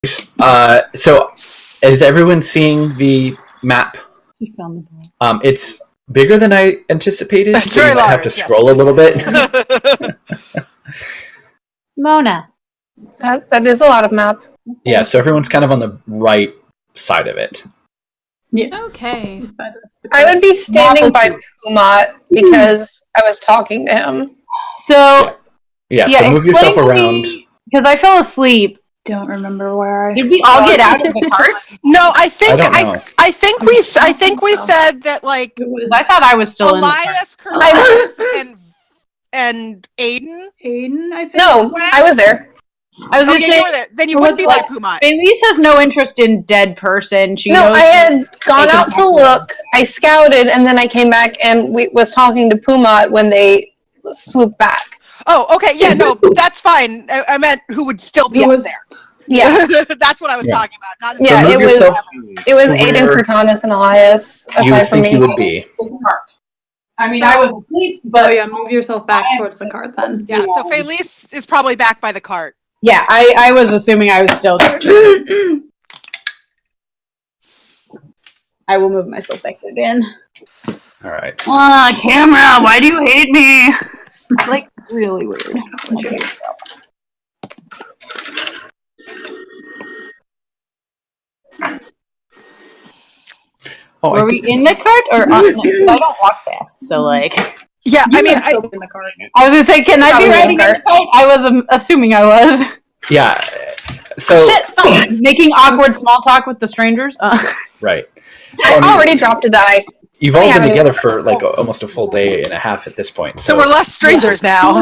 So, is everyone seeing the map? He found the ball. It's bigger than I anticipated. It's so very you might have large, to yes. scroll a little bit. Mona. That is a lot of map. Yeah, so everyone's kind of on the right side of it. Yeah. Okay. I would be standing by Pumat because I was talking to him. So Yeah, so move yourself around. Because I fell asleep. Don't remember where I. Did we all get out of the cart? No, I think don't know. I think we said that like I thought I was still Elias, Curtis, and Aiden. Aiden, I think. No, I was there. I was going to say, you were there. Then you wouldn't be like Pumat. Elise has no interest in dead person. She knows I had gone out to look. I scouted, and then I came back and was talking to Pumat when they swooped back. Oh, okay. Yeah, no, that's fine. I meant who would still be up there. Yeah, that's what I was talking about. Not yeah. So it was Aiden, Kurtanis, and Elias. You Aside from think me, you would be. I mean, I was asleep, but move yourself back towards the cart then. Yeah, so Felice is probably back by the cart. yeah, I was assuming I was still just. I will move myself back again. All right. Camera, why do you hate me? It's like really weird. Oh, Were we in the cart or on the I don't walk fast, so like. Yeah, I mean, still in the cart. I was gonna say, can I be riding in the cart? I was assuming I was. Yeah. So Making awkward small talk with the strangers. right. I already dropped a die. You've all been together for like almost a full day and a half at this point. So we're less strangers now.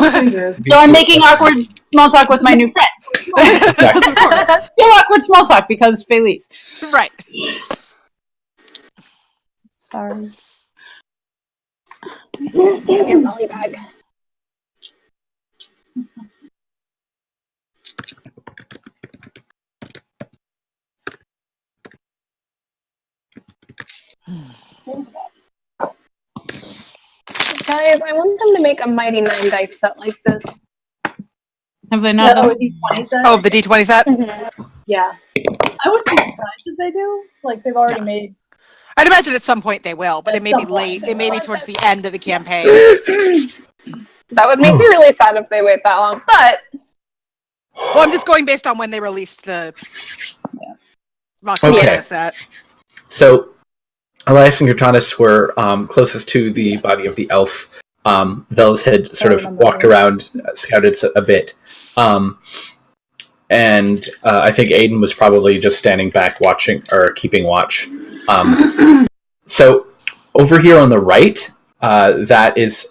So I'm making awkward small talk with my new friend. Exactly. Of course. Still awkward small talk because Felice. Right. Sorry. Your belly bag. Guys, I want them to make a Mighty 9 dice set like this. Have they not done D20 set? Oh, the D20 set? Mm-hmm. Yeah. I wouldn't be surprised if they do. Like, they've already made... I'd imagine at some point they will, but it may be some late. point. It may be towards the end of the campaign. That would make me really sad if they wait that long, but... Well, I'm just going based on when they released the Okay. set. So, Elias and Kurtanis were closest to the body of the elf. Velas had sort of walked around, scouted a bit. And I think Aiden was probably just standing back watching, or keeping watch. So, over here on the right, that is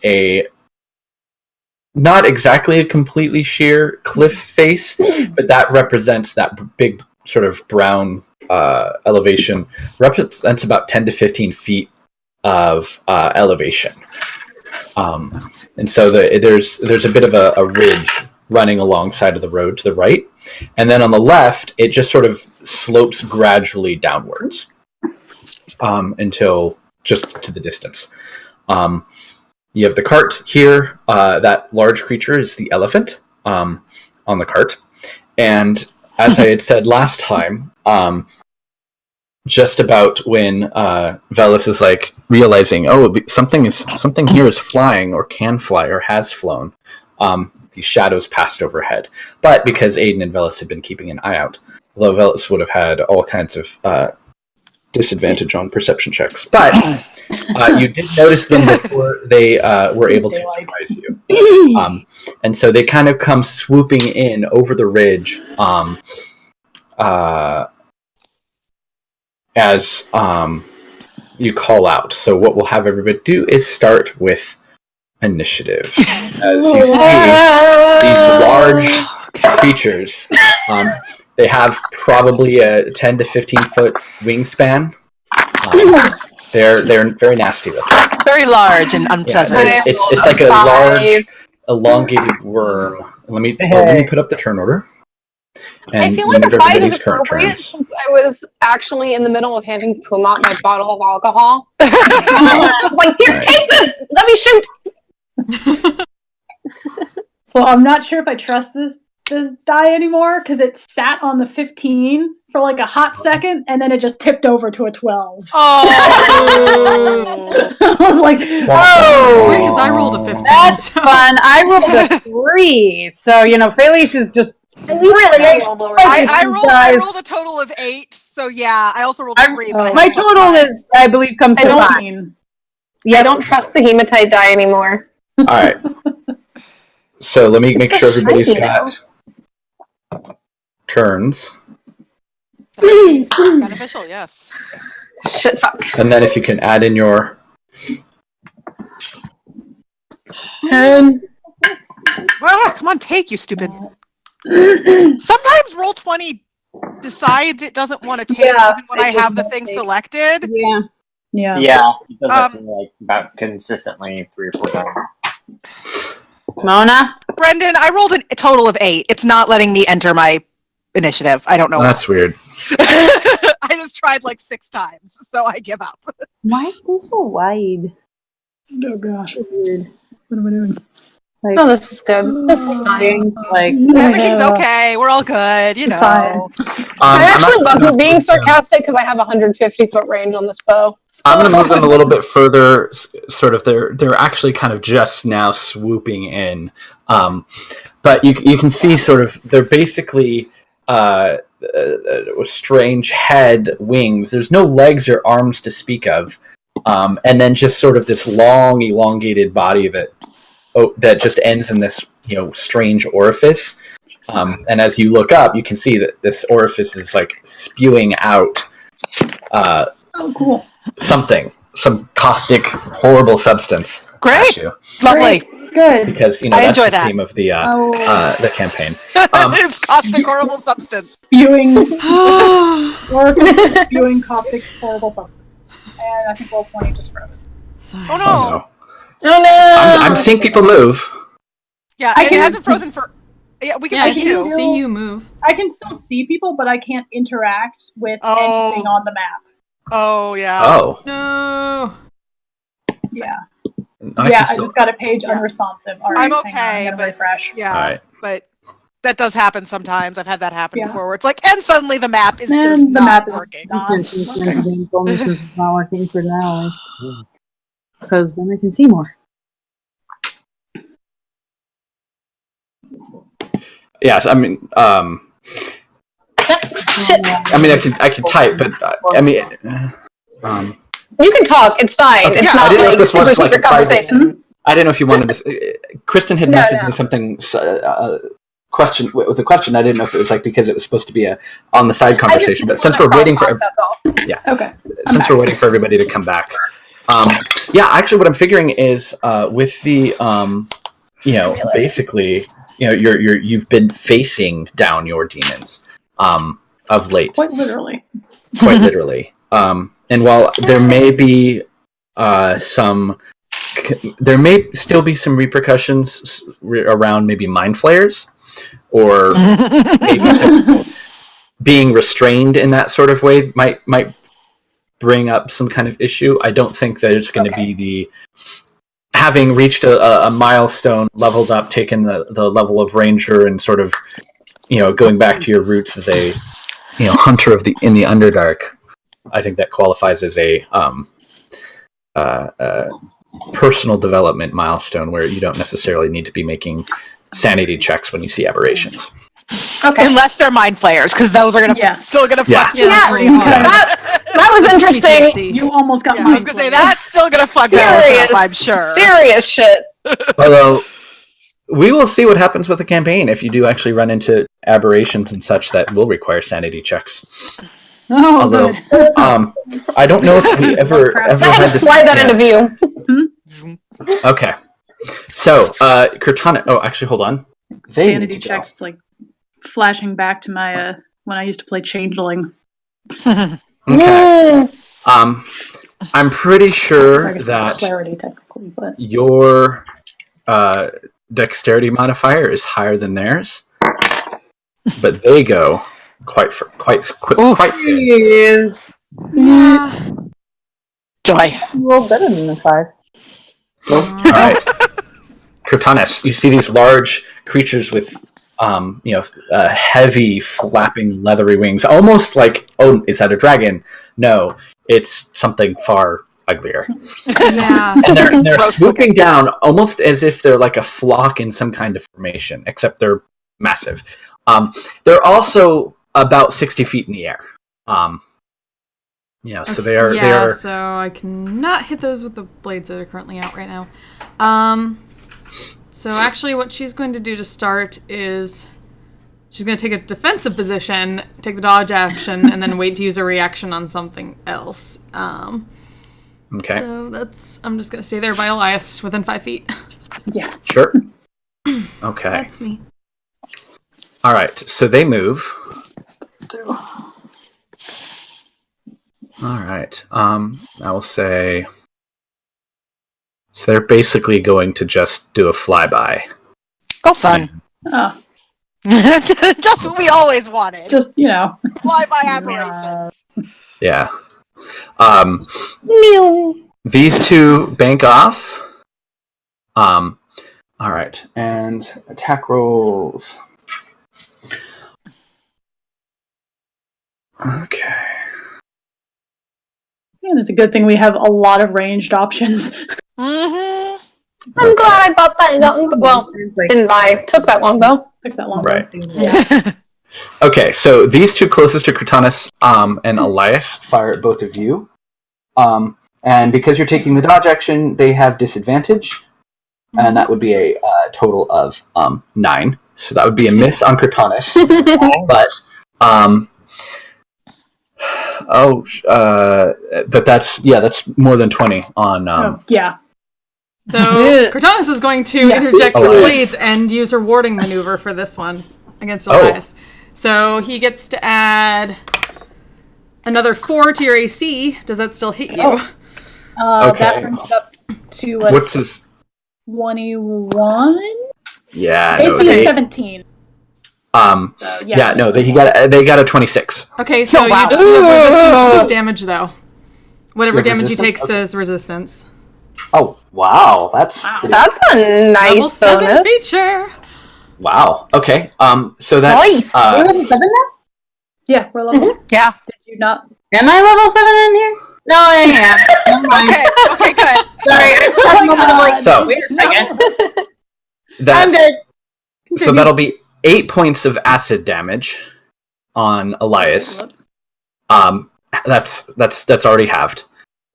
not exactly a completely sheer cliff face, but that represents that big sort of brown elevation. Represents about 10 to 15 feet of elevation. And so there's a bit of a ridge running alongside of the road to the right. And then on the left, it just sort of slopes gradually downwards until just to the distance. You have the cart here. That large creature is the elephant on the cart. And as I had said last time, just about when Velas is like realizing, something here is flying or can fly or has flown. These shadows passed overhead. But because Aiden and Velas had been keeping an eye out, although Velas would have had all kinds of disadvantage on perception checks. But you did notice them before they were able to surprise you. And so they kind of come swooping in over the ridge as you call out. So what we'll have everybody do is start with initiative. As you see these large creatures, they have probably a 10 to 15 foot wingspan. They're very nasty looking. Very large and unpleasant. Yeah, it's like a large, elongated worm. Let me put up the turn order. And I feel like a 5 is appropriate since I was actually in the middle of handing Pumat my bottle of alcohol. I was like, here, take this! Let me shoot! So I'm not sure if I trust this this die anymore because it sat on the 15 for like a hot second, and then it just tipped over to a 12. Oh. I was like, Oh, Because I rolled a 15. that's so. fun. I rolled a 3. So, Fralise is just At least really. I rolled lower. I rolled a total of 8, so yeah, I also rolled a 3. But I My had plus total 5. is, I believe, comes to 5. 15. Yeah, I don't trust the hematite die anymore. All right. So let me make It's sure so everybody's shiny, got turns. Beneficial, yes. Shit, fuck. And then if you can add in your 10. Ah, come on, take, you stupid. Sometimes Roll20 decides it doesn't want to take Yeah, even when I have the thing selected. Yeah. Yeah. Yeah, it does that to me like about consistently 3 or 4 times. Mona? Brendan, I rolled a total of 8. It's not letting me enter my initiative. I don't know. That's weird. I just tried like 6 times, so I give up. Why is this so wide? Oh gosh. Weird. What am I doing? Like, Oh, this is good. This is fine. like, Everything's okay. We're all good, It's fine. I actually I'm not- wasn't being sarcastic because I have a 150-foot range on this bow. I'm going to move them a little bit further. Sort of, they're actually kind of just now swooping in, but you can see sort of they're basically a strange head, wings. There's no legs or arms to speak of, and then just sort of this long, elongated body that just ends in this strange orifice. And as you look up, you can see that this orifice is like spewing out. Oh, cool. Some caustic, horrible substance. Great. At you, Lovely. Good. because I that's enjoy the that. theme of the campaign. It's caustic horrible substance. Spewing orifice, spewing caustic horrible substance. And I think Roll20 just froze. Oh Oh no. no! Oh no! I'm seeing people move. Yeah, I and it can- hasn't frozen for. Yeah, we can Yeah, I see can you. see you move. I can still see people, but I can't interact with Oh. anything on the map. Oh yeah. Oh, No. Yeah. I I still- just got a page unresponsive. All right, I'm hang on, okay, I'm gonna but- refresh. Yeah. All right. But that does happen sometimes. I've had that happen Yeah. before, where it's like, and suddenly the map is And just the not map is working. not working. bonuses is not working for now. Because then I can see more. Yes, I mean, Shit. I can type, but You can talk. It's fine. Okay. It's I not didn't know like if this super was, like, secret a private- conversation. I didn't know if you wanted this. Kristen had No, messaged no. me something question with a question. I didn't know if it was like because it was supposed to be a on the side conversation, but since we're waiting for that's all. Okay. since we're waiting for everybody to come back, actually, what I'm figuring is with the basically, you've been facing down your demons of late, Quite literally. quite literally. And while there may be there may still be some repercussions around maybe mind flayers, or maybe just being restrained in that sort of way might bring up some kind of issue. I don't think that it's going to be the having reached a milestone, leveled up, taken the level of ranger, and sort of going back to your roots as a hunter in the Underdark. I think that qualifies as a personal development milestone where you don't necessarily need to be making sanity checks when you see aberrations. Okay. Unless they're mind flayers, because those are still gonna Yeah. fuck you. Yeah, pretty hard. that was interesting. PTSD. You almost got Yeah, I mine. was gonna say that's still gonna fuck you up, I'm sure. Serious shit. Although we will see what happens with the campaign if you do actually run into aberrations and such that will require sanity checks. Oh, Although, good. I don't know if we ever I had had to this. slide that into view. Okay, so Cortana. Oh, actually, hold on. They need Sanity to go. checks. It's like flashing back to my when I used to play Changeling. Okay. Mm. I'm pretty I sure guess it's that clarity technically, but your dexterity modifier is higher than theirs, but they go quite soon. Is Yeah. Joy. a little better than the 5. All right, Cortanus, you see these large creatures with heavy, flapping, leathery wings, almost like, oh, is that a dragon? No, it's something far uglier. Yeah. And they're Gross swooping down almost as if they're like a flock in some kind of formation, except they're massive. They're also about 60 feet in the air. So they are. Yeah, They are. so I cannot hit those with the blades that are currently out right now. So actually what she's going to do to start is she's going to take a defensive position, take the dodge action, and then wait to use a reaction on something else. Okay. So I'm just going to stay there by Elias within 5 feet. Yeah. Sure. Okay. That's me. All right. So they move. All right. I will say. So they're basically going to just do a flyby. Oh, fun. Oh, Just what we always wanted. just, Fly-by aberrations. Yeah. These two bank off. All right, and attack rolls. Okay. man, it's a good thing we have a lot of ranged options. Mm-hmm. I'm glad I bought that gun. Well, didn't buy. Took that longbow. Took that long. Right. Yeah. Okay, so these two closest to Cortanus and Elias fire at both of you. And because you're taking the dodge action, they have disadvantage. And that would be a total of 9. So that would be a miss on Cortanus. But but that's more than 20 on. Yeah. So Cortanus is going to interject her blades and use her warding maneuver for this one against Elias. So he gets to add another 4 to your AC. Does that still hit you? Okay. That brings it up to What's his? 21. Yeah. AC no, is 17. No, they got a 26. Okay, so you have resistance to this damage, though. Whatever damage he takes as resistance. Oh, wow. That's pretty- That's a nice Level 7 bonus. feature. wow. Okay. So that's Nice. We're level 7 now? Yeah, we're level. Yeah. Did you not? Am I level 7 in here? No, I am. Never mind. Okay, good. Sorry, I was talking about I'm like, So- wait a second. that's I'm good. so that'll be 8 points of acid damage on Elias. That's already halved.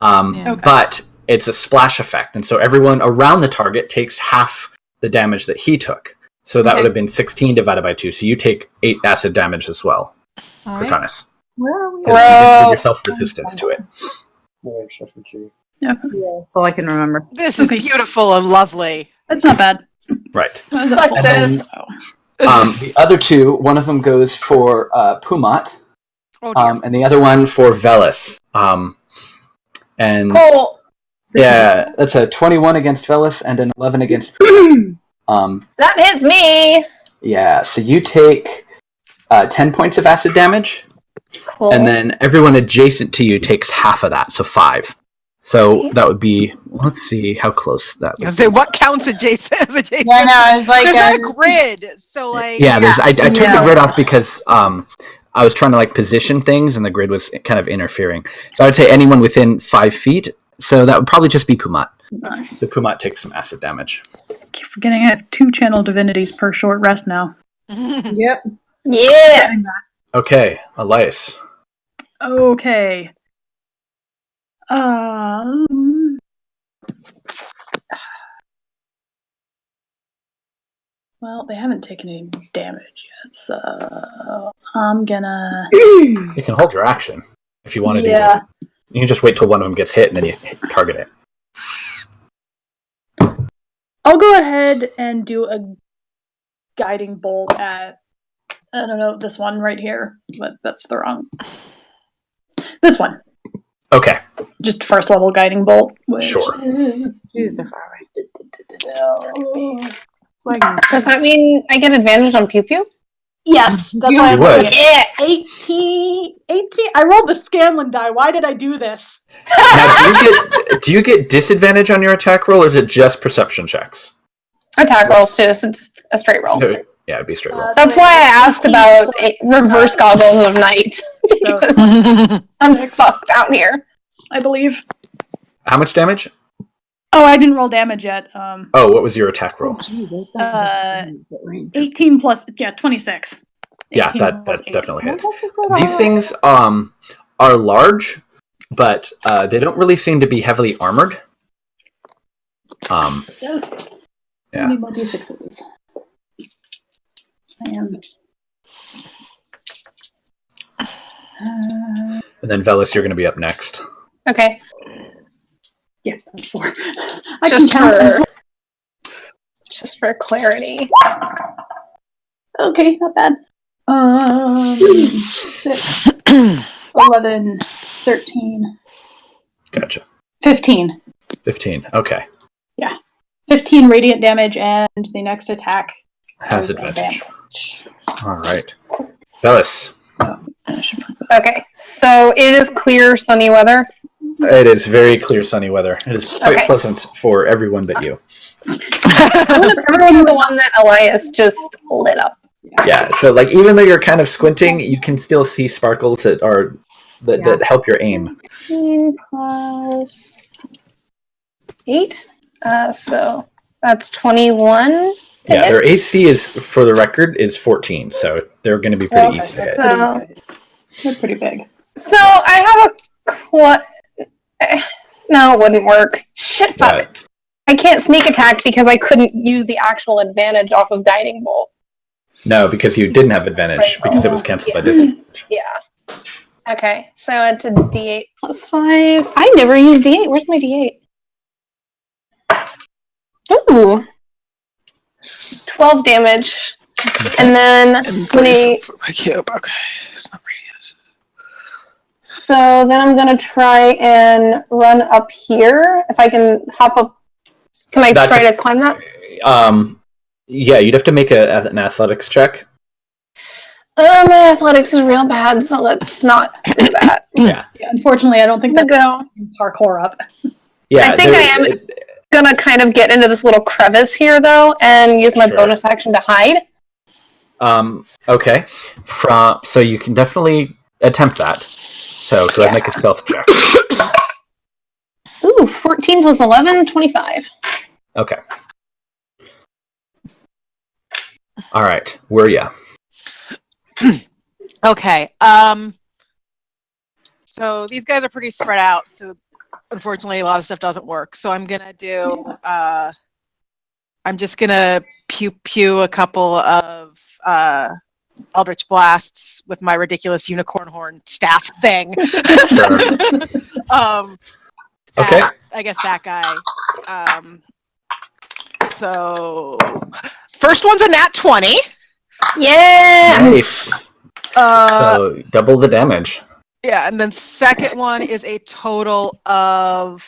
Yeah. But it's a splash effect, and so everyone around the target takes half the damage that he took. So that Okay. would have been 16 divided by 2. So you take 8 acid damage as well, All right. Cortanus. Well, Because you did give Gross. yourself resistance to it. yeah, that's all I can remember. This is Okay. beautiful and lovely. That's not bad. Right. That was a Fuck full this. bonus. The other two, one of them goes for Pumat, Oh dear. and the other one for Velis. And Cool. yeah, that's a 21 against Velis and an 11 against. That hits me. Yeah, so you take 10 points of acid damage, Cool. and then everyone adjacent to you takes half of that, so 5. So that would be. Let's see how close that I would was say, what counts adjacent as adjacent? Yeah, no, I was like, There's not a grid, so like. Yeah, there's. I took the Yeah. grid off because I was trying to like position things, and the grid was kind of interfering. So I would say anyone within 5 feet. So that would probably just be Pumat. So Pumat takes some acid damage. Keep forgetting I have 2 channel divinities per short rest now. yep. Yeah. Okay, Elias. Okay. Well, they haven't taken any damage yet, so I'm gonna. You can hold your action if you want to do that. You can just wait till one of them gets hit and then you target it. I'll go ahead and do a guiding bolt at, I don't know, this one right here, but that's the wrong. This one. Okay, Just first level guiding bolt. Which Sure. is- Choose the far Does that mean I get advantage on pew pew? Yes, that's You why I'm would. looking at 18. I rolled the Scanlan die. Why did I do this? now do you get disadvantage on your attack roll, or is it just perception checks? Attack rolls too, so just a straight roll. So, Yeah, it'd be straight roll. That's why I asked about reverse goggles of night. Because I'm fucked out here. I believe. How much damage? Oh, I didn't roll damage yet. Oh, what was your attack roll? 18 plus, 26. Yeah, 18 that plus 18. definitely hits. These things are large, but they don't really seem to be heavily armored. Yeah. Yeah. I need more d6s. I am. And then Velis, you're going to be up next. Okay. Yeah, that's 4. I can count as well. Just for clarity. Okay, not bad. 6, 11, 13. Gotcha. 15. 15. Okay. Yeah. 15 radiant damage, and the next attack Has is advantage. All right. Velis. Okay, so it is clear, sunny weather. It is very clear, sunny weather. It is quite pleasant for everyone but you. Everyone, the one that Elias just lit up. Yeah, so like even though you're kind of squinting, you can still see sparkles that help your aim. 15 plus 8. So that's 21. Yeah, their AC is, for the record, is 14, so they're going to be pretty easy to hit. They're pretty big. So I have no, it wouldn't work. Shit, fuck. Right. I can't sneak attack because I couldn't use the actual advantage off of guiding bolt. No, because you didn't have advantage because it was canceled by disadvantage. Yeah. Okay, so it's a D8 plus 5. I never used D8. Where's my D8? Ooh. 12 damage. And then Okay. It's not radius. so then I'm gonna try and run up here. If I can hop up, can I try to climb that? Yeah, you'd have to make an athletics check. My athletics is real bad, so let's not do that. Yeah. Unfortunately, I don't think I'm gonna go parkour up. Yeah, I think I am gonna kind of get into this little crevice here, though, and use my bonus action to hide. Okay. So you can definitely attempt that. So go ahead and make a stealth check. Ooh, 14 plus 11, 25. Okay. All right. Where are you? Okay. So these guys are pretty spread out. So unfortunately, a lot of stuff doesn't work. So I'm gonna do. I'm just gonna pew a couple of Eldritch Blasts with my ridiculous unicorn horn staff thing. Sure. Okay. I guess that guy. So first one's a nat 20. Yeah. Nice. So double the damage. Yeah, and then second one is a total of.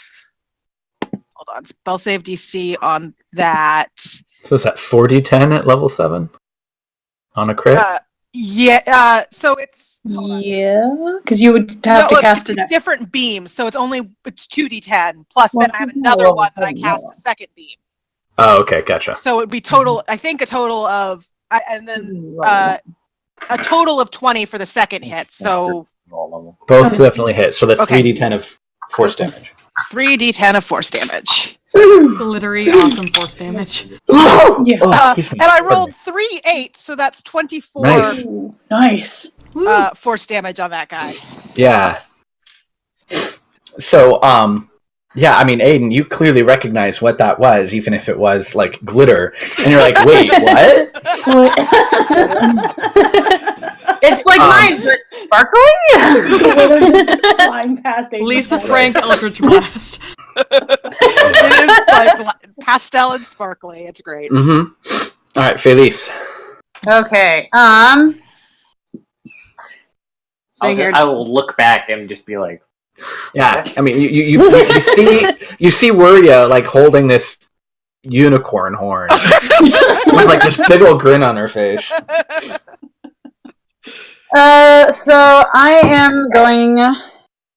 Hold on, spell save DC on that. So is that 4d10 at level 7 on a crit? Yeah. So it's. Yeah, because you would have to cast it's different beams, so it's 2d10 plus. Then I have another one that I cast a second beam. Oh, okay, gotcha. So it'd be total. I think a total of, and then a total of 20 for the second hit. So both definitely hit. So that's Okay. 3d10 of force damage. 3d10 of force damage. Glittery, awesome force damage. Yeah. Excuse me. And I rolled 3 8, so that's 24 Nice. Nice. force damage on that guy. Yeah. So, yeah, I mean, Aiden, you clearly recognize what that was, even if it was like glitter, and you're like, "Wait, what?" It's like mine, but sparkling. Flying past Lisa Frank Eldritch Blast. It is like pastel and sparkly. It's great. Mm-hmm. All right, Felice. Okay. So I will look back and just be like, Yeah, I mean, you see Wuria like holding this unicorn horn with like this big old grin on her face. So I am going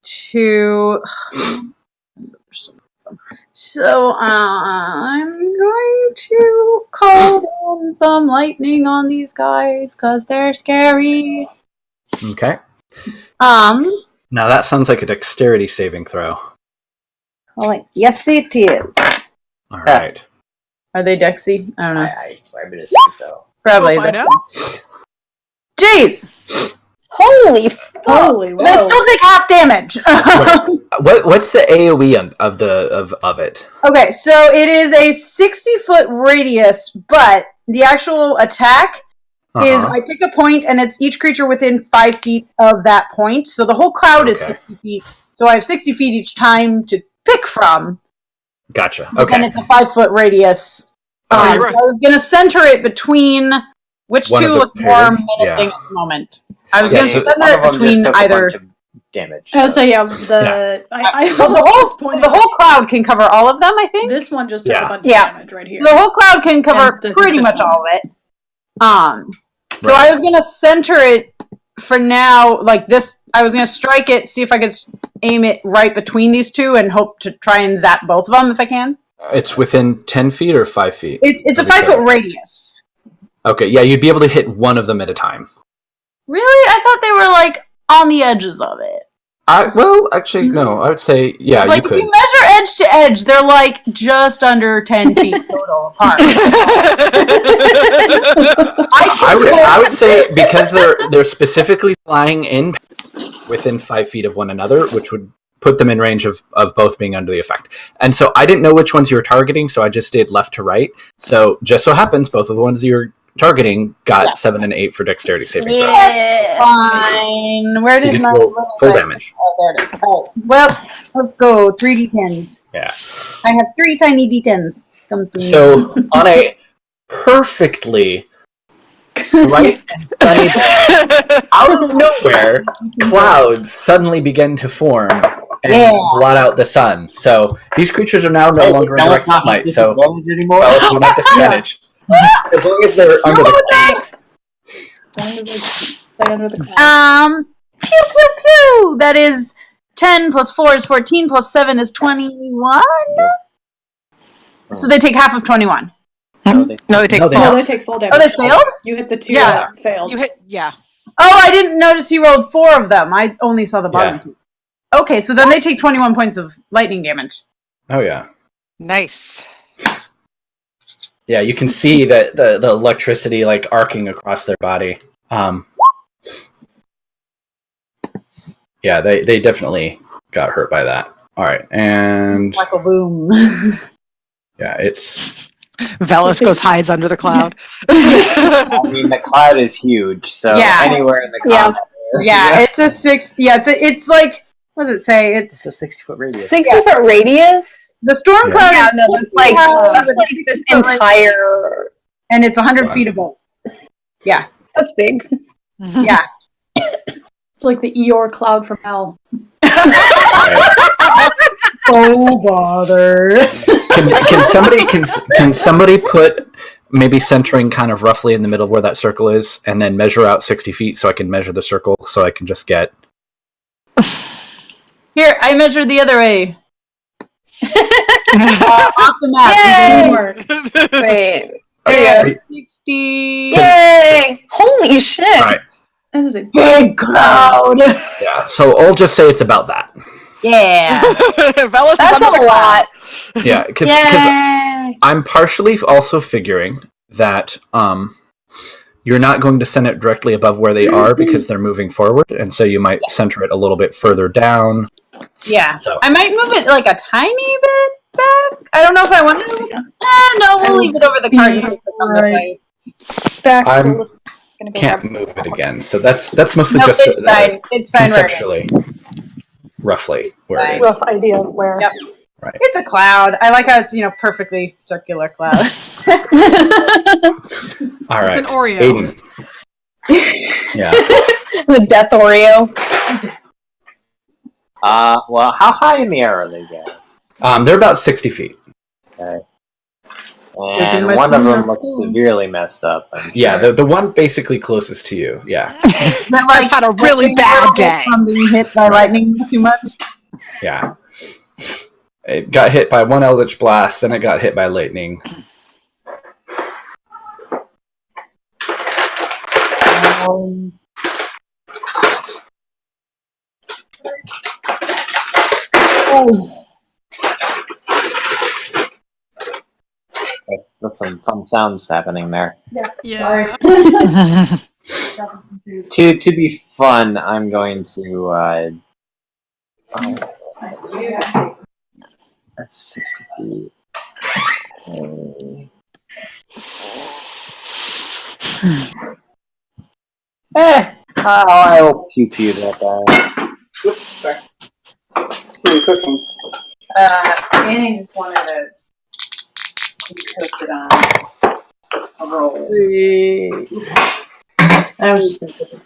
to. welcome. So I'm going to call down some lightning on these guys because they're scary. Okay. Now Now that sounds like a dexterity saving throw. yes, it is. All right. Are they Dexy? I don't know. I would assume so. Probably. We'll find out. Jeez! Holy fuck! Holy They whoa. still take half damage. What's the AOE of it? Okay, so it is a 60-foot radius, but the actual attack is I pick a point, and it's each creature within 5 feet of that point. So the whole cloud is Okay. 60 feet. So I have 60 feet each time to pick from. Gotcha. But then Okay. it's a 5-foot radius. Oh, you're right. I was going to center it between which One two of the look more pair, menacing yeah. at the moment. I was Yeah, going to so center One it of them between just took a either. bunch of damage. I was so- say yeah. The I Well, was pointing. the whole cloud can cover all of them, I think. This one just took Yeah. a bunch Yeah. of damage right here. The whole cloud can cover And the- pretty this much one. all of it. So Right. I was gonna center it for now, like this. I was gonna strike it, see if I could aim it right between these two, and hope to try and zap both of them if I can. It's within 10 feet or 5 feet? It's a Of each 5-foot other. radius. Okay, yeah, you'd be able to hit one of them at a time. Really? I thought they were like on the edges of it. Well, actually, no. I would say, yeah, Like you if could. you measure edge to edge, they're like just under 10 feet total apart. I would say because they're specifically flying in within 5 feet of one another, which would put them in range of both being under the effect. And so I didn't know which ones you were targeting, so I just did left to right. So just so happens, both of the ones you're targeting got 7 and 8 for dexterity saving throw. Yeah. Fine. Where So you did get my to roll little full dice- damage. Oh, there it is. Oh, well, let's go. 3 d10s. Yeah. I have 3 tiny d10s. Come to me. So on a perfectly bright and sunny day, out of nowhere, clouds suddenly begin to form and Yeah. blot out the sun. So these creatures are now no longer in Now direct it's not sunlight. So disadvantage anymore. Alice will not disadvantage. As long as they're under the Thanks. Stay under the cloud. Pew, pew, pew! That is 10 plus 4 is 14 plus 7 is 21? So they take half of 21. No, they take No, they full. don't. No, they take full damage. Oh, they failed? You hit the 2 Yeah. that failed. You hit, yeah. Oh, I didn't notice he rolled 4 of them. I only saw the bottom Yeah. 2. Okay, so then they take 21 points of lightning damage. Oh yeah. Nice. Yeah, you can see that the electricity like arcing across their body. Yeah, they definitely got hurt by that. All right, and Like a boom. yeah, it's Velis goes hides under the cloud. I mean, the cloud is huge, so Yeah. anywhere in the Yeah. cloud. Yeah, it's a 6. Yeah, it's like, what does it say? It's It's a 60-foot radius. 60-foot radius? the storm Yeah. cloud Yeah, is no, that's like, 60 that's like this entire. and it's 100 Wow. feet above. That's big. Yeah. It's like the Eeyore cloud from hell. Oh bother. Can somebody put maybe centering kind of roughly in the middle of where that circle is, and then measure out 60 feet so I can measure the circle so I can just get. Here, I measured the other way. Off the map. Yay! Teamwork. Wait. Okay. Yeah. 60. Yay! Holy shit! Right. That is a Big cloud. Yeah. So I'll just say it's about that. Yeah. Velis is That's under the a cloud. lot. Yeah, because Yay! I'm partially also figuring that you're not going to send it directly above where they are because they're moving forward, and so you might center it a little bit further down. Yeah. So I might move it like a tiny bit back. I don't know if I want to. No, we'll leave it over the cart and take it from this way. Dax I'm- is gonna go can't grab- move it again. So that's mostly No, just it's fine. It's fine. Right. conceptually, roughly where it is. rough idea of where. Yep. It's a cloud. I like how it's perfectly circular cloud. All right, an Oreo. Aiden. Yeah. The death Oreo. Well, how high in the air are they getting? They're about 60 feet. Okay. Within And my one of them sphere. looks severely messed up. Yeah, the one basically closest to you. Yeah, That, Has had a really bad day. From being hit by lightning too much. yeah. It got hit by one Eldritch Blast, then it got hit by lightning. That's some fun sounds happening there. Yeah. To be fun, I'm going to. That's 60 feet. I will pew pew that guy. Oops, sorry. What are you cooking? Annie just wanted to cook it on a roll. I was just going to put this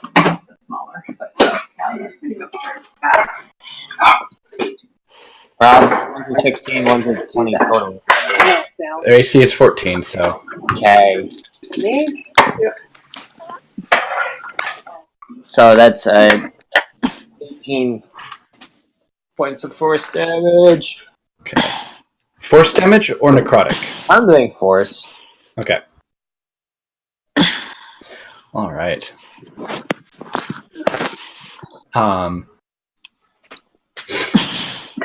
smaller, but now that's going to go straight back. One's a 16, one's a 20 total. Their AC is 14, so. Okay. So that's 18 points of force damage. Okay. Force damage or necrotic? I'm doing force. Okay. All right.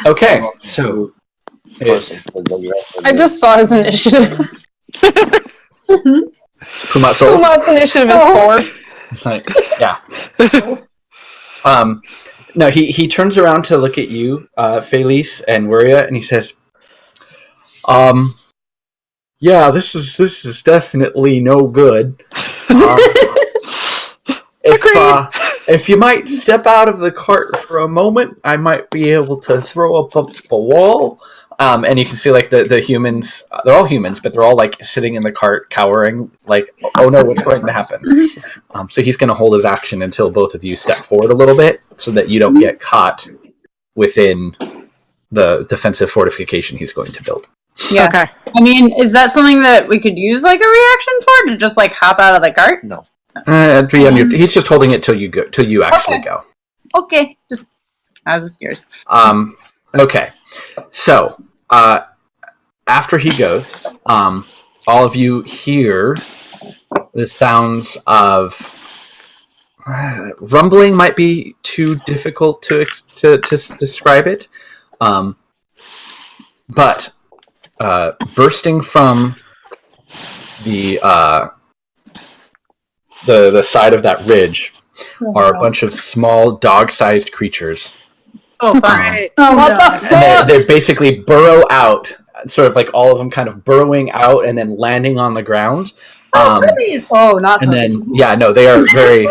Okay, so I just saw his initiative. Pumat Souls. Pumat's initiative is 4. It's like, yeah. No, he turns around to look at you, Felice and Wuria, and he says, yeah, this is definitely no good. If you might step out of the cart for a moment, I might be able to throw up a wall. And you can see like the humans, they're all humans, but they're all like sitting in the cart, cowering, like, oh no, what's going to happen? So he's going to hold his action until both of you step forward a little bit, so that you don't get caught within the defensive fortification he's going to build. Yeah. Okay. I mean, is that something that we could use like a reaction for, to just like hop out of the cart? No. He's just holding it till you actually go. Okay. I was just curious. Okay. So, after he goes, all of you hear the sounds of rumbling. Might be too difficult to describe it, but bursting from the side of that ridge are a bunch of small dog-sized creatures. Oh, fun. Right. What the fuck? And they basically burrow out, sort of like all of them kind of burrowing out and then landing on the ground. Puppies! Oh, not and puppies. then, yeah, no, they are very...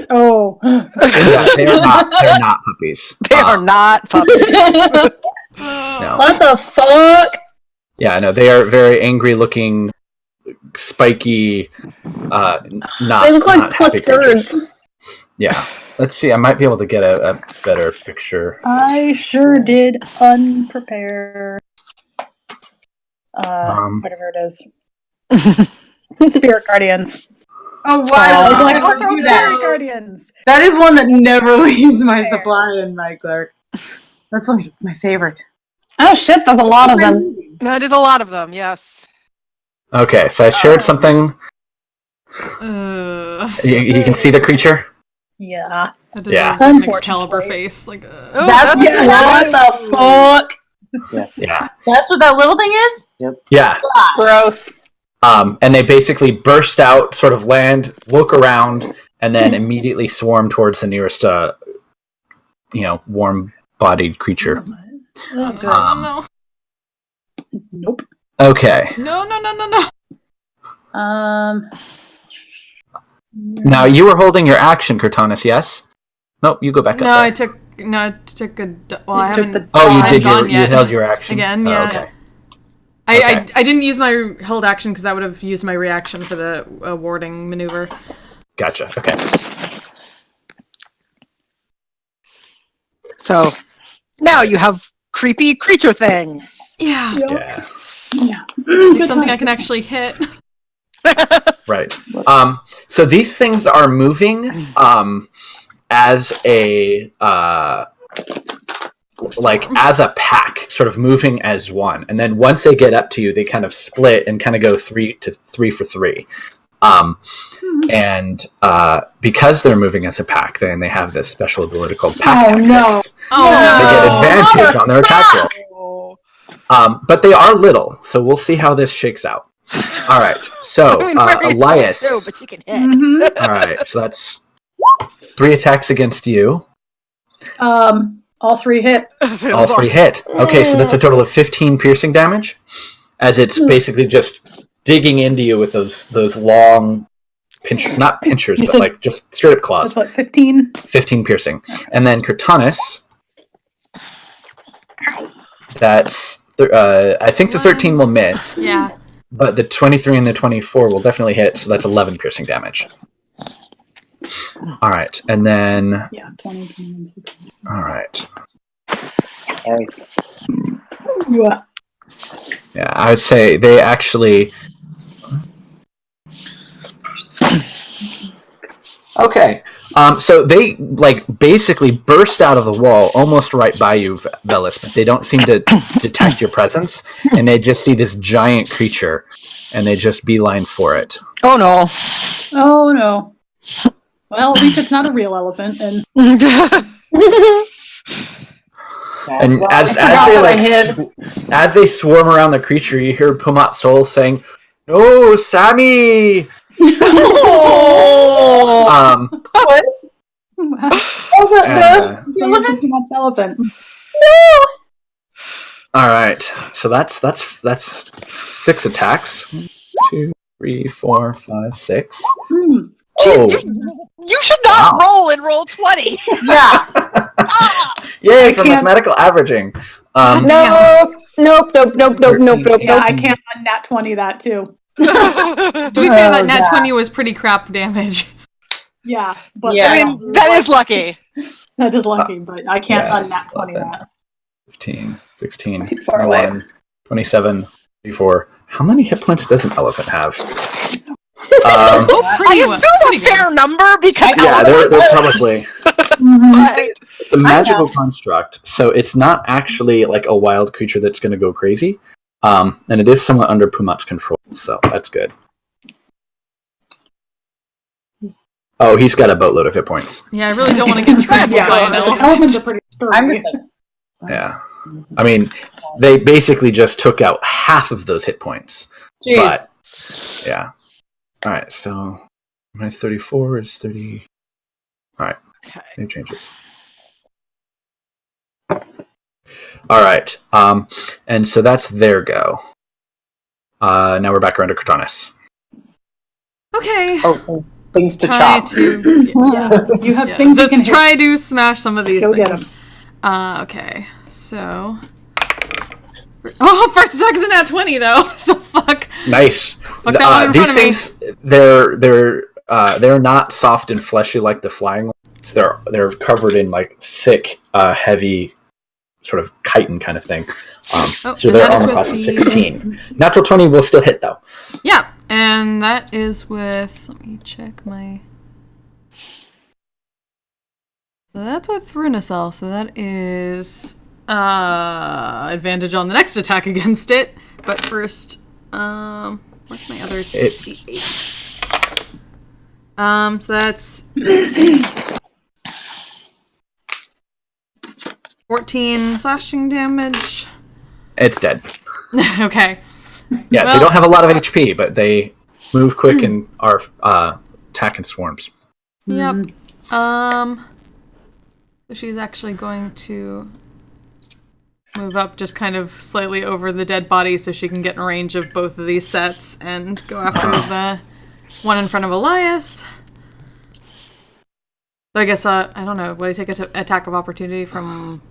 Oh. Yeah, they're not puppies. They are not puppies. No. What the fuck? Yeah, no, they are very angry-looking, spiky, not They look like not happy plucked creatures. birds. Yeah. Let's see, I might be able to get a better picture. I sure did unprepare. Whatever it is. Spirit Guardians. Oh, wow. I was like, I'll oh, do Spirit that. Guardians. That is one that never leaves my supply in my clerk. That's like my favorite. Oh shit, there's a lot of them. That is a lot of them, yes. Okay, so I shared something. You can see the creature? Yeah. That Yeah. deserves like an Unfortunately. Excalibur face. Like, Oh, That's that's What the fuck? Yeah. That's what that little thing is? Yeah. Gross. And they basically burst out, sort of land, look around, and then immediately swarm towards the nearest, warm-bodied creature. Oh, good. no. Nope. Okay. No. Now, you were holding your action, Cortanus, yes? Nope, you go back up No, there. I took a. Well, I took haven't. Oh, you I did. haven't gone You yet. held your action Again, Oh, yeah. okay. I didn't use my held action because I would have used my reaction for the warding maneuver. Gotcha. Okay. So now you have creepy creature things. Yeah. Yeah. Yeah. It's something I can actually hit. Right. So these things are moving as a like as a pack, sort of moving as one. And then once they get up to you, they kind of split and kind of go 3 for 3. And because they're moving as a pack, then they have this special ability called pack tactics. no. They get advantage on their attack roll. But they are little, so we'll see how this shakes out. All right, so Elias. No, but you can hit. Mm-hmm. All right, so that's 3 attacks against you. All 3 hit. All 3 hit. Okay, so that's a total of 15 piercing damage, as it's basically just digging into you with those long not pinchers, but like just straight up claws. That's what, 15? 15 piercing. And then Cortanus, that's I think the 13 will miss. Yeah. But the 23 and the 24 will definitely hit, so that's 11 piercing damage. All right, and then... Yeah, 20, 21, 16. All right. Yeah, I would say they actually... Okay, so they like basically burst out of the wall almost right by you, Velis, but they don't seem to detect your presence, and they just see this giant creature, and they just beeline for it. Oh no. Oh no. Well, at least it's not a real elephant, and And as they swarm around the creature, you hear Pumat Sol saying, "No, Sammy!" What? That's elephant. All right, so that's 6 attacks. 1, 2, 3, 4, 5, 6. Oh, You should not roll and roll 20. Yeah. yay for mathematical averaging. Nope. Yeah, I can't unnat 20 that too. To be fair, that nat 20 was pretty crap damage. Yeah, but Yeah. I mean, that is lucky. that is lucky, but I can't unnat 20 11, that. 15, 16, Too far away. 21, 27, 24. How many hit points does an elephant have? I Pretty assume a fair number because Yeah, they're probably... but It's a magical construct, so it's not actually like a wild creature that's going to go crazy. And it is somewhat under Pumat's control, so that's good. Oh, he's got a boatload of hit points. Yeah, I really don't want to get trapped Yeah, by an elephant. Elephants are pretty sturdy. I'm just like, Yeah. I mean, they basically just took out half of those hit points. jeez. But, yeah. Alright, so minus 34 is 30. Alright, okay. no changes. Alright, and so that's their go. Now we're back around to Cortanus. Okay. Oh, things to Try chop. to... Yeah, you have things you can Let's hit. try to smash some of these Go get things. Okay, so... Oh, first attack is a nat 20, though, so fuck. Nice. Fuck that one in These front of me. things, they're not soft and fleshy like the flying ones. They're covered in like thick, heavy, sort of chitin kind of thing. So and their that is armor with class is the- 16. Natural 20 will still hit though. Yeah, and that is with... Let me check my... So that's with Runacell, so that is... advantage on the next attack against it. But first, where's my other D8? So that's 14 slashing damage. It's dead. Okay. Yeah, Well- they don't have a lot of HP, but they move quick and are attacking swarms. Yep. So she's actually going to move up just kind of slightly over the dead body so she can get in range of both of these sets and go after the one in front of Elias. So I guess, I don't know, would I take an attack of opportunity from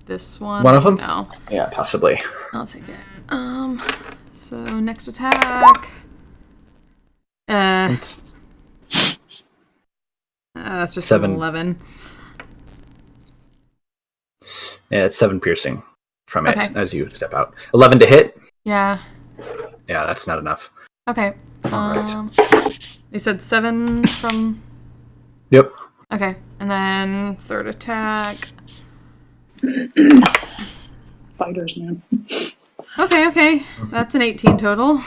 this one? One of them? No. Yeah, possibly. I'll take it. So next attack. It's That's just 7. an 11. Yeah, it's 7 piercing from it Okay. as you step out. 11 to hit? Yeah. Yeah, that's not enough. Okay. Alright. You said 7 from... Yep. Okay. And then third attack. Fighters, man. Okay. That's an 18 total.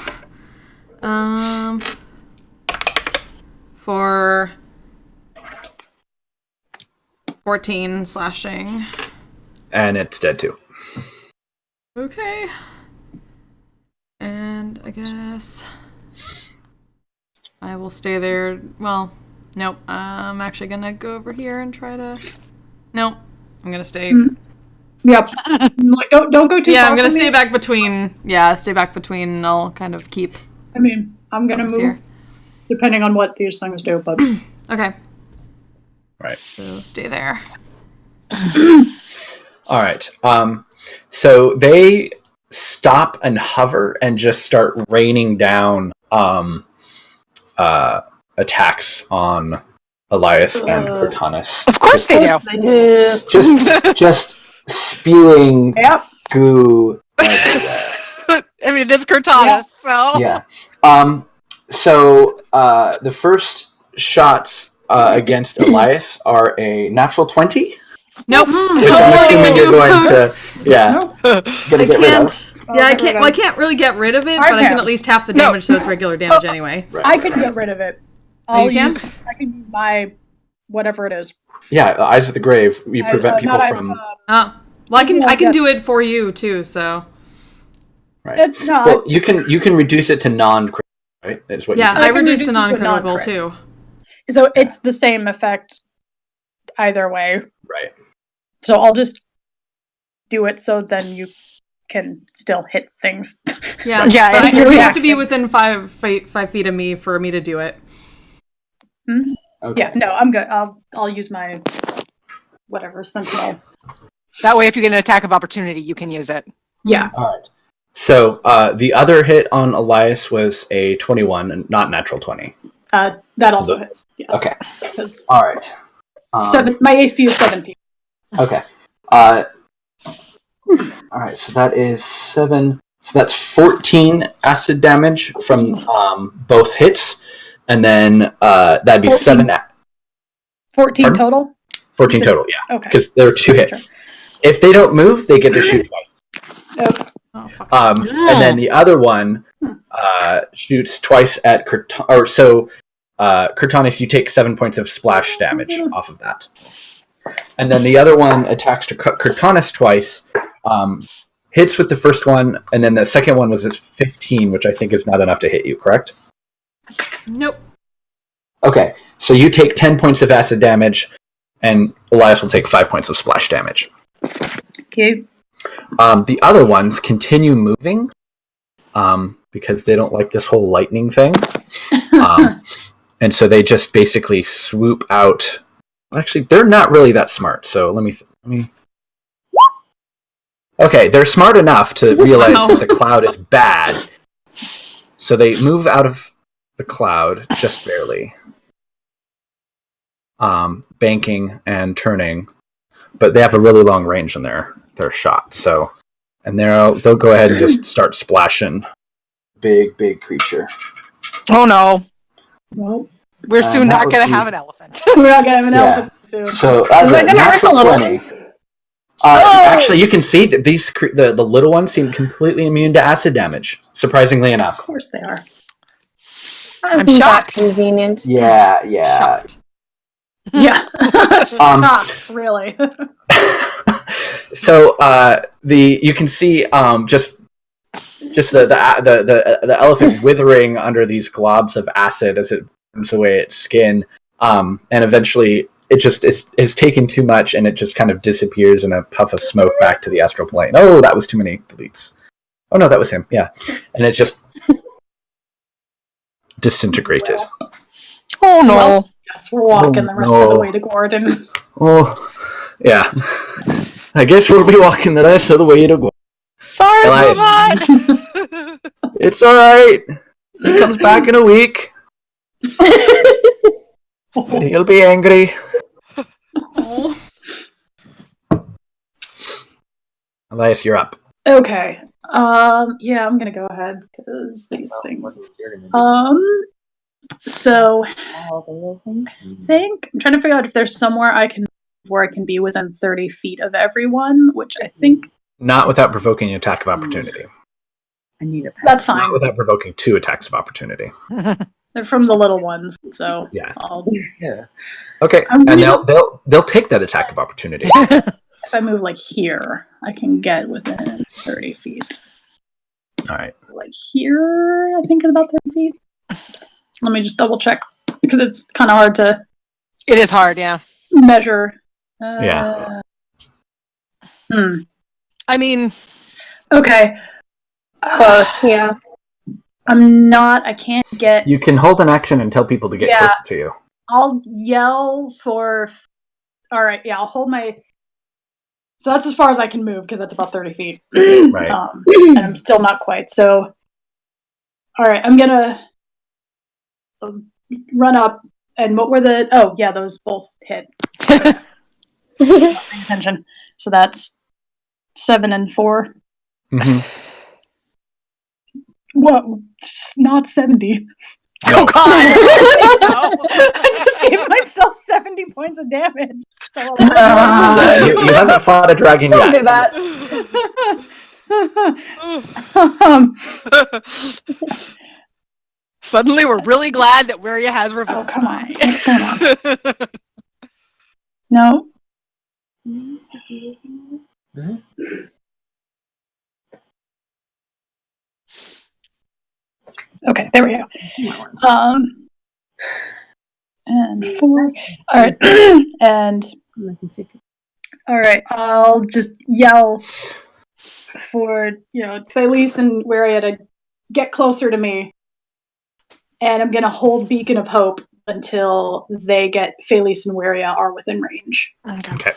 For 14 slashing. And it's dead too. Okay. And I guess I will stay there. Well, nope. I'm actually gonna go over here and try to. Nope. I'm gonna stay. Yep. Like, don't go too far. Yeah, I'm gonna from stay me. back between. Yeah, stay back between. And I'll kind of keep. I mean, I'm gonna focus move here. depending on what these things do, but Okay. Right. So stay there. All right. So they stop and hover and just start raining down attacks on Elias and Cortanus. Of course they do. Just spewing yep. goo everywhere. I mean, it's Cortanus, so. Yeah. So the first shots against Elias are a natural 20. Nope. Which I'm assuming you're going to, gonna get rid of. Yeah, I can't. Well, I can't really get rid of it, but I can at least half the damage, so it's regular damage anyway. Right. I can get rid of it. You can? I can use my whatever it is. Yeah, Eyes of the Grave. We prevent people from. Well, I can do it for you too. So. Right. Well, you can reduce it to non-critical, right? Is what I reduced to non-critical non-crit. too. So it's the same effect either way. Right. So I'll just do it so then you can still hit things. Yeah, Yeah, but and you your have to be reaction. within 5 feet of me for me to do it. Okay. Yeah, no, I'm good. I'll use my whatever sentinel. That way, if you get an attack of opportunity, you can use it. Yeah. All right. So the other hit on Elias was a 21, and not natural 20. That also hits. Yes. Okay. Because All right. my AC is 17. Okay. All right. So that is 7. So that's 14 acid damage from both hits, and then that'd be 14. 7. 14 Pardon? total? 14 total. Yeah. Okay. Because there are 2 hits. If they don't move, they get to shoot twice. Okay. Oh, fuck. And then the other one shoots twice at Cortanus, you take 7 points of splash damage off of that. And then the other one attacks to Cortanus twice, hits with the first one, and then the second one was 15, which I think is not enough to hit you, correct? Nope. Okay, so you take 10 points of acid damage, and Elias will take 5 points of splash damage. Okay. The other ones continue moving because they don't like this whole lightning thing. And so they just basically swoop out. Actually, they're not really that smart. So let me. Okay, they're smart enough to realize that the cloud is bad. So they move out of the cloud just barely, banking and turning, but they have a really long range in their shot. So, and they'll go ahead and just start splashing. Big creature. Oh no. Well, We're soon that not would going to be- have an elephant. we're not gonna have an Yeah. elephant soon. So that's Is that gonna hurt the little 20. ones? Oh! Actually, you can see that the little ones seem completely immune to acid damage. Surprisingly Of enough. course they are. I'm Isn't that shocked. convenient. Yeah. Shocked. Yeah. Shocked, really. So you can see just the elephant withering under these globs of acid as it burns away its skin, and eventually it just is taken too much, and it just kind of disappears in a puff of smoke back to the astral plane. Oh, that was too many deletes. Oh no, that was him. Yeah, and it just disintegrated. Oh no. Well, yes, we're walking the rest of the no. way to Gordon. Oh, yeah. I guess we'll be walking the rest of the way to go. Sorry, Elias. Robot. It's all right. He comes back in a week. But he'll be angry. Elias, you're up. Okay. Yeah, I'm gonna go ahead because these things. So I think I'm trying to figure out if there's somewhere I can where I can be within 30 feet of everyone, which I think... Not without provoking an attack of opportunity. I need a pass. That's fine. Not without provoking 2 attacks of opportunity. They're from the little ones, so Yeah. Yeah. Okay, I'm and really- they'll take that attack of opportunity. if I move like here, I can get within 30 feet. All right. Like here, I think it's about 30 feet. Let me just double check because it's kind of hard to It is hard, yeah. measure. Yeah. I mean, Okay. Close, yeah. I can't get. You can hold an action and tell people to get Yeah. closer to you. I'll yell for. All right, yeah, I'll hold my. So that's as far as I can move because that's about 30 feet. Right. And I'm still not quite. So, all right, I'm gonna run up. And what were the? Oh, yeah, those both hit. Not paying attention. So that's 7 and 4. Mm-hmm. What? Not 70. oh god! I just gave myself 70 points of damage. So You haven't fought a dragon Don't yet. do that. Suddenly, we're really glad that Wiria has oh, revoked. come on. What's going on? No. Okay, there we go. And 4. All right. And all right, I'll just yell for Felice and Waria to get closer to me, and I'm gonna hold Beacon of Hope until they get Felice and Waria are within range. Okay.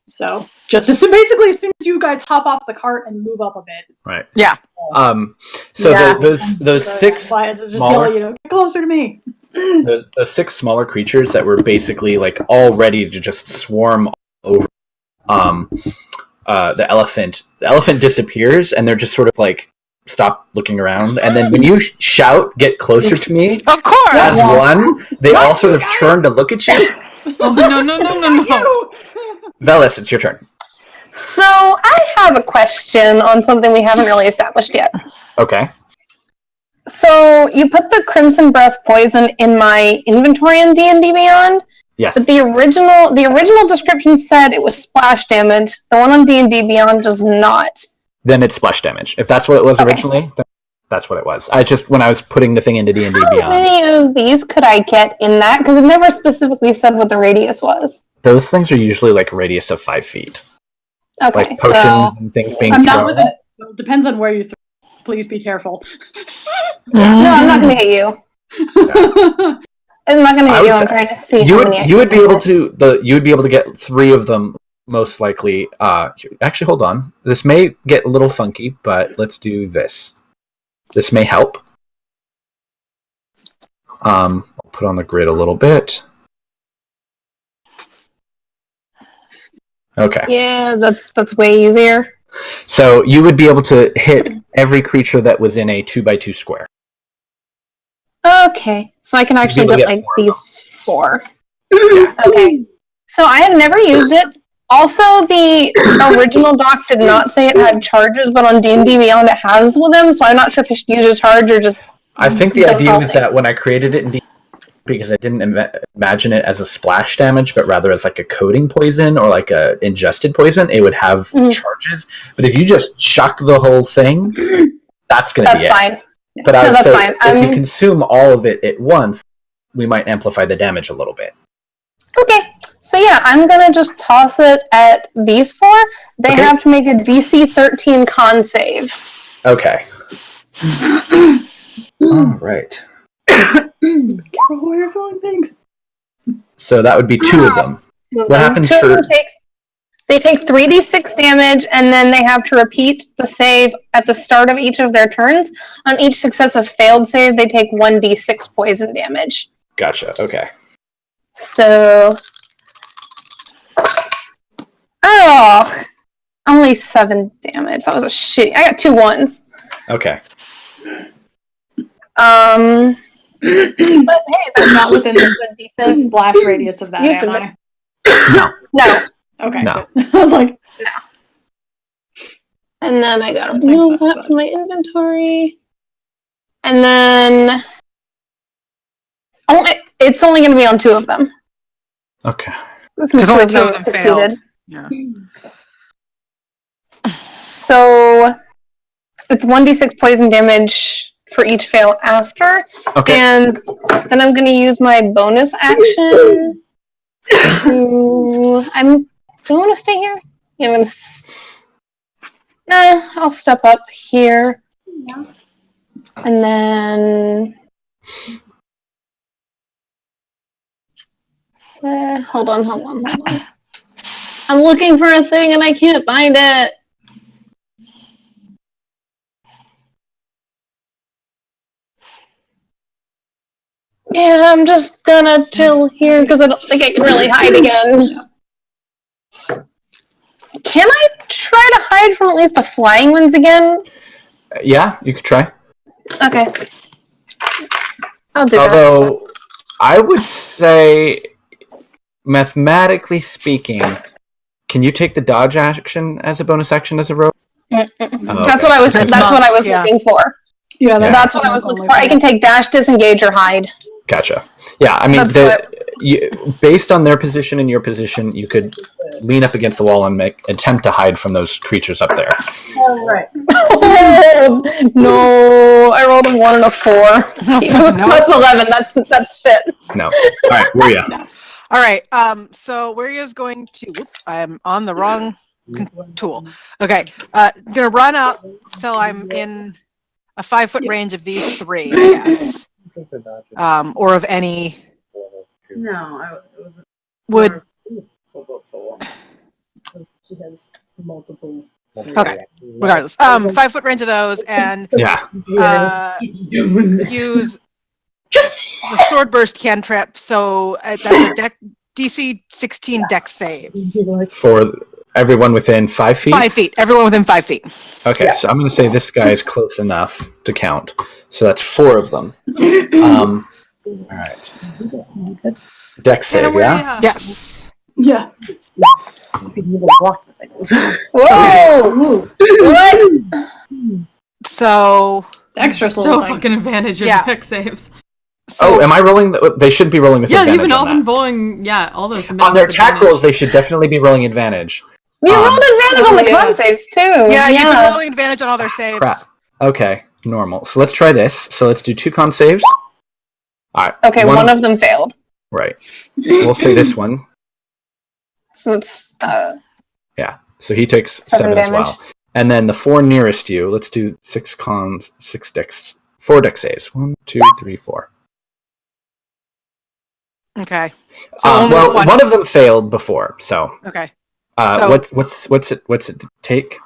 So basically, as soon as you guys hop off the cart and move up a bit. Right. Yeah. So Yeah. those 6 Wyatt is just smaller- yelling, get closer to me. the 6 smaller creatures that were basically like all ready to just swarm over the elephant disappears, and they're just sort of like stop looking around, and then when you shout get closer to me Of course. as one, they all sort of turn to look at you. Oh, no. Velis, it's your turn. So I have a question on something we haven't really established yet. Okay. So you put the Crimson Breath poison in my inventory in D&D Beyond, Yes. but the original description said it was splash damage. The one on D&D Beyond does not. Then it's splash damage. If that's what it was Okay. originally, then that's what it was. I just, when I was putting the thing into D&D How Beyond, many of these could I get in that? Because it never specifically said what the radius was. those things are usually like a radius of 5 feet. Okay, Like potions so and things being I'm thrown. not with it. Well, it depends on where you throw. Please be careful. no, I'm not going to hit you. I'm not going to I hit would you. I'm say- trying to see You how many. you would be able to get 3 of them most likely. Actually, hold on. This may get a little funky, but let's do this. This may help. I'll put on the grid a little bit. Okay. Yeah, that's way easier. So you would be able to hit every creature that was in a 2x2 square. Okay, so I can actually able to get get like 4 of these 4. Okay, so I have never used it. Also, the original doc did not say it had charges, but on D&D Beyond it has with them, so I'm not sure if I should use a charge or just... I think the Don't idea help was me. that when I created it in D, because I didn't imagine it as a splash damage, but rather as like a coating poison or like a ingested poison, it would have charges. But if you just chuck the whole thing, that's going to be That's it. fine. But I No, would that's say fine. if you consume all of it at once, we might amplify the damage a little bit. Okay, so yeah, I'm gonna just toss it at these 4. They Okay. have to make a DC 13 con save. Okay. All right. Careful where you're throwing things. So that would be 2 of them. What happens Two of for- them they take 3d6 damage, and then they have to repeat the save at the start of each of their turns. On each successive failed save, they take 1d6 poison damage. Gotcha. Okay. So... Oh! Only 7 damage. That was a shitty... I got 2 1s. Okay. But hey, that's Not within good, the decent. splash radius of that, Use am of it. I? No. Okay. No. I was like, And then I gotta remove that from my inventory. And then it's only gonna be on 2 of them. Okay. Because only 2 of them failed. Yeah. So it's 1d6 poison damage for each fail after. Okay. And then I'm gonna use my bonus action to... I'm want to stay here. Yeah, I'm gonna. I'll step up here, and then. Hold on. I'm looking for a thing and I can't find it. Yeah, I'm just gonna chill here because I don't think I can really hide again. Can I try to hide from at least the flying ones again? Yeah, you could try. Okay. I'll do that. Although, I would say, mathematically speaking, can you take the dodge action as a bonus action as a rogue? That's what I was. That's what I was looking for. Yeah, that's what I was looking for. I can take dash, disengage, or hide. Gotcha. Yeah, I mean, based on their position and your position, you could lean up against the wall and attempt to hide from those creatures up there. All right. No, I rolled a 1 and a 4. Even with plus 11, that's shit. No. All right, Wuria. All right. So Wuria's going to. Whoops, I'm on the wrong tool. Okay. Gonna run up so I'm in a 5-foot range of these 3, I guess. Or of any. No, it wasn't. Would. She has multiple. Okay. Regardless, 5-foot range of those, and use just the sword burst cantrip. So that's a DC 16 dex save For everyone within 5 feet. 5 feet. Everyone within 5 feet. Okay, so I'm going to say this guy is close enough to count. So that's 4 of them. All right. Dex save, yeah? Yes. Yeah. Whoa! What? So extra so fucking advantage of dex saves. So, am I rolling? They should be rolling with advantage. Yeah, you've been rolling. Yeah, all those. On their attack rolls, they should definitely be rolling advantage. You rolled advantage on the con saves too. Yeah, you've been rolling advantage on all their saves. Crap. Okay, normal. So let's try this. So let's do 2 con saves. All right. Okay, one of them failed. Right. We'll say this one. So it's yeah. So he takes 7 as well. And then the 4 nearest you. Let's do 6 cons, 6 dex, 4 dex saves. 1, 2, 3, 4. Okay. So well, one of them failed before. So. Okay. So, what's it take?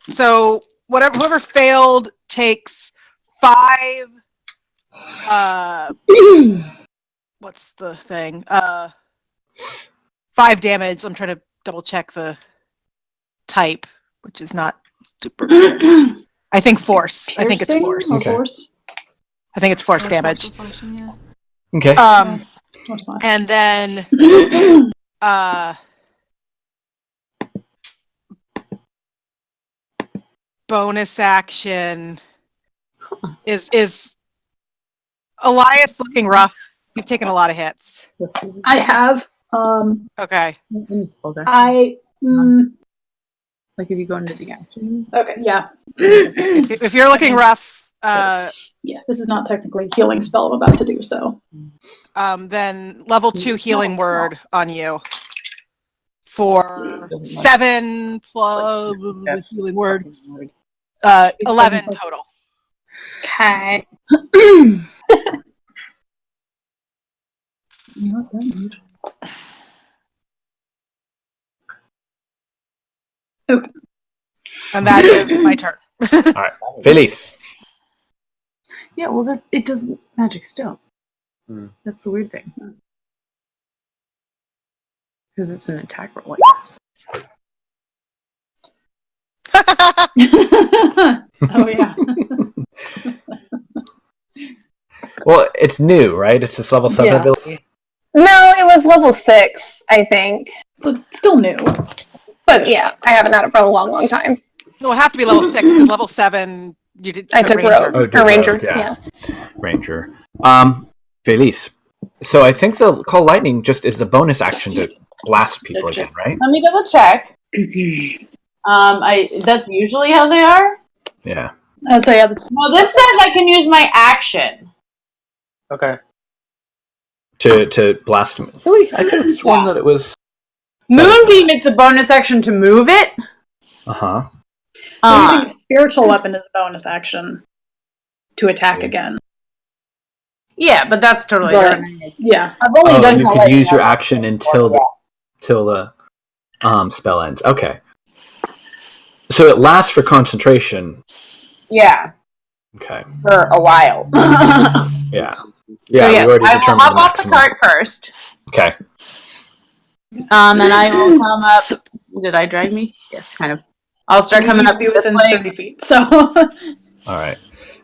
So whoever failed takes 5. What's the thing? 5 damage. I'm trying to double check the type, which is not super. I think force. Piercing? I think it's force. Okay. I think it's force damage. Okay. And then bonus action is Elias looking rough. You've taken a lot of hits. I have. Okay. Like if you go into the actions. Okay, yeah. If you're looking rough, yeah, this is not technically a healing spell I'm about to do, so. then level 2 healing word on you for 7 plus healing word, 11 total. Okay. Okay. And that is my turn. All right, Felice. Yeah, well, it does magic still. That's the weird thing. Because it's an attack roll like this. Oh, yeah. Well, it's new, right? It's this level 7 ability. No, it was level 6, I think. So still new. But yeah, I haven't had it for a long, long time. It'll have to be level 6 because level 7 you did. I took Ranger. Rogue. Or Ranger. Yeah. Ranger. Felice. So I think the Call Lightning just is a bonus action to blast people again, right? Let me double check. That's usually how they are. Yeah. So yeah, Well, this says I can use my action. Okay. To blast him. Really? I could have sworn that it was. Moonbeam, it's a bonus action to move it. Uh-huh. Using spiritual weapon is a bonus action to attack again. Yeah, but that's totally different. Yeah. I've only done. You can use your action until the spell ends. Okay. So it lasts for concentration. Yeah. Okay. For a while. Yeah. Yeah, we already I will determined hop the off the maximum. cart first. Okay. And I will come up. Did I drag me? Yes, kind of. I'll start coming up be this within way. 30 feet. So All right.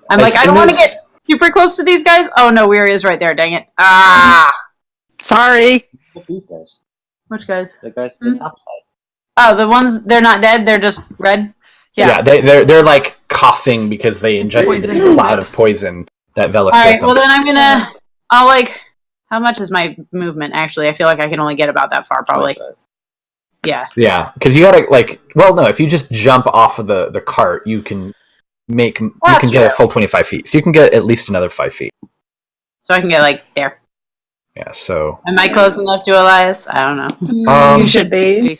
I'm As like, I soon don't want to as- get super close to these guys. Oh no, Weary is right there. Dang it. Ah. Sorry. Look at these guys. Which guys? The guys to the top side. Oh, the ones they're not dead. They're just red. Yeah, they're like coughing because they ingested this Poison. cloud of poison that Velis All right. built them. Well, then I'm gonna. I'll like. How much is my movement? Actually, I feel like I can only get about that far. Probably. Yeah. Yeah, because you gotta no, if you just jump off of the cart, you can get a full 25 feet. So you can get at least another 5 feet. So I can get like there. Yeah. So. Am I close enough to Elias? I don't know. you should be.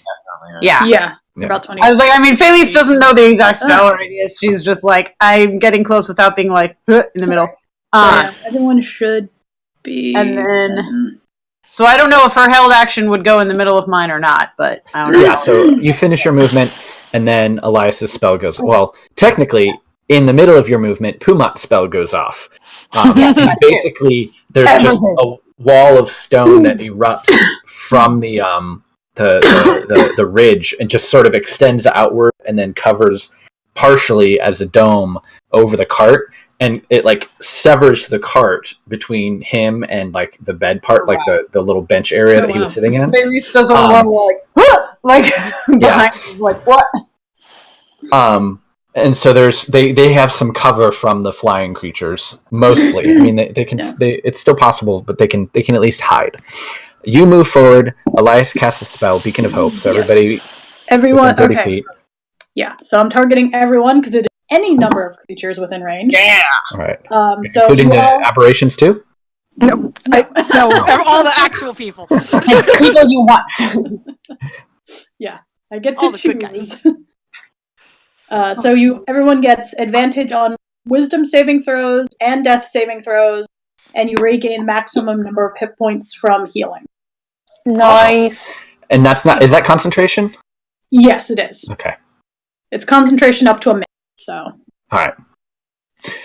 Yeah. Yeah. Yeah. About 20. I was like, I mean, Felice doesn't know the exact spell radius. She's just like, I'm getting close without being like in the middle. Everyone should be. And then, so I don't know if her held action would go in the middle of mine or not, but I don't know. Yeah. So you finish your movement, and then Elias's spell goes. Well, technically, in the middle of your movement, Pumat's spell goes off. Basically, there's just a wall of stone that erupts from the ridge and just sort of extends outward and then covers partially as a dome over the cart, and it like severs the cart between him and like the bed part, like the little bench area that he was sitting in. Felice does a little like behind like what? And so they have some cover from the flying creatures mostly. I mean they can it's still possible, but they can at least hide. You move forward. Elias casts a spell, Beacon of Hope. So everyone 30 feet. Yeah. So I'm targeting everyone because it is any number of creatures within range. Yeah. All right. So including the aberrations too. No, all the actual people. People you want. Yeah, I get All to the good choose. So everyone gets advantage on Wisdom saving throws and Death saving throws, and you regain maximum number of hit points from healing. Nice. And is that concentration? Yes, it is. Okay. It's concentration up to a minute, so. All right.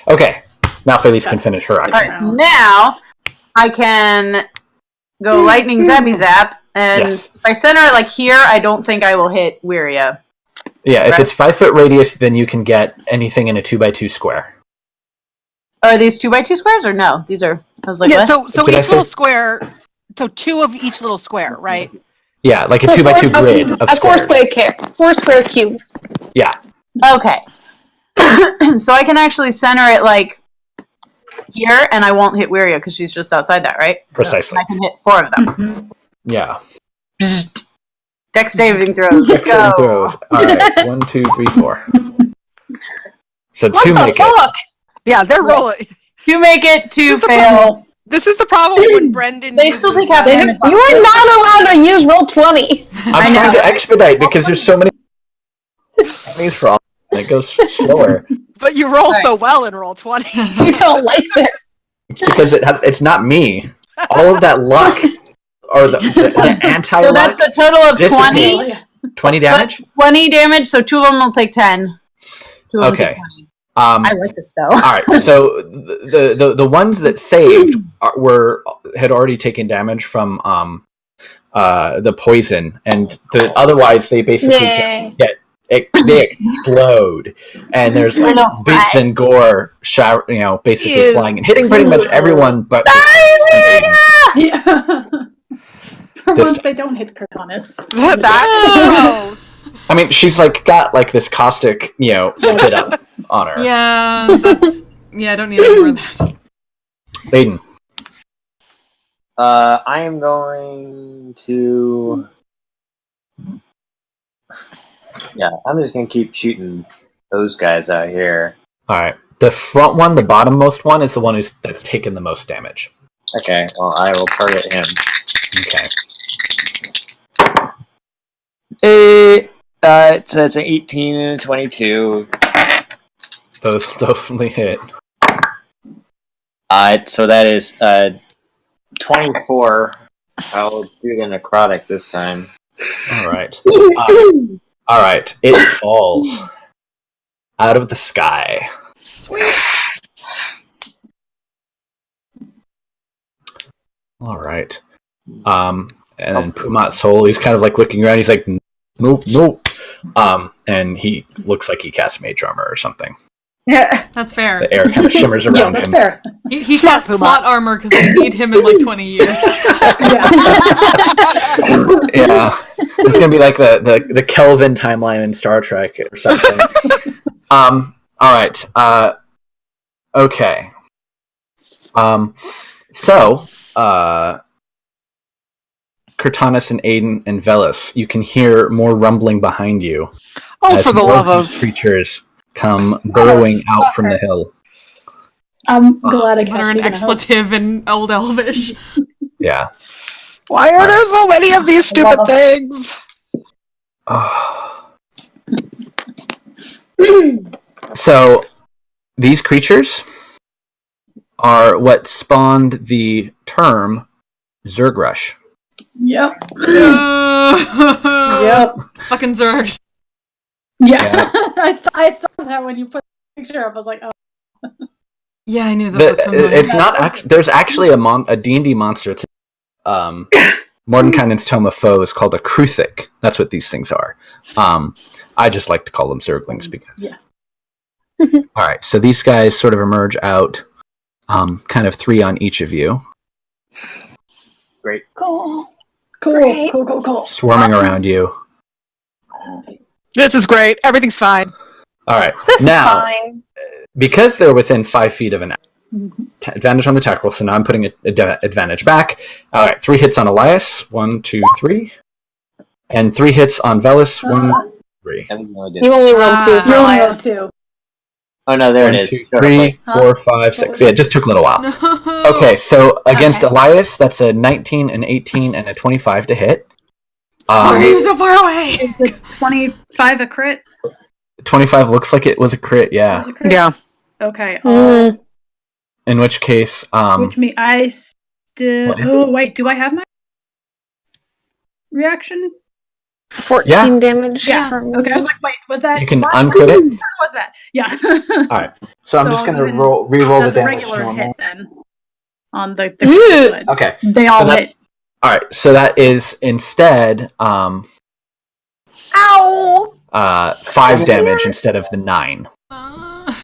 Okay. Now Felice can finish her action. All right. Now I can go lightning zappy zap, and if I center it like here, I don't think I will hit Wiria. Yeah, if it's 5 foot radius, then you can get anything in a 2x2 square. Are these 2x2 squares or no? These are. I was like, Yeah. what? So each little square. So 2 of each little square, right? Yeah, like a 2x2 grid of squares. 4 square cube. Yeah. Okay. So I can actually center it like here, and I won't hit Wiria because she's just outside that, right? Precisely. And I can hit 4 of them. Yeah. Dex saving throws. Dex saving throws. All right. 1, 2, 3, 4. So What 2 the make fuck? Yeah, they're rolling. 2 make it, 2 This is the fail. This is the problem when Brendan. They still uses, take half damage. You are not allowed to use roll 20. I'm trying to expedite because there's so many things for all. And it goes slower. But you roll so well in roll 20. You don't like this. It's because it's not me. All of that luck or the anti-luck. So that's a total of 20. dissipates. 20 damage? 20 damage, so 2 of them will take 10. 2 of them Okay. take 20. I like the spell. All right. So the ones that saved had already taken damage from the poison, and otherwise they basically they explode, and there's bits and gore, basically flying and hitting pretty much everyone but. Yeah. What if they don't hit Cortanus? That's I mean, she's like got like this caustic, spit up on her. Yeah, I don't need any more of that. Aiden. I am going to. Yeah, I'm just gonna keep shooting those guys out here. All right. The front one, the bottommost one, is the one that's taken the most damage. Okay, well, I will target him. Okay. So it's an 18 and a 22. Those definitely hit. So that is 24. I'll do the necrotic this time. All right. All right. It falls out of the sky. Sweet. All right. And then Pumat's soul, he's kind of like looking around. He's like, nope. And he looks like he casts mage armor or something. Yeah. That's fair. The air kind of shimmers around That's him. fair. He casts plot armor because they need him in like 20 years. Yeah. It's going to be like the Kelvin timeline in Star Trek or something. All right. Okay. So, Cortanus and Aiden and Velis, you can hear more rumbling behind you. oh, for the love of creatures come burrowing out from the hill. I'm glad I Utter cast an Beacon of Hope. expletive in Old Elvish. Yeah. why are there so many of these stupid things? So, these creatures are what spawned the term Zergrush. Yep. Yep. Fucking Zergs. Yeah. I saw that when you put the picture up. I was like, oh. Yeah, I knew those looked familiar. It's not. There's actually a D&D monster. It's Mordenkainen's Tome of Foes called a Kruthic. That's what these things are. I just like to call them Zerglings because. Yeah. All right, so these guys sort of emerge out, kind of 3 on each of you. Great. Cool. Swarming around you. This is great. Everything's fine. All right, This now is fine. because they're within 5 feet of an advantage on the attack roll, so now I'm putting advantage back. All right, 3 hits on Elias. 1, 2, 3, and 3 hits on Velis. 1, 3. You only rolled 2 for You only Elias. rolled 2. Oh no, there 1, it is. 2, 3, 4, 5, 6. Yeah, it just took a little while. No. Okay, so against Elias, that's a 19, an 18, and a 25 to hit. Why are you so far away? Is the 25 a crit? 25 looks like it was a crit, yeah. Was it a crit? Yeah. Okay. In which case, Which means I still. What is Oh wait, do I have my reaction? 14 damage. Yeah. from- Okay, I was like, wait, was that? you can last uncrit time? it. Or was that? Yeah. All right, so I'm So just going to then re-roll the That's a damage regular normal. hit then. On the Ooh. good. Okay, They all so that's hit. all right. So that is instead Ow! 5 damage instead of the 9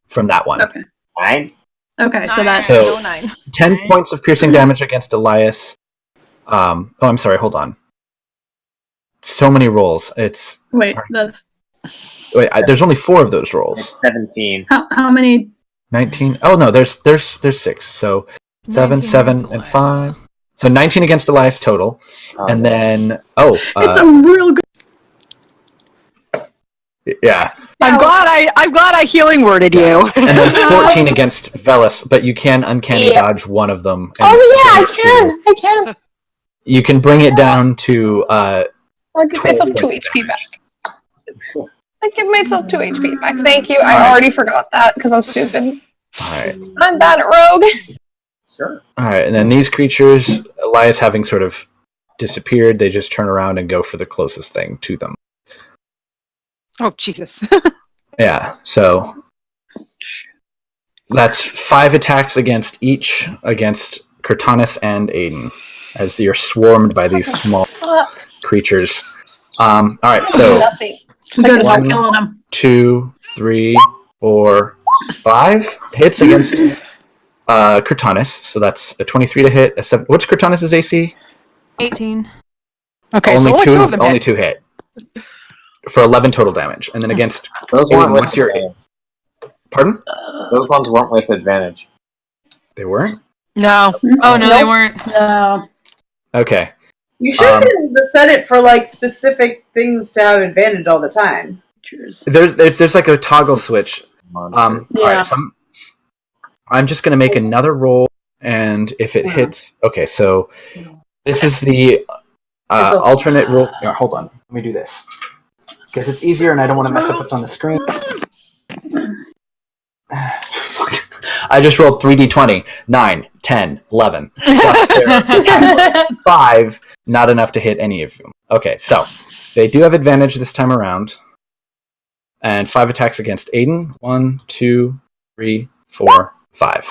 from that one. Okay. 9? Okay, so that's So- 9. 10 points of piercing damage against Elias. Oh, I'm sorry. Hold on. So many rolls. It's wait. That's there's only 4 of those rolls. 17. how many? 19. Oh no, there's 6. So 7, 7, and 5. So 19 against Elias total, and then It's a real good. yeah, I'm glad I healing worded you. and then 14 against Velis, but you can uncanny Yeah. dodge one of them. and Oh bring yeah, it I can. You can bring it down to I'll give 12 myself 2 points of HP damage. back. I give myself 2 HP back. Thank you. I Alright. already forgot that because I'm stupid. All right, I'm bad at rogue. Sure. all right, and then these creatures, Elias having sort of disappeared, they just turn around and go for the closest thing to them. Oh Jesus. Yeah, so that's 5 attacks against Cortanus and Aiden, as you're swarmed by these small Fuck. creatures. All right, so Nothing. Good as 1, killing them. 2, 3, 4, 5 hits against Cortanus. So that's a 23 to hit. A 7. What's Cortanus's AC? 18. Okay, so only two of them only hit. 2 hit for 11 total damage, and then against Those Aiden, weren't with once you're advantage. pardon, Those ones weren't with advantage. they weren't. No. Oh no, they weren't. No. Okay, You should be able to set it for like specific things to have advantage all the time. there's like a toggle switch. Monster. All right, so I'm just gonna make another roll, and if it hits, okay. So this is the alternate roll. Hold on, let me do this because it's easier, and I don't want to mess up what's on the screen. Fuck. I just rolled 3d20, 9, 10, 11. Plus their 5, not enough to hit any of them. Okay, so they do have advantage this time around. And 5 attacks against Aiden. 1, 2, 3, 4, 5.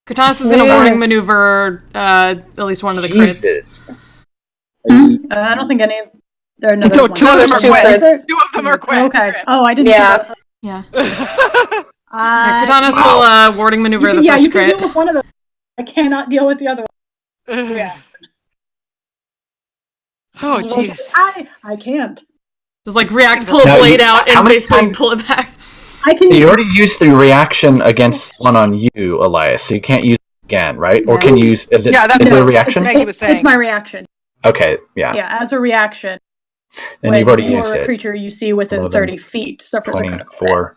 Cortana is going to warning maneuver at least one of the crits. Jesus. I don't think any. There are no. Two of them are crits. 2 of them are crits. Okay. Oh, I didn't. Yeah. Yeah. Cortana will warning maneuver the yeah, first you can crit. deal with one of them. I cannot deal with the other one. Yeah. Oh, jeez. I can't. Just like react, pull a blade out, and basically pull it back. I can. You already used the reaction against one on you, Elias, so you can't use it again, right? Or can you use... Is it a reaction? Maggie was saying. It's my reaction. Okay, yeah. Yeah, as a reaction. And you've already used a it. creature you see within 11, 30 feet suffers a critical hit. 24.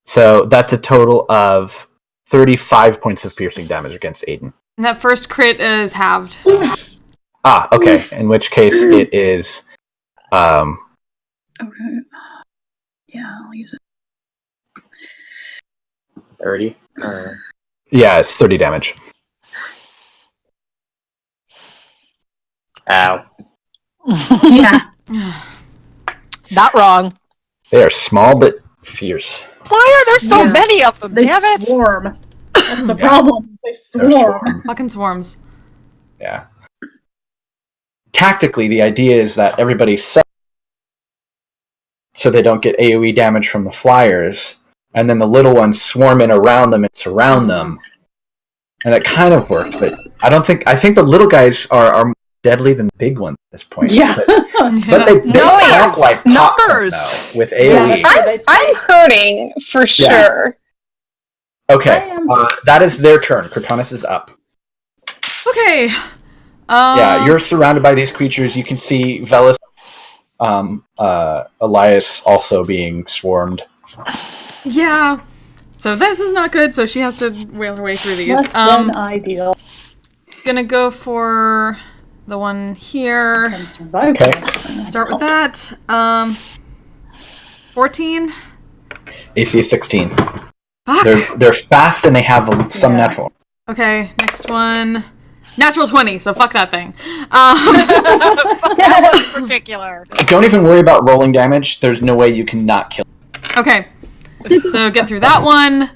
So that's a total of 35 points of piercing damage against Aiden. And that first crit is halved. Ah, okay. In which case it is... Okay. Yeah, I'll use it. 30. Yeah, it's 30 damage. Ow. Yeah. Not wrong. They are small but fierce. Why are there so many of them? They Damn it. swarm. That's the problem. They swarm. Fucking swarms. Yeah. Tactically, the idea is that everybody so they don't get AoE damage from the flyers, and then the little ones swarm in around them and surround them. And it kind of worked, but I think the little guys are more deadly than the big ones at this point. Yeah. But they act like numbers though, with AoE. I'm hurting for sure. Okay, that is their turn. Cortanus is up. Okay. Yeah, you're surrounded by these creatures. You can see Velis, Elias also being swarmed. Yeah. So this is not good, so she has to whale her way through these. Less than ideal. Gonna go for the one here. Okay. Start with that. 14. AC is 16. Fuck. They're fast and they have some natural. Okay, next one. Natural 20, so fuck that thing. That was particular. Don't even worry about rolling damage. There's no way you can not kill. Okay. So get through that one.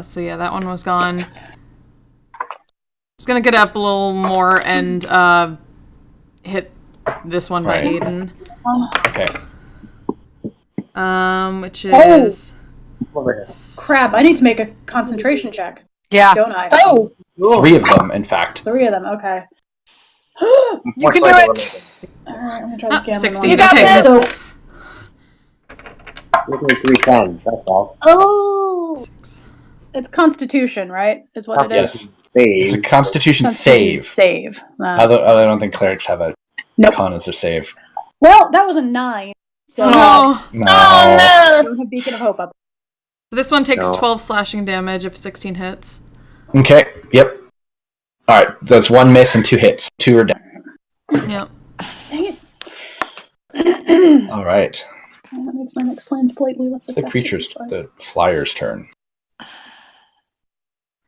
So yeah, that one was gone. Just gonna get up a little more and hit this one by Aiden. Okay. Which is Crap, I need to make a concentration check. Yeah. Don't I? Oh! 3 of them, in fact. 3 of them, okay. You can do it. Alright, I'm gonna try this again. 16. You got Okay. this! So, Give me 3 tens, that's all. oh! It's Constitution, right? Is what it is? Yes. Save. It's a Constitution save. Save. I don't think clerics have a con as their save. Well, that was a 9. So Oh. No. I don't have Beacon of Hope up. So this one takes 12 slashing damage if 16 hits. Okay. Yep. All right. That's 1 miss and 2 hits. 2 are down. Yep. Dang it. All right. That makes my next plan slightly less The effective. creature's, the flyer's turn.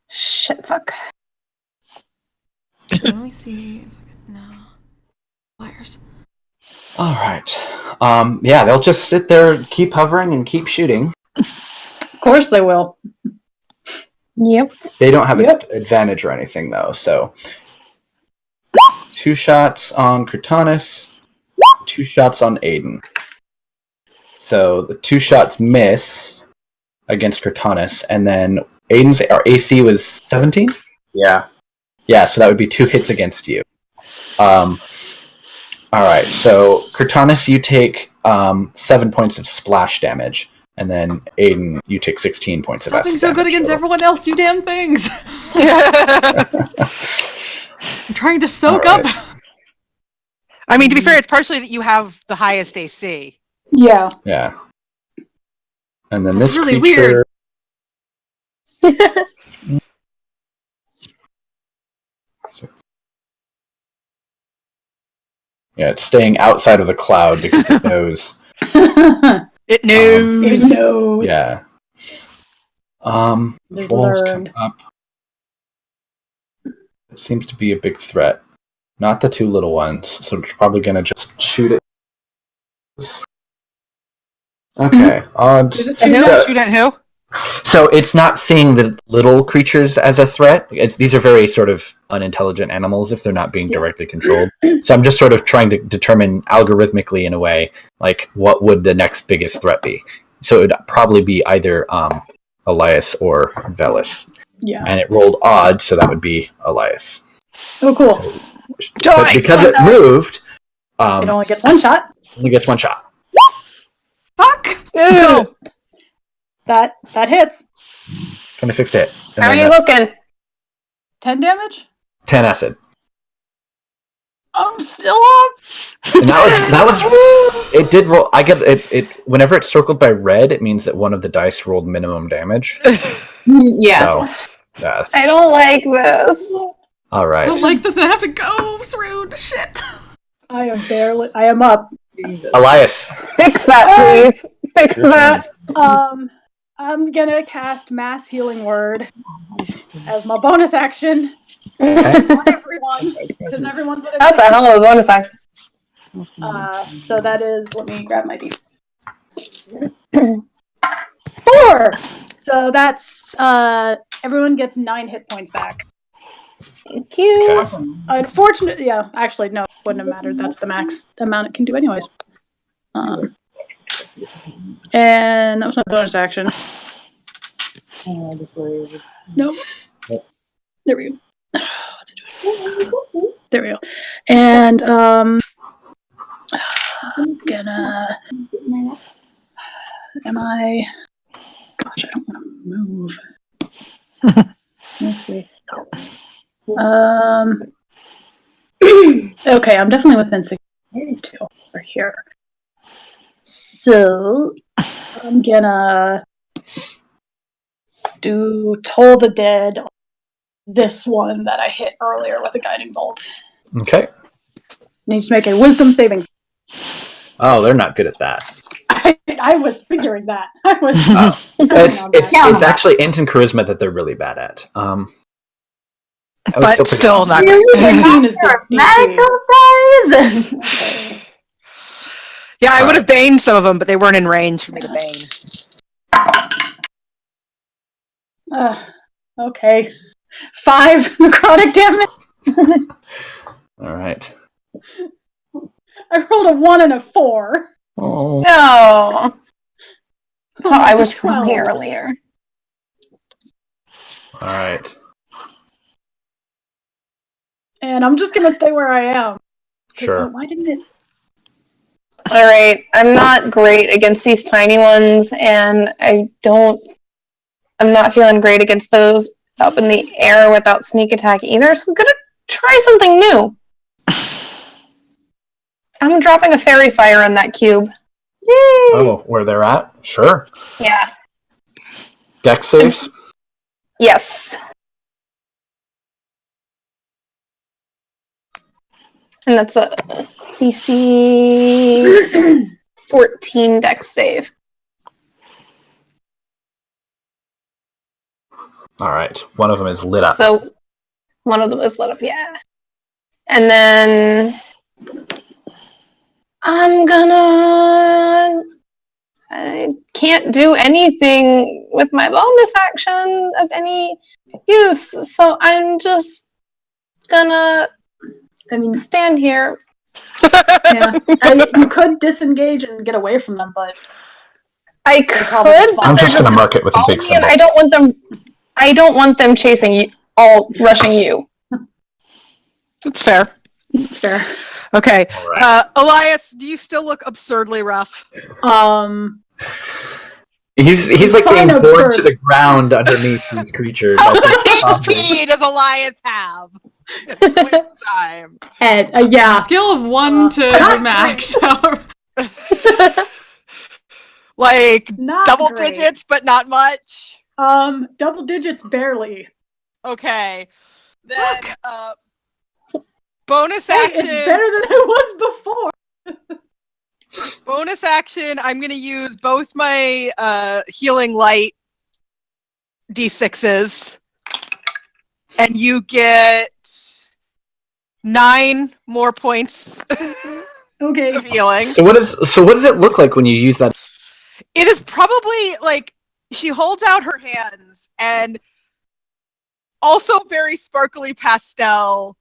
Shit, fuck. Let me see if I can... No. Flyers. All right. Yeah, they'll just sit there, keep hovering, and keep shooting. Of course they will. Yep. They don't have advantage or anything, though, so... 2 shots on Cortanus, 2 shots on Aiden. So the 2 shots miss against Cortanus, and then Aiden's AC was 17? Yeah. Yeah, so that would be 2 hits against you. All right, so Cortanus, you take 7 points of splash damage, and then Aiden, you take 16 points of Stop acid being so good damage against total. everyone else, you damn things! I'm trying to soak All up. right. I mean, to be fair, it's partially that you have the highest AC. Yeah. Yeah. And then That's this really creature... weird. Yeah, it's staying outside of the cloud because it knows. It knows. Yeah. Just Wolves learned. come up. It seems to be a big threat. Not the 2 little ones, so it's probably going to just shoot it. Okay, odds. Shoot at who? So it's not seeing the little creatures as a threat. These are very sort of unintelligent animals if they're not being directly controlled. So I'm just sort of trying to determine algorithmically in a way, like what would the next biggest threat be. So it would probably be either Elias or Velis. Yeah. And it rolled odd, so that would be Elias. Oh, cool. But because it moved, It only gets 1 shot. only gets 1 shot. Fuck! Ooh, That hits. 26 to hit. And how are then you that's looking? 10 damage. 10 acid. I'm still up. And that was it did roll. I get it whenever it's circled by red, it means that one of the dice rolled minimum damage. Yeah. So that's I don't like this. all right. I don't like this and I have to go. It's rude. Shit. I am up. Elias. Fix that, please. Fix that. I'm gonna cast Mass Healing Word as my bonus action Okay. on everyone, because everyone's within That's a hell of a bonus action. so that is, let me grab my D4. So that's everyone gets 9 hit points back. Thank you. Okay. Unfortunately, yeah, actually no, it wouldn't have mattered. That's the max amount it can do anyways. And that was my bonus action. Nope. There we go. There we go. And I'm gonna. Am I? Gosh, I don't want to move. Let's see. Okay, I'm definitely within 6 feet too. Over here. So I'm gonna do Toll the Dead. This one that I hit earlier with a guiding bolt. Okay. Needs to make a wisdom saving. Oh, they're not good at that. I was figuring that. I was. It's actually int and charisma that they're really bad at. But still not good. Okay. Yeah, I would have baned some of them, but they weren't in range for me to bane. Okay. 5 necrotic damage. All right. I rolled a 1 and a 4. Oh. No. Oh, I was 20 earlier. All right. And I'm just gonna stay where I am. Sure. Why didn't it? All right. I'm not great against these tiny ones, and I'm not feeling great against those up in the air without sneak attack either. So I'm gonna try something new. I'm dropping a fairy fire on that cube. Yay! Oh, where they're at? Sure. Yeah. Dex saves? Yes. And that's a DC 14 dex save. All right. One of them is lit up. So one of them is lit up, yeah. And then I can't do anything with my bonus action of any use, so I'm just gonna stand here. Yeah. You could disengage and get away from them, but I could. But I'm just going to mark it with a big and symbol. I don't want them chasing all rushing you. That's fair. It's fair. Okay. All right. Elias, do you still look absurdly rough? He's like being kind of bored absurd. to the ground underneath these creatures. How I think much probably- HP does Elias have? At this point in time. And yeah. Scale of 1 to not max. Like Not double great. digits, but not much. Double digits barely. Okay. Then bonus action. It's better than it was before. Bonus action. I'm gonna use both my healing light d6s, and you get 9 more points Okay. of healing. So what does it look like when you use that? It is probably like she holds out her hands and also very sparkly pastel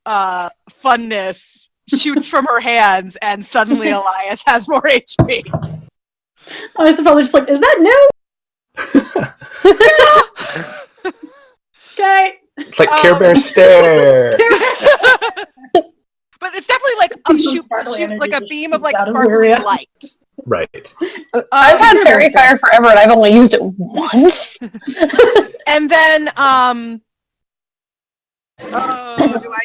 funness shoots from her hands, and suddenly Elias has more HP. I was probably just like, is that new? Okay. It's like Care Bear stare. But it's definitely like Sparkly energy like a just beam of shoots like out of sparkly Lyria. light. Right. I've had fairy fire forever, and I've only used it once. And then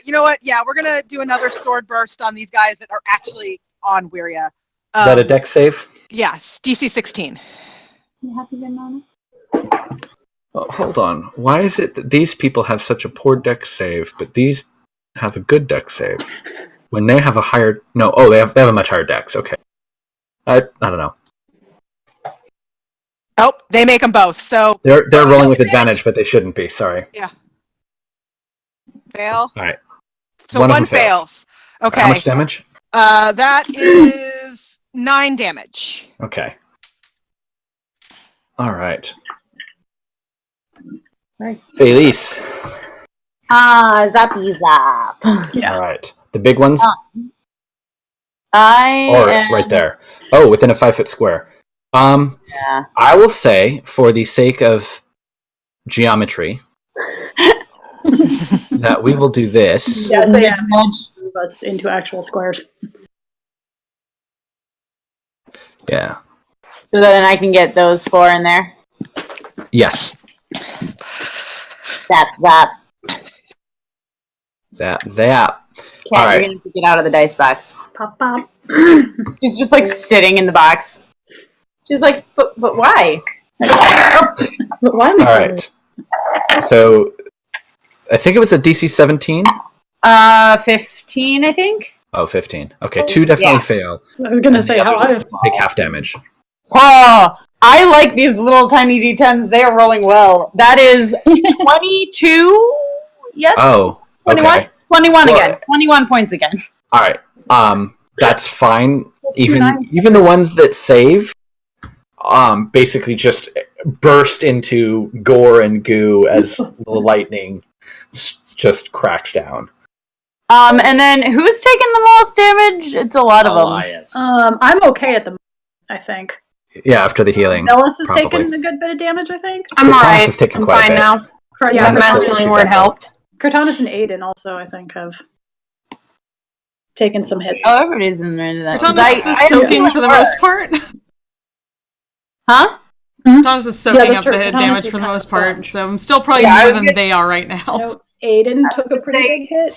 you know what? Yeah, we're gonna do another sword burst on these guys that are actually on Wiria. Is that a dex save? Yes, DC 16. You happy then, Mama? Oh, hold on. Why is it that these people have such a poor dex save, but these have a good dex save? When they have a higher... No, they have a much higher dex. Okay. I don't know. Oh, they make them both. So They're rolling with advantage, but they shouldn't be. Sorry. yeah, fail. All right. So One of one them fails. fails. Okay. How much damage? That is 9 damage. Okay. All right. Right. Felice. Zappy zap. Yeah. All right. The big ones? Right there. Oh, within a 5-foot square. Yeah. I will say, for the sake of geometry, that we will do this. Yeah, so yeah, move us into actual squares. Yeah. So then I can get those 4 in there. Yes. Zap, zap. Zap, zap. Okay, All you're right. gonna have to get out of the dice box. Pop, pop. She's just like sitting in the box. She's like, but why? But why am I All right. So, I think it was a DC 17? 15, I think. Oh, 15. Okay, 2 definitely Yeah. fail. I was gonna And say the how I others was. take half damage. Oh, I like these little tiny d10s. They are rolling well. That is 22. Yes. Oh, 21. okay. 21 Well, again. 21 points again. All right. That's fine. That's Even 2-9. even the ones that save, basically just burst into gore and goo as the lightning just cracks down. And then who's taking the most damage? It's a lot of them. Elias. I'm okay at the moment, I think. Yeah, after the healing. Ellis has probably. taken a good bit of damage, I think. I'm Thomas alright. has taken I'm quite a fine bit. now. Yeah, That Cortana- mass healing word helped. Cortana and Aiden also, I think, have taken some hits. Oh, everybody's in there. That. Thomas is soaking for the most part. Huh? Thomas is soaking that's up true. the Thomas damage is for the kind of most part, sponge. so I'm still probably Yeah, I more was than gonna- they are right now. No, Aiden took a pretty big hit.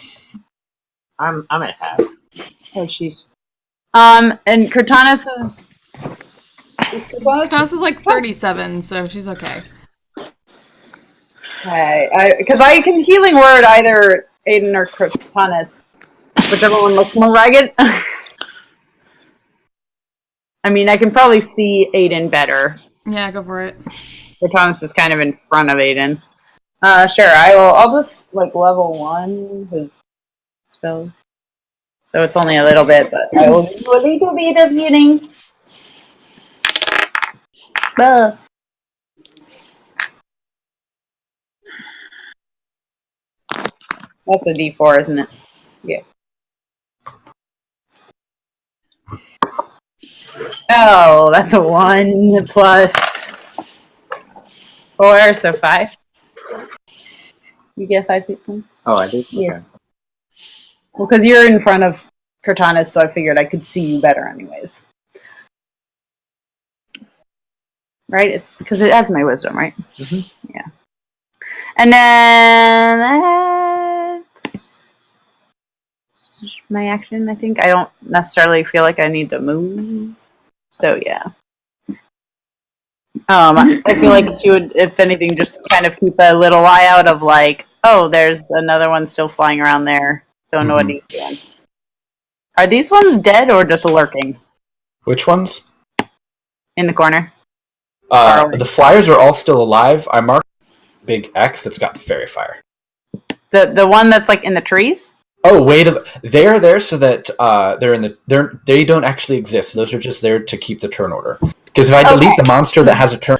I'm at half. Oh, she's. And Cortanus is. Thomas is like 37, so she's okay. Okay, because I can healing word either Aiden or Cortanus, whichever one looks more ragged. I mean, I can probably see Aiden better. Yeah, go for it. Cortanus is kind of in front of Aiden. Sure, I'll just like level 1 his spells. So it's only a little bit, but I will do a little bit of healing. Buh. That's a D4, isn't it? Yeah. Oh, that's a 1 plus 4, so 5. You get 5 hit points. Oh, I did? Yes. Well, because you're in front of Cortana, so I figured I could see you better anyways. Right? It's because it has my wisdom, right? Mhm. Yeah. And then that's my action, I think. I don't necessarily feel like I need to move. So, yeah. I feel like she would, if anything, just kind of keep a little eye out of like, oh, there's another one still flying around there. Don't know what he's doing. Are these ones dead or just lurking Which ones? in the corner? The flyers are all still alive. I marked big X that's got the fairy fire. The one that's like in the trees? Oh, wait! They're there so that they don't actually exist. Those are just there to keep the turn order. Because if I delete the monster that has a turn,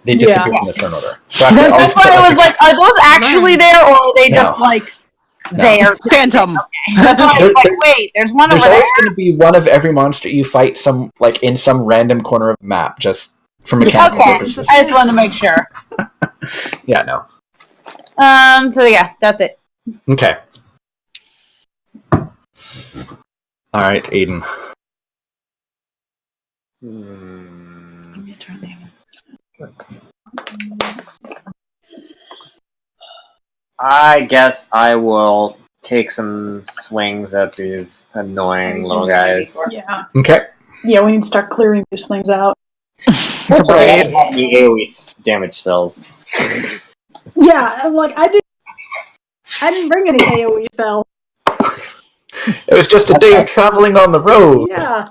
they disappear from the turn order. So That's why I was like, are those actually there, or are they just like there? Phantom. That's why I was like, wait, there's one over there. There's always going to be one of every monster you fight in some random corner of the map, just for mechanical purposes. I just wanted to make sure. Yeah, no. So yeah, that's it. Okay. All right, Aiden. I guess I will take some swings at these annoying little guys. Yeah. Okay. Yeah, we need to start clearing these things out. Right. The AoE damage spells. Yeah, I'm like I didn't bring any AoE spell. It was just a day of traveling on the road. Yeah.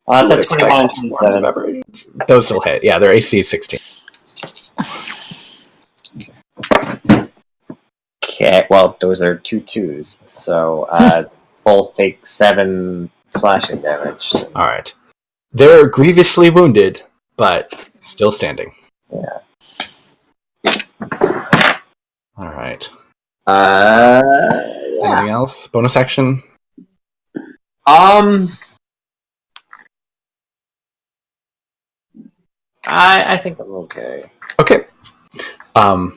That's a 21 and 27. Those will hit. Yeah, they're AC 16. Okay, well, those are 2 2s, so both take 7 slashing damage. All right. They're grievously wounded, but still standing. Yeah. All right. Yeah. Anything else? Bonus action? I think I'm okay. Okay. All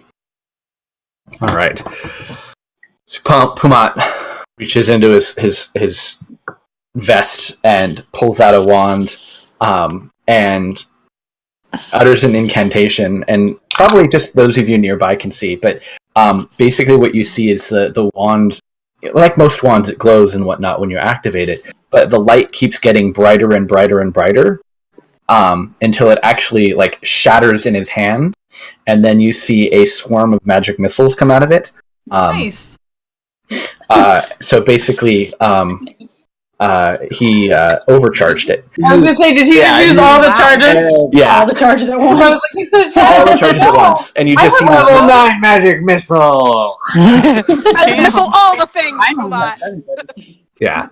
right. Pumat reaches into his vest and pulls out a wand, and utters an incantation. And probably just those of you nearby can see, but basically what you see is the wand. Like most wands, it glows and whatnot when you activate it, but the light keeps getting brighter and brighter and brighter. Until it actually like shatters in his hand, and then you see a swarm of magic missiles come out of it. Nice. So basically, he overcharged it. I was gonna say, did he just use all the charges? Yeah, All the charges at once. all the charges at once, and you just see this Level 9 magic missile! Missile all the things, Pumat. Yeah.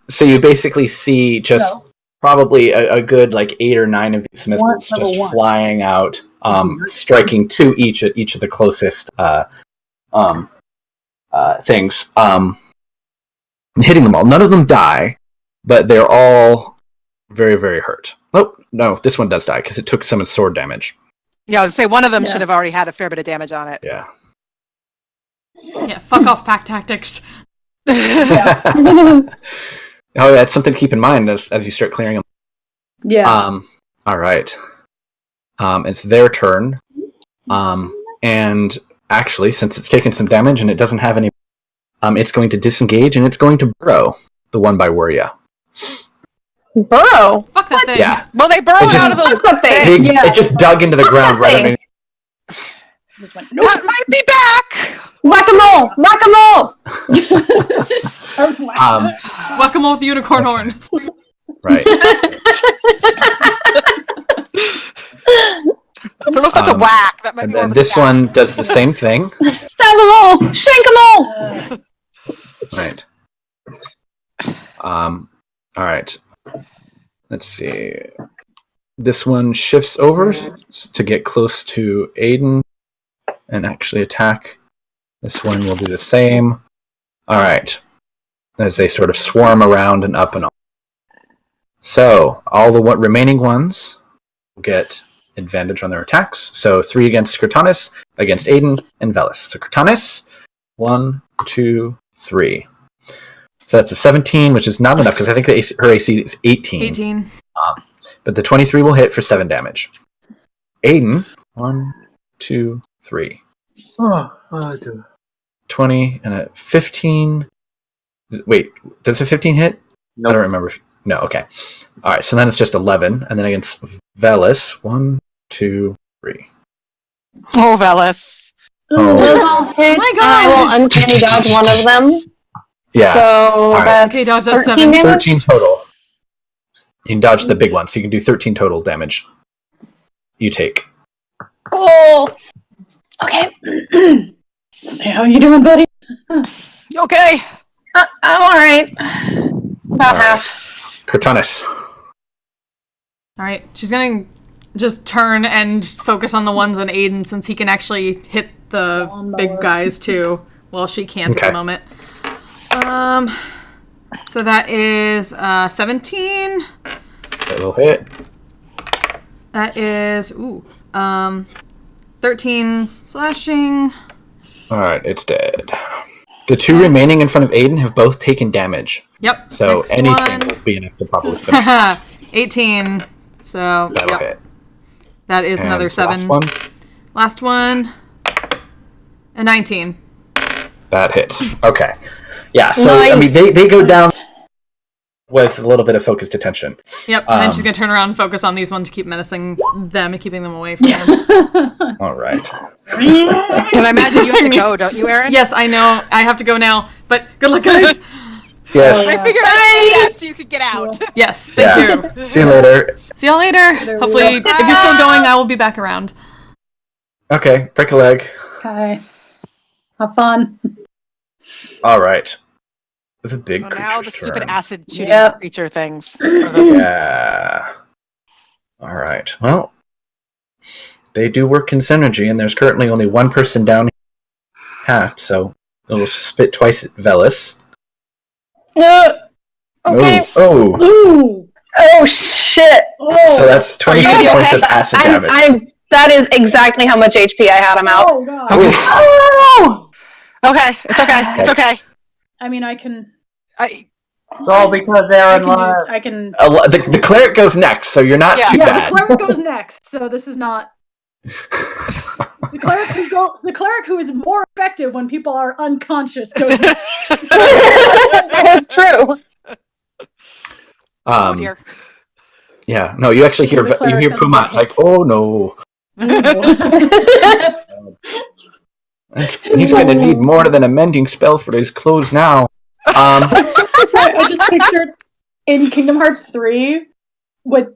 So you basically see just probably a good like 8 or 9 of these missiles just flying out, striking to each of the closest things, hitting them all. None of them die, but they're all very, very hurt. Oh no, this one does die because it took some sword damage. Yeah, I was gonna say one of them should have already had a fair bit of damage on it. Yeah. Yeah, fuck off pack tactics. Oh, that's something to keep in mind as you start clearing them. Yeah. All right. It's their turn. And actually, since it's taken some damage and it doesn't have any, it's going to disengage and it's going to burrow the one by Wuria. Burrow? Fuck that thing. Yeah. Well, they burrowed out of the thing. It just dug into the ground right underneath. That might be back. Whack-a-mole! Whack-a-mole with the unicorn horn. Right. I don't know if that's a whack. That might And be more then of a this stab. one does the same thing. Stab them all! Shank them all! Right. All right. Let's see. This one shifts over to get close to Aiden and actually attack. This one will do the same. All right. As they sort of swarm around and up and on. So all the remaining ones will get advantage on their attacks. So 3 against Cortanis, against Aiden, and Velis. So Cortanis, 1, 2, 3. So that's a 17, which is not enough because I think her AC is 18. 18. But the 23 will hit for 7 damage. Aiden, 1, 2, 3. 20 and a 15. Wait, does a 15 hit? Nope. I don't remember. No, okay. All right, so then it's just 11. And then against Velis, 1, 2, 3. Oh, Velis. Oh. Those all hit. My And I will God. uncanny dodge one of them. Yeah. So right. that's Okay, dodge that 13 7. damage. 13 total. You can dodge the big one, so you can do 13 total damage. You take. Cool. Okay. Hey, how you doing, buddy? You okay? I'm alright. About All right. half. Cortanis. All right, she's gonna just turn and focus on the ones on Aiden since he can actually hit the big guys too. Well, she can't at Okay. the moment. So that is 17. It'll hit. That is 13 slashing. All right, it's dead. The 2 remaining in front of Aiden have both taken damage. Yep. So next anything one. will be enough to probably finish. 18. So That'll yep. hit. That is And another 7. Last one, Last one. A 19. that hits. Okay. Yeah, so Nice. I mean they go down with a little bit of focused attention. Yep. And then she's gonna turn around and focus on these ones to keep menacing them and keeping them away from him. All right. And I imagine you have to go, don't you, Aaron? Yes, I know. I have to go now. But good luck, guys. Yes. I figured I'd say that so you could get out. Yes. Thank Yeah. you. See you later. See y'all later. Hopefully, if you're still going, I will be back around. Okay, break a leg. Okay. Have fun. All right. The big Oh, now the creature's stupid turn. acid shooting Yep. creature things. Yeah. All right. Well, they do work in synergy, and there's currently only one person down here, so it'll spit twice at Velis. No. Okay. Oh, Ooh. Oh shit. Oh. so that's 26 Are you points okay? of acid damage. That is exactly how much HP I had. I'm out. Oh god. Oh! Okay, it's okay. It's okay. I mean, I can. It's all because I Aaron can. Do, left. I can. The cleric goes next, so you're not Yeah. too Yeah, bad. the cleric goes next. So this is not the cleric who is more effective when people are unconscious goes next. That is true. Oh dear. Yeah, no, you actually hear The cleric doesn't Pumat get like, hit. oh no, he's going to need more than a mending spell for his clothes now. I just pictured in Kingdom Hearts 3 with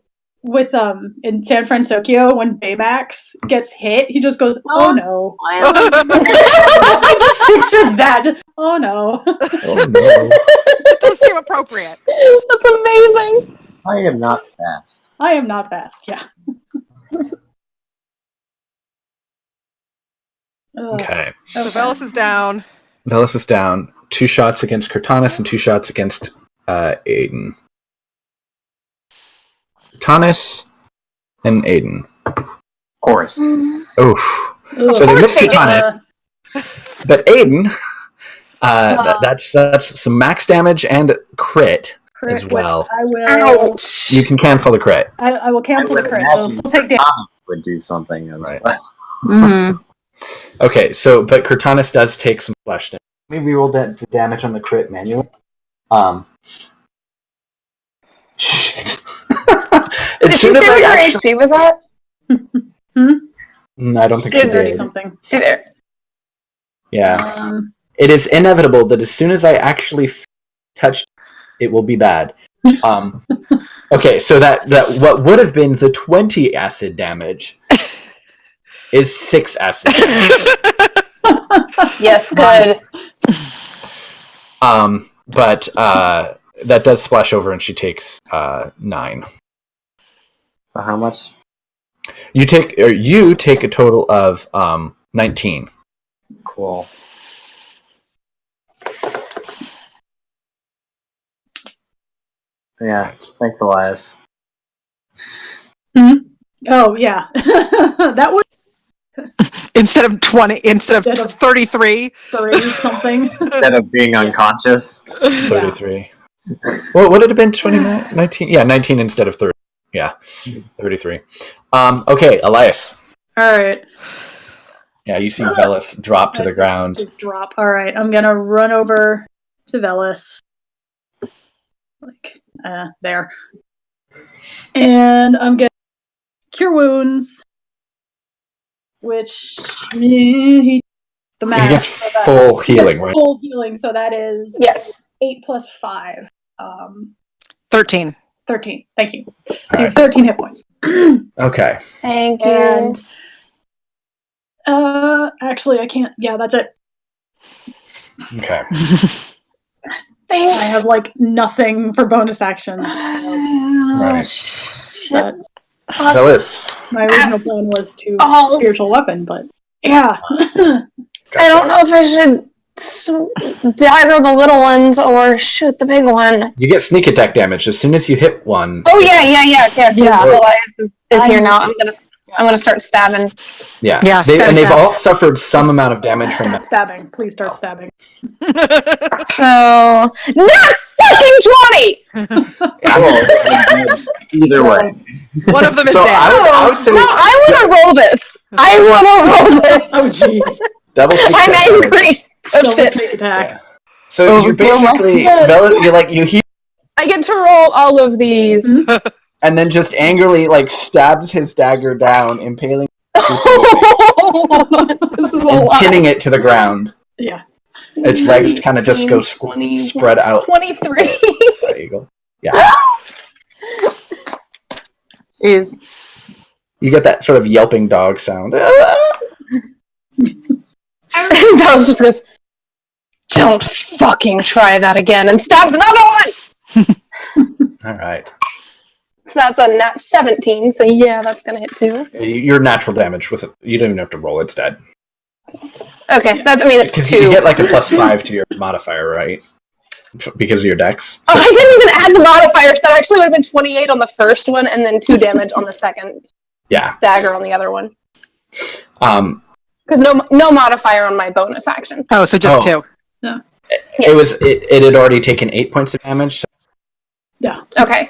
in San Francisco when Baymax gets hit, he just goes, "Oh no!" I just pictured that. Oh no! Oh no. It does seem appropriate. That's amazing. I am not fast. I am not fast. Yeah. Ugh. Okay. So Velis is down. Velis is down. 2 shots against Cortanis and 2 shots against Aiden. Cortanis and Aiden. Of course. Oof. Ugh. So they missed Aiden. Cortanis. But Aiden, that's some max damage and crit as Crit, well. which I will. Ouch. You can cancel the crit. I will cancel the crit. So still take damage. Thomas would do something as Right. well. Mm-hmm. Okay, so but Cortanis does take some flesh damage. Let me roll the damage on the crit manually. Shit. Did she say what her HP was at? I don't think she Did 30 did. something. Yeah. Um, It is inevitable that as soon as I actually touch it will be bad. Okay, so that what would have been the 20 acid damage is 6 acid damage. Yes, good. But that does splash over and she takes 9. So how much? You take a total of 19. Cool. Yeah, thanks, Elias. Oh yeah, that would Instead of 20, instead of 33. 3 something. Instead of being unconscious. 33. Well, would it have been 29? 19? Yeah, 19 instead of 30. Yeah, 33. Okay, Elias. All right. Yeah, you see Velis drop to the ground. Just drop. All right, I'm gonna run over to Velis. Like, there. And I'm gonna cure wounds, which he the max. He gets full healing, right? Full healing, so that is Yes. 8 plus 5. 13. 13. Thank you. So you Right. have 13 hit points. Okay. Thank you. And actually, I can't. Yeah, that's it. Okay. Thanks. I have like nothing for bonus actions. So Right. that, Velis. my original plan was to Oh. spiritual weapon, but yeah. I don't know if I should dagger the little ones or shoot the big one. You get sneak attack damage as soon as you hit one. Oh yeah. Yeah. Elias is here now. I'm gonna start stabbing. Yeah. Yeah, And they've stab. all suffered some amount of damage from Start that. stabbing. Please start stabbing. So not fucking 20. Either way. One of them is So dead. I would say No, I want to roll this. I want to roll this. Oh jeez. double sneak I'm attack damage. angry. Oh Double shit. sneak attack. Yeah. So you're basically you heal I get to roll all of these. and then just angrily stabs his dagger down, impaling This is a and lot. pinning it to the ground. Yeah. Its legs kind of just go 20, spread out. 23. There you go. Yeah. Is You get that sort of yelping dog sound. That was just goes, don't fucking try that again, and stabs another one! All right. So that's a nat 17, so yeah, that's gonna hit too. Your natural damage with it. You don't even have to roll. It's dead. Okay, it's Because 2. you get a +5 to your modifier, right? Because of your dex. Oh, I didn't even add the modifiers. That actually would have been 28 on the first one, and then 2 damage on the second Yeah. dagger on the other one. Because no modifier on my bonus action. Oh, so just 2. It had already taken 8 points of damage. So, Yeah. Okay.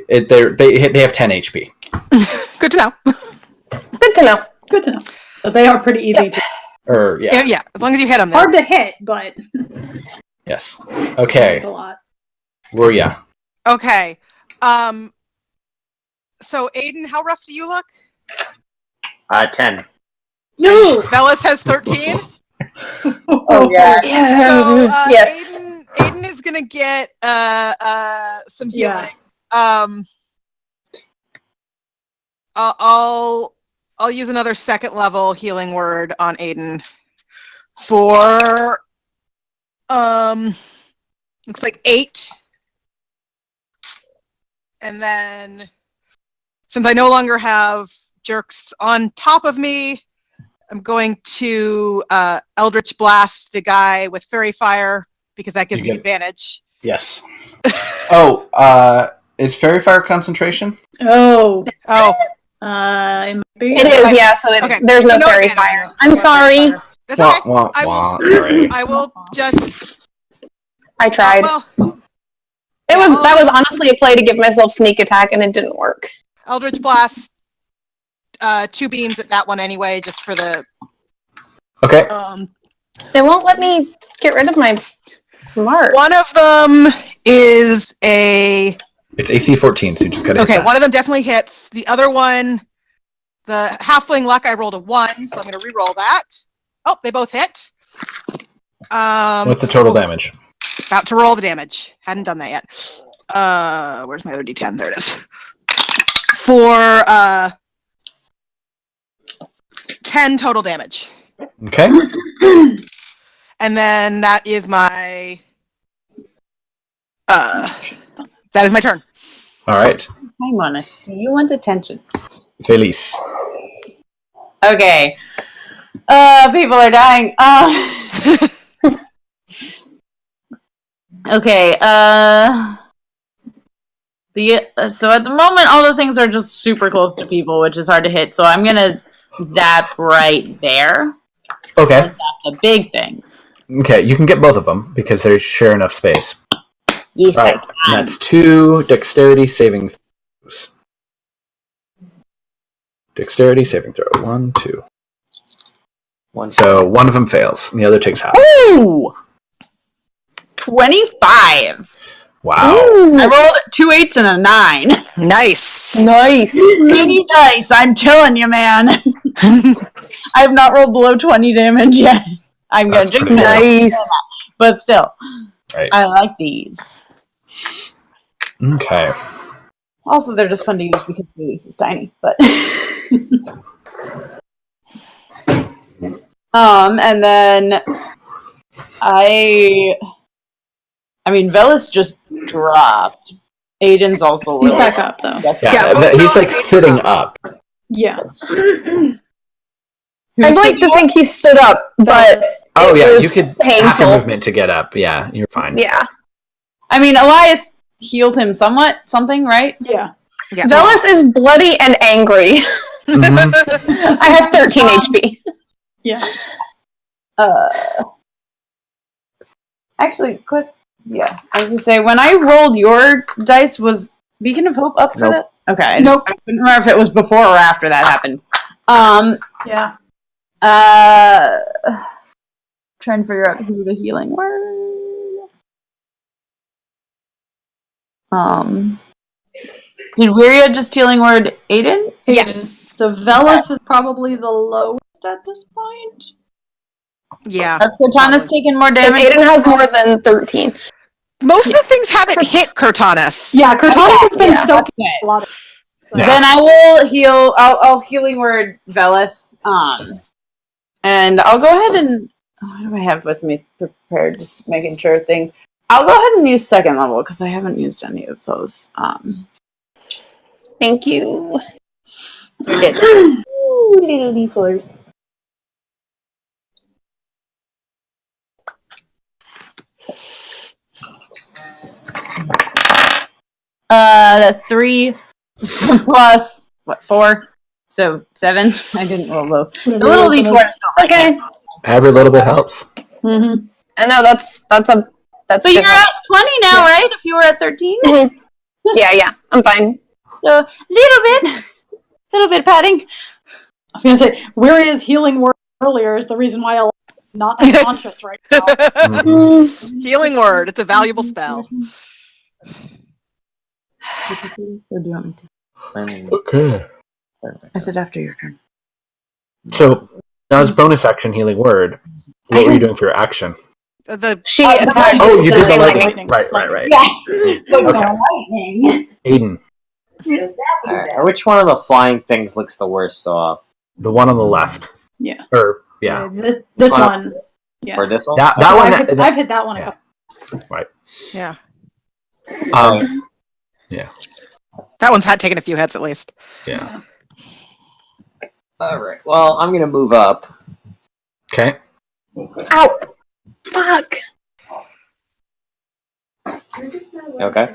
they have 10 HP. Good to know. Good to know. Good to know. So they are pretty easy to. Or Yeah, as long as you hit them. Hard to hit, but Yes. Okay. a lot. Where ya? Okay. So Aiden, how rough do you look? 10. No. Velis has 13. oh yeah. So Yes. Aiden is gonna get some healing. Yeah. I'll use another second level healing word on Aiden for looks like 8. And then since I no longer have jerks on top of me, I'm going to Eldritch Blast the guy with Fairy Fire because that gives me advantage. Yes. Is Fairy Fire concentration? Oh. It is, yeah, so there's no fairy fire. I'm sorry. That's okay. Sorry. I will just... I tried. That was honestly a play to give myself sneak attack, and it didn't work. Eldritch Blast, 2 beams at that one anyway, just for the... Okay. They won't let me get rid of my mark. One of them is a... It's AC 14, so you just gotta hit that. one of them definitely hits. The other one, the Halfling Luck, I rolled a 1, so I'm going to re-roll that. Oh, they both hit. What's the total damage? About to roll the damage. Hadn't done that yet. Where's my other D10? There it is. For 10 total damage. Okay. And then that is my... that is my turn. All right. Hi, Mona. Do you want attention? Felice. Okay. People are dying. Okay. So at the moment, all the things are just super close to people, which is hard to hit. So I'm gonna zap right there. Okay. That's a big thing. Okay, you can get both of them because they share enough space. Yes, Right. That's 2 dexterity saving throws. Dexterity saving throw. 1, 2. So one of them fails, and the other takes half. Ooh! 25. Wow. Ooh, I rolled 2 8s and a 9. Nice. nice. 80 dice, I'm telling you, man. I have not rolled below 20 damage yet. I'm That's gonna pretty jinx it, Nice. but still. Right. I like these. Okay. Also, they're just fun to use because the release is tiny, but... and then... I mean, Velis just dropped. Aiden's also He's really... back up, though. Yeah, he's like sitting up. Yeah. I'd like to think he stood up, but Oh it yeah, was you could painful. half a movement to get up. Yeah, you're fine. Yeah. I mean, Elias healed him something, right? Yeah. Yeah. Velis is bloody and angry. Mhm. I have 13 HP. Yeah. Actually, yeah. I was gonna say, when I rolled your dice, was Beacon of Hope up for Nope. that? Okay. Nope. I couldn't remember if it was before or after that happened. Yeah. Trying to figure out who the healing word. Did Wiria just healing word Aiden? Yes. So Velis is probably the lowest at this point. Yeah. Has Cortana's taken more And damage? Aiden has more than 13. Most of the things haven't hit Cortanus. Yeah, Cortana has been Yeah. soaking Okay. a lot of. So. Yeah. Then I will heal. I'll healing word Velis. And I'll go ahead and what do I have with me prepared? Just making sure things. I'll go ahead and use second level because I haven't used any of those. Thank you. Ooh, little D4s. That's 3 plus 4, so 7. I didn't roll those. The little D4. Okay. Every little bit helps. Mm-hmm. I know that's So good. you're at 20 now, right? If you were at 13, Mhm. Yeah, I'm fine. so little bit padding. I was gonna say, Wiria's healing word earlier is the reason why I'm not unconscious right now. Mhm. Healing word. It's a valuable spell. Or do you want me to? Okay. I said after your turn. So now as bonus action healing word, what were you doing for your action? She attacked. Oh, you did the chain lightning. Right. Yeah. Okay. Lightning. Aiden, Alright, which one of the flying things looks the worst off? the one on the left. Yeah. Or yeah. This Oh, one. Yeah. Or this one? That Oh, one. I've hit that one a yeah. couple. Yeah. Yeah. That one's had taken a few hits at least. Yeah. Alright, well, I'm gonna move up. Okay. Ow! Fuck! Okay. Okay.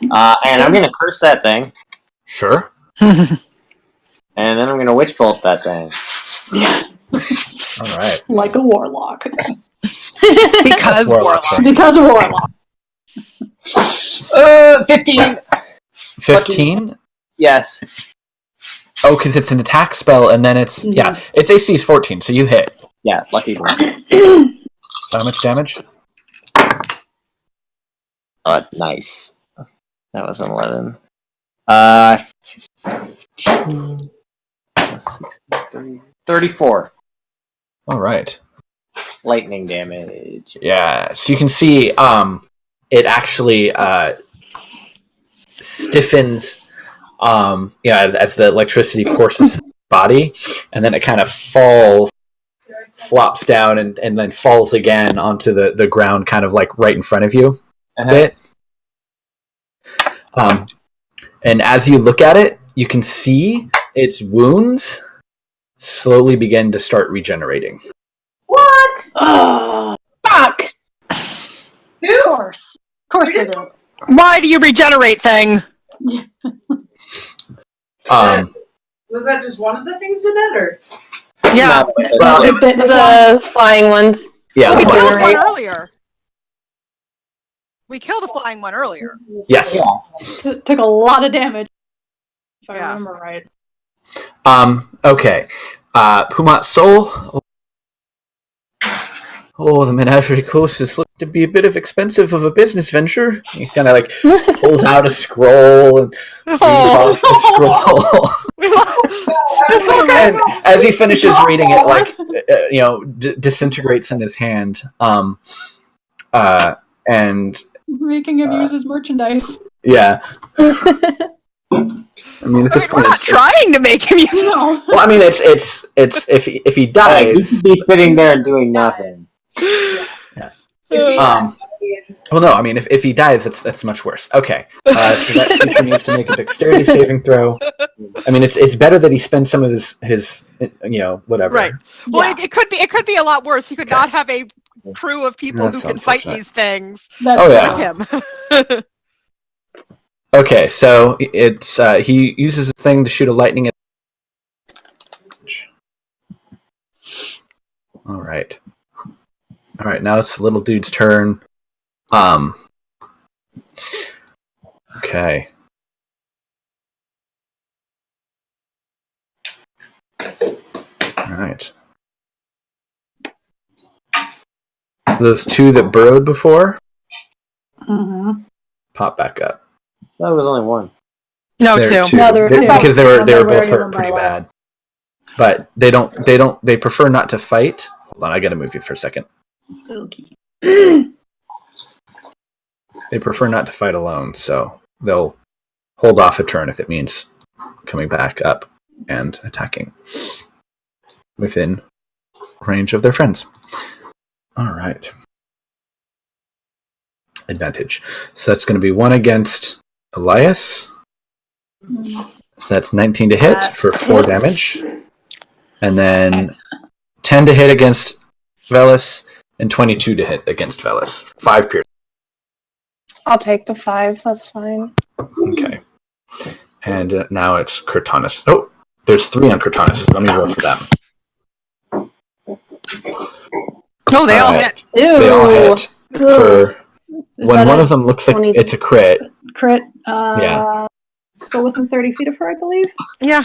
And I'm gonna curse that thing, Sure. and then I'm gonna witch bolt that thing. All right. Like a warlock. Because Warlock, warlock. sorry. Because a warlock. 15! 15? Yes. Oh, because it's an attack spell, and then it's yeah, its AC is 14, so you hit. Yeah, lucky one. How much damage? Nice. That was an 11. 15 plus 16, 34 All right. lightning damage. Yeah, so you can see it actually stiffens as the electricity courses through the body, and then it kind of flops down and then falls again onto the ground, kind of like right in front of you a bit. And as you look at it, you can see its wounds slowly begin to start regenerating. What? Oh, Fuck! of course. Of course they do. Why do you regenerate thing? Was that just one of the things you did, or? Yeah. The flying ones. Yeah. We the killed flying- one earlier. We killed a flying one earlier. Yes. Took a lot of damage, if I Yeah. remember right. Okay. Pumat Soul. Oh, the Menagerie Coast looks to be a bit expensive of a business venture. He kind of like pulls out a scroll and reads off the scroll. It's okay. And as he finishes reading it, like disintegrates in his hand. And Making him use his merchandise. yeah. I mean, at this We're point, not trying to make him use it. No. well, I mean, it's if he You dies. should be sitting there and doing nothing. Well, no, I mean, if he dies, that's much worse. Okay, so that creature needs to make a dexterity saving throw. I mean, it's better that he spends some of his whatever. Right. Well, Yeah. it could be a lot worse. He could not have a crew of people That's who can fight unfortunate. these things That's Oh, with yeah. him. Okay, so it's he uses a thing to shoot a lightning. All right. Now it's the little dude's turn. Okay. All right. Those two that burrowed before pop back up. So that was only one. No, There are two. No, there were two. because they were both already hurt one by pretty a lot. bad. But they prefer not to fight. Hold on, I gotta move you for a second. Okay. They prefer not to fight alone, so they'll hold off a turn if it means coming back up and attacking within range of their friends. All right. Advantage. So that's going to be 1 against Elias. So that's 19 to hit for 4 damage. And then 10 to hit against Velis and 22 to hit against Velis. 5 pierce. I'll take the 5. That's fine. Okay. And now it's Cortanus. Oh, there's 3 on Cortanus. Let me roll for them. No, they all Alright. hit. Ew. They all hit. For Is when that one a of them looks like 20? it's a crit. crit? Yeah. Still within 30 feet of her, I believe. Yeah.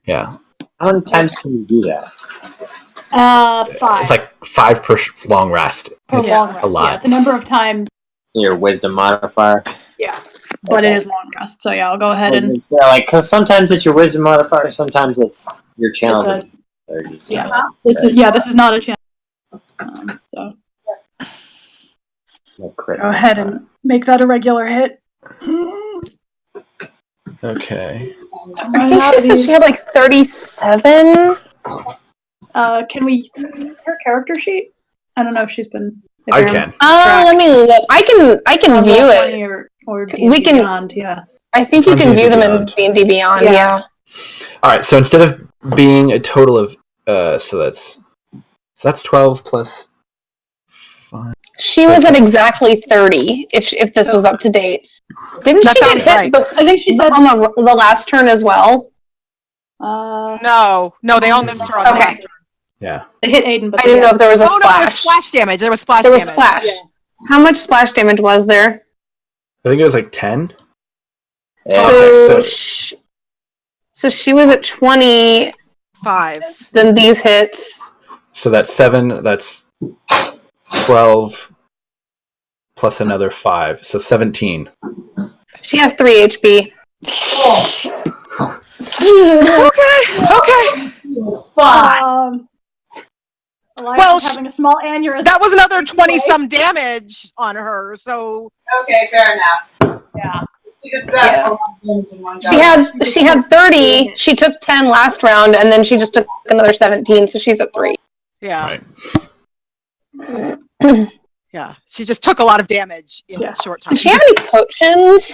Yeah. How many times can you do that? 5. It's like 5 per long rest. Per It's long rest. a lot. Yeah, it's a number of times. Your wisdom modifier. Yeah, but it is long rest. So yeah, I'll go ahead and Yeah, like because sometimes it's your wisdom modifier, sometimes it's your channel. yeah. This is not a chance. So go ahead and make that a regular hit. Okay. I think she said she had like 37. Can we see her character sheet? I don't know if she's been. if I you're can. Let me look. I can on view Roll20 it. or We can- Beyond, yeah. I think you On can view them in D&D D&D Beyond. Yeah. Yeah. All right. So instead of being a total of so that's 12 plus 5. She was at exactly 30. If this was up to date, didn't That she get sounds hit right. I think she said. on the last turn as well? No, they all missed her on the Okay. last turn. Yeah. They hit Aiden, but I didn't know if there was a Oh, no, there was splash. splash damage. There was splash There was damage. splash. How much splash damage was there? I think it was like 10. Yeah. Okay, So she was at 20. 5. Then these hits. So that's 7. That's 12 plus another 5. So 17. She has 3 HP. Okay. Elias Well, is having a small aneurysm. That was another 20-some damage on her, so... Okay, fair enough. Yeah. Yeah. She had 30. She took 10 last round, and then she just took another 17. So she's at 3. Yeah. Right. Yeah. She just took a lot of damage in a short time. Does she have any potions?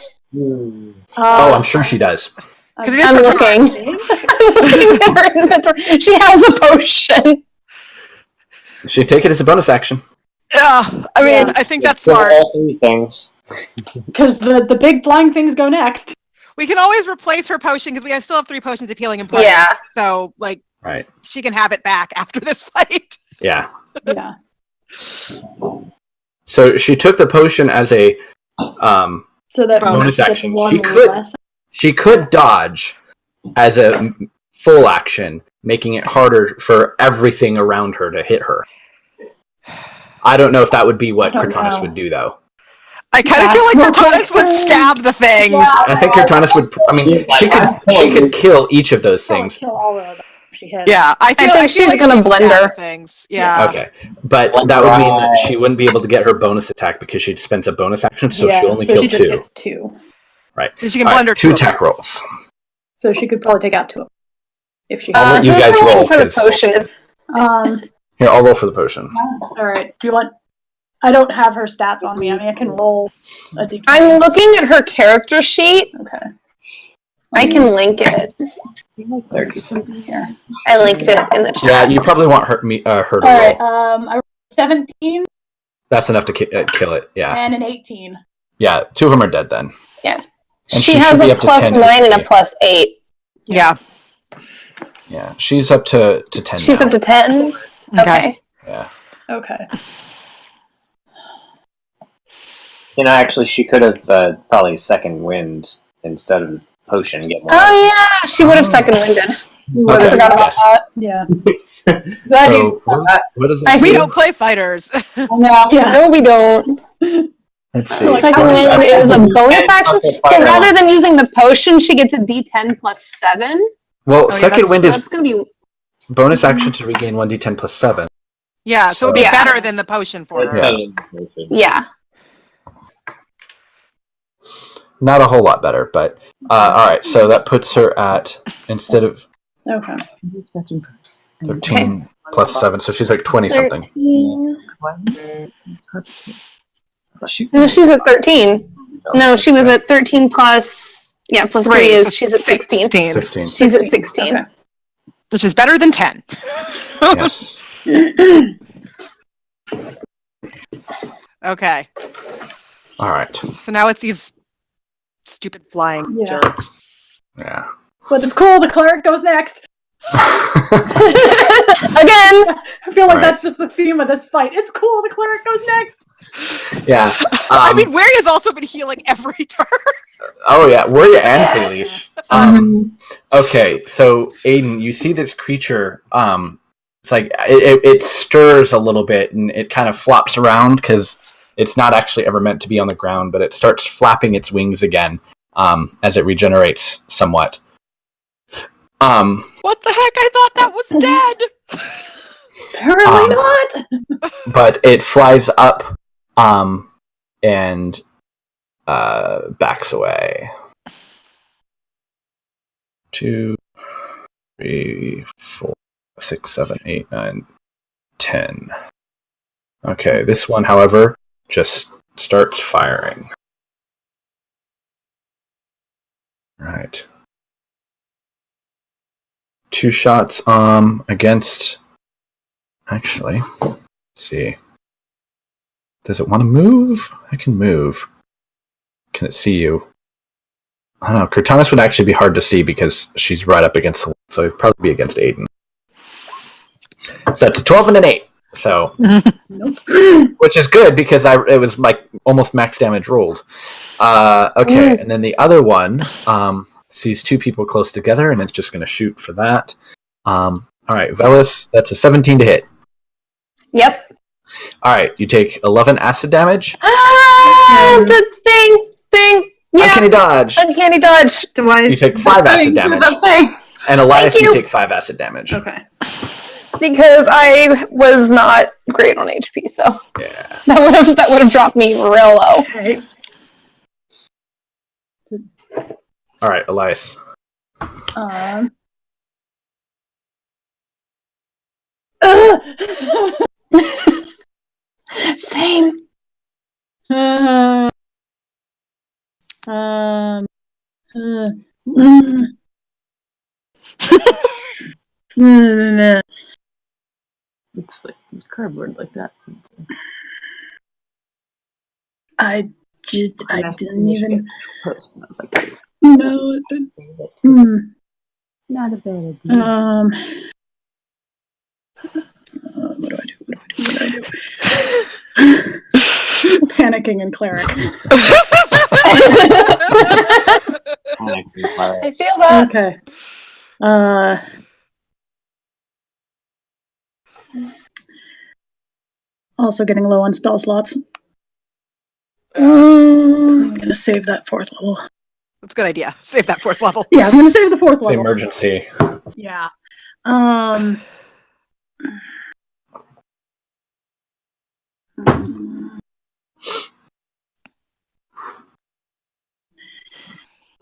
Oh, I'm sure she does. Because it is I'm her looking. turn. I'm looking at her inventory. She has a potion. She take it as a bonus action. Yeah. I mean, I think that's So smart. all 3 things. Because the big flying things go next. We can always replace her potion because we still have 3 potions of healing and pride. Yeah. So, like, Right. she can have it back after this fight. Yeah. Yeah. So she took the potion as a So that bonus means action. one She could less. she could dodge as a full action, making it harder for everything around her to hit her. I don't know if that would be what I don't Cortanus know. would do, though. I kind of feel like Cortanus would stab the things. I think Cortanus would. I mean, she could kill each of those Probably things. kill all of them if she hits. Yeah, I think she's like gonna she'd blend stab her. things. Yeah. Okay, but that would mean that she wouldn't be able to get her bonus attack because she spends a bonus action, so yeah, she only so kill she just 2. gets 2. Right. So she can All blend her right, 2 two of them. attack rolls. So she could probably take out 2 of them. If she I'll let you who's guys rolling roll, for the 'cause- potion? Here, I'll roll for the potion. Alright, do you want... I don't have her stats on me. I mean, I can roll a d20. I'm looking at her character sheet. Okay. I can link it. 30-something here. I linked it in the chat. Yeah, you probably want her to Alright, roll. I rolled 17 That's enough to kill it. Yeah. and an 18. Yeah, 2 of them are dead then. Yeah. And She she has should be a up to plus 10 9 and a HP. plus 8. Yeah. Yeah, she's up to 10 She's now. up to 10? Okay. Yeah. Okay. You know, actually, she could have probably second wind instead of potion. Get more. Oh, yeah. She would have second winded. Okay, forgot about yes. Yeah. Glad So, you what is I it? We think- don't play fighters. No. Yeah. No, we don't. Let's see. Second wind is a bonus action. So rather than using the potion, she gets a d10 plus 7. Well, yeah, second wind is That's going to be... bonus action to regain 1d10 plus 7. Yeah, so it'd be Yeah. better than the potion for her. Yeah. Yeah. Not a whole lot better, but alright, so that puts her at, instead of Okay. 13 plus 7, so she's like 20 something. 13. No, she's at 13. No, she was at 13 plus... Yeah, plus 3 Three, is... so She's at 16. 16. She's at 16. Okay. Which is better than 10. Yes. Okay. Alright. So now it's these stupid flying Yeah. jerks. Yeah. But it's cool, the cleric goes next. Again! I feel like Right. that's just the theme of this fight. It's cool, the cleric goes next. Yeah. I mean, Wary has also been healing every turn. Oh yeah, Warrior and Felice. Okay, so Aiden, you see this creature. It's like it stirs a little bit and it kind of flops around because it's not actually ever meant to be on the ground, but it starts flapping its wings again as it regenerates somewhat. What the heck? I thought that was dead. Apparently not. But it flies up and backs away. 2, 3, 4, 6, 7, 8, 9, 10. Okay, this one, however, just starts firing. Right. 2 shots against... Actually, let's see. Does it want to move? I can move. Can it see you? I don't know. Cortanus would actually be hard to see because she's right up against the wall, so it'd probably be against Aiden. So it's a 12 and an 8. So, which is good because it was like almost max damage rolled. Okay, and then the other one sees 2 people close together, and it's just going to shoot for that. All right, Velis, that's a 17 to hit. Yep. All right, you take 11 acid damage. The thing. Yeah. Uncanny dodge. Uncanny dodge. You take 5 acid damage. And Elias, Thank you you. take 5 acid damage. Okay. Because I was not great on HP, so Yeah. that would have dropped me real low. Okay. All right, Elias. Same. It's like cardboard like that. I I didn't even. Post when I was like this. No, it didn't. Not a bad idea. What do I do? Panicking and cleric. I feel that. Okay. Also getting low on spell slots. I'm gonna save that 4th level. That's a good idea. Save that 4th level. Yeah, I'm gonna save the 4th It's level. emergency. Yeah.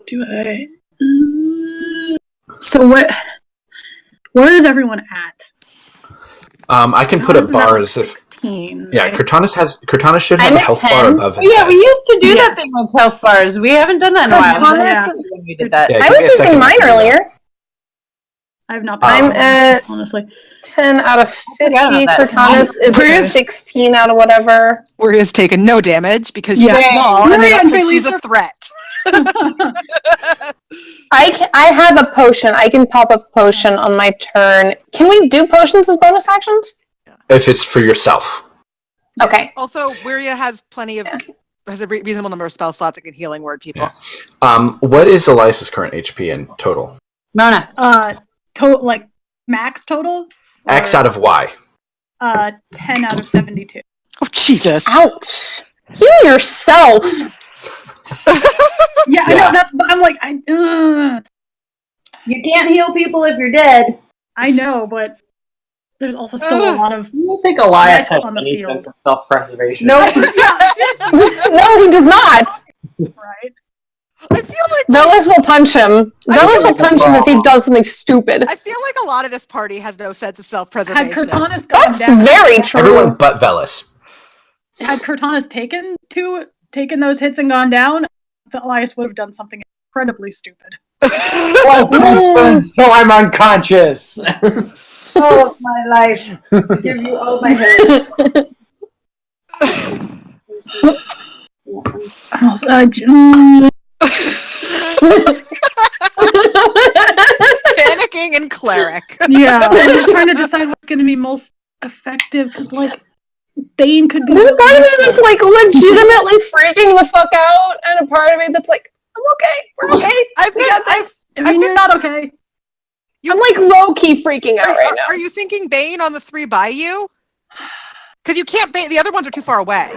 Do I? So what? Where is everyone at? I can put up Cortana is at, bars like, if. 16. Yeah, right? Cortana should have I'm a at health 10. bar above his Yeah, head. we used to do Yeah. that thing with health bars. We haven't done that in a while. Cortana- Yeah. When we did that. Yeah, I give was me a using second mine to do that. earlier. I have not. I'm been at honestly. 10 out of 50. forgot about that. Cortana's is Where at is- 16 out of whatever. Maria's taken no damage because Yeah. she's small and they Maria don't and think she's a Felisa- threat. I have a potion. I can pop a potion on my turn. Can we do potions as bonus actions? If it's for yourself. Okay. Also, Wiria has plenty of has a reasonable number of spell slots that can healing word people. Yeah. What is Elias's current HP in total? Mona. Like max total. X Or, out of Y. 10 out of 72. Oh Jesus! Ouch. Heal yourself. Yeah, I Yeah. know. That's. I'm like, You can't heal people if you're dead. I know, but there's also still a lot of. Do you think Elias Next has on the any field. sense of self-preservation? No. No, he does not. Right. I feel like Velas will punch him. Velas will like a punch him if he problem. does something stupid. I feel like a lot of this party has no sense of Had self-preservation. Cortana's gone That's down. very true. Everyone but Velas. Had Cortana's taken those hits and gone down, Elias would have done something incredibly stupid. Until I'm unconscious. All of my life. Give you all my head. Panicking and cleric. Yeah, I'm just trying to decide what's going to be most effective because, like, Bane could be. There's a really part of me useful. that's like legitimately freaking the fuck out, and a part of me that's like, I'm okay. We're okay. We got this. I mean, you're not okay. I'm like low key freaking out right now. Are you thinking Bane on the 3 by you? Because you can't Bane. The other ones are too far away.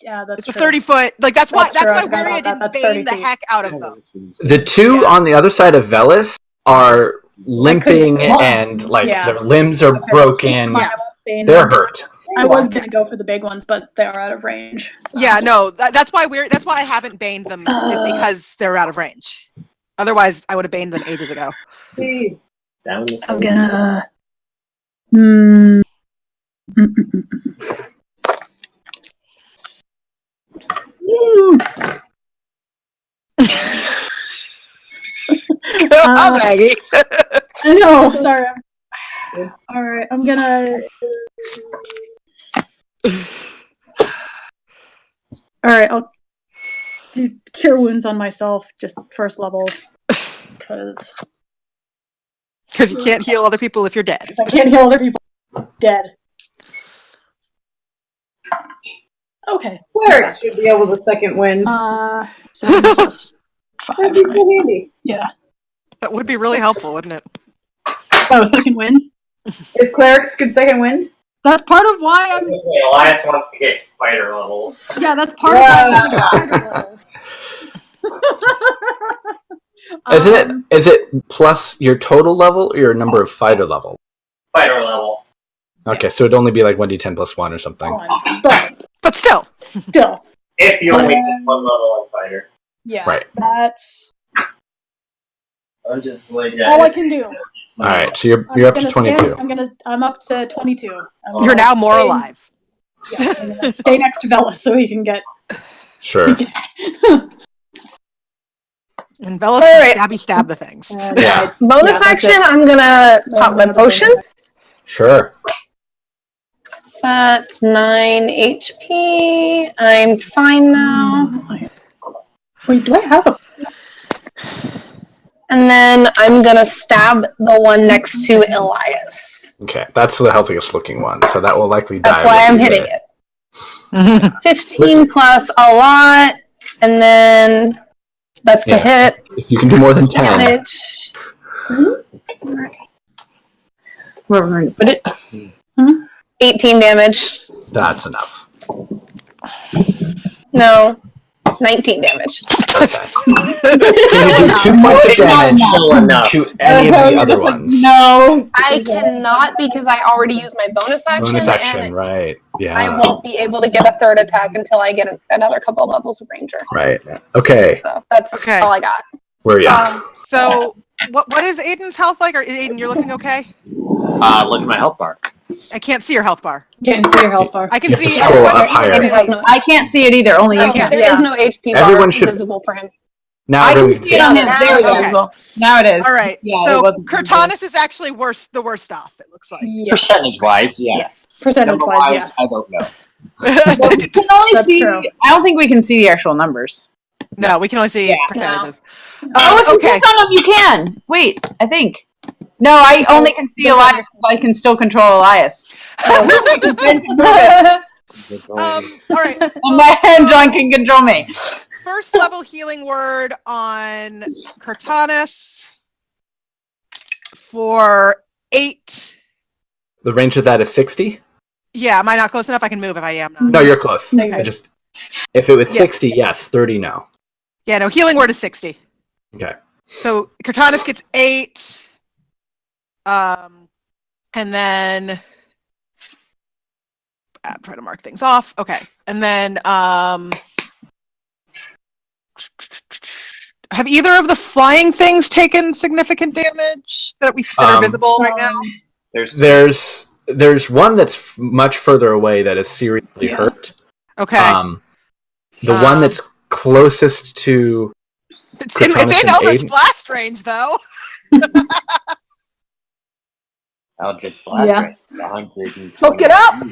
Yeah, that's It's a true. 30-foot. Like that's why That's true, I Wiria forgot about that. didn't That's Bane 30 the feet. heck out of them. The two on the other side of Velas are limping I could- and like Yeah. their limbs are broken. Yeah. Bane They're ones. hurt. I was going to go for the big ones, but they're out of range. So. Yeah, no, that's why I haven't baned them is because they're out of range. Otherwise, I would have baned them ages ago. Down the I'm stairs. gonna. Maggie. I know. Sorry. All right. I'm gonna. All right. I'll do cure wounds on myself, just first level, because Because you can't heal other people if you're dead. I can't heal other people. Dead. Okay. Clerics should be able to second wind. So that's 5. That'd be Right? so handy. Yeah. That would be really helpful, wouldn't it? Oh, second wind. If clerics could second wind. That's part of why I'm. Elias wants to get fighter levels. Yeah, that's part of why I want to get fighter levels. Is it plus your total level or your number of fighter level? Fighter level. Okay, so it'd only be like 1d10 plus 1 or something. But still. If you only get one level on fighter. Yeah. Right. That's I'm just like all I can do. Alright, so you're up to 22. I'm up to 22. You're now more alive. Yes, I'm gonna stay next to Velas so he can get Sure. sneak attack. And Velas All right. can stab the things. Yeah. Bonus Yeah, that's action, it. I'm gonna pop my potion. Sure. So that's 9 HP. I'm fine now. Wait, do I have a... And then I'm gonna stab the one next to Elias. Okay, that's the healthiest looking one, so that will likely die. That's why I'm hitting it. 15 plus a lot, and then that's to hit. If you can do more than 10. Damage. Where we're going to put it? 18 damage. That's enough. No. 19 damage. Okay. Can you do 2 points of damage to any of the other ones? No. I cannot because I already used my bonus action. Bonus action, and right. Yeah. I won't be able to get a third attack until I get another couple levels of ranger. Right. Okay. So that's all I got. Where are you? So, what is Aiden's health like? Or Aiden, you're looking okay? Look at my health bar. I can't see your health bar. Can't see your health bar. I can You have to see. scroll up higher. I can't see it either. Only you can. There is no HP bar Everyone should- visible for him. Now I everyone can see it on his. Now There we go. okay. Now it is. All right. Yeah, so it wasn't- Cortanus is actually the worst off. It looks like. Yes. Percentage-wise, yes. Percentage-wise, Number-wise, yes. I don't know. We can only That's see. true. I don't think we can see the actual numbers. No, we can only see Yeah. percentages. Oh, if you Okay. click on them, you can. Wait, I think. No, I only can see Elias. I can still control Elias. All right. And my hand John can control me. First level healing word on Cortanus for 8. The range of that is 60? Yeah, am I not close enough? I can move if I am not. No, you're close. Okay. I just if it was Yeah. 60, yes. 30, no. Yeah, no, healing word is 60. Okay. So Cortanus gets 8. And then I'm trying to mark things off. Okay. And then have either of the flying things taken significant damage that are visible right now? There's one that's much further away that is seriously hurt. Okay. The one that's closest to it's in and Eldritch Aiden. Blast range though. Eldritch Blast. Yeah. Right? 120. Hook it up!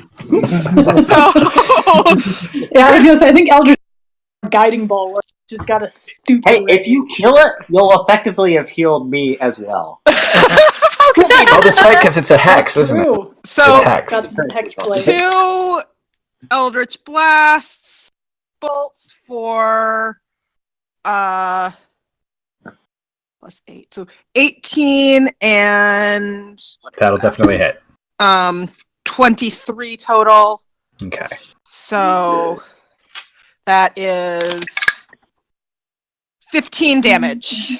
So Yeah, I was gonna say, I think Eldritch guiding ball works. Just gotta stoop. Hey, if you kill it, you'll effectively have healed me as well. Oh, that's right, because it's a hex, isn't it? True. so It's hex. That's the hex blade. 2 Eldritch Blasts bolts for plus 8. So 18 and what is That'll that? definitely hit. 23 total. Okay. So that is 15 damage.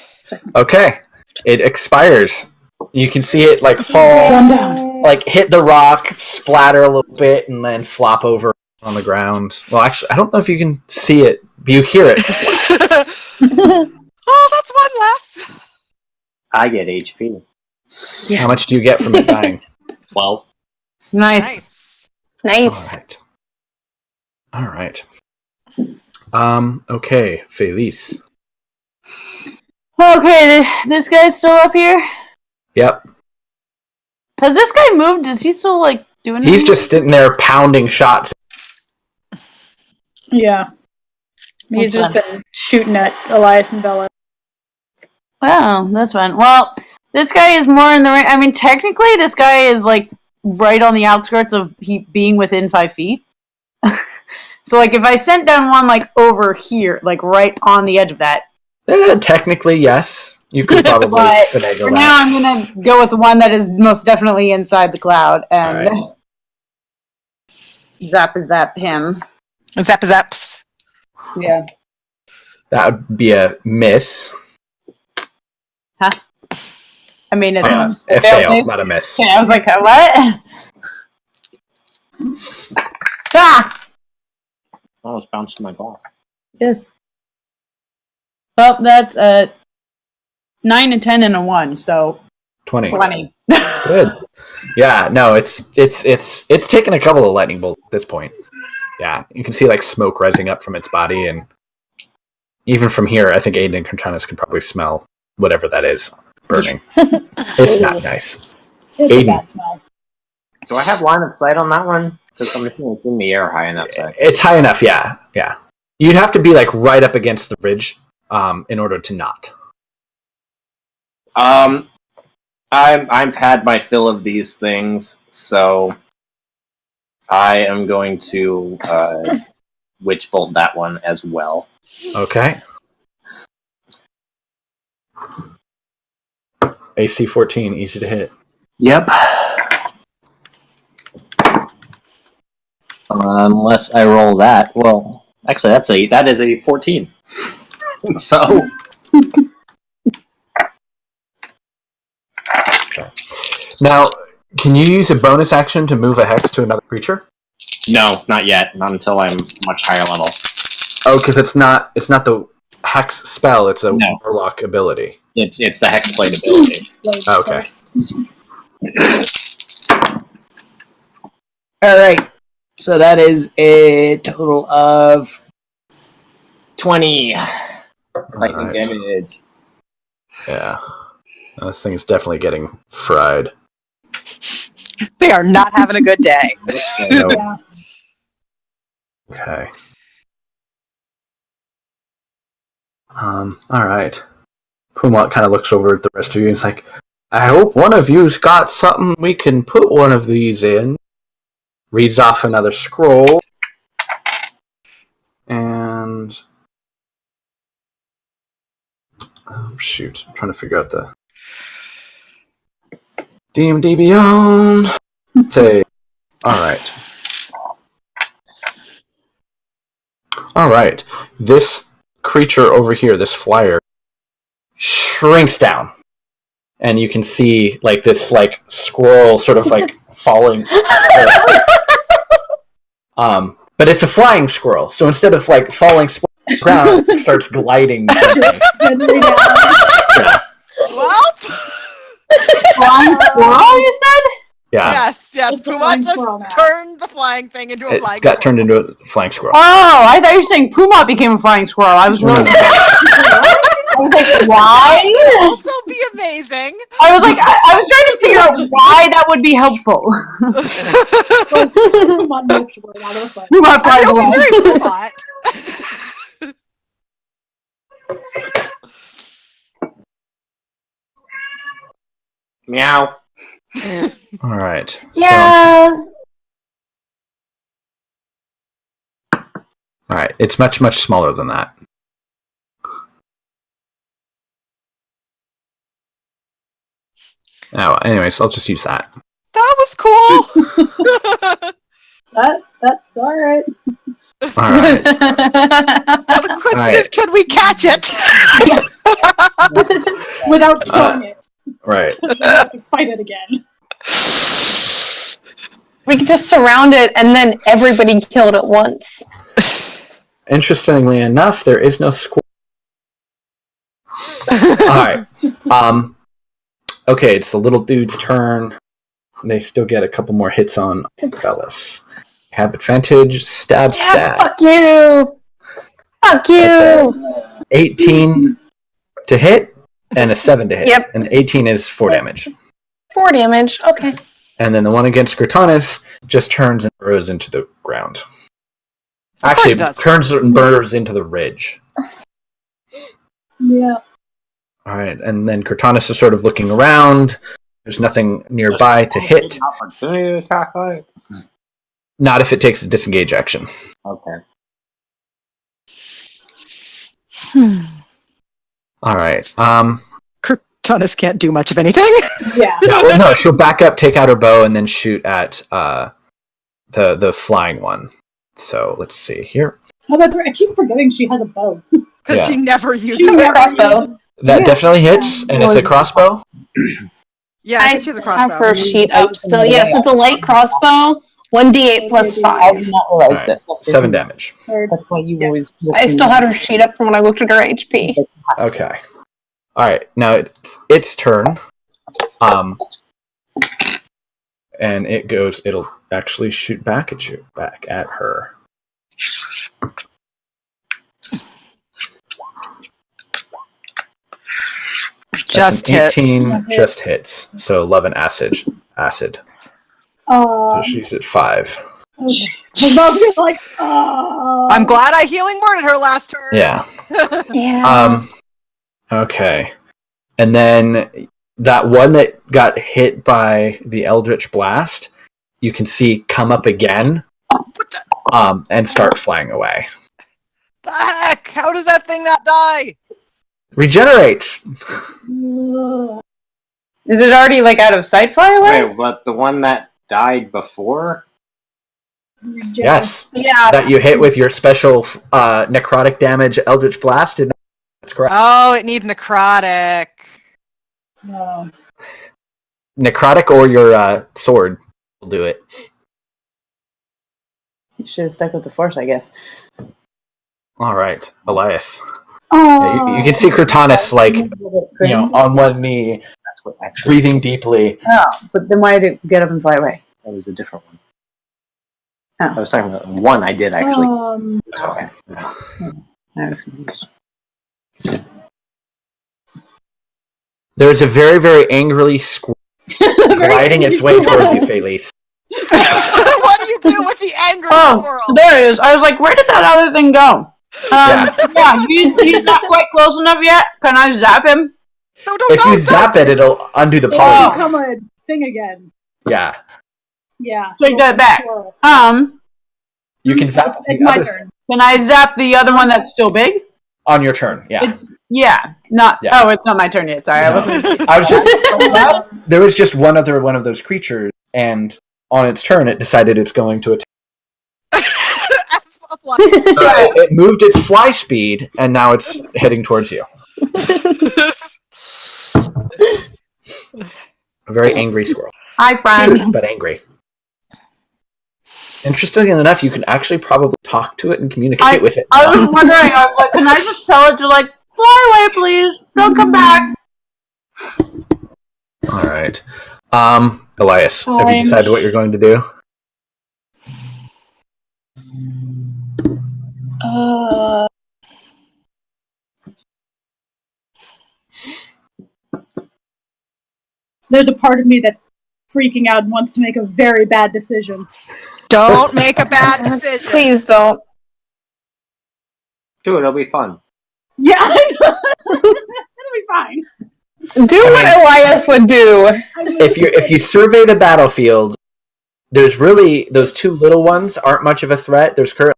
Okay. It expires. You can see it like fall, One down. like hit the rock, splatter a little bit, and then flop over on the ground. Well, actually, I don't know if you can see it, but you hear it. Oh, that's one less. I get HP. How much do you get from it dying? 12. Nice. Nice. All right. Okay, Felice. Okay, this guy's still up here. Yep. Has this guy moved? Is he still like doing anything? He's just sitting there pounding shots. Yeah. He's just been shooting at Elias and Bella. Wow, that's fun. Well, this guy is more in the range. I mean, technically, this guy is like right on the outskirts of being within 5 feet. So, like, if I sent down one like over here, like right on the edge of that. Technically, yes. You could probably But finagle for that. now, I'm gonna go with the one that is most definitely inside the cloud and zap him. Zaps. Yeah. That would be a miss. Huh? I mean, it's A it fail, fails. not a miss. Okay, I was like, what? Ah! I almost bounced my ball. Yes. Well, that's 9 and 10 and a 1, so 20. 20. Good. Yeah, no, it's taken a couple of lightning bolts at this point. Yeah, you can see like smoke rising up from its body, and even from here, I think Aiden and Cortanus can probably smell whatever that is burning. It's not nice. It's a Aiden. bad smell. Do I have line of sight on that one? Because I'm assuming it's in the air high enough. So It's high enough, yeah. You'd have to be like right up against the ridge in order to not. I've had my fill of these things, so I am going to witch bolt that one as well. Okay. AC 14, easy to hit. Yep. Unless I roll that. Well, actually, that is a 14. So. Okay. Now, can you use a bonus action to move a hex to another creature? No, not yet. Not until I'm much higher level. Oh, because it's not the hex spell. It's a warlock ability. It's the hexblade ability. Okay. All right. So that is a total of 20 lightning damage. Yeah. This thing is definitely getting fried. They are not having a good day. No. Yeah. Okay. All right. Pumot kind of looks over at the rest of you and is like, I hope one of you's got something we can put one of these in. Reads off another scroll. And... oh, shoot. I'm trying to figure out the... D&D Beyond. Say, alright. Alright. This creature over here, this flyer, shrinks down. And you can see, like, this, like, squirrel sort of, like, falling. But it's a flying squirrel. So instead of, like, falling to the ground, it starts gliding. Well, Flying squirrel, you said? Yeah. yes. It's a Puma flying just squirrel now. turned the flying thing into a It flying got squirrel. turned into a flying squirrel. Oh, I thought you were saying Puma became a flying squirrel. I was really. I was like, why? That would also be amazing. I was like, I was trying to figure out why that would be helpful. Come on, Mook's word out of the fun. Puma I flies know, away. very Puma. Meow. All right. Yeah. All right. It's much, much smaller than that. Oh, anyways, I'll just use that. That was cool. That's all right. All right. Now the question Right. is, can we catch it? Without killing it. Right. We have to fight it again. We could just surround it and then everybody kill it at once. Interestingly enough, there is no squirrel. All right. Okay, it's the little dude's turn. They still get a couple more hits on Bellis. Have advantage. Stab. Fuck you! Fuck you! 18 to hit and a 7 to hit. Yep. And 18 is 4 damage. 4 damage. Okay. And then the one against Cortanus just turns and burrows into the ground. Actually, it does. turns and burrows into the ridge. Yeah. All right, and then Cortanus is sort of looking around. There's nothing nearby to hit. Opportunity attack on it? Not if it takes a disengage action. Okay. All right. Cortanus can't do much of anything. Yeah. No, she'll back up, take out her bow, and then shoot at the flying one. So let's see here. Oh, that's right. I keep forgetting she has a bow. Because Yeah. she never uses She's a it. crossbow. That Yeah. definitely hits, and it's a crossbow. Yeah, I think she has a have crossbow. her sheet up still. Yes, it's a light crossbow. 1d8 plus 5. did not realize All right, that. 7 damage. That's why you always. I still had her sheet up from when I looked at her HP. Okay. All right. Now it's its turn. And it goes. It'll actually shoot back at you, back at her. Just That's an 18 hits. just hits. So 11 acid. So Um, she's at 5. Moby's like, oh. I'm glad I healing worded her last turn. Yeah. Yeah. Okay. And then that one that got hit by the Eldritch Blast, you can see come up again and start flying away. The heck? How does that thing not die? Regenerate! Is it already like out of sight far away? Wait, but the one that died before? Yes. Yeah. That you hit with your special necrotic damage Eldritch Blast. That's correct. Oh, it needs necrotic. No. Necrotic or your sword will do it. You should have stuck with the force, I guess. All right, Elias. Oh. Yeah, you can see Cortanus on one knee, That's what actually. breathing deeply. Oh, but then why did it get up and fly away? That was a different one. Oh. I was talking about one I did actually. Okay. I was confused. There's a very, very angrily squirrel gliding its way towards you, Felice. What do you do with the angry squirrel? There it is. I was like, where did that other thing go? He's not quite close enough yet. Can I zap him? If you zap it, it'll undo the It'll party. become a thing again. Yeah. Yeah. Take that back. You can zap It's the my other turn. Can I zap the other one that's still big? on your turn. Yeah. It's not. Yeah. Oh, it's not my turn yet. Sorry, I wasn't. I was just. There was just one other one of those creatures, and on its turn, it decided it's going to attack. It moved its fly speed, and now it's heading towards you. A very angry squirrel. Hi, friend. But angry. Interestingly enough, you can actually probably talk to it and communicate with it. I was wondering, I was like, can I just tell it to fly away, please? Don't come back. All right. Elias, have you decided what you're going to do? There's a part of me that's freaking out and wants to make a very bad decision. Don't make a bad decision. Please don't. Do it, it'll be fun. Yeah, I know. It'll be fine. Do what Elias would do. If you survey the battlefield, there's really those two little ones aren't much of a threat. There's currently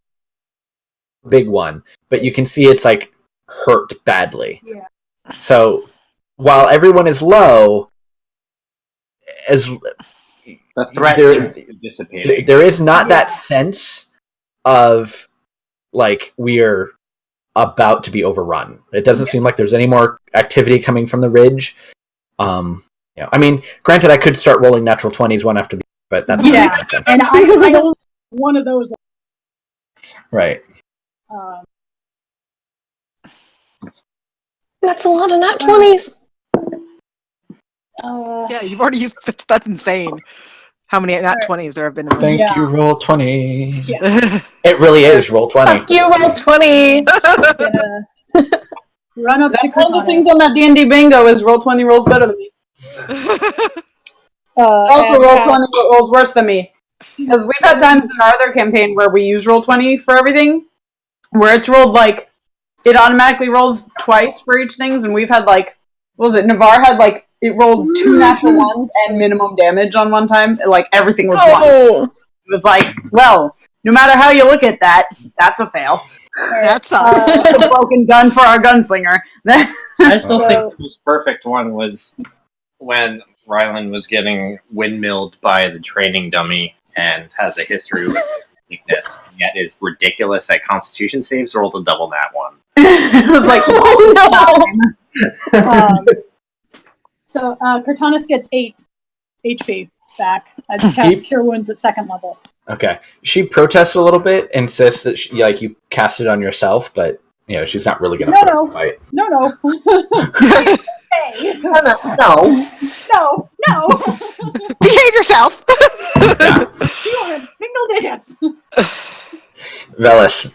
a big one, but you can see it's hurt badly. Yeah. So while everyone is low, as the threat seems to be dissipating. There is not that sense of we're about to be overrun. It doesn't seem like there's any more activity coming from the ridge. I mean, granted, I could start rolling natural 20s one after the but that's and I know one of those. Right. That's a lot of nat 20s. Yeah, you've already used. That's insane. How many nat 20s there have been in this? Thank you, roll 20. Yeah. It really is roll 20. Fuck you, roll 20. Run up to all the things on that D&D bingo is roll 20 rolls better than me. Also, roll 20 rolls worse than me. Because we've had times in our other campaign where we use roll 20 for everything, where it's rolled it automatically rolls twice for each things, and we've had what was it? Navarre had it rolled 2 natural ones and minimum damage on one time. Everything was one. It was well, no matter how you look at that, that's a fail. That sucks. A broken gun for our gunslinger. I still think the most perfect one was when Rylan was getting windmilled by the training dummy and has a history with weakness, and yet is ridiculous at Constitution saves, rolled a double nat 1. It was oh no. So Cortanus gets 8 HP back. I just cast Cure Wounds at 2nd level. Okay. She protests a little bit, insists that you cast it on yourself, but she's not really going to fight. No. Hey. No. Behave yourself. You are in single digits. Velis.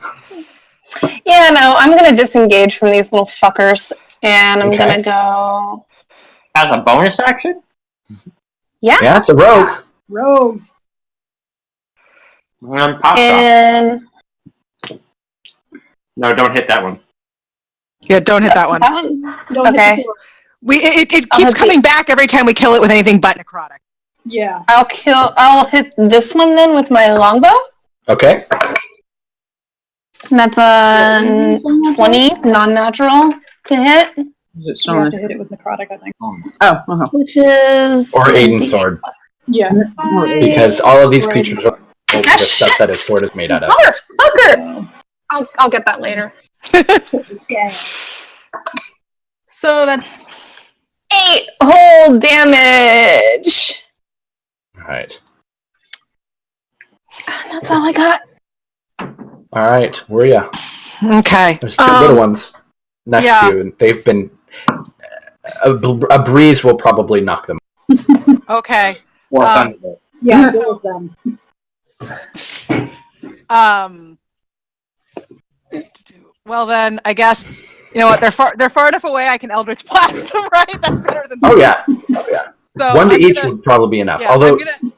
Yeah, no, I'm going to disengage from these little fuckers, and I'm going to go... As a bonus action? Yeah. Yeah, it's a rogue. Rogues. Pop shot. And No, don't hit that one. Yeah, don't hit that one. that one. Don't Okay. hit the floor. It I'll keeps hit coming back every time we kill it with anything but necrotic. Yeah. I'll hit this one then with my longbow. Okay. And that's a 20, non-natural to hit, Is it You have to hit it with necrotic, I think. Oh, which is Or Aiden's D8. sword. Yeah. Because all of these Or creatures Aiden's are the stuff that his sword is made out of. Motherfucker! I'll get that later. So that's 8 whole damage. Alright. And that's all I got. Alright, where are ya? Okay. There's two little ones next yeah. to you, and they've been... A breeze will probably knock them. Okay. Or thunderbolt. Yeah, deal with them. Well then, I guess you know what they're far enough away. I can Eldritch Blast them, right? That's better than. Oh yeah. Oh yeah. So One to I'm each gonna- would probably be enough. Yeah, Although I'm gonna,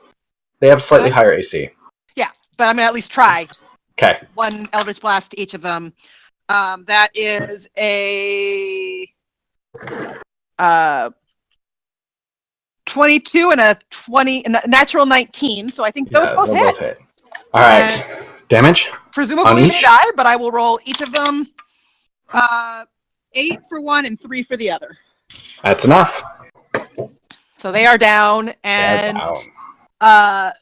they have slightly higher AC. yeah, but I'm gonna at least try. Okay. One Eldritch Blast to each of them. That is a 22 and a natural 19. So I think those Yeah, both they'll hit. both hit. Alright. Damage? Presumably On they each? die, but I will roll each of them 8 for one and 3 for the other. That's enough. So they are down, They're and down.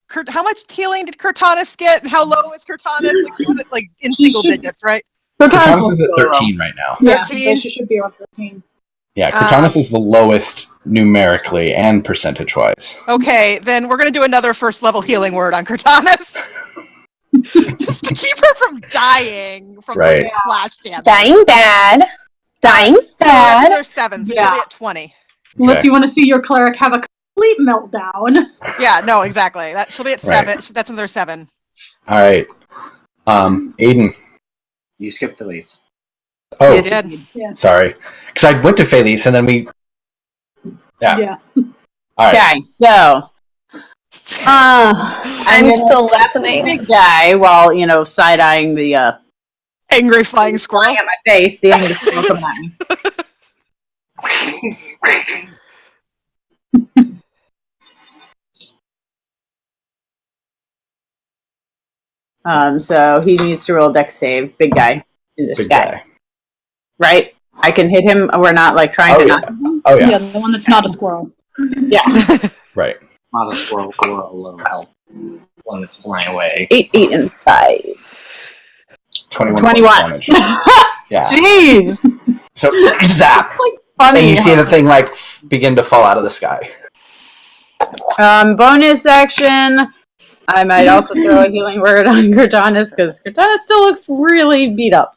Kurt, how much healing did Cortanus get, and how low is Cortanus? Like he was at like in She single should- digits, right? Cortanus is at 13 right now. Yeah, 13? so she should be on 13. Yeah, Cortanus is the lowest numerically and percentage-wise. Okay, then we're gonna do another first level healing word on Cortanus, just to keep her from dying from Right. like, splash damage. Dying bad. Dying So that's bad. another 7, so she'll be Yeah. at 20. Unless Okay. you want to see your cleric have a complete meltdown. Yeah, no, exactly. That she'll be at Right. 7. That's another 7. Alright. Aiden. You skipped Elise. Oh, You did. sorry. Because I went to Felice and then we... Yeah. Alright. Okay, so I'm gonna still slap the listening. big guy while side eyeing the Angry flying squirrel. flying at my face, the angry squirrel coming at me. So he needs to roll dex save. Big guy. This Big guy. guy. Right? I can hit him. We're not like trying Oh, to yeah. knock him. Oh, yeah. Yeah, the one that's not a squirrel. Yeah. Right. Not a squirrel or a low health one that's flying away. 8, 8, and 5. 21. 21. Damage. Yeah. Jeez. So, zap! Funny. And you see the thing, like, begin to fall out of the sky. Bonus action. I might also throw a healing word on Cortanus because Cortanus still looks really beat up.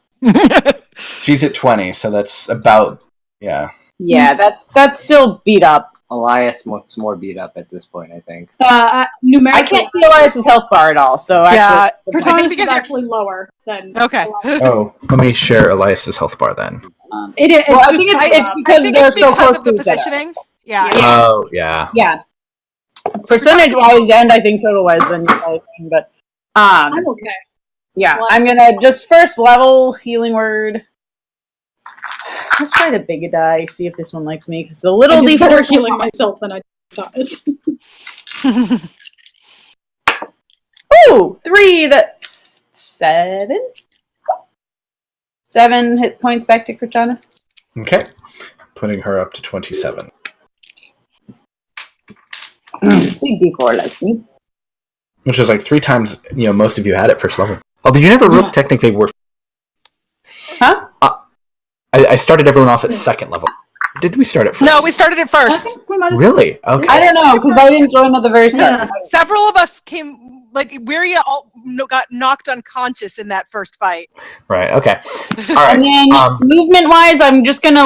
She's at 20, so that's about... Yeah. Yeah, that's still beat up. Elias looks more beat up at this point, I think. I Numerically, can't see Elias's health bar at all, so Yeah. actually, I think Cortanus is because actually lower than. Okay. Oh, let me share Elias's health bar then. It's Well, I just think it's I because think they're it's so because close of the to each other. positioning. Yeah. Oh, yeah. Yeah. Percentage-wise, and I think total-wise, then you guys think, but I'm okay. yeah, Well, I'm gonna just first level healing word. Let's try the big die. See if this one likes me because the little I did better D4 healing myself than I thought. Ooh, 3. That's 7. 7 hit points back to Cortanus. Okay. Putting her up to 27. Big D4 likes me. Which is like 3 times, most of you had at first level. Although you never technically were... Huh? I started everyone off at second level. Did we start at first? No, we started at I first. think we might have. Really? Okay. I don't know because I didn't join at the very start. Several of us came, like, Wiria got knocked unconscious in that first fight. Right, okay. All right. And then movement-wise, I'm just gonna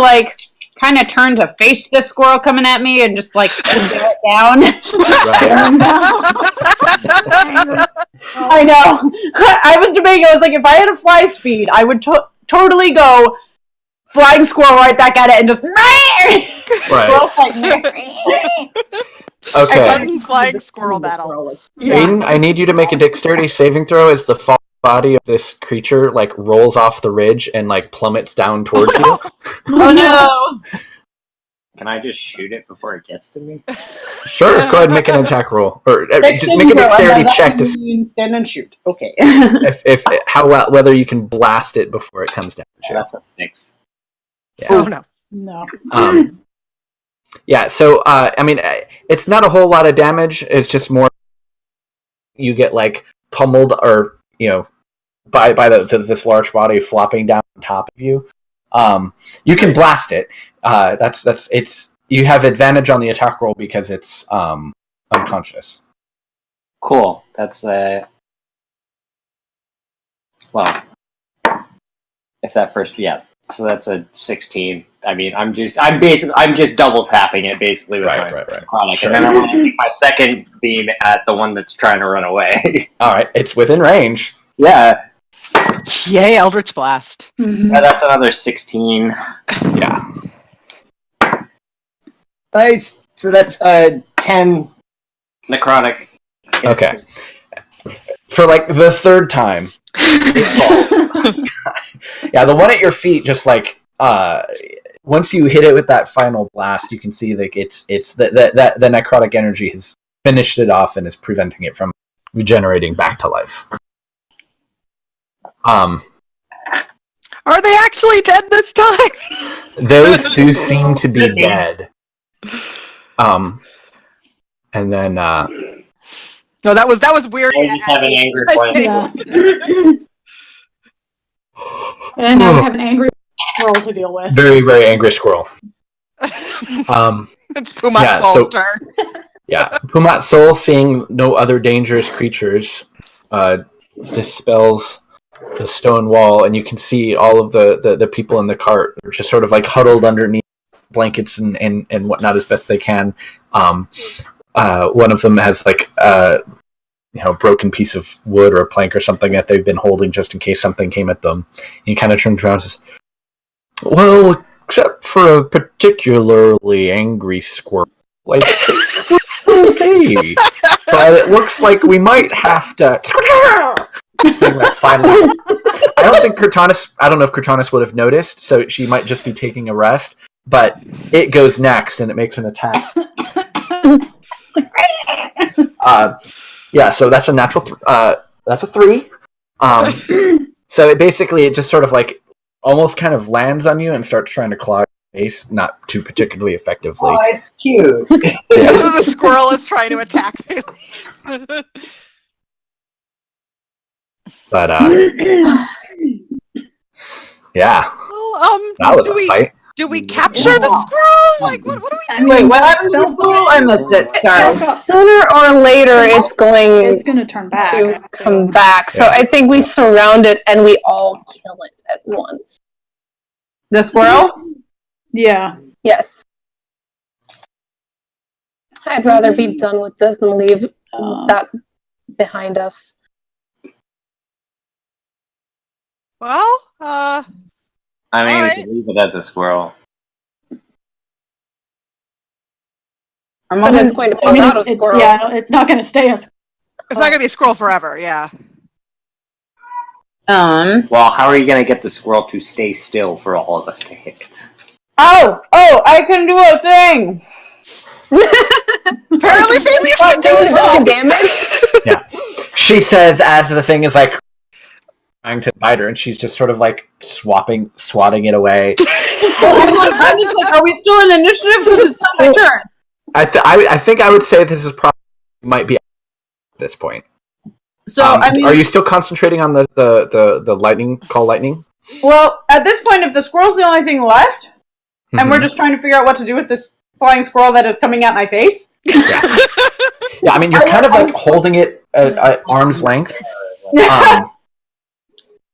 kind of turn to face this squirrel coming at me and just stare it down. I know. I was debating. I was like, if I had a fly speed, I would totally go flying squirrel right back at it and just. Right. Okay. Sudden flying squirrel battle. Aiden, I need you to make a dexterity saving throw as the fall body of this creature like rolls off the ridge and like plummets down towards you. Oh no! Can I just shoot it before it gets to me? Sure, go ahead and make an attack roll, or just make a Dexterity dexterity check to see stand and shoot. Okay. if how well whether you can blast it before it comes down. That's a 6. Yeah. Oh no. No. Yeah. So I mean, it's not a whole lot of damage. It's just more you get like pummeled, or by this large body flopping down on top of you. You can blast it. It's you have advantage on the attack roll because it's unconscious. Cool. That's well, if that first, yeah. So that's a 16. I mean, I'm just double tapping it basically with my chronic, Sure. and then I want to make my second beam at the one that's trying to run away. All right, it's within range. Yeah. Yay, Eldritch Blast. That's another 16. Yeah. Nice. So that's 10 necrotic. Okay. For like the third time. Yeah, the one at your feet just like once you hit it with that final blast, you can see like it's the necrotic energy has finished it off and is preventing it from regenerating back to life. Are they actually dead this time? Those do seem to be dead. And then no, that was weird. I just have an angry point. Yeah. And now we have an angry squirrel to deal with. very, very angry squirrel. It's Pumat Soul's turn. Yeah, Pumat Soul, seeing no other dangerous creatures, dispels the stone wall, and you can see all of the people in the cart are just sort of like huddled underneath blankets and whatnot as best they can. One of them has like a broken piece of wood or a plank or something that they've been holding just in case something came at them. And he kind of turns around and says, "Well, except for a particularly angry squirrel, like okay, but it looks like we might have to." Finally, I don't know if Cortanis would have noticed, so she might just be taking a rest. But it goes next, and it makes an attack. Yeah, so that's a natural. That's a 3. So it just sort of like almost kind of lands on you and starts trying to claw your face, not too particularly effectively. Oh, it's cute. The squirrel is trying to attack me. But yeah, Well, that was a fight. Do we capture the squirrel? Like, what do we do? Wait, what happened to the squirrel? I missed it. Sorry. Sooner or later, it's going to turn back. to come back. So I think we surround it and we all kill it at once. The squirrel? Yeah. Yes. I'd rather be done with this than leave that behind us. Well, I mean, we can leave it as a squirrel. But it's going to pop out a squirrel. Yeah, it's not going to stay a squirrel. it's not gonna be a squirrel forever. Yeah. Well, how are you gonna get the squirrel to stay still for all of us to hit? Oh, I can do a thing. Apparently, Bailey's been doing damage. Yeah, she says as the thing is like trying to bite her, and she's just sort of like swatting it away. Are we still in initiative? Because it's not my turn. I think I would say this is probably might be at this point. So I mean, are you still concentrating on the lightning call lightning? Well, at this point, if the squirrel's the only thing left, and we're just trying to figure out what to do with this flying squirrel that is coming at my face. Yeah, yeah. I mean, you're kind of like holding it at arm's length,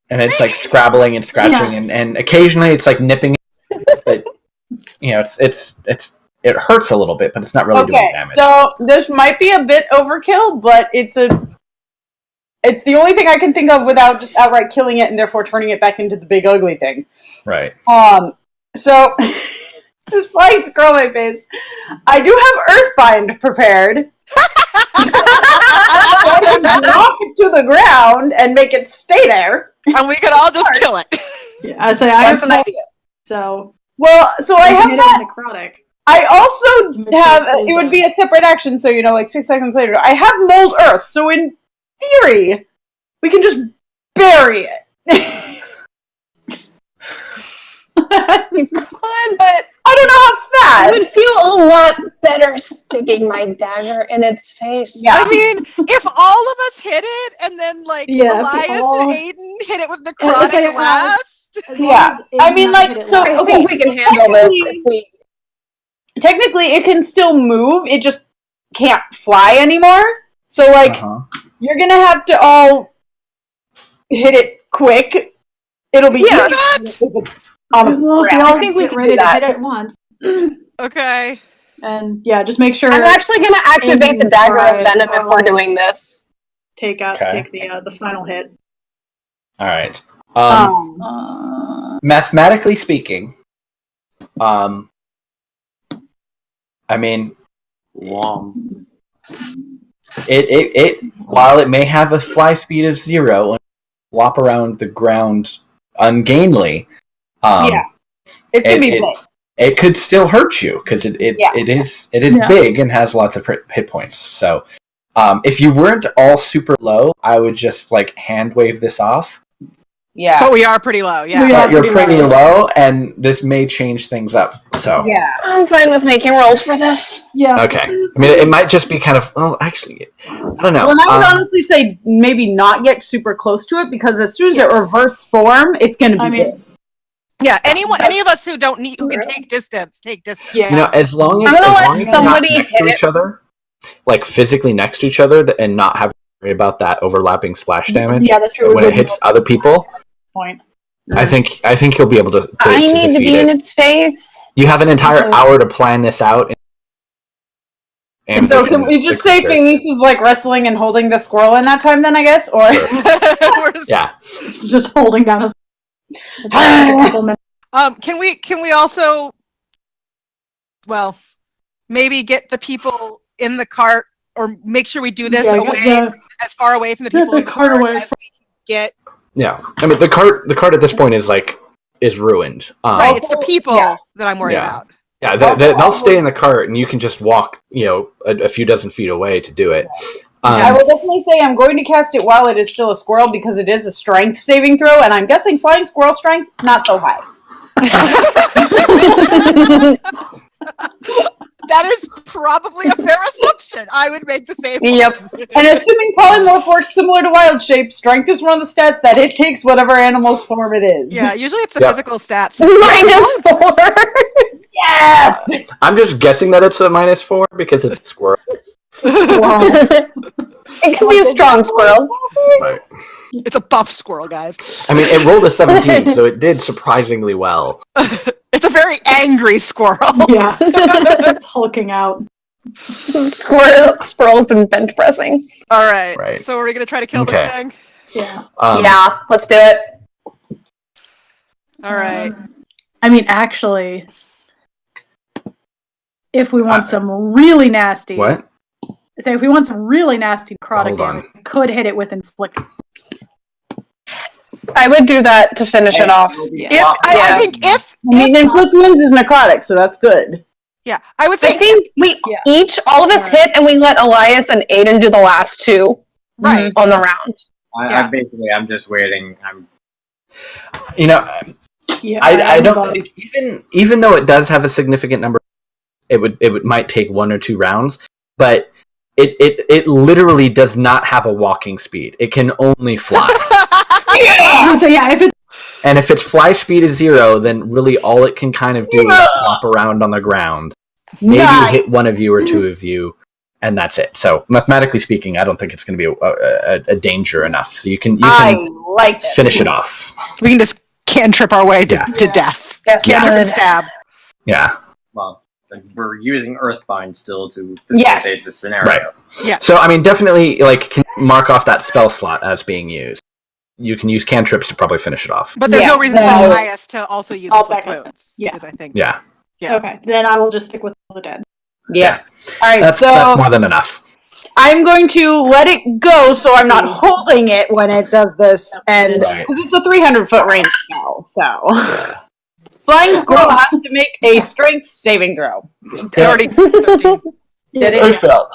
and it's like scrabbling and scratching, and occasionally it's like nipping. But it hurts a little bit, but it's not really doing damage. So this might be a bit overkill, but it's the only thing I can think of without just outright killing it and therefore turning it back into the big ugly thing. Right. So This flying squirrel in my face. I do have Earthbind prepared. I can knock it to the ground and make it stay there. And we could all just kill it. Yeah, I say I have That's an idea. so Well, so I have hit that. it necrotic. I also Make sure have. it stays It would there. be a separate action, so like 6 seconds later, I have Mold Earth. So in theory, we can just bury it. You could, but I don't know how I would fast. feel a lot better sticking my dagger in its face. Yeah. I mean, if all of us hit it, and then like Yeah, if Elias all- and Aiden hit it with say, necrotic last. As long Yeah. as it I mean, not like, hit it so- last. I think we can handle this if we. Technically, it can still move. It just can't fly anymore. So, like, you're gonna have to all hit it quick. It'll be Yeah. on the Well, if we ground. all I think we get can ready do to that. hit it once. Okay. And yeah, just make sure I'm actually going to activate the dagger of Right. venom if we're doing this. take Okay. the final hit. All right. Uh, Mathematically speaking, I mean, it while it may have a fly speed of 0 and flop around the ground ungainly, Yeah. It could be big. it could still hurt you because it is Yeah. big and has lots of hit points. So, if you weren't all super low, I would just like hand wave this off. Yeah. But we are pretty low, yeah. We are But you're pretty pretty low. low, and this may change things up. So, Yeah. I'm fine with making rolls for this. yeah. okay. I mean, it might just be kind of. Oh, actually, I don't know. Well, I would honestly say maybe not get super close to it because as soon as it reverts form, it's going to be I big. mean, Yeah, any of us who can take distance, take distance. yeah. You know, as long as, I'm gonna as let long as you're somebody not next hit to it. each other, like physically next to each other, and not having to worry about that overlapping splash damage. Yeah, that's true. When it hits other people, Point. I think you'll be able to I need to defeat be in it. its face. You have an entire So- hour to plan this out. And so can we just say Felice is like wrestling and holding the squirrel in that time then, I guess? Or Sure. We're just- Yeah. It's just holding down a couple minutes. Can we also, well, maybe get the people in the cart, or make sure we do this Yeah, away, get as far away from the get people the in the cart cart away as we can get. Yeah. I mean, the cart at this point is ruined. Right, it's the people yeah. that I'm worried Yeah. about. Yeah, Also, they'll stay in the cart, and you can just walk, a few dozen feet away to do it. I will definitely say I'm going to cast it while it is still a squirrel because it is a strength saving throw, and I'm guessing flying squirrel strength, not so high. That is probably a fair assumption. I would make the same. Yep. And assuming polymorph works similar to wild shape, strength is one of the stats that it takes whatever animal's form it is. Yeah, usually it's the Yep. physical stats. -4. Yes! I'm just guessing that it's a -4 because it's a squirrel. It can be a strong squirrel. Right. It's a buff squirrel, guys. I mean, it rolled a 17, so it did surprisingly well. It's a very angry squirrel. Yeah. It's hulking out. Squirrel's been bench pressing. All right. Right. So are we gonna try to kill Okay. this thing? Yeah. Yeah, let's do it. All right. I mean, actually, if we want some really nasty, What? say if we want some really nasty necrotic Hold on. damage, we could hit it with inflict. I would do that to finish it off. I think if I mean, inflict wounds is necrotic, so that's good. yeah, I would I say think we all of us hit, and we let Elias and Aiden do the last two right. on the round. Yeah. I'm just waiting. Yeah, I don't think even though it does have a significant number, it might take 1 or 2 rounds, but it literally does not have a walking speed. It can only fly. So yeah, if it And if its fly speed is 0, then really all it can kind of do is flop around on the ground. Maybe hit one of you or 2 of you, and that's it. So mathematically speaking, I don't think it's going to be a danger enough. So you can like this. finish it off. We can just cantrip our way to death. Yes, Cantrip and good. stab. Yeah. Well, we're using Earthbind still to Yes. facilitate the scenario. Right. Yeah. So I mean, definitely can mark off that spell slot as being used. You can use cantrips to probably finish it off. But there's Yeah, no reason for no. Elias to also use I'll inflict back up. wounds. Yeah. Because I think. Yeah. Yeah. Okay, then I will just stick with the dead. Yeah. All right. That's more than enough. I'm going to let it go so I'm not holding it when it does this, and Right. it's a 300-foot range spell, so Flying Squirrel has to make a strength saving throw. It already 13. Did It failed.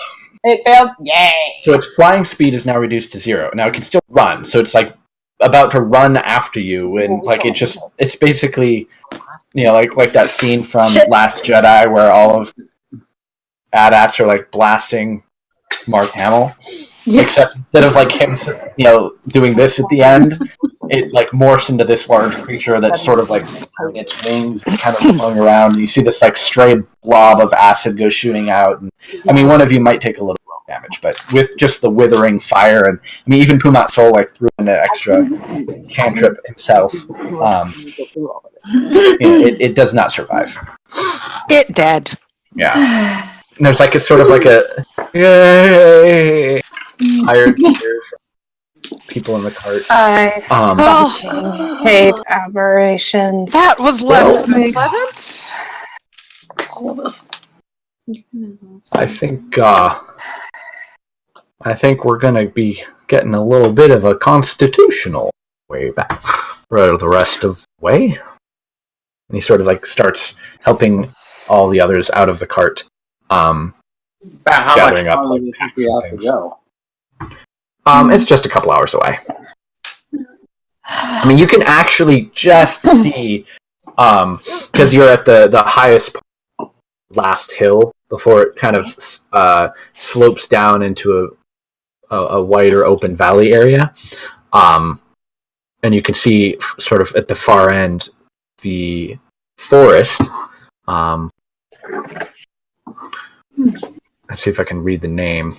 It failed. Yay! So its flying speed is now reduced to 0. Now it can still run, so it's like about to run after you, and like it's basically, like that scene from Last Jedi where all of AT-ATs are like blasting Mark Hamill, except instead of like him, doing this at the end, it like morphs into this large creature that's sort of like its wings and kind of flowing around. And you see this like stray blob of acid go shooting out. And, I mean, one of you might take a little damage, but with just the withering fire, and I mean, even Pumat Sol like threw in an extra cantrip himself. It does not survive. It dead. Yeah. And there's like a sort of like a yay hired cheer from people in the cart. I hate aberrations. That was less than pleasant. All of us. I think we're gonna be getting a little bit of a constitutional way back for the rest of the way. And he sort of like starts helping all the others out of the cart. How Gathering much up, longer do you think we have to go? It's just a couple hours away. I mean, you can actually just see, because you're at the highest last hill before it kind of slopes down into a wider open valley area, and you can see sort of at the far end the forest. Let's see if I can read the name.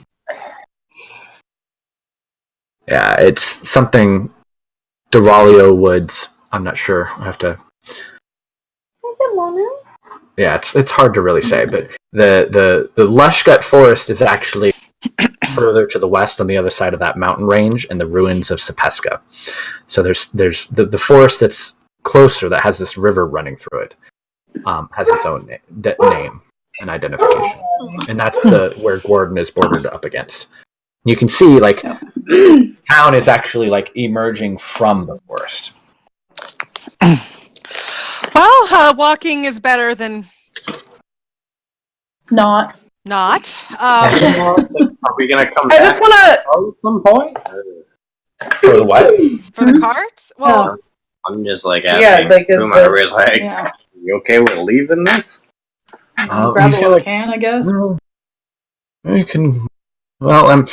Yeah, it's something Doralio Woods. I'm not sure. I have to. Yeah, it's hard to really say, but the Lushgut Forest is actually further to the west on the other side of that mountain range, and the ruins of Sepeska. So there's the forest that's closer that has this river running through it. Has its own name and identification, and that's where Gordon is bordered up against. You can see like town is actually like emerging from the forest. Well, walking is better than not. Are we gonna come back? I just want to. At some point? For the what? For the carts? Well, I'm just like asking. Yeah, like, is Whom I the- was like, Yeah. you okay with leaving this? Grab he's what we can, I guess. You can. Well,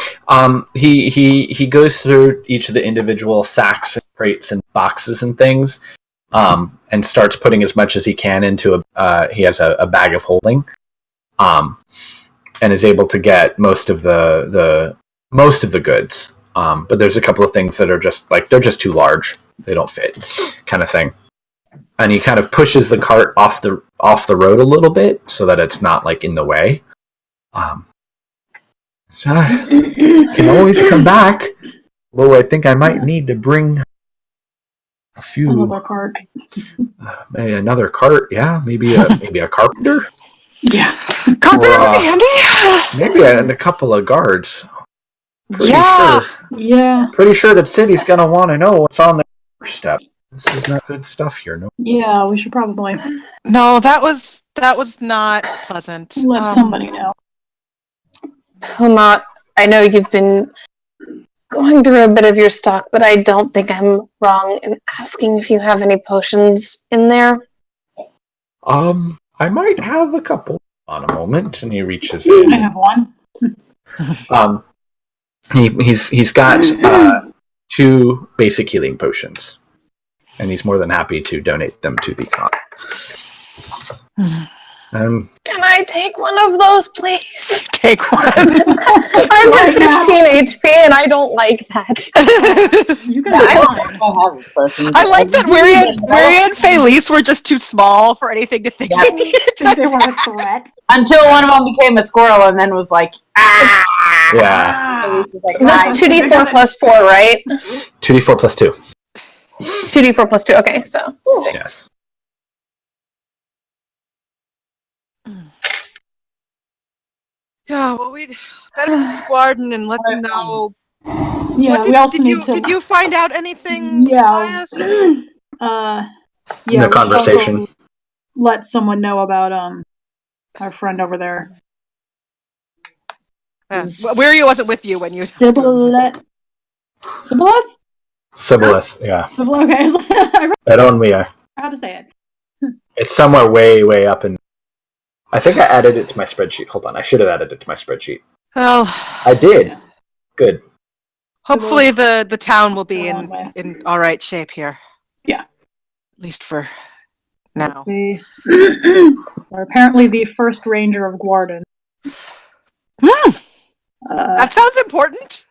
he goes through each of the individual sacks and crates and boxes and things, and starts putting as much as he can into he has a bag of holding, and is able to get most of the goods. But there's a couple of things that are just like they're just too large; they don't fit, kind of thing. And he kind of pushes the cart off the road a little bit so that it's not like in the way. So can always come back. Although I think I might need to bring a few. Another cart. Maybe another cart. Yeah, maybe a carpenter. Yeah. carpenter Or, would be handy. Maybe a couple of guards. Yeah. Yeah. Pretty sure that city's gonna want to know what's on their doorstep. This is not good stuff here. No. Yeah, we should probably No, that was not pleasant. let somebody know. Pumat, I know you've been going through a bit of your stock, but I don't think I'm wrong in asking if you have any potions in there. I might have a couple on a moment, and he reaches in. I have one. He's got 2 basic healing potions, and he's more than happy to donate them to the con. Can I take one of those, please? Take one. I'm at 15 HP, and I don't like that. You can have mine. I like that Weary and Felice were just too small for anything to think. Think they were a threat. Until one of them became a squirrel and then was like, ah! Yeah. Elise was like, That's 2d4 plus 4, right? 2d4 plus 2. 2d4 plus 2. Okay, so 6. Yes. Yeah, well, we'd better go to Garden and let them know. Yeah, we also need to. Did you find out anything, Yeah. Elias? Yeah. The We should conversation. also let someone know about our friend over there. Weary wasn't with you when you. Sibboleth? Sibboleth, yeah. Sibboleth, okay. That one we are. How to say it? It's somewhere way, way up in. I think I added it to my spreadsheet. Hold on, I should have added it to my spreadsheet. Well, I did. Yeah. Good. hopefully the town will be in all right shape here. Yeah. At least for now. We're apparently the first ranger of Guarden. That sounds important.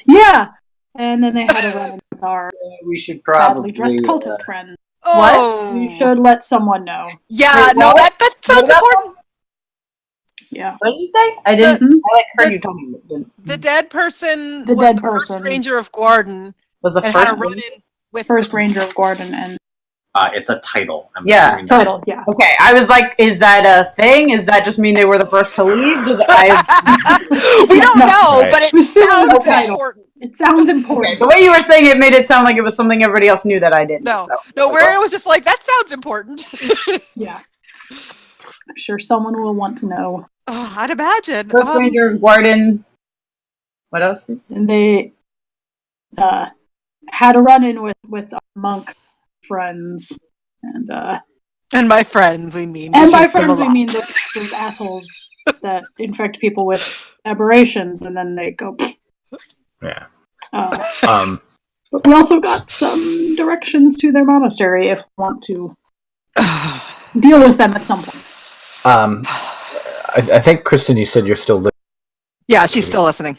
Yeah. And then they had a run with our We should badly probably dressed cultist friend. Oh. We should let someone know. Yeah, Wait, no, what? that sounds important. Yeah. What did you say? I didn't. I heard you tell me. The dead person The was dead the first person. ranger of Guarden Was the and first had a one? run-in with First ranger of Guarden and It's a title. I'm Yeah, assuming that- total, yeah. Okay, I was like, is that a thing? Does that just mean they were the first to leave? We don't No. know, Right. but it We still sounds have a title. important. It sounds Okay, important. the way you were saying it made it sound like it was something everybody else knew that I didn't. No, so. no, where it was just like, that sounds important. Yeah. I'm sure someone will want to know. Oh, I'd imagine. First Ranger of Guarden. What else? And they had a run-in with our monk friends. And my friends, we mean. And we by hate them a friends, we lot. mean those assholes that infect people with aberrations, and then they go. Yeah. But we also got some directions to their monastery if we want to deal with them at some point. I think, Kristen, you said you're still listening. Yeah, she's still listening.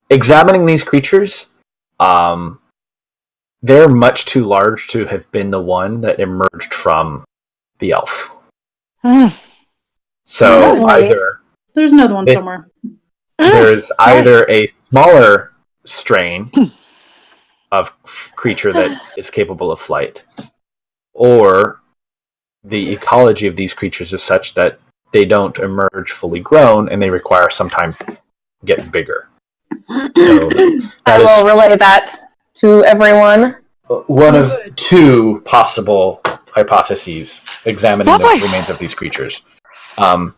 Examining these creatures, they're much too large to have been the one that emerged from the elf. So Really? either There's another one somewhere. there's either a smaller strain of creature that is capable of flight, or the ecology of these creatures is such that they don't emerge fully grown and they require some time to get bigger. So I will relay that to everyone. one of two possible hypotheses examining the remains of these creatures. And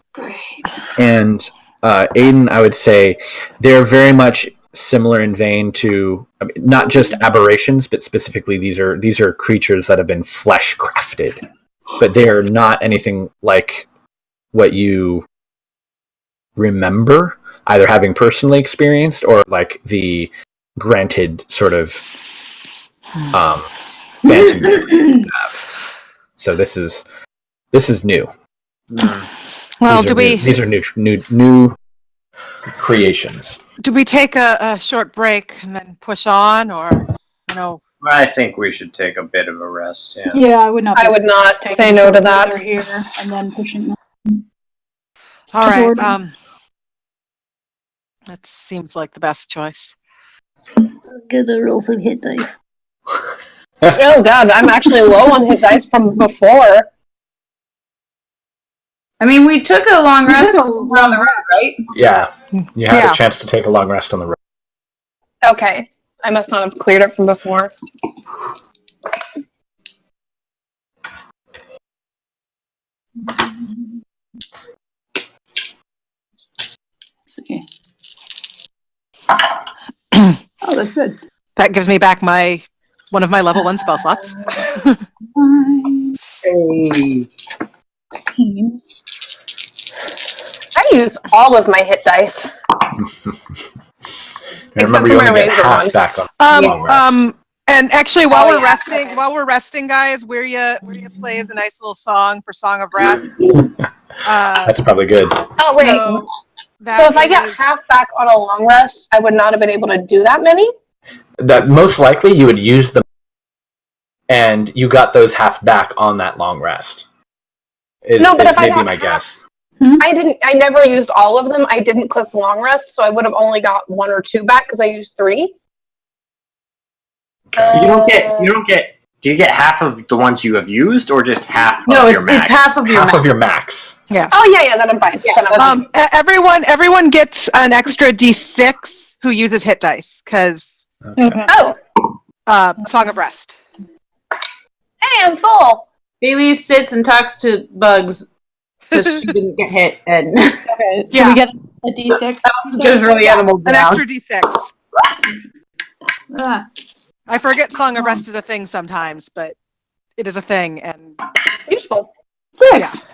Aiden, I would say they're very much similar in vein to, I mean, not just aberrations, but specifically these are creatures that have been flesh crafted, but they are not anything like what you remember, either having personally experienced or like the granted sort of phantom you have. So this is new. Well, these are new creations. do we take a short break and then push on, or I think we should take a bit of a rest. Yeah. Yeah, I would not. I would not taking say a no short to breather that. Here and then pushing. all right? Toward- That seems like the best choice. I'm gonna roll some hit dice. Oh god, I'm actually low on hit dice from before. I mean, we took a long rest took a around the road, right? Yeah, you had Yeah. a chance to take a long rest on the road. Okay, I must not have cleared it from before. See. Oh, that's good. That gives me back one of my level 1 spell slots. 16. I use all of my hit dice. I remember you for my only get ranger half one. back on long rest. And actually, while Oh, we're yeah, resting, okay. guys, Wirya plays a nice little song for Song of Rest. That's probably good. Oh wait, So, so if I get half back on a long rest, I would not have been able to do that many? That most likely you would use them, and you got those half back on that long rest. No, but if I maybe got my half- guess. I never used all of them. I didn't click long rest, so I would have only got 1 or 2 back because I used 3. You don't get. Do you get half of the ones you have used, or just half? No, of your it's max? half of your Half max. of your max. Yeah. Oh yeah, then I'm fine. Everyone gets an extra D6 who uses hit dice because Okay. Oh, Song of Rest. hey, I'm full. Bailey sits and talks to bugs because she didn't get hit, and Okay. So Yeah. we get a D6. just really animal An down. extra D6. Ah. I forget Song of Rest is a thing sometimes, but it is a thing, and Useful. 6. I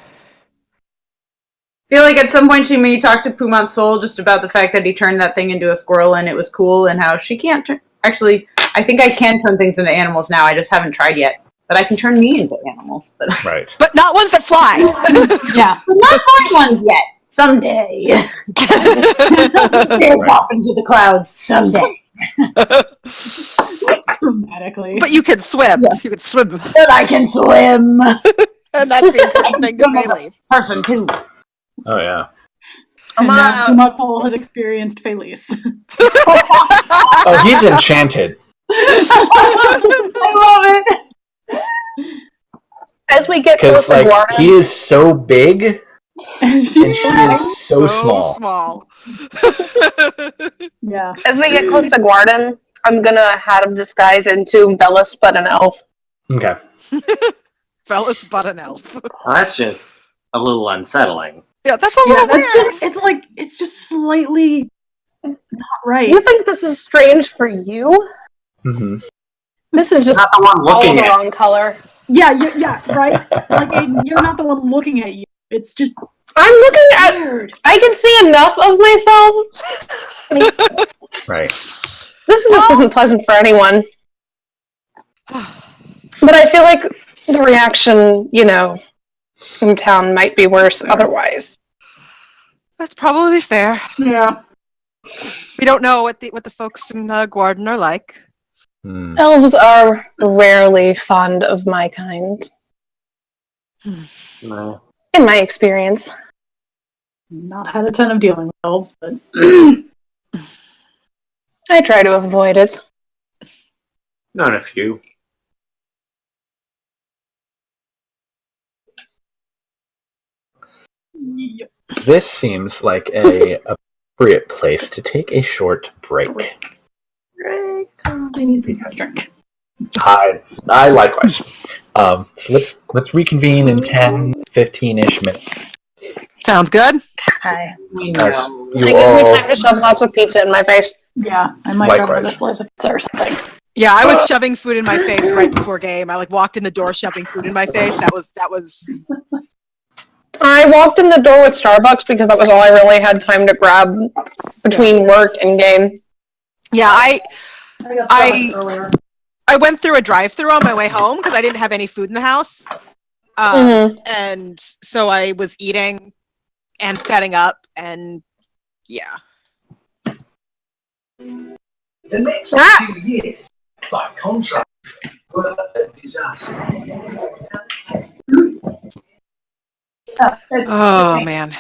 feel like at some point she may talk to Pumont's soul just about the fact that he turned that thing into a squirrel and it was cool, and how she can't turn. Actually, I think I can turn things into animals now. I just haven't tried yet. But I can turn me into animals. But Right. but not ones that fly. Yeah. not flying ones yet. Someday. There's off into the clouds someday. Dramatically. But you can swim. Yeah. You can swim. But I can swim. And that's the important thing to Bailey. Person too. Oh yeah. And now Pumont's has experienced Felice. Oh, he's enchanted. I love it. As we get close Because to Guarda, he is so big and she is so small. small. Yeah. as we get close to Guarden, I'm gonna have him disguise into Bellis, but an elf. Okay. Fellas, but an elf. Well, that's just a little unsettling. Yeah, that's a little weird. It's just slightly not right. You think this is strange for you? Mm-hmm. This is just Not the one all looking the at wrong color. Yeah, right? Like, you're not the one looking at you. It's just I'm looking at. weird. I can see enough of myself. Right. This just isn't pleasant for anyone. But I feel like the reaction, in town might be worse otherwise. That's probably fair. Yeah. We don't know what the folks in Guarden are like. Mm. Elves are rarely fond of my kind, No. in my experience. Not had a ton of dealing with elves, but I try to avoid it. Not a few. This seems like a appropriate place to take a short break. I need some drink. I likewise. So let's reconvene in 10, 15-ish minutes. Sounds good. Hi. As It you gives me all time to shove lots of pizza in my face. Yeah, I might grab Likewise. another slice of pizza or something. Yeah, I was shoving food in my face right before game. I walked in the door shoving food in my face. That was. I walked in the door with Starbucks because that was all I really had time to grab between work and game. Yeah, I got Starbucks earlier. I went through a drive-through on my way home because I didn't have any food in the house, and so I was eating and setting up, and yeah. The next few years, by contrast, were a disaster. Oh man,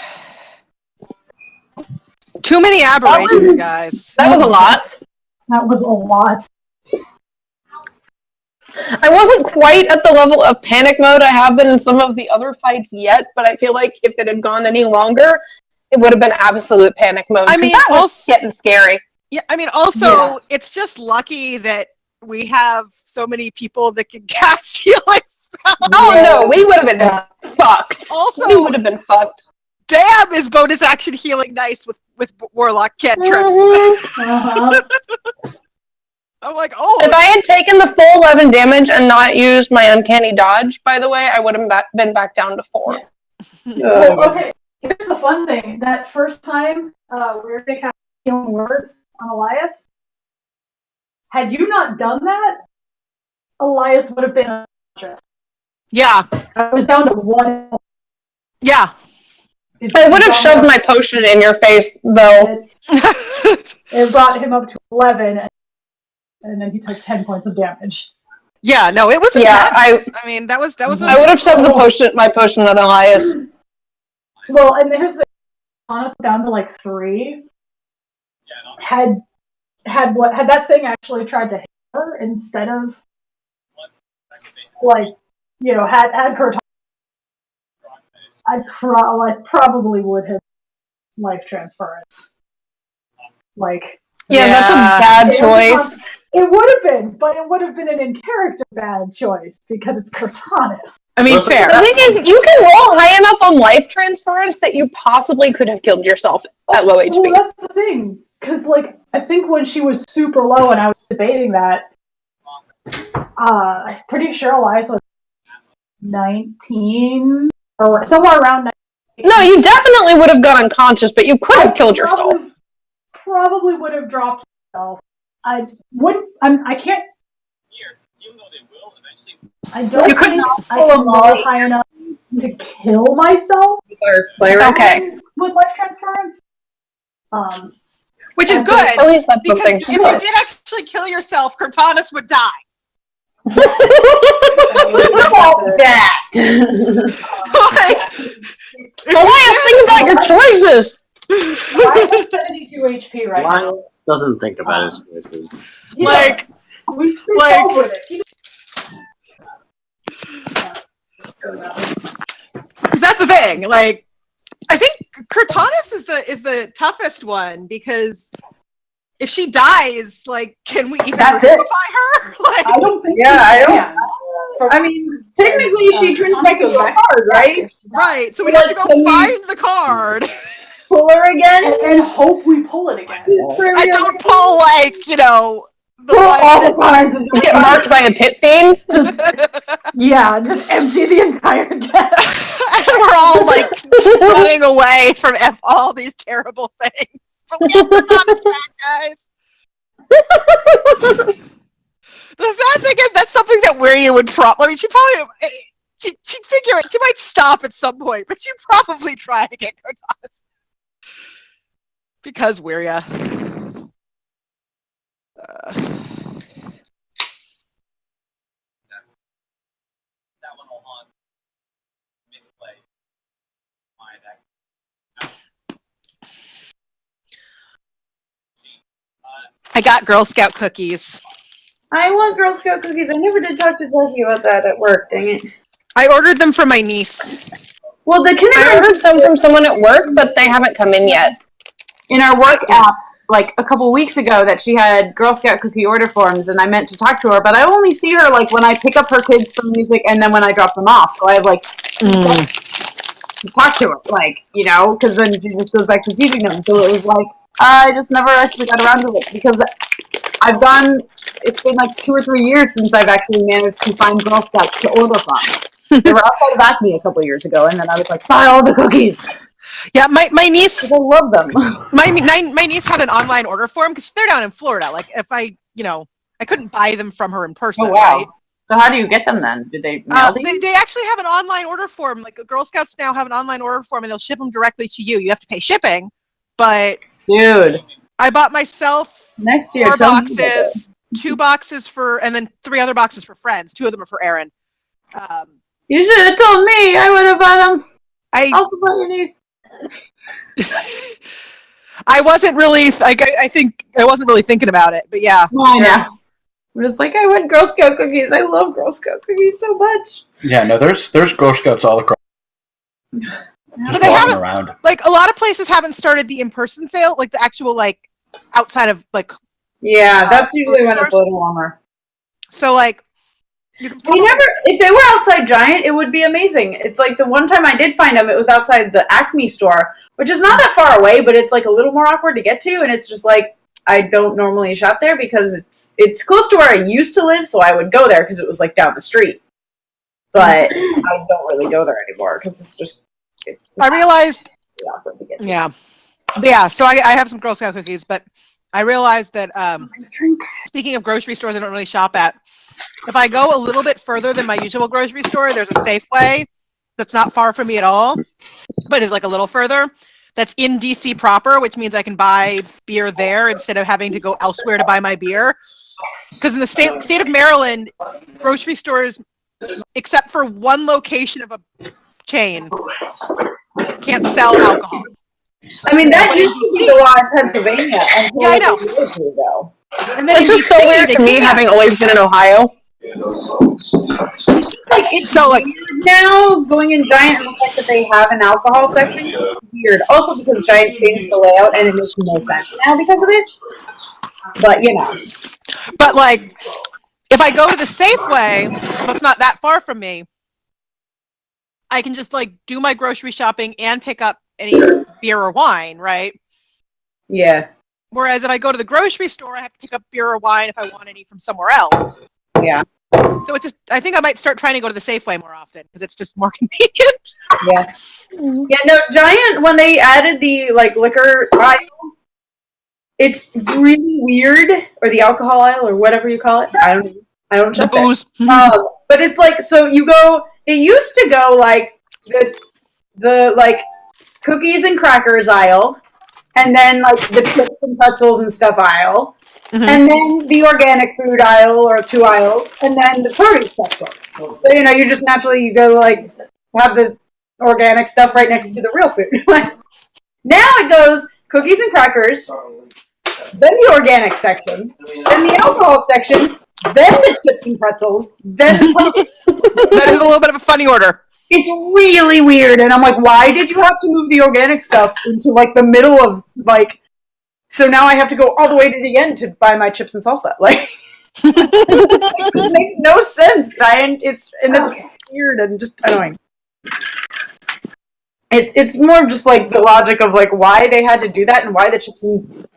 too many aberrations, guys. That was a lot. That was a lot. I wasn't quite at the level of panic mode I have been in some of the other fights yet, but I feel like if it had gone any longer, it would have been absolute panic mode. I mean, that was getting scary. Yeah, I mean, also, it's just lucky that we have so many people that can cast healing spells. Oh no, we would have been fucked. Also, we would have been fucked. Damn, is bonus action healing nice with Warlock cantrips. Uh-huh. I'm like, oh. If I had taken the full 11 damage and not used my uncanny dodge, by the way, I would have been back down to 4. Well, okay, here's the fun thing. That first time where they cast healing word on Elias, had you not done that, Elias would have been unconscious. Yeah. I was down to 1. Yeah. I would have shoved my potion in your face, though. It brought him up to 11, and then he took 10 points of damage. Yeah, no, it was Yeah, intense. I mean, that was. I would have shoved my potion at Elias. Well, and here's the honest down to like 3. Had that thing actually tried to hit her instead of had her. I probably would have life transference. Like, Yeah, that's a bad choice. It would have been, but it would have been an in-character bad choice because it's Cortanus. I mean, fair. The thing is, you can roll high enough on life transference that you possibly could have killed yourself at low HP. Well, that's the thing. Because, like, I think when she was super low and I was debating that, I'm pretty sure Elias was 19 or somewhere around 19. No, you definitely would have gone unconscious, but you could have killed yourself. Probably would have dropped myself. I can't. I don't think I can roll high enough to kill myself. Okay. With life transference. Which is good. At least that's because something. if you did actually kill yourself, Cortanus would die. that. Elias, think about your choices. I have 72 HP right now. Miles doesn't think about his choices. Like, we like, because that's the thing. Like, I think Cortanus is the toughest one because if she dies, like, can we even revivify her? Like, I don't think. Yeah, I don't. I mean, technically, she turns back into a card, right? Right. So we'd have to go find the card, pull her again, and hope we pull it again. I don't pull like the all the cards. Get marked by a pit fiend. Yeah, just empty the entire deck. And we're all like running away from all these terrible things. But we have Cortanus back, guys. The sad thing is that's something that Wiria would probably. I mean, she'd figure it. She might stop at some point, but she'd probably try to get Cortanus because Wiria. That one will haunt misplay my deck. I got Girl Scout cookies. I want Girl Scout cookies. I never did talk to Jackie about that at work. Dang it. I ordered them for my niece. Well, the I kindergarten ordered some from someone at work, but they haven't come in yet. in our work app, like a couple weeks ago, that she had Girl Scout cookie order forms, and I meant to talk to her, but I only see her like when I pick up her kids from music and then when I drop them off. So I have like to talk to her, like, you know, because then she just goes back to teaching them. So it was like I just never actually got around to it because it's been like 2 or 3 years since I've actually managed to find Girl Scouts to order from. They were outside of Acme a couple years ago, and then I was like, buy all the cookies. Yeah, my niece. I love them. My niece had an online order form because they're down in Florida. Like, if I couldn't buy them from her in person. Oh wow! Right? So how do you get them then? Did they mail them? They actually have an online order form. Like, Girl Scouts now have an online order form, and they'll ship them directly to you. You have to pay shipping, but dude, I bought myself next year 4 boxes, 2 boxes and then 3 other boxes for friends. 2 of them are for Aaron. You should have told me. I would have bought them. Also bought your niece. I wasn't really like I think I wasn't really thinking about it, but yeah. No, I know. I'm just like, I want Girl Scout cookies. I love Girl Scout cookies so much. Yeah, no, there's Girl Scouts all across. But they haven't around. Like, a lot of places haven't started the in-person sale, like the actual like outside of like. Yeah, that's usually when it's a little warmer. So like. If they were outside Giant, it would be amazing. It's like the one time I did find them, it was outside the Acme store, which is not that far away, but it's like a little more awkward to get to, and it's just like, I don't normally shop there because it's close to where I used to live, so I would go there because it was like down the street. But I don't really go there anymore because it's just. I realized. Really awkward to get to. Yeah. But yeah, so I have some Girl Scout cookies, but I realized that speaking of grocery stores I don't really shop at, if I go a little bit further than my usual grocery store, there's a Safeway that's not far from me at all, but is like a little further. That's in DC proper, which means I can buy beer there instead of having to go elsewhere to buy my beer. Because in the state of Maryland, grocery stores, except for one location of a chain, can't sell alcohol. I mean, that used to be the law in Pennsylvania until I know. years ago. And then it's just so weird to me, having always been in Ohio. It's so like weird now going in Giant and the fact that they have an alcohol section is weird. Also because Giant changed the layout and it makes no sense now because of it. But you know. But like, if I go to the Safeway, that's not that far from me, I can just like do my grocery shopping and pick up any beer or wine, right? Yeah. Whereas if I go to the grocery store, I have to pick up beer or wine if I want any from somewhere else. Yeah. So it's just, I think I might start trying to go to the Safeway more often because it's just more convenient. Yeah. Yeah, no, Giant, when they added the like liquor aisle, it's really weird, or the alcohol aisle, or whatever you call it. I don't The check booze. but it's like, so you go, it used to go like the like cookies and crackers aisle, and then like the chips and pretzels and stuff aisle, and then the organic food aisle or 2 aisles, and then the produce section. So you know, you just naturally you go like have the organic stuff right next to the real food. Now it goes cookies and crackers, then the organic section, then the alcohol section, then the chips and pretzels, then the That is a little bit of a funny order. It's really weird, and I'm like, why did you have to move the organic stuff into like the middle of like? So now I have to go all the way to the end to buy my chips and salsa. Like, it makes no sense, and it's weird and just annoying. It's more just like the logic of like why they had to do that and why the chips and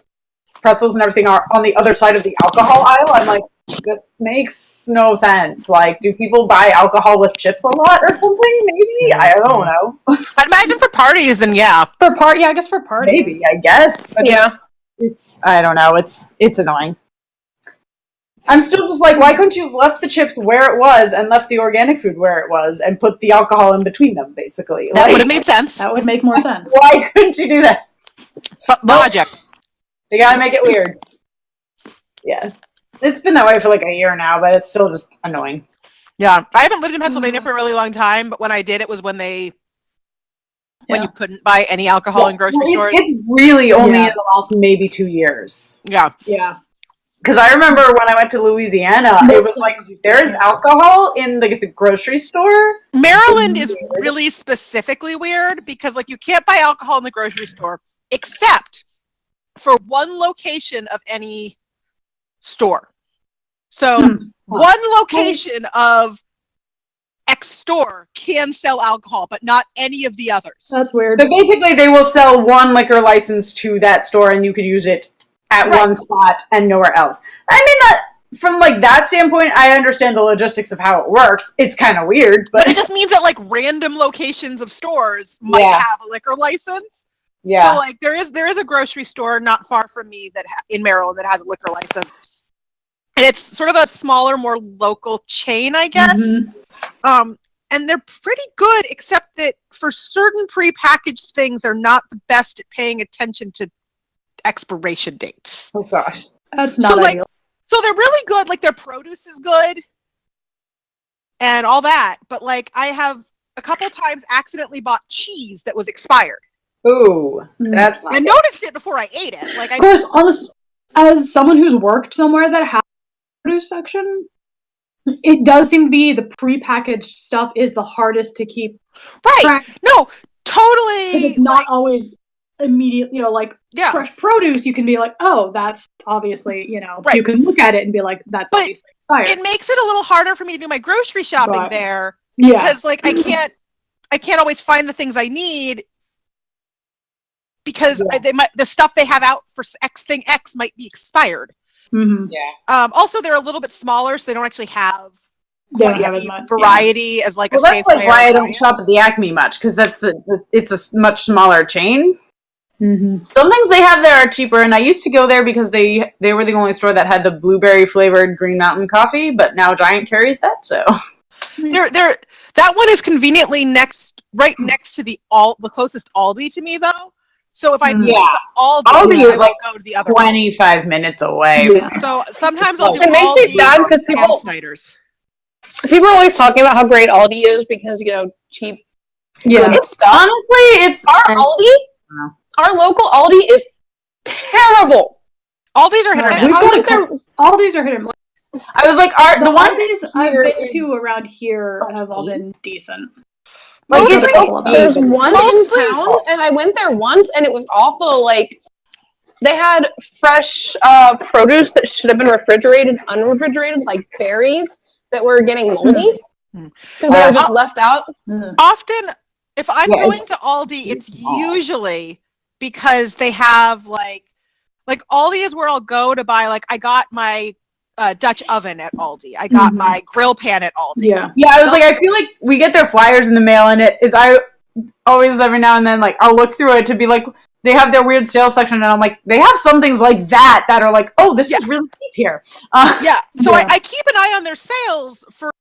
pretzels and everything are on the other side of the alcohol aisle. I'm like, that makes no sense. Like, do people buy alcohol with chips a lot or something? Maybe, I don't know. I'd imagine for parties, then yeah. I guess for parties. Maybe, I guess. But Yeah. it's I don't know. It's annoying. I'm still just like, why couldn't you have left the chips where it was and left the organic food where it was and put the alcohol in between them, basically? That Like, would have made sense. That would make more sense. why couldn't you do that? Logic. They gotta make it weird. Yeah. It's been that way for like a year now, but it's still just annoying. Yeah. I haven't lived in Pennsylvania for a really long time, but when I did, it was when you couldn't buy any alcohol in grocery stores. It's really only in the last maybe 2 years. Yeah. Yeah. Because I remember when I went to Louisiana, it was like, there's alcohol in the grocery store. Maryland is really specifically weird because like you can't buy alcohol in the grocery store except for one location of any store. So one location of X store can sell alcohol, but not any of the others. That's weird. So basically, they will sell one liquor license to that store, and you could use it at one spot and nowhere else. I mean, from like that standpoint, I understand the logistics of how it works. It's kind of weird, but it just means that like random locations of stores might have a liquor license. Yeah. So like there is a grocery store not far from me that in Maryland that has a liquor license, and it's sort of a smaller, more local chain, I guess. And they're pretty good, except that for certain prepackaged things, they're not the best at paying attention to expiration dates. Oh gosh, that's not ideal. So they're really good. Like their produce is good, and all that. But like I have a couple times accidentally bought cheese that was expired. Ooh, that's not I good. noticed it before I ate it. Like, of course, as someone who's worked somewhere that has a produce section, it does seem to be the prepackaged stuff is the hardest to keep. Right? No, totally. It's not always immediate. You know, like fresh produce, you can be like, oh, that's obviously, you know, you can look at it and be like, that's obviously expired. It makes it a little harder for me to do my grocery shopping there Yeah. because, like, I can't always find the things I need. Because the stuff they have out for thing X might be expired. Mm-hmm. Yeah. Also, they're a little bit smaller, so they don't actually have quite as any much variety as like well, a that's Safeway. like why I don't shop at the Acme much, because it's a much smaller chain. Mm-hmm. Some things they have there are cheaper, and I used to go there because they were the only store that had the blueberry flavored Green Mountain coffee, but now Giant carries that, so that one is conveniently right next to the closest Aldi to me though. So if I go to Aldi is like go to the other 25 minutes away. Yeah. So sometimes I'll do It makes me Aldi sad because and Snyder's. people are always talking about how great Aldi is because, you know, cheap good stuff. Honestly, it's our Aldi. Our local Aldi is terrible. Aldi's are hit or miss. Aldi's are hit or miss. I was like, The the one Aldi's I've been to around here have all been decent. Like, There's is a couple of them. There's one Mostly- in town, and I went there once, and it was awful. Like, they had fresh produce that should have been refrigerated, unrefrigerated, like berries that were getting moldy because they were just left out. Often, if I'm Yeah, going to Aldi, it's usually because they have like Aldi is where I'll go to buy. Like, I got my Dutch oven at Aldi. I got my grill pan at Aldi. Yeah. Yeah, I was like, I feel like we get their flyers in the mail, and I always every now and then, like, I'll look through it to be like, they have their weird sales section, and I'm like, they have some things like that are like, oh, this is really cheap here. So I keep an eye on their sales for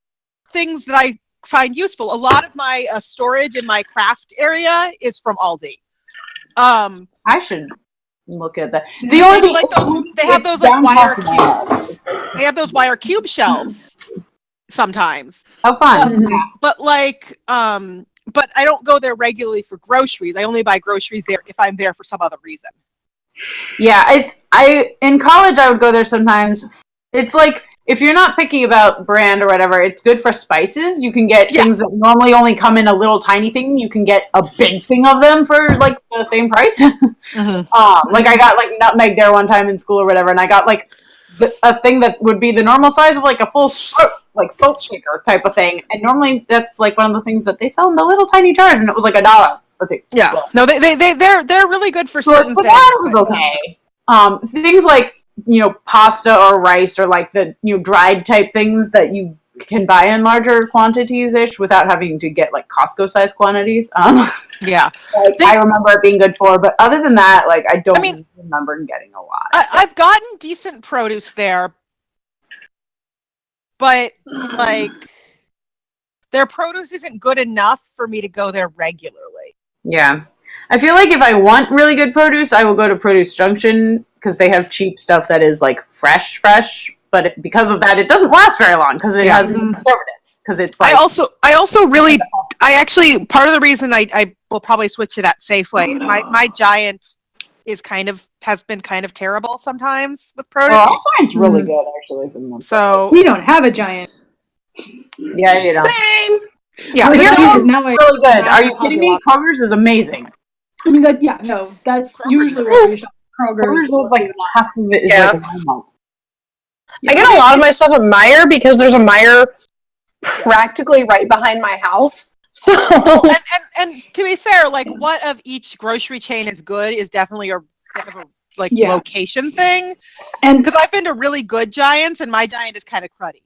things that I find useful. A lot of my storage in my craft area is from Aldi. I should look at that. They have those like wire cubes. They have those wire cube shelves sometimes. How fun! But but I don't go there regularly for groceries. I only buy groceries there if I'm there for some other reason. Yeah, in college I would go there sometimes. It's like, if you're not picky about brand or whatever, it's good for spices. You can get things that normally only come in a little tiny thing. You can get a big thing of them for like the same price. Like, I got like nutmeg there one time in school or whatever, and I got like a thing that would be the normal size of like a full salt shaker type of thing. And normally that's like one of the things that they sell in the little tiny jars, and it was like $1. Okay. Yeah. No, they're really good for certain things. That was okay. Things like, pasta or rice or like the dried type things that you can buy in larger quantities ish without having to get like Costco size quantities. Yeah. I remember it being good for, but other than that, like, I don't remember getting a lot. I've gotten decent produce there, but like their produce isn't good enough for me to go there regularly. Yeah. I feel like if I want really good produce, I will go to Produce Junction because they have cheap stuff that is like fresh, but because of that, it doesn't last very long because it has conservatives. Because it's like, I actually part of the reason I will probably switch to that Safeway. My Giant has been kind of terrible sometimes with produce. Well, Giant's really good actually for the most part. So we don't have a Giant. Yeah, you know. Same. Yeah, Our But Giant is now really good. Are you kidding me? Kroger's is amazing. I mean, that's usually where we shop. Kroger's is like half of it is like a Wildemount. I get a lot of my stuff at Meijer because there's a Meijer practically right behind my house. So and to be fair, like, what of each grocery chain is good is definitely a bit of a location thing. And because I've been to really good Giants, and my Giant is kind of cruddy.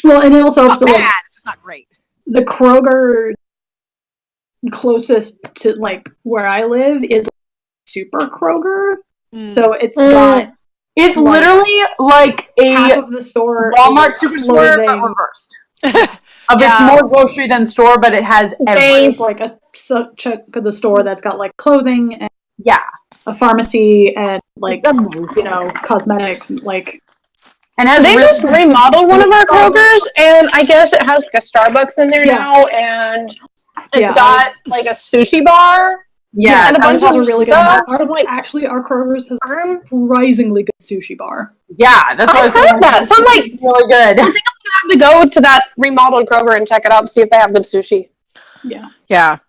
Well, and it also helps it's just not great. The Kroger closest to like where I live is Super Kroger. So it's got it's literally like a half of the store Walmart superstore but reversed. It's more grocery than store, but it has everything. It's like a chunk of the store that's got like clothing and a pharmacy and like cosmetics and like. And they just remodeled one of our Krogers, and I guess it has like a Starbucks in there now, and it's got like a sushi bar. Yeah, and a bunch of really stuff. Good. Actually, our Kroger's has a surprisingly good sushi bar. Yeah, that's what I heard that. So I'm like, really good. I think I'm gonna have to go to that remodeled Kroger and check it out and see if they have good sushi. Yeah.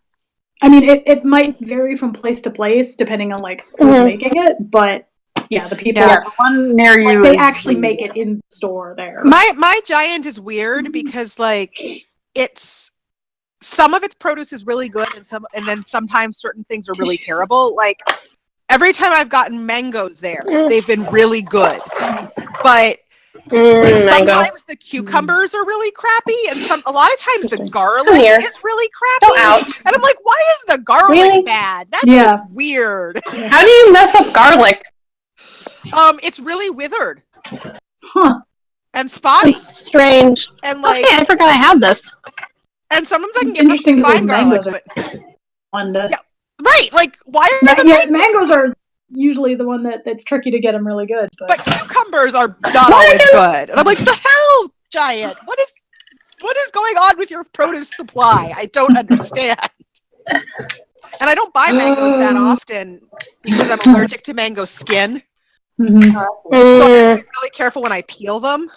I mean, it might vary from place to place depending on like who's making it, but the people the one near you, they actually make it in the store there. My Giant is weird because like it's. Some of its produce is really good, and then sometimes certain things are really terrible. Like every time I've gotten mangoes there, they've been really good. But sometimes the cucumbers are really crappy, and a lot of times the garlic is really crappy. And I'm like, why is the garlic bad? That's just weird. How do you mess up garlic? It's really withered. And spotty. That's strange. And like, I forgot I have this. And sometimes I can get perfectly fine garlic, but right, like why are mangoes are usually the one that's tricky to get them really good. But cucumbers are not always good. And I'm like, the hell, Giant? What is going on with your produce supply? I don't understand. And I don't buy mangoes that often because I'm allergic to mango skin. So I'm really careful when I peel them.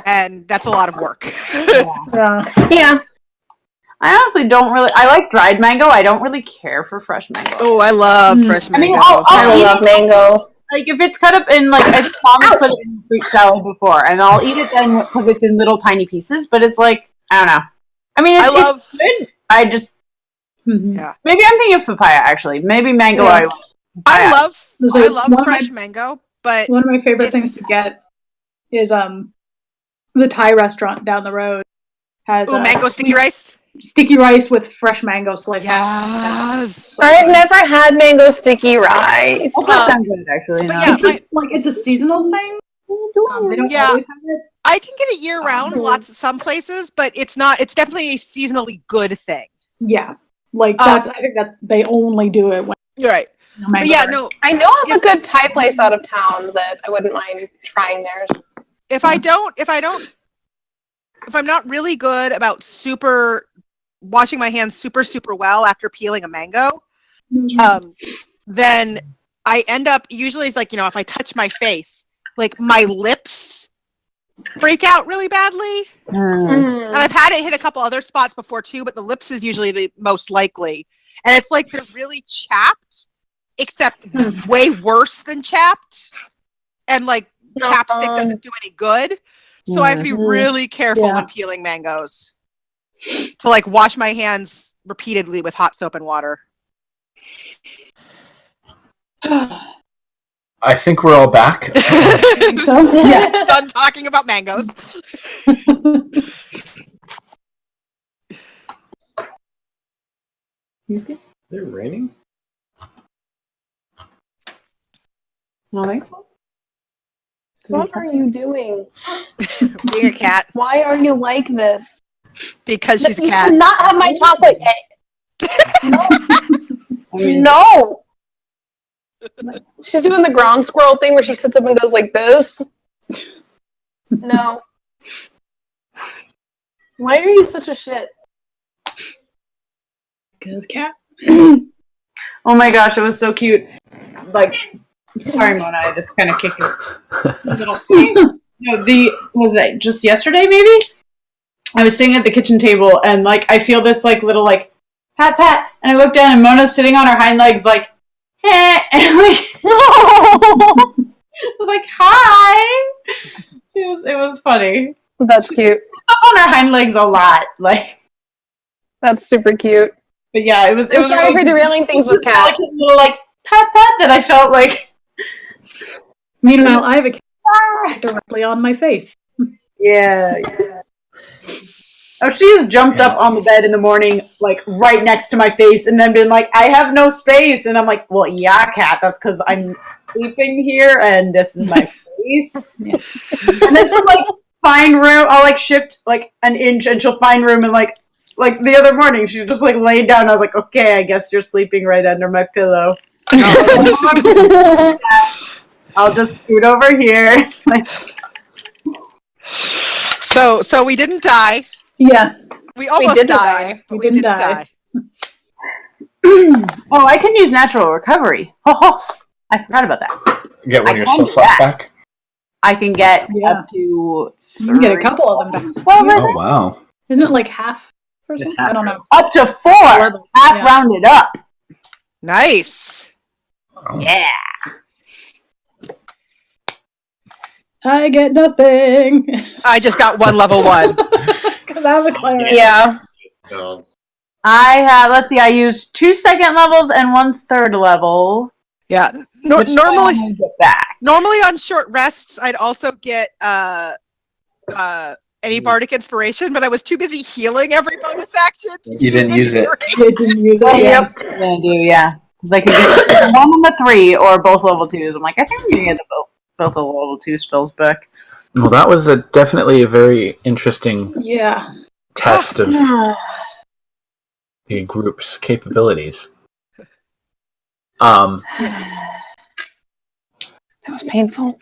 and that's a lot of work. Yeah. I honestly don't really. I like dried mango. I don't really care for fresh mango. Oh, I love fresh mango. I mean, I'll I love mango. Like if it's cut up in like I think Mom has put it in fruit salad before, and I'll eat it then because it's in little tiny pieces. But it's like I don't know. I mean, it's good. I just yeah. Maybe I'm thinking of papaya actually. Maybe mango. Yeah. I love So fresh mango, but one of my favorite things to get is the Thai restaurant down the road has mango sticky rice. Sticky rice with fresh mango sliced. Yes. I've never had mango sticky rice. That sounds good, actually. But yeah, it's a seasonal thing. They don't Yeah. always have it. I can get it year round, some places, but it's not. It's definitely a seasonally good thing. Yeah, like I think they only do it when. You're right. But yeah, no. I know of a good Thai place out of town that I wouldn't mind trying theirs. If I'm not really good about washing my hands super well after peeling a mango, then I end up usually it's like, if I touch my face, like my lips break out really badly. And I've had it hit a couple other spots before too, but the lips is usually the most likely. And it's like they're really chapped, except way worse than chapped. And like chapstick doesn't do any good. So I have to be really careful when peeling mangoes. To like wash my hands repeatedly with hot soap and water. I think we're all back. I think so. Yeah. Done talking about mangoes. They're raining? I think so. What are you doing? Being a cat. Why are you like this? Because she's a cat. You cannot have my chocolate cake. No. She's doing the ground squirrel thing where she sits up and goes like this. No. Why are you such a shit? Because cat. Oh my gosh, it was so cute. Like, sorry, Mona, I just kind of kicked it. Was that just yesterday, maybe? I was sitting at the kitchen table, and like I feel this like little like pat, and I look down, and Mona's sitting on her hind legs, like, hey, and like, I was like, hi. It was funny. That's cute. On her hind legs a lot, like. That's super cute. But yeah, it was. I'm sorry for derailing things with cats. Like a little like pat that I felt like. Meanwhile, I have a cat directly on my face. Yeah. Oh, she has jumped up on the bed in the morning, like right next to my face, and then been like, "I have no space," and I'm like, "Well, yeah, cat. That's because I'm sleeping here, and this is my face." And then she'll like find room. I'll like shift like an inch, and she'll find room, and like the other morning, she just like laid down. I was like, "Okay, I guess you're sleeping right under my pillow." I'll just scoot over here. So we didn't die. Yeah. We almost died. We didn't die. Oh, I can use natural recovery. Oh, I forgot about that. Get one of your spell slots back? I can get up to You can get a couple of them back. Oh, wow. Isn't it like half? Or something? I don't know. Up to 4. Half rounded up. Nice. Oh. Yeah. I get nothing. I just got 1 level 1. Because I'm a cleric. Yeah. I have, let's see, I used 2 second levels and 1 third level. Yeah. Normally on short rests, I'd also get any bardic inspiration, but I was too busy healing every bonus action. You didn't use it. You didn't use it. Yep. I'm gonna do, yeah. Because I could get 1 on the 3 or both level 2s. I'm like, I think I'm gonna get both the level 2 spells back. Well, that was definitely a very interesting test of the group's capabilities. That was painful.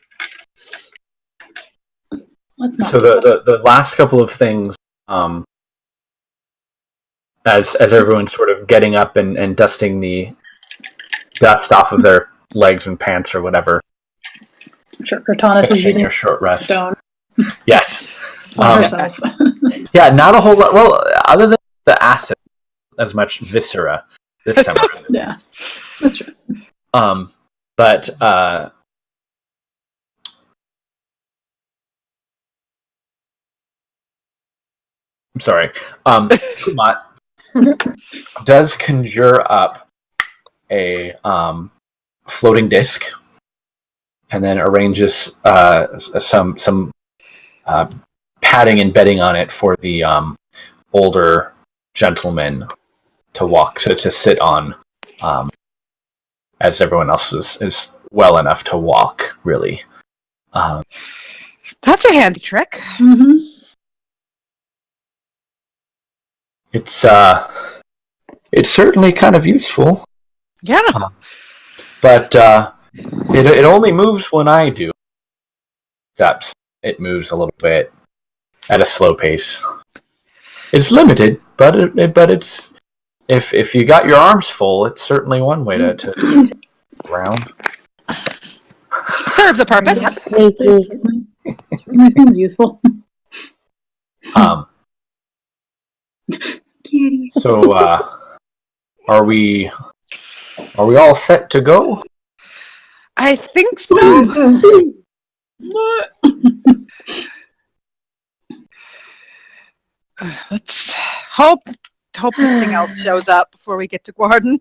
Let's not. So the last couple of things, as everyone's sort of getting up and dusting the dust off of their legs and pants or whatever. I'm sure Cortanus is using a short rest. Stone. Yes. Herself. Yeah, not a whole lot. Well, other than the acid, as much viscera this time around. Yeah, that's true. But I'm sorry. Kumat does conjure up a floating disc, and then arranges some padding and bedding on it for the older gentleman to walk to sit on, as everyone else is well enough to walk. Really, That's a handy trick. Mm-hmm. it's certainly kind of useful. Yeah. But it only moves when I do steps. It moves a little bit at a slow pace. It's limited, but it's if you got your arms full, it's certainly one way to round. Serves a purpose. It certainly seems useful. Kitty. So are we all set to go? I think so. Let's hope nothing else shows up before we get to Gordon.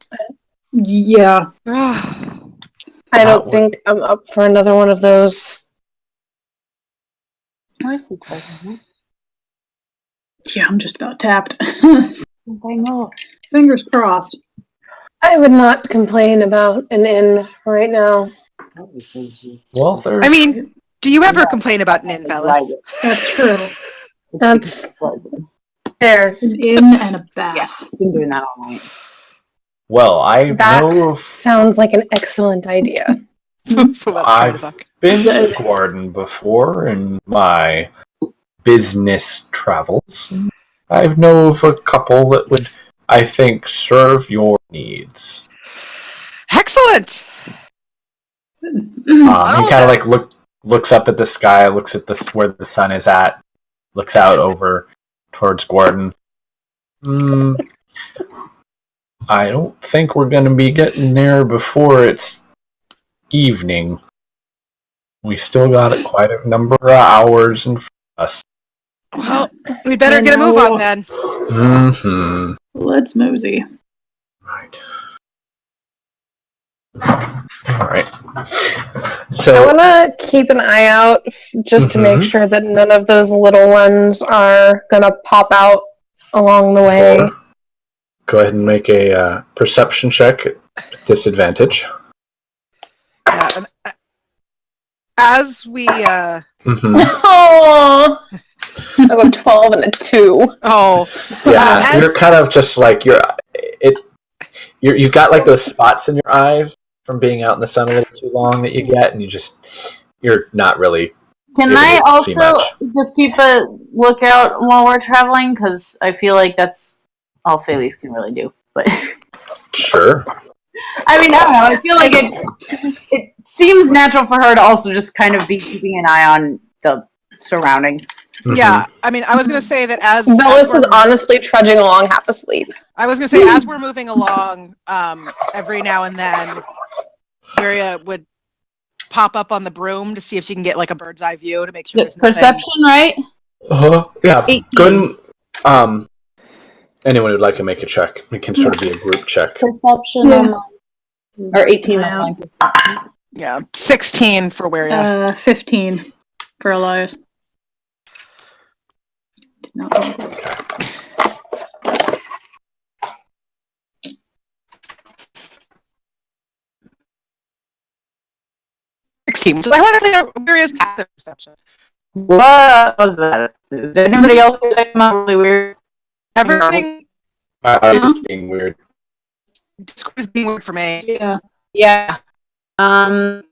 Yeah. I don't think I'm up for another one of those. Yeah, I'm just about tapped. I know. Fingers crossed. I would not complain about an inn right now. Well, I mean, do you ever complain about an inn, fellas? That's true. That's fair. An inn and a bath. Yes, I've been doing that all night. well, I That know sounds like an excellent idea. I've been to Gordon before in my business travels. I know of a couple that would, I think, serve your needs. Excellent. He kind of looks up at the sky, looks at where the sun is at, looks out over towards Gordon. I don't think we're going to be getting there before it's evening. We still got quite a number of hours in front of us. Well, we better get a move on then. Mm-hmm. Let's mosey. Right. All right. I So want to keep an eye out just to make sure that none of those little ones are going to pop out along the way. go ahead and make a perception check at disadvantage. Yeah, and as we Oh, I got 12 and a 2. oh Yeah, as- you're kind of just like you've got like those spots in your eyes from being out in the sun a little too long that you get, and you're not really. Can able I to see also much. just keep a lookout while we're traveling? Because I feel like that's all Felice can really do. But Sure. I mean, I don't know. I feel like it seems natural for her to also just kind of be keeping an eye on the surrounding. yeah, I mean, I was gonna say that as Bellis is honestly trudging along half asleep. I was gonna say as we're moving along, every now and then, Maria would pop up on the broom to see if she can get like a bird's eye view to make sure there's nothing. Perception, right? Yeah. 18. Go ahead. Anyone who'd like to make a check, it can sort of be a group check. Perception online. Or 18 Yeah. online. Yeah, 16 for Waria. 15 for Elias. Did not roll good. 16. So I want to say Waria's passive perception. What was that? Did anybody else get that come out really weird? Everything I'm just being weird. Discord is being weird for me. Yeah. Yeah. Okay,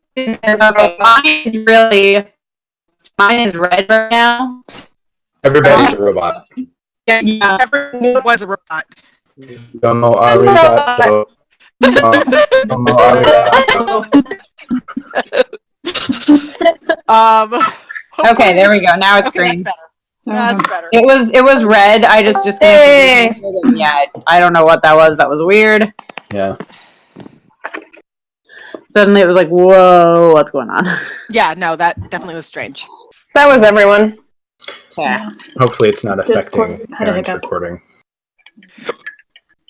mine is red right now. Everybody's a robot. Yeah, everyone was a robot. Don't know arigato. Don't know arigato. Okay, there we go. Now it's Okay, green. that's better. That's better. It was red. I just Hey. yeah. I don't know what that was. That was weird. Yeah. Suddenly it was like, whoa, what's going on? Yeah, no, that definitely was strange. That was everyone. Yeah. Hopefully it's not affecting Discord had a Aaron's hiccup. recording.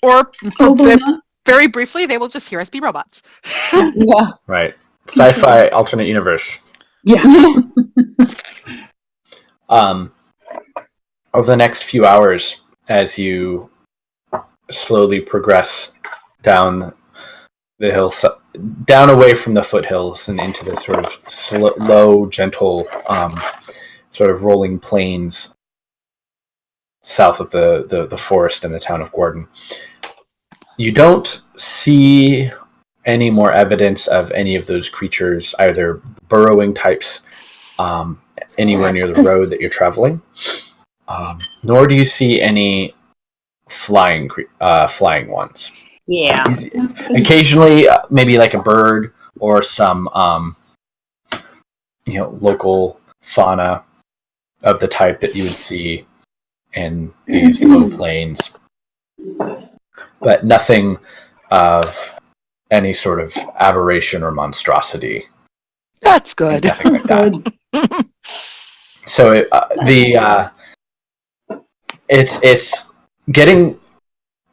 Or Hopefully not. very briefly, they will just hear us be robots. Yeah. Right. Sci-fi alternate universe. Yeah. Over the next few hours, as you slowly progress down the hill, down away from the foothills and into the sort of low, gentle, sort of rolling plains south of the forest and the town of Gordon, you don't see any more evidence of any of those creatures, either burrowing types, anywhere near the road that you're traveling, nor do you see any flying ones. Yeah. Occasionally, maybe like a bird or some, local fauna of the type that you would see in these low plains, but nothing of any sort of aberration or monstrosity. That's good. Nothing like that. So it's getting,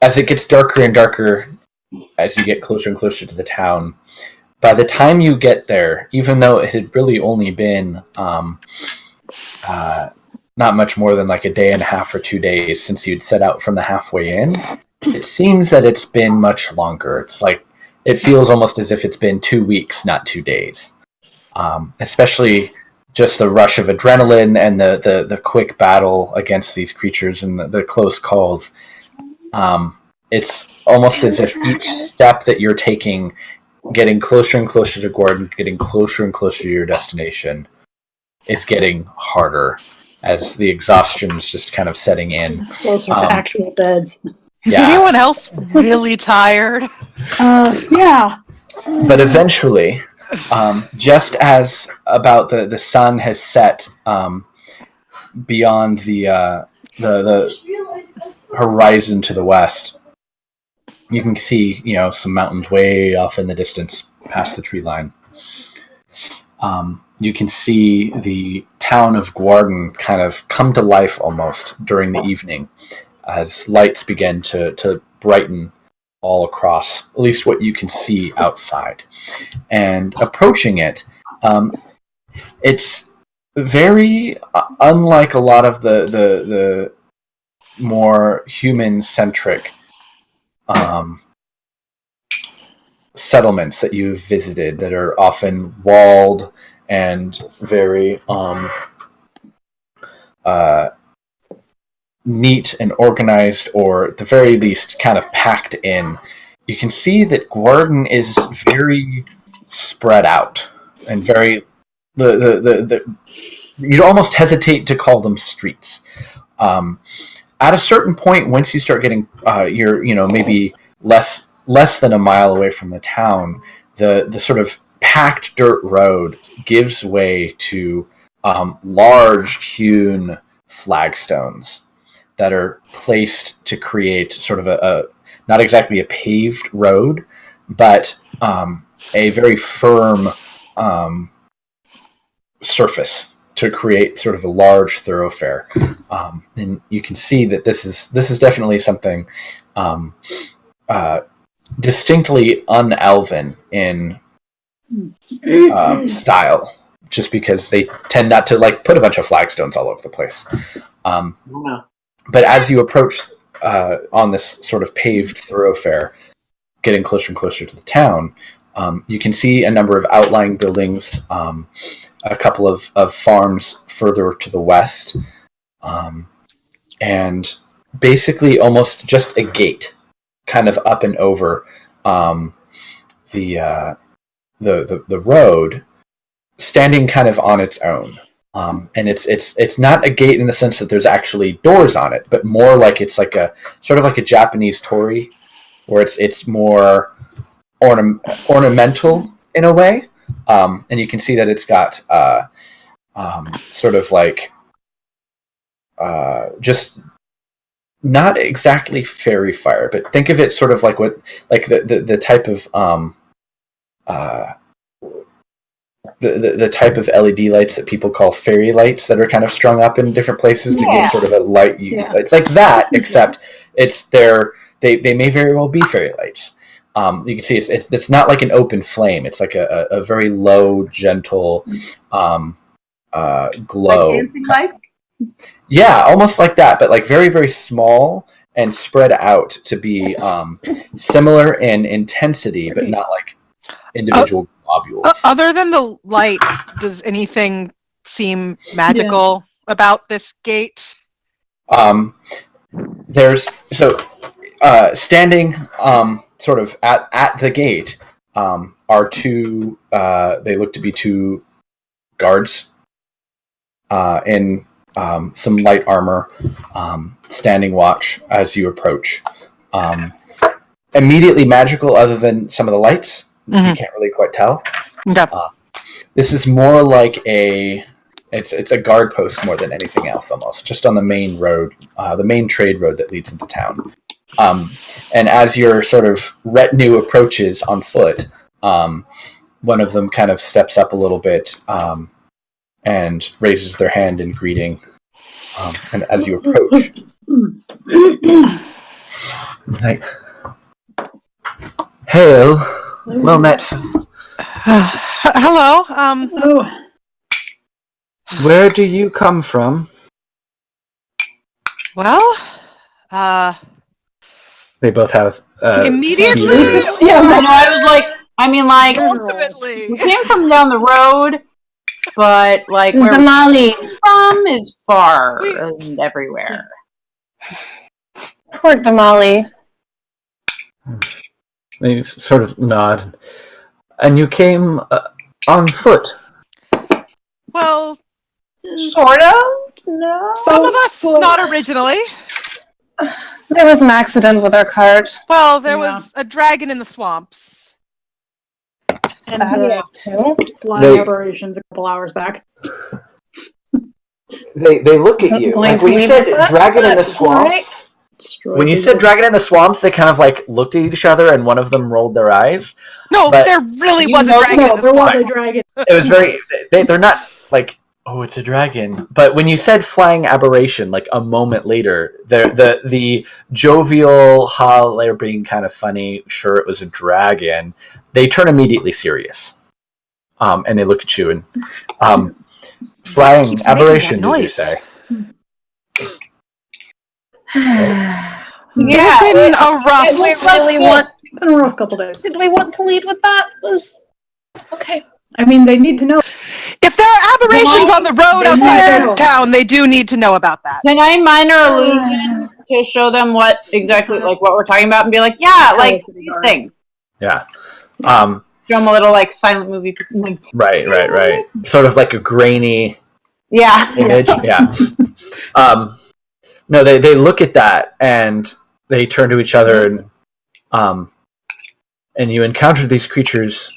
as it gets darker and darker as you get closer and closer to the town. By the time you get there, even though it had really only been not much more than like a day and a half or 2 days since you'd set out from the halfway inn, it seems that it's been much longer. It's like, it feels almost as if it's been 2 weeks, not 2 days. Especially just the rush of adrenaline and the quick battle against these creatures and the close calls. It's almost as if each step that you're taking, getting closer and closer to Gordon, getting closer and closer to your destination, is getting harder as the exhaustion is just kind of setting in. Closer to actual beds. Is anyone else really tired? Yeah. But eventually, just as about the sun has set beyond the horizon to the west, you can see, some mountains way off in the distance past the tree line. You can see the town of Gordon kind of come to life almost during the evening as lights begin to brighten all across, at least what you can see outside. And approaching it, it's very unlike a lot of the more human-centric settlements that you've visited that are often walled and very neat and organized, or at the very least kind of packed in. You can see that Gordon is very spread out and very you'd almost hesitate to call them streets. At a certain point, once you start getting you're maybe less than a mile away from the town, the sort of packed dirt road gives way to large hewn flagstones that are placed to create sort of a not exactly a paved road, but a very firm surface to create sort of a large thoroughfare. And you can see that this is definitely something distinctly un-elven in style, just because they tend not to put a bunch of flagstones all over the place. But as you approach on this sort of paved thoroughfare, getting closer and closer to the town, you can see a number of outlying buildings, a couple of farms further to the west, and basically almost just a gate kind of up and over the road, standing kind of on its own. And it's not a gate in the sense that there's actually doors on it, but more like it's like a sort of like a Japanese torii, where it's more ornamental in a way. And you can see that it's got sort of like just not exactly fairy fire, but think of it sort of like the type of the type of LED lights that people call fairy lights that are kind of strung up in different places to give sort of a light. It's like that, except they may very well be fairy lights. You can see it's not like an open flame. It's like a very low, gentle glow. Like dancing lights? Yeah, almost like that, but like very, very small and spread out to be similar in intensity, but not like individual globules. Other than the lights, does anything seem magical about this gate? There's standing sort of at the gate are two. They look to be two guards in some light armor, standing watch as you approach. Immediately magical, other than some of the lights. Mm-hmm. You can't really quite tell. Okay. This is more like it's a guard post more than anything else, almost just on the main road, the main trade road that leads into town. And as your sort of retinue approaches on foot, one of them kind of steps up a little bit and raises their hand in greeting. And as you approach, like, hail, well met. Hello. Where do you come from? Well, they both have immediately. Yeah, I was like, ultimately, we came from down the road, but like where Damali. we're from is far and everywhere. Port Damali. They sort of nod. And you came on foot? Well, sort of. No. Some of us not originally. There was an accident with our cart. Well, there was a dragon in the swamps. And flying aberrations a couple hours back. They look at you. Like when you said dragon in the swamps. When you said dragon in the swamps, they kind of like looked at each other, and one of them rolled their eyes. No, there really was a dragon. No, there was a dragon. It was very. They're not like, oh, it's a dragon. But when you said flying aberration, like a moment later, the jovial, they're being kind of funny. Sure, it was a dragon. They turn immediately serious, and they look at you and flying aberration. Did you say? It's been a rough. It's been a rough couple days. Did we want to lead with that? Okay. I mean, they need to know. If there are aberrations on the road outside town, they do need to know about that. Can I minor illusion to show them what exactly like what we're talking about and be like, yeah, like these things. Yeah. Show them a little like silent movie. Right. Sort of like a grainy image. Yeah. No, they look at that and they turn to each other and you encounter these creatures.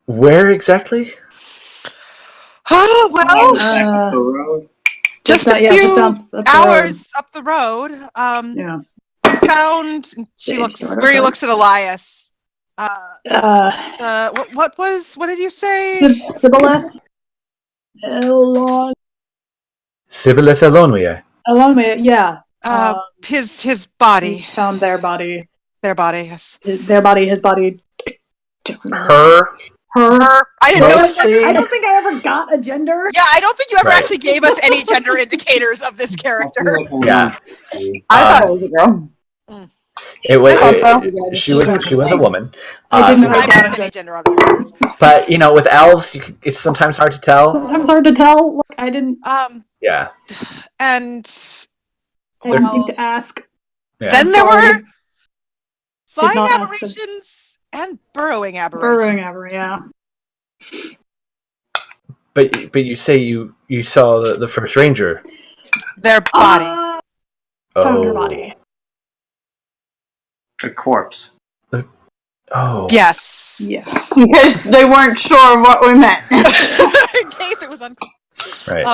Where exactly? Oh well, just a few hours up the road. We found. She looks at Elias. What did you say? Sibboleth. Sibboleth Elonwye. Elonwye, yeah. His body. We found their body. Their body, yes. Their body, his body. Her. I didn't know. I don't think I ever got a gender. Yeah, I don't think you ever actually gave us any gender indicators of this character. Yeah. I thought it was a girl. She was a woman. I didn't have any gender observers. But with elves, it's sometimes hard to tell. Sometimes hard to tell. Like, I didn't. Yeah. And I didn't think to ask. Yeah. Then there were flying aberrations and burrowing aberrations. Yeah. But you say you saw the first ranger. Their body. Found her body. A corpse. Oh. Yes. Yeah. Because they weren't sure what we meant. In case it was unclear. Right.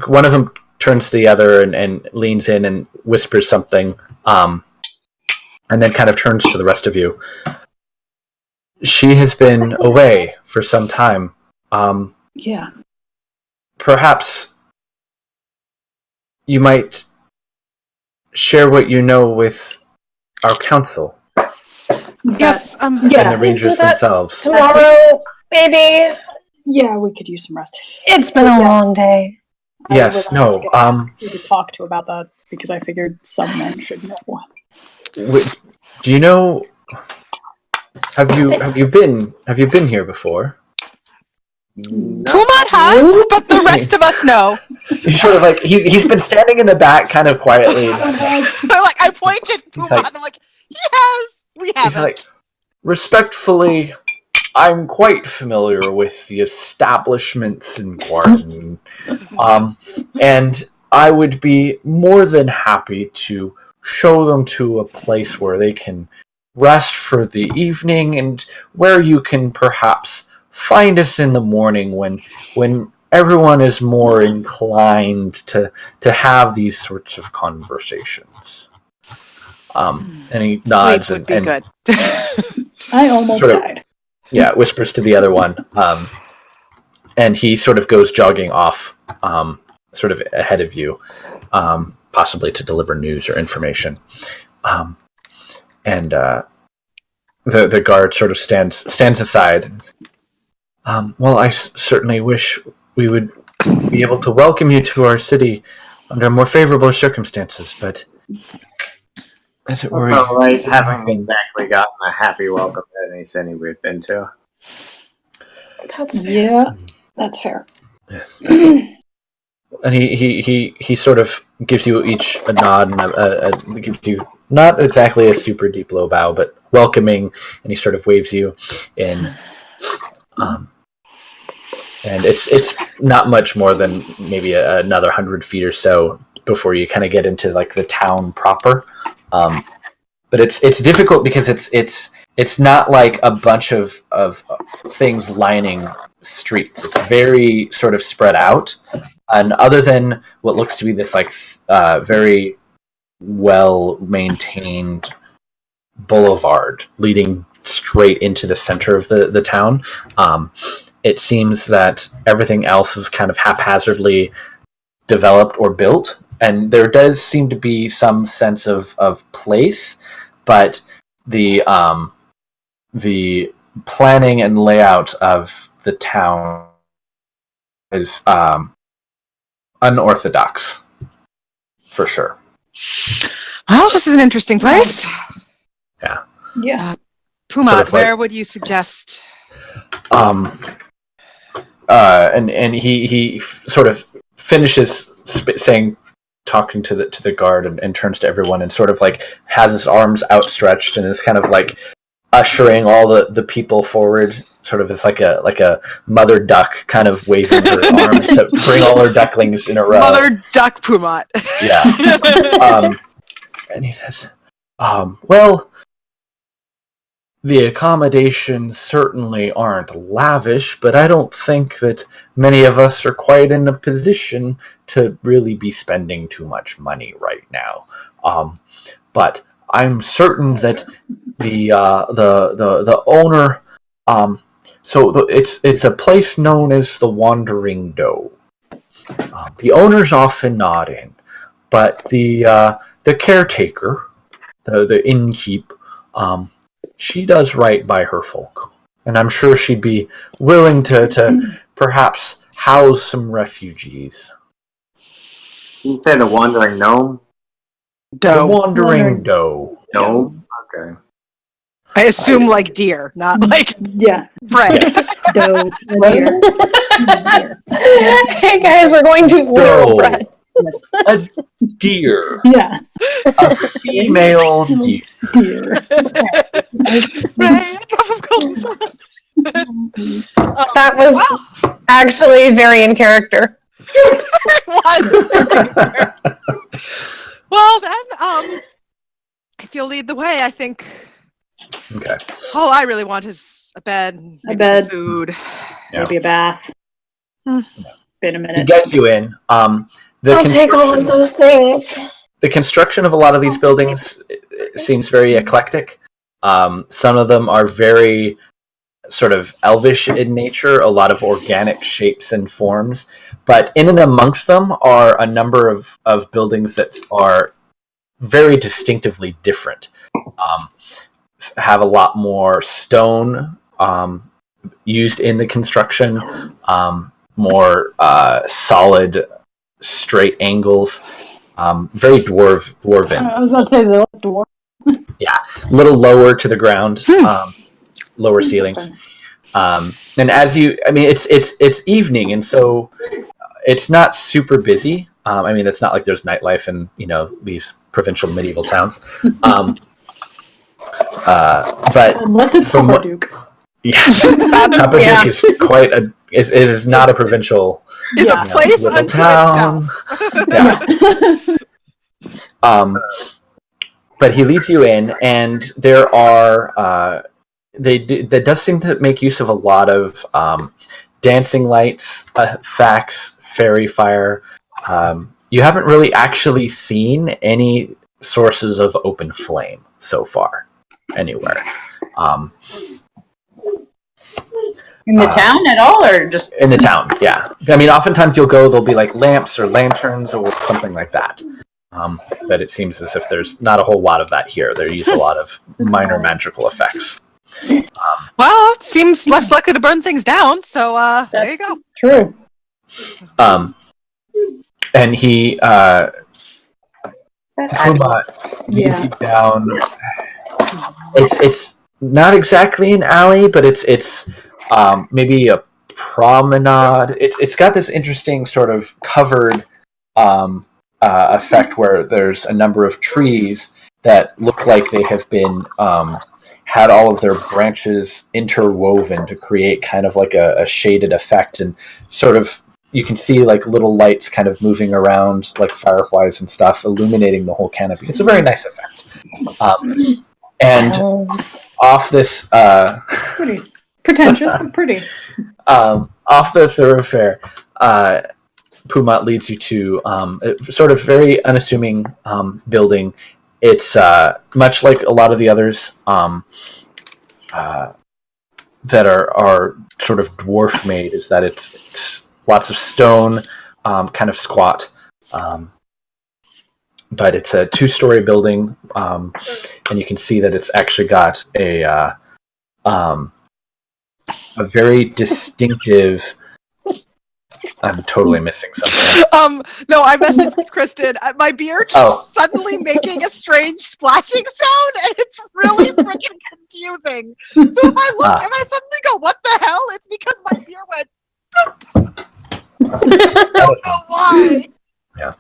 One of them turns to the other and leans in and whispers something, and then kind of turns to the rest of you. She has been away for some time. Yeah. Perhaps you might share what you know with our council. Yes. And the Rangers themselves. Tomorrow, maybe. Yeah, we could use some rest. It's been a long day. Yes. No. Ask who to talk to about that because I figured someone should know. Do you know? Have you been here before? Pumat has, but the rest of us know. He's sort of like he's been standing in the back, kind of quietly. Like I pointed Pumat, and I'm like, he has. We haven't. He's like, respectfully, I'm quite familiar with the establishments in Guardian, and I would be more than happy to show them to a place where they can rest for the evening, and where you can perhaps find us in the morning when everyone is more inclined to have these sorts of conversations. And he nods Sleep would be good. I almost died. Yeah, whispers to the other one, and he sort of goes jogging off, sort of ahead of you, possibly to deliver news or information. And the guard sort of stands aside. Well, I certainly wish we would be able to welcome you to our city under more favorable circumstances, but as it were, haven't exactly gotten a happy welcome to any city we've been to. That's fair. And he sort of gives you each a nod and gives you not exactly a super deep low bow, but welcoming, and he sort of waves you in. And it's not much more than maybe another 100 feet or so before you kind of get into like the town proper. But it's difficult because it's not like a bunch of things lining streets. It's very sort of spread out, and other than what looks to be this like very well maintained boulevard leading straight into the center of the town, it seems that everything else is kind of haphazardly developed or built, and there does seem to be some sense of place, but the planning and layout of the town is unorthodox, for sure. Well, this is an interesting place. Yeah. Yeah. Pumat, Sort of where would you suggest? And he sort of finishes talking to the guard and turns to everyone and sort of like has his arms outstretched and is kind of like ushering all the people forward, sort of as like a mother duck kind of waving her arms to bring all her ducklings in a row. Mother duck Pumat. Yeah. And he says, well, the accommodations certainly aren't lavish, but I don't think that many of us are quite in a position to really be spending too much money right now. But I'm certain that the owner, it's a place known as the Wandering Doe. The owner's often not in, but the caretaker, the innkeep, she does right by her folk, and I'm sure she'd be willing to perhaps house some refugees. You say the Wandering Gnome? The Wandering Doe. Gnome? Okay. I assume like deer, not like prey. Yes. Doe. Hey guys, we're going to literal bread. A deer. Yeah. A female deer. That was actually very in character. Well then, if you'll lead the way, I think. Okay. All I really want is a bed, maybe some food, maybe a bath. been a He minute. gets you in. I'll take all of those things. The construction of a lot of these buildings seems very eclectic. Some of them are very sort of elvish in nature, a lot of organic shapes and forms. But in and amongst them are a number of buildings that are very distinctively different. Have a lot more stone used in the construction, more solid, straight angles. Very dwarven. I was about to say the dwarf. Yeah, a little lower to the ground, lower ceilings. And as it's evening, and so it's not super busy. It's not like there's nightlife in these provincial medieval towns. But unless it's Habaduke. Yes, Habaduke is quite a. It is not a provincial. It's a place unto town. itself. But he leads you in, and there are. That does seem to make use of a lot of dancing lights, facts, fairy fire. You haven't really actually seen any sources of open flame so far, anywhere. In the town at all, or just in the town? Yeah. Oftentimes you'll go. There'll be like lamps or lanterns or something like that. But it seems as if there's not a whole lot of that here. They use a lot of minor magical effects. Well, it seems less likely to burn things down. So there you go. True. And he leads you down. It's not exactly an alley, but it's maybe a promenade. It's got this interesting sort of covered effect where there's a number of trees that look like they have been had all of their branches interwoven to create kind of like a shaded effect, and sort of you can see like little lights kind of moving around like fireflies and stuff, illuminating the whole canopy. It's a very nice effect. And off this pretty pretentious but pretty off the thoroughfare, Pumat leads you to a sort of very unassuming building. It's much like a lot of the others that are sort of dwarf made, is that it's lots of stone, kind of squat. But it's a 2-story building, and you can see that it's actually got a very distinctive. I'm totally missing something. No, I messaged Kristen. My beer keeps suddenly making a strange splashing sound, and it's really freaking confusing. So if I suddenly go, "What the hell?" It's because my beer went. I don't know why. Yeah.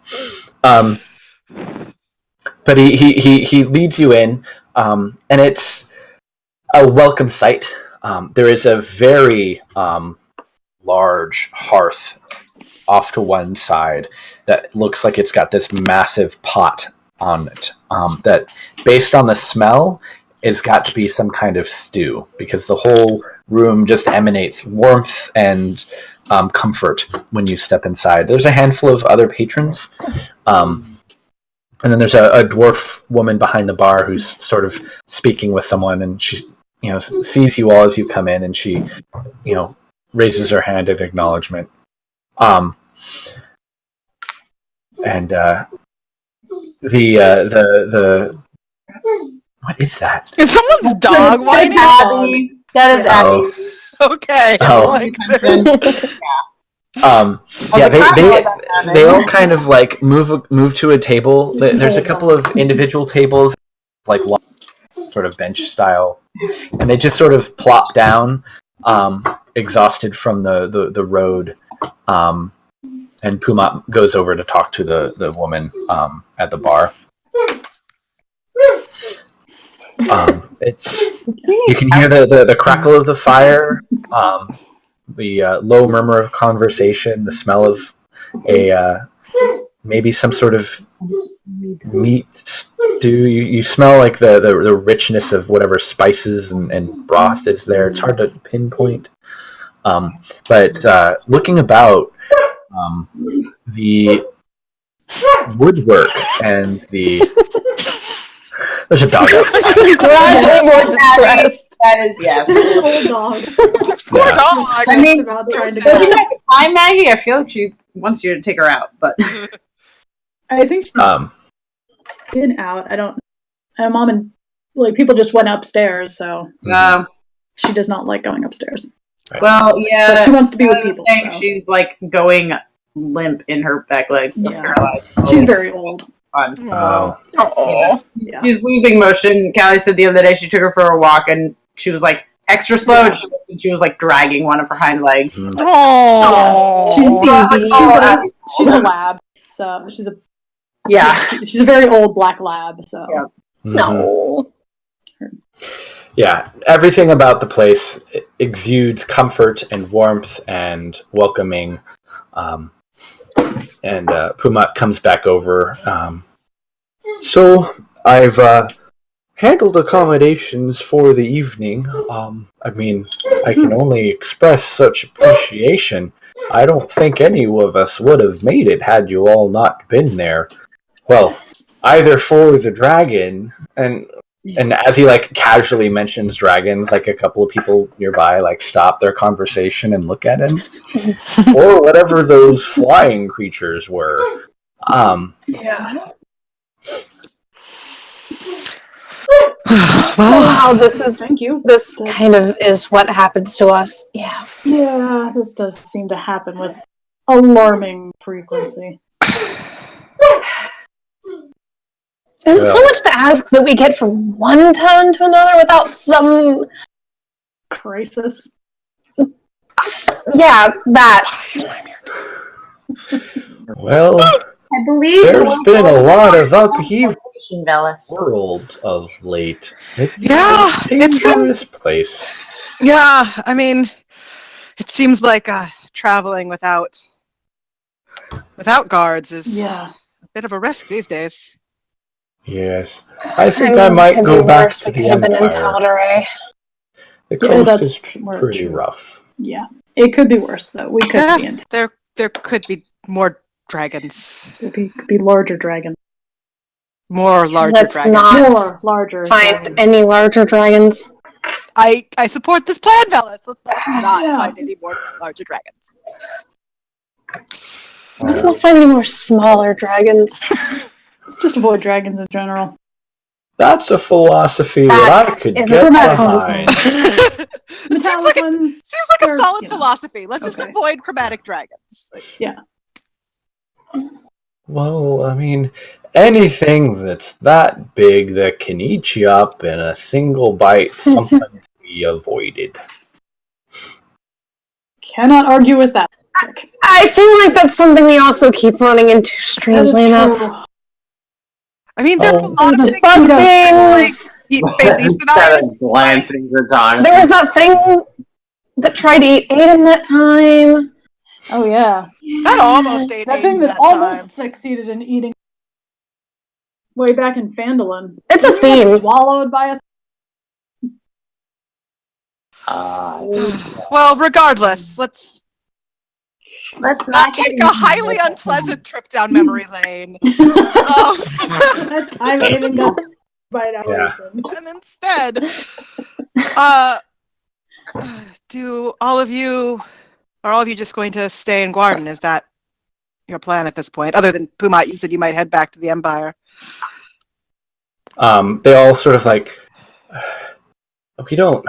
But he leads you in, and it's a welcome sight. There is a very large hearth off to one side that looks like it's got this massive pot on it. That, based on the smell, has got to be some kind of stew, because the whole room just emanates warmth and comfort when you step inside. There's a handful of other patrons. And then there's a dwarf woman behind the bar who's sort of speaking with someone, and she, sees you all as you come in, and she, raises her hand in acknowledgement. And the what is that? Is someone's dog whining? Abby. That is Abby. Okay. They all kind of like move to a table. There's a couple of individual tables, like sort of bench style, and they just sort of plop down, exhausted from the road. And Pumat goes over to talk to the woman at the bar. You can hear the crackle of the fire, the low murmur of conversation, the smell of maybe some sort of meat stew. You smell like the richness of whatever spices and broth is there. It's hard to pinpoint. But looking about, the woodwork and the there's a dog outside. She's gradually more distressed. That is, yes. There's an old dog. Poor Yeah. dog. I mean, About trying to looking go. at the time, Maggie, I feel like she wants you to take her out, but I think she's been out. I don't. My mom and people just went upstairs, so she does not like going upstairs. well, yeah. But she wants to be with I was people. saying so. she's like going limp in her back legs. Yeah. Paralyzed. She's very old. Fun. Oh. Oh. Yeah. She's losing motion. Callie said the other day she took her for a walk and she was like extra slow and she was like dragging one of her hind legs. Mm. Oh. She's a lab, so she's a Yeah. she's a very old black lab. So Yeah. No. Yeah, everything about the place exudes comfort and warmth and welcoming. And Puma comes back over. So I've handled accommodations for the evening. I mean, I can only express such appreciation. I don't think any of us would have made it had you all not been there. Well, either for the dragon and as he casually mentions dragons, a couple of people nearby stop their conversation and look at him, or whatever those flying creatures were. yeah. Wow, this is. Thank you. This kind of is what happens to us. Yeah. Yeah, this does seem to happen with alarming frequency. Is it so much to ask that we get from one town to another without some crisis? Yeah, that. Well, I believe there's been a lot of upheaval in Velis. the world of late. It's Yeah, a dangerous place. Yeah, I mean, it seems like traveling without guards is a bit of a risk these days. Yes, I think I might go back to the Empire. The coast is pretty rough. Yeah, it could be worse though. We could be in. There could be more dragons. Could be larger dragons. More larger Let's dragons. not More larger. find dragons. any larger dragons. I support this plan, Velis. Let's not find any more larger dragons. Let's not find any more smaller dragons. Let's just avoid dragons in general. That's a philosophy that I could get behind. Seems like a solid philosophy. Let's just avoid chromatic dragons. Yeah. Well, I mean, anything that's that big that can eat you up in a single bite, something to be avoided. Cannot argue with that. I feel like that's something we also keep running into, strangely enough. I mean, there are a lot of the things bug things. Glancing at Donna. There was that thing that tried to eat Aiden that time. Oh yeah, that almost ate that thing that almost succeeded in eating way back in Phandalin. It's a theme. Swallowed by a. Well, regardless, let's not take a highly unpleasant trip down memory lane. That time Aiden got bite out. Yeah. And instead, are all of you just going to stay in Guarden? Is that your plan at this point? Other than Puma, you said you might head back to the Empire. They all sort of we don't.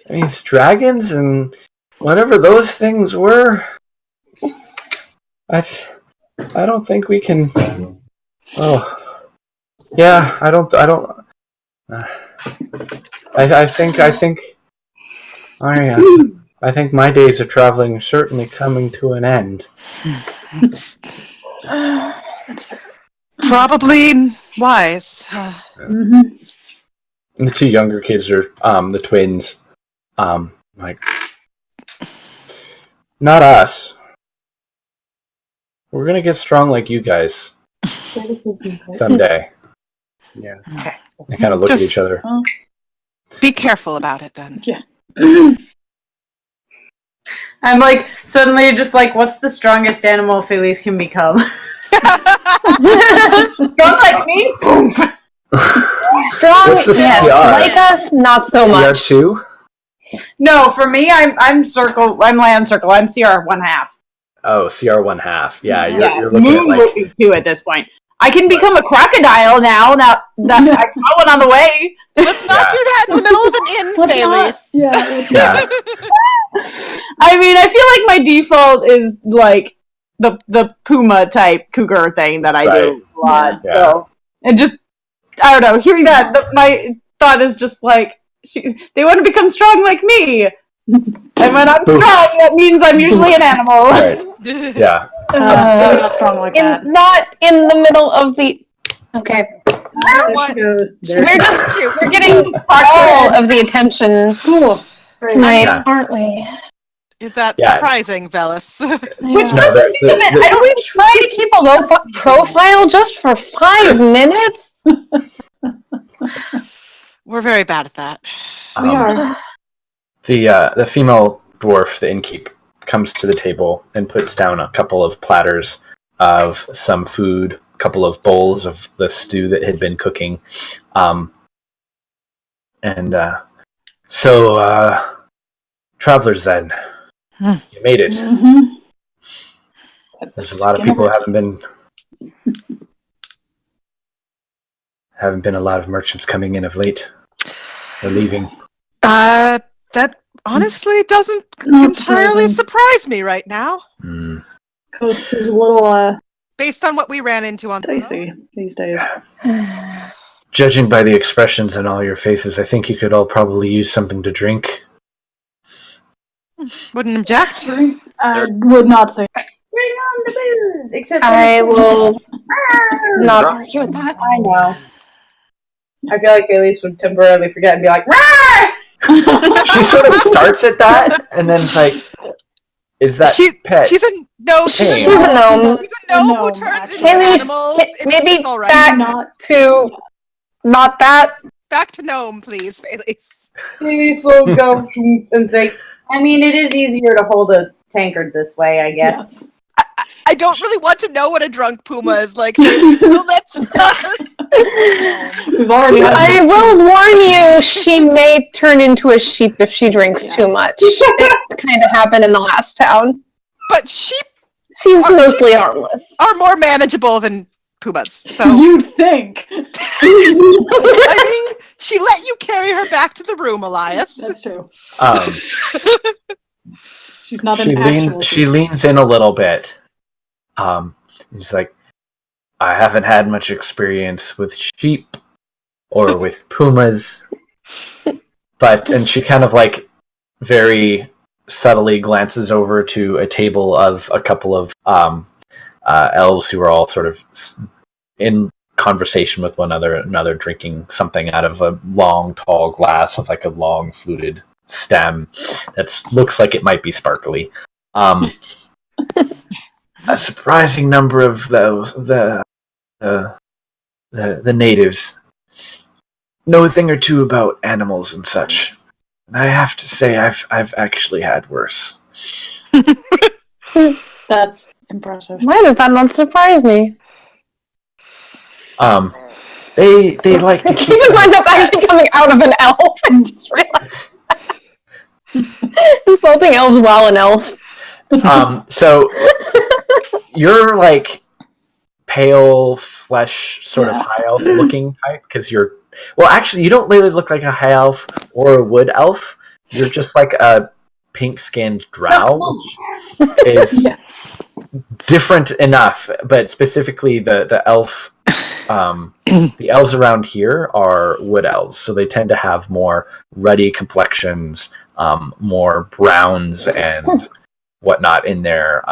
I mean, it's dragons and whatever those things were. I don't think we can. Oh, yeah. I don't. I think. I think my days of traveling are certainly coming to an end. That's fair. Probably wise. And the two younger kids are the twins. Not us. We're gonna get strong like you guys someday. Yeah. Okay. They kind of look at each other. Be careful about it then. Yeah. I'm like suddenly just like, what's the strongest animal Felice can become? Strong like me? Boom. Strong, What's the yes. CR? Like us, not so much. CR2? No, for me, I'm circle. I'm land circle. I'm CR 1/2. Oh, CR 1/2. Yeah, Yeah, you're looking moon at would like be 2 at this point. I can become a crocodile now. That I saw one on the way. Let's not do that in the middle of an inn, Let's not. Felice. yeah. I mean, I feel like my default is like the puma type cougar thing that I do a lot. Yeah. So, and just I don't know. Hearing that, my thought is just like they want to become strong like me. And when I'm strong, that means I'm usually an animal. Right. Yeah. Really not strong like that. Not in the middle of the. Okay. What? We're getting all of the attention tonight, Yeah. aren't we? Is that Yeah. surprising, Velis? Which No, I don't we try to keep a low profile just for 5 minutes? We're very bad at that. We are. The female dwarf, the innkeep, comes to the table and puts down a couple of platters of some food, a couple of bowls of the stew that had been cooking. So, travelers then, you made it. Mm-hmm. There's a lot of people haven't been a lot of merchants coming in of late. They're leaving. That honestly doesn't Not entirely surprising. surprise me right now. Mm. Coast is a little Based on what we ran into on the road. dicey these days. Judging by the expressions on all your faces, I think you could all probably use something to drink. Wouldn't object. I would not say. Bring on the booze. Except I will not argue with that. I know. I feel like Felice would temporarily forget and be like, "Rah!" She sort of starts at that, and then it's like, is that pet? She's a gnome. She's a gnome. She's a gnome who turns into Felice, animals. maybe It's all right. back to not that. Back to gnome, please, Felice. Felice will go and say, I mean, it is easier to hold a tankard this way, I guess. I don't really want to know what a drunk puma is like, so let's We've already I will warn you, she may turn into a sheep if she drinks too much. It kind of happened in the last town. But sheep She's mostly harmless. are more manageable than pumas. So You'd think. I mean, she let you carry her back to the room, Elias. That's true. She's not an actual She leans in a little bit. She's like, I haven't had much experience with sheep or with pumas, and she kind of like very subtly glances over to a table of a couple of elves who are all sort of in conversation with one another, drinking something out of a long, tall glass with like a long fluted stem that looks like it might be sparkly. A surprising number of those the natives know a thing or two about animals and such. And I have to say, I've actually had worse. That's impressive. Why does that not surprise me? They like to keep in mind that's actually coming out of an elf. I just realized. Insulting elves while an elf. So you're like pale flesh, sort of high elf looking type, because you're actually you don't really look like a high elf or a wood elf. You're just like a pink skinned drow, which is different enough, but specifically the elf the elves around here are wood elves, so they tend to have more ruddy complexions, more browns and whatnot in their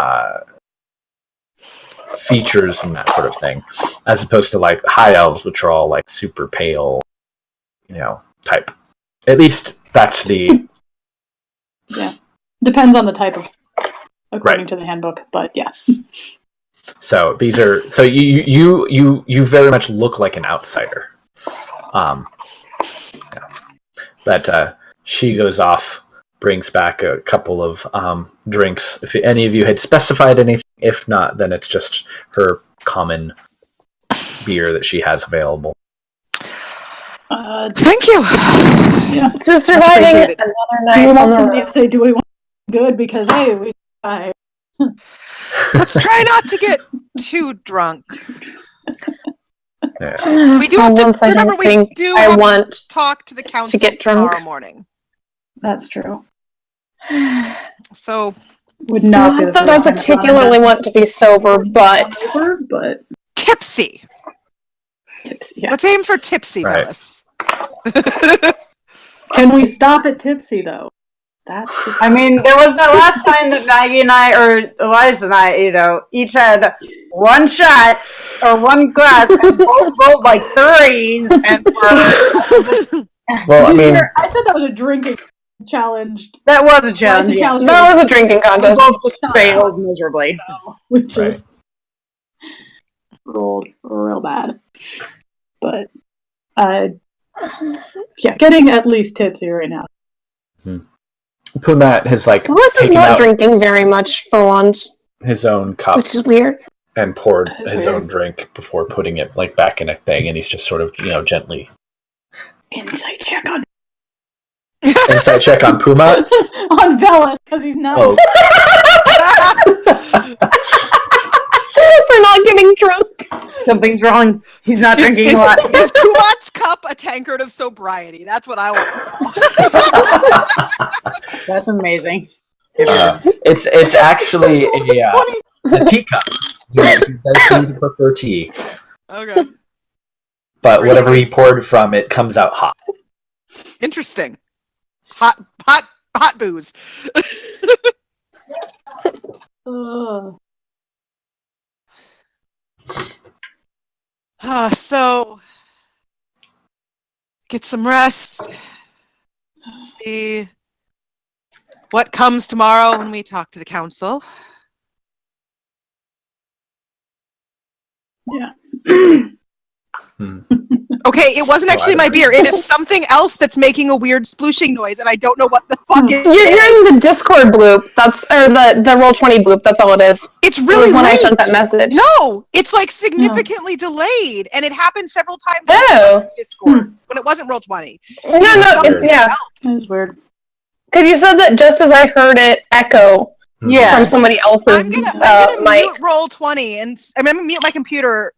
features and that sort of thing, as opposed to like high elves, which are all like super pale, type. At least that's the depends on the type of according to the handbook, but yeah. So these are you very much look like an outsider. But she goes off brings back a couple of drinks. If any of you had specified anything, if not, then it's just her common beer that she has available. Thank you. Yeah. So surviving another Do we night. want somebody to say, do we want good? Because, hey, we survived. Let's try not to get too drunk. Yeah. We do have to remember we do have to talk to the council get drunk tomorrow morning. That's true. So would not be the that first I time particularly want to be sober, but tipsy. Tipsy. Yeah. Let's aim for tipsy, Right. Phyllis. Can we stop at tipsy though? That's. I mean, there was that last time that Maggie and I, or Eliza and I, each had one shot or one glass and both rolled like threes. And Well, I mean, I said that was a drinking challenge. That was a challenge. Yeah. that was a drinking contest. We both just failed miserably. We just rolled real bad. But, yeah, getting at least tipsy right now. Pumat has Lewis is taken not out drinking very much for once, his own cup which is weird. and poured That is his weird. own drink before putting it back in a thing, and he's just sort of gently. Insight check on Insight check on Pumat. on Velas because he's not. Oh, For not getting drunk. Something's wrong. He's not drinking a lot. Is Pumat's cup a tankard of sobriety? That's what I want. That's amazing. it's actually a teacup. He does seem to prefer tea, Okay. but whatever he poured from it comes out hot. Interesting. Hot booze. So, get some rest. See what comes tomorrow when we talk to the council. Yeah. Okay, it wasn't actually my beer. It is something else that's making a weird splooshing noise, and I don't know what the fuck it is. You're in the Discord bloop. Or the Roll20 bloop. That's all it is. It's It really was when I late. sent that message. No, it's significantly delayed, and it happened several times Oh. on Discord when it wasn't Roll20. No, yeah. That was weird. Because you said that just as I heard it echo from somebody else's I'm gonna mic. mute Roll20, and I'm gonna mute my computer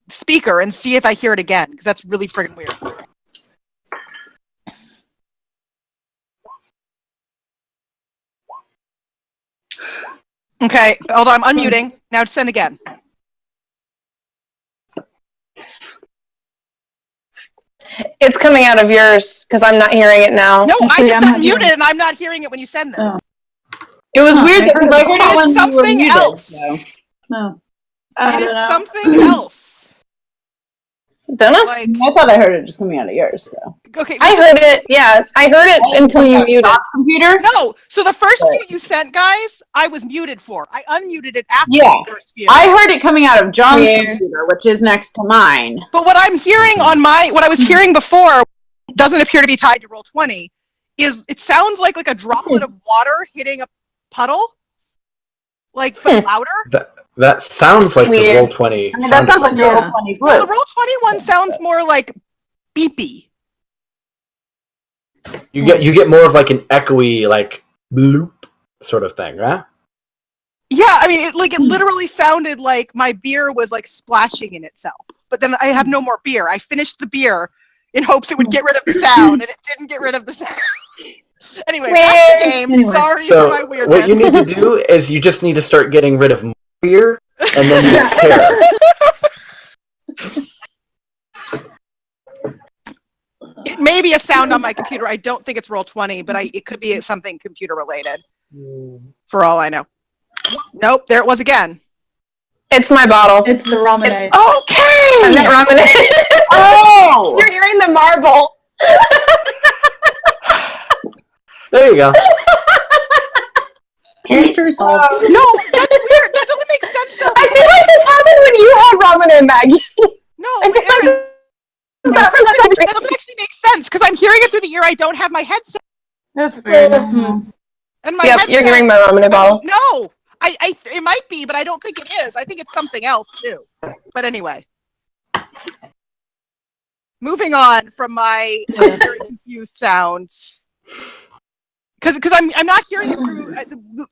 speaker and see if I hear it again, because that's really friggin' weird. Okay, hold on, I'm unmuting. Now send again. It's coming out of yours because I'm not hearing it now. No, I just I'm not unmuted hearing- and I'm not hearing it when you send this. Oh. It was weird I because I heard it when It is you were something muted. else. So. No. It is something else. Dunno? Like, I thought I heard it just coming out of yours. So. okay, I heard it. Yeah, I heard it until you muted. Scott's computer? no. So the first Right. few you sent, guys, I was muted for. I unmuted it after Yeah. the first few. I heard it coming out of John's Weird. computer, which is next to mine. But what I'm hearing on what I was hearing before doesn't appear to be tied to Roll20. It sounds like a droplet of water hitting a puddle, but louder. That sounds like Weird. the Roll20. I mean, that sounds like the Yeah. Roll20 Well, the blue. Roll20 one sounds more like beepy. You get more of an echoey bloop sort of thing, right? Yeah, I mean, it literally sounded like my beer was splashing in itself. But then I have no more beer. I finished the beer in hopes it would get rid of the sound, and it didn't get rid of the sound. Anyway, back to the game. Anyway. Sorry for So my weirdness. what you need to do is you just need to start getting rid of more beer, and then you don't care. It may be a sound on my computer. I don't think it's Roll20, but it could be something computer related. For all I know. Nope, there it was again. It's my bottle. It's the Ramen. Okay! And that ramen. Oh! You're hearing the marble. There you go. Mystery solved. No, that's weird. That doesn't make sense though. I feel like this happened when you had ramen and Maggie. No, I feel like that doesn't actually make sense because I'm hearing it through the ear. I don't have my headset. That's weird. And my Yep, headset, you're hearing my ramen bottle. No, it might be, but I don't think it is. I think it's something else too. But anyway, moving on from my very confused sounds, because I'm not hearing it through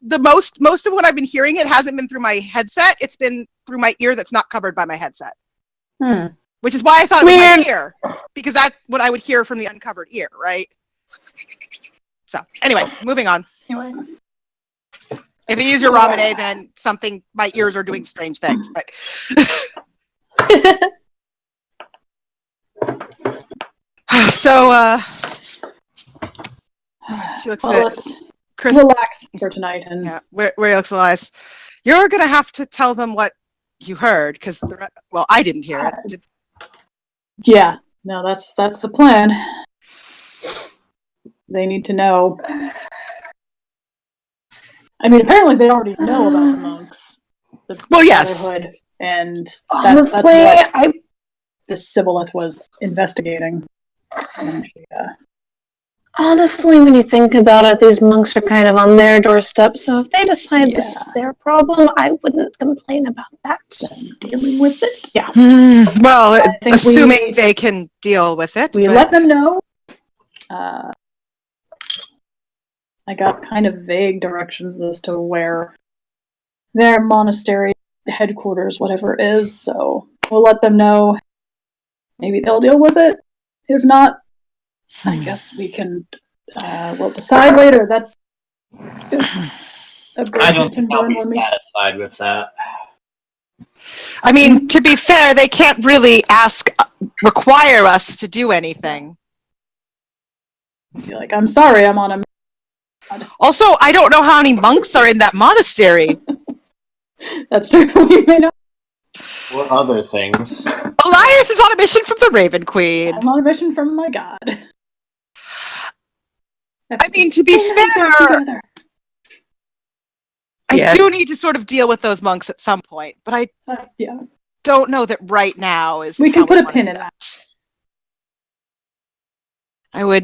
the most of what I've been hearing. It hasn't been through my headset. It's been through my ear that's not covered by my headset. Which is why I thought it was my ear, because that's what I would hear from the uncovered ear, right? So anyway, moving on. Anyway. If you use your ramen, then my ears are doing strange things. But so she looks at Chris. Relax for tonight, and where he looks at Elias. You're gonna have to tell them what you heard, because I didn't hear it. Yeah, no, that's the plan. They need to know. I mean, apparently they already know about the monks. The Brotherhood, and that's what the Sibboleth was investigating. And honestly, when you think about it, these monks are kind of on their doorstep, so if they decide this is their problem, I wouldn't complain about that. Dealing with it? Yeah. Well, assuming they can deal with it. We let them know. I got kind of vague directions as to where their monastery headquarters, whatever it is, so we'll let them know. Maybe they'll deal with it. If not, I guess we can, we'll decide later. That's I don't think I'll be satisfied with that. I mean, to be fair, they can't really require us to do anything. Be like, I'm sorry, I'm on a... Also, I don't know how many monks are in that monastery. That's true. We may not. What other things? Elias is on a mission from the Raven Queen. I'm on a mission from my god. I mean, to be fair, I do need to sort of deal with those monks at some point, but I don't know that right now is. We can put a pin in that. I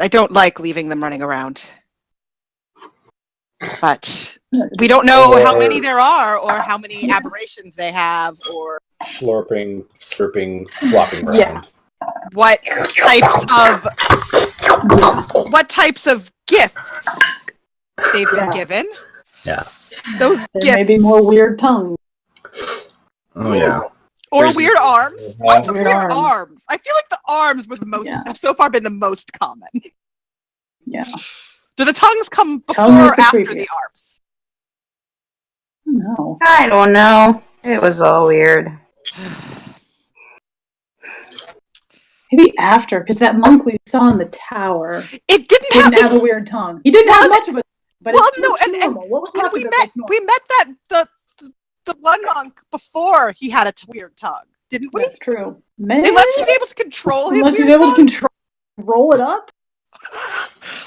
don't like leaving them running around. But we don't know how many there are, or how many aberrations they have, or slurping, flopping around. Yeah. What types of gifts they've been given? Yeah. Those there gifts. May be more weird tongues. Oh yeah. Or Crazy. Weird arms. Lots of weird arms. arms. I feel like the arms were the most have so far been the most common. Yeah. Do the tongues come before or after the arms? No. I don't know. It was all weird. Maybe after, because that monk we saw in the tower didn't have a weird tongue. He didn't have much of it, but it's normal. What was and we met the one monk before he had a weird tongue, didn't we? That's true. Unless he's able to control his Unless he's weird able tongue? to roll it up.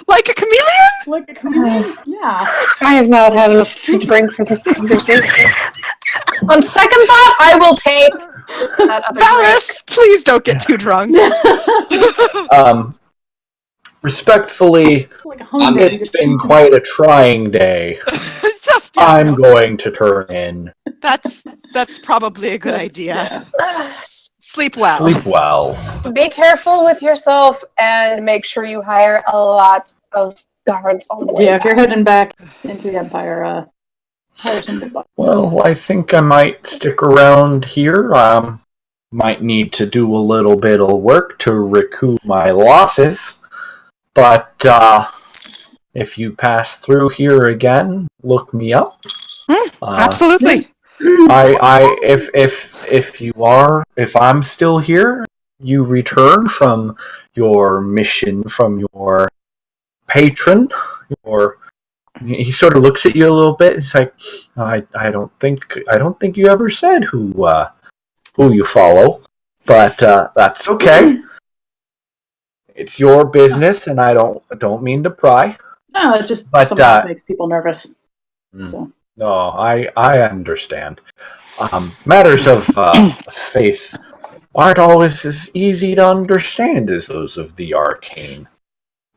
Like a chameleon? Like a chameleon? Yeah. I have not had enough to drink for this conversation. On second thought, I will take that other Valis, please don't get too drunk. Respectfully, it's been quite a trying day. I'm going to turn in. That's probably a good idea. Sleep well. Sleep well. Be careful with yourself and make sure you hire a lot of guards on the way if you're heading back into the Empire, hire some good luck. Well, I think I might stick around here. Might need to do a little bit of work to recoup my losses. But if you pass through here again, look me up. Absolutely. If I'm still here, you return from your mission from your patron. He sort of looks at you a little bit. He's like, I don't think you ever said who you follow, but that's okay. It's your business, and I don't mean to pry. No, it just sometimes makes people nervous. So. No, I understand. Matters of faith aren't always as easy to understand as those of the arcane.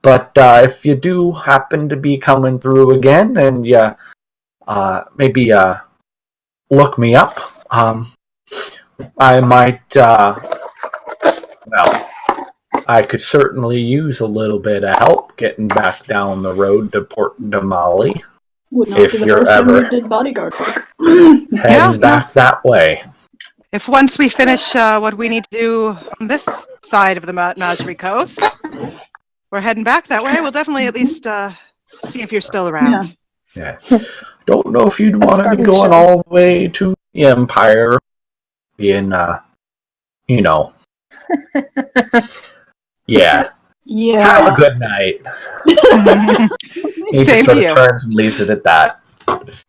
But if you do happen to be coming through again, and you maybe look me up, I might. I could certainly use a little bit of help getting back down the road to Port Damali. Would not If be the you're first time ever you did bodyguard work. heading back that way. If once we finish what we need to do on this side of the Majri Coast, we're heading back that way, we'll definitely at least see if you're still around. Yeah. Don't know if you'd want to be Starving going show. all the way to the Empire, being, yeah. Yeah. Have a good night. He Same just sort to of you. turns and leaves it at that.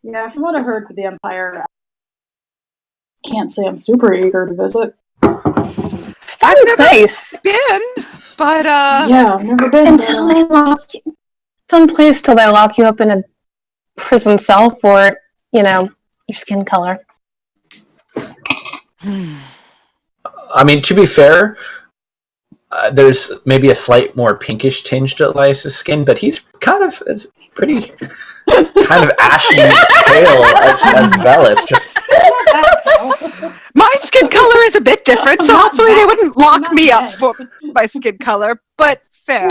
Yeah, from what I heard for the Empire, can't say I'm super eager to visit. I've never Nice. been, but Yeah, I've never been. Until they lock you. Fun place till they lock you up in a prison cell for, your skin color. I mean, to be fair, there's maybe a slight more pinkish tinge to Elias's skin, but he's kind of pretty kind of ashy pale as Velis. Just my skin color is a bit different, so hopefully they wouldn't lock me up for my skin color, but fair.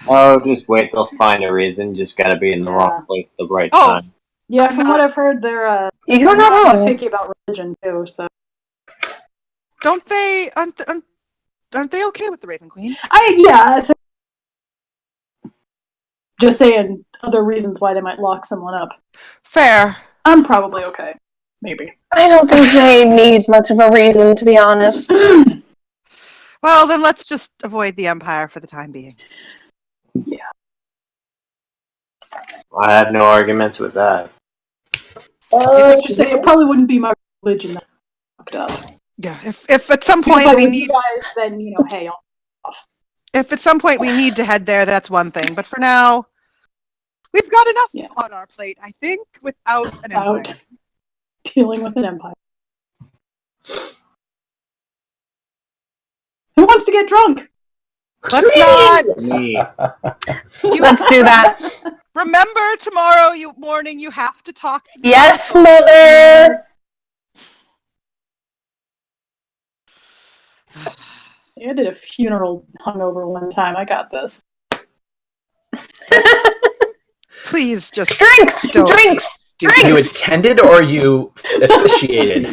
Oh, just wait. They'll find a reason. Just gotta be in the wrong place at the right time. Yeah, from what I've heard, they're You're not wrong. picky about religion too. So Don't they? Aren't they okay with the Raven Queen? Just saying other reasons why they might lock someone up. Fair. I'm probably okay. Maybe. I don't think they need much of a reason, to be honest. Well, then let's just avoid the Empire for the time being. Yeah. I have no arguments with that. Just say it probably wouldn't be my religion that fucked up. Yeah. If at some point But we with need, you guys, then hey, if at some point we need to head there, that's one thing. But for now, we've got enough on our plate, I think, without an Empire. Dealing with an Empire. Who wants to get drunk? Let's not. Let's do that. Remember, tomorrow morning you have to talk to me. Yes, mother. I did a funeral hungover one time. I got this. Please just drinks. You attended or you officiated?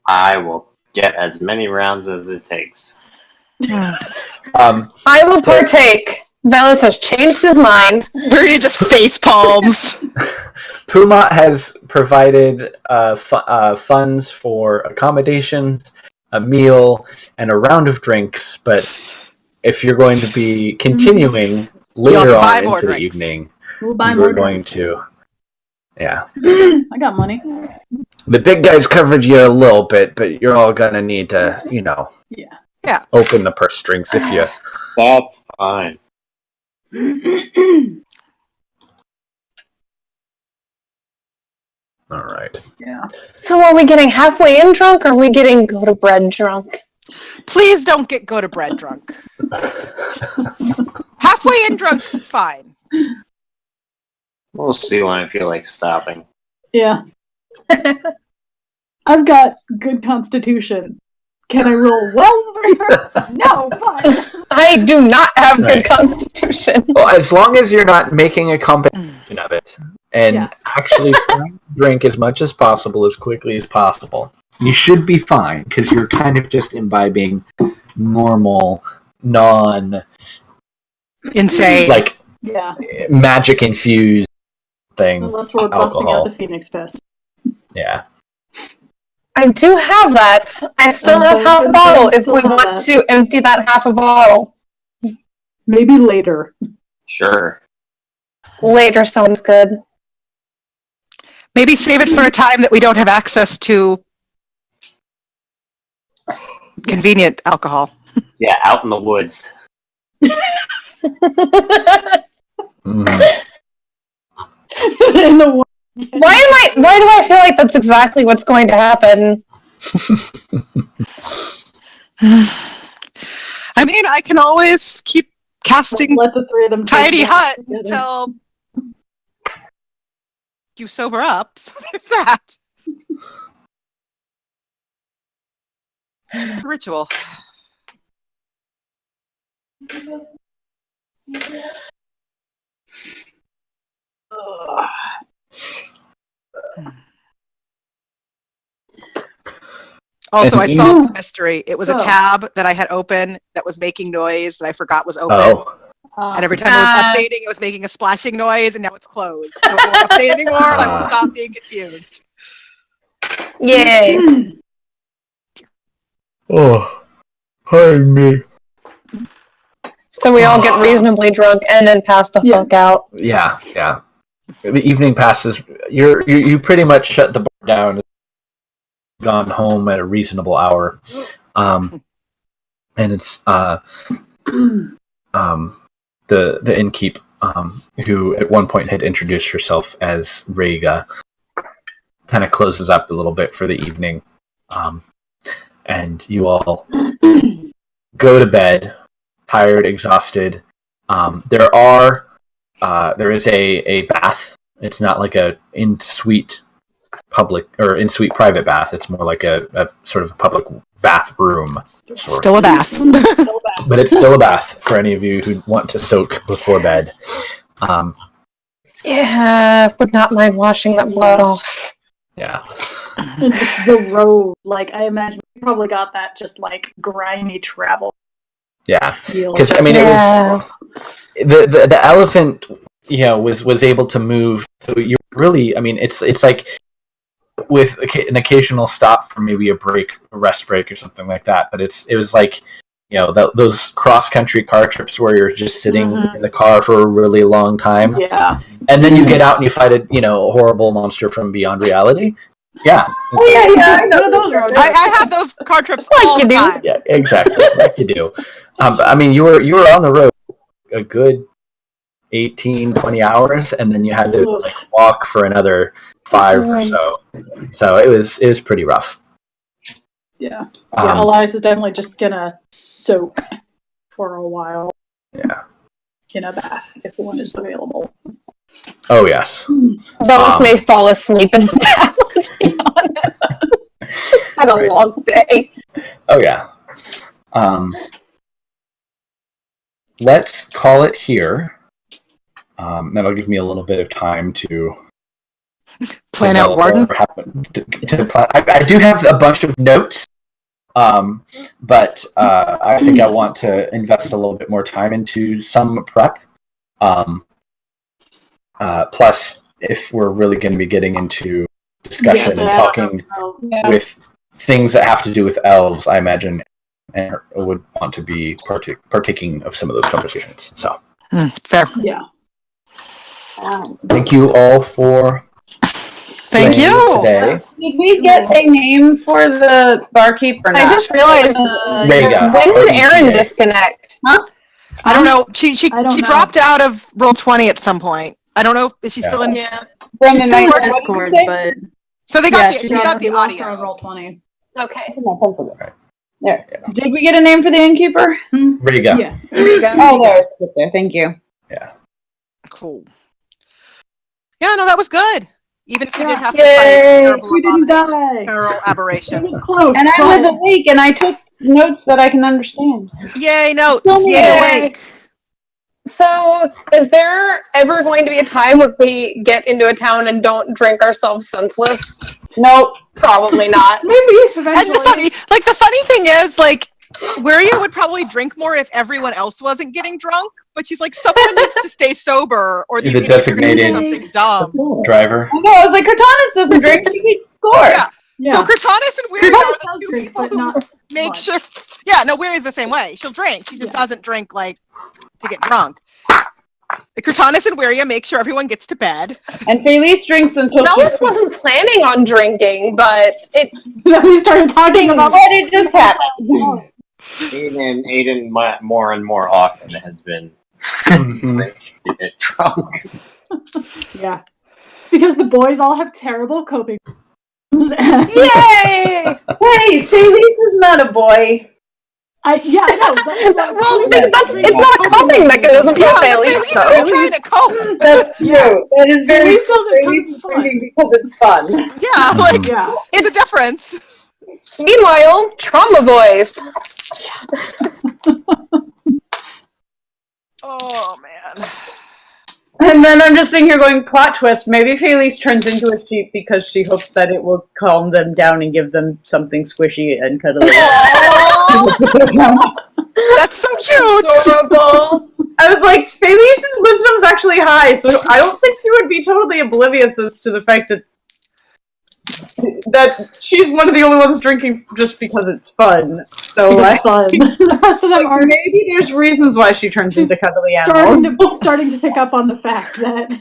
I will get as many rounds as it takes. I will partake. Velis has changed his mind. Maria just face palms. Puma has provided funds for accommodations, a meal, and a round of drinks, but if you're going to be continuing later on into the evening, you're going to... Yeah. I got money. The big guys covered you a little bit, but you're all going to need to, Yeah. open the purse strings if you... That's fine. All right. Yeah. So are we getting halfway in drunk, or are we getting go to bread drunk? Please don't get go to bread drunk. Halfway in drunk, fine. We'll see when I feel like stopping. Yeah. I've got good constitution. Can I roll well for her? No, fine. I do not have good constitution. Well, as long as you're not making a competition of it and actually trying to drink as much as possible as quickly as possible, you should be fine because you're kind of just imbibing normal, insane, like magic infused thing. Unless we're busting out the Phoenix Fest. Yeah. I do have that. I still have half a bottle if we want to empty that half a bottle. Maybe later. Sure. Later sounds good. Maybe save it for a time that we don't have access to convenient alcohol. Yeah, out in the woods. In the Why do I feel like that's exactly what's going to happen? I mean, I can always keep casting Let the three of them Tidy take Hut together. until you sober up. So there's that. Ritual. Also, I solved the mystery. It was a tab that I had open that was making noise that I forgot was open. Oh. And every time it was updating, it was making a splashing noise, and now it's closed. So it won't update anymore, and I will stop being confused. Yay. Oh, pardon me. So we all get reasonably drunk and then pass the fuck out. Yeah. The evening passes. You pretty much shut the bar down. Gone home at a reasonable hour, and it's the innkeep who at one point had introduced herself as Rhaega kind of closes up a little bit for the evening, and you all go to bed, tired, exhausted. There is a bath. It's not like a in-suite public or in-suite private bath. It's more like a sort of public bathroom. Still a bath. But it's still a bath for any of you who want to soak before bed. Yeah, would not mind washing that blood off. Yeah. The road, like I imagine, we probably got that just like grimy travel. Yeah, feel. because I mean, it was the elephant, was able to move. So you really, I mean, it's like with an occasional stop for maybe a rest break or something like that. But it was like, those cross country car trips where you're just sitting in the car for a really long time. Yeah. And then you get out and you fight a horrible monster from beyond reality. Yeah. Oh yeah. I know those road I have those car trips all the time. Yeah, exactly. Like you do. I mean, you were on the road a good 18, 20 hours, and then you had to walk for another 5 or so. So it was pretty rough. Yeah. Elias is definitely just gonna soak for a while. Yeah. In a bath if one is available. Oh yes. Those may fall asleep in the bath. Let's be honest. It's been a long day. Oh yeah. Let's call it here. That'll give me a little bit of time to plan out Warden. To plan. I do have a bunch of notes, but I think I want to invest a little bit more time into some prep. Plus, if we're really going to be getting into discussion and talking with things that have to do with elves, I imagine and would want to be partaking of some of those conversations. So, fair. Yeah. Thank you all for Thank you today. Did we get a name for the barkeep or not? I just realized Rhaega. when did Aaron disconnect? Huh? I don't know. She know. dropped out of Roll20 at some point. I don't know if she's still in. Yeah. Brendan, Still I in Discord, but So they got the audio. On Roll20. Okay. my pencil. Right. There. Did we get a name for the innkeeper? Rhaega. Yeah. Oh, there. It's there. Thank you. Yeah. Cool. Yeah, no, that was good. Even if we did have to Yay. fight terrible We didn't die. Feral It aberrations. was close. And I was awake, and I took notes that I can understand. Yay, notes. Yay. Yay, awake. So, is there ever going to be a time where we get into a town and don't drink ourselves senseless? Nope. Probably not. Maybe eventually. And the funny thing is, like, Wiria would probably drink more if everyone else wasn't getting drunk, but she's like, someone needs to stay sober, or these You're the idiots are gonna do designated something dumb. driver. I know. I was like, Cortanis doesn't drink. She can score. Yeah. So Cortanis and Wiria Cortanis are the does two drink, people but who not make much. sure. Yeah, no, Wiria's the same way. She'll drink. She just doesn't drink like to get drunk. Cortanis and Wiria make sure everyone gets to bed. And Felice drinks until Nellis wasn't planning on drinking, but Then we started talking about what did this happen? Aiden more and more often has been drinking to get drunk. Yeah. because the boys all have terrible coping. Yay! Wait, Felice is not a boy. I know. That's It's not a coping mechanism for Felice. They're trying to cope. That's true. That is very Felice does it 'cause Felice it's is fun. drinking because it's fun. Yeah, like Yeah. it's a difference. Meanwhile, trauma boys. Oh man. And then I'm just sitting here going, plot twist, maybe Felice turns into a sheep because she hopes that it will calm them down and give them something squishy and cuddly. That's so cute. Adorable. I was like, Felice's wisdom's actually high, so I don't think she would be totally oblivious as to the fact that she's one of the only ones drinking just because it's fun. So It's fun. The rest of them are maybe there's reasons why she turns into cuddly animals. starting to pick up on the fact that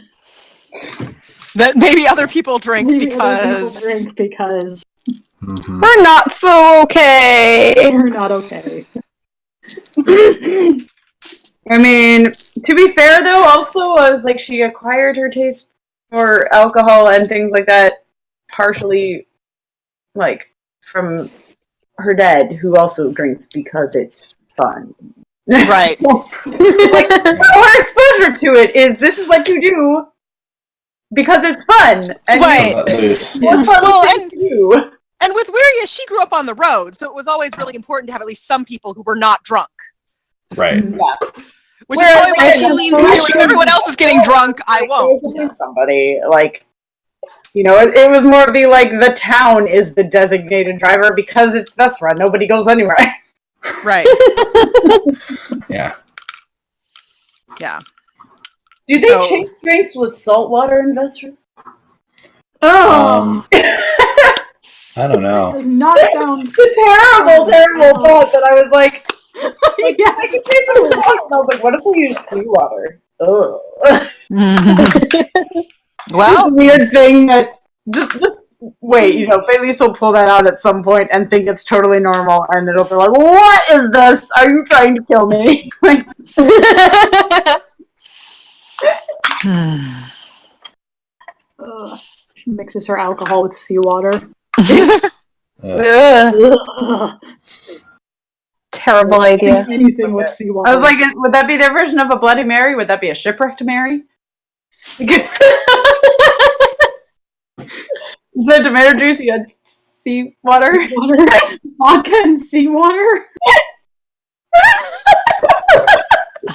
maybe other people drink because We're not so okay. We're not okay. I mean, to be fair though, also I was like, she acquired her taste for alcohol and things like that partially like from her dad, who also drinks because it's fun. Right. Like her exposure to it is this is what you do because it's fun. And Right. Well, and with Wiria, she grew up on the road, so it was always really important to have at least some people who were not drunk. Right. Yeah. Which is probably why she leans to if everyone else is getting drunk, I won't. Somebody like, you know, it was more of the like the town is the designated driver because it's Vesra. Nobody goes anywhere. Right. Yeah. Yeah. Do they chase drinks with salt water in Vesra? Oh. I don't know. Does not sound the terrible thought that I was like yeah. I could taste some salt, and I was like, what if we use seawater? Ugh. Well, this weird thing that just wait, you know, Felice will pull that out at some point and think it's totally normal, and it'll be like, what is this? Are you trying to kill me? Like, she mixes her alcohol with seawater. Terrible idea. Anything with seawater. I was like, would that be their version of a Bloody Mary? Would that be a shipwrecked Mary? Instead of tomato juice, you had seawater? Vodka and seawater?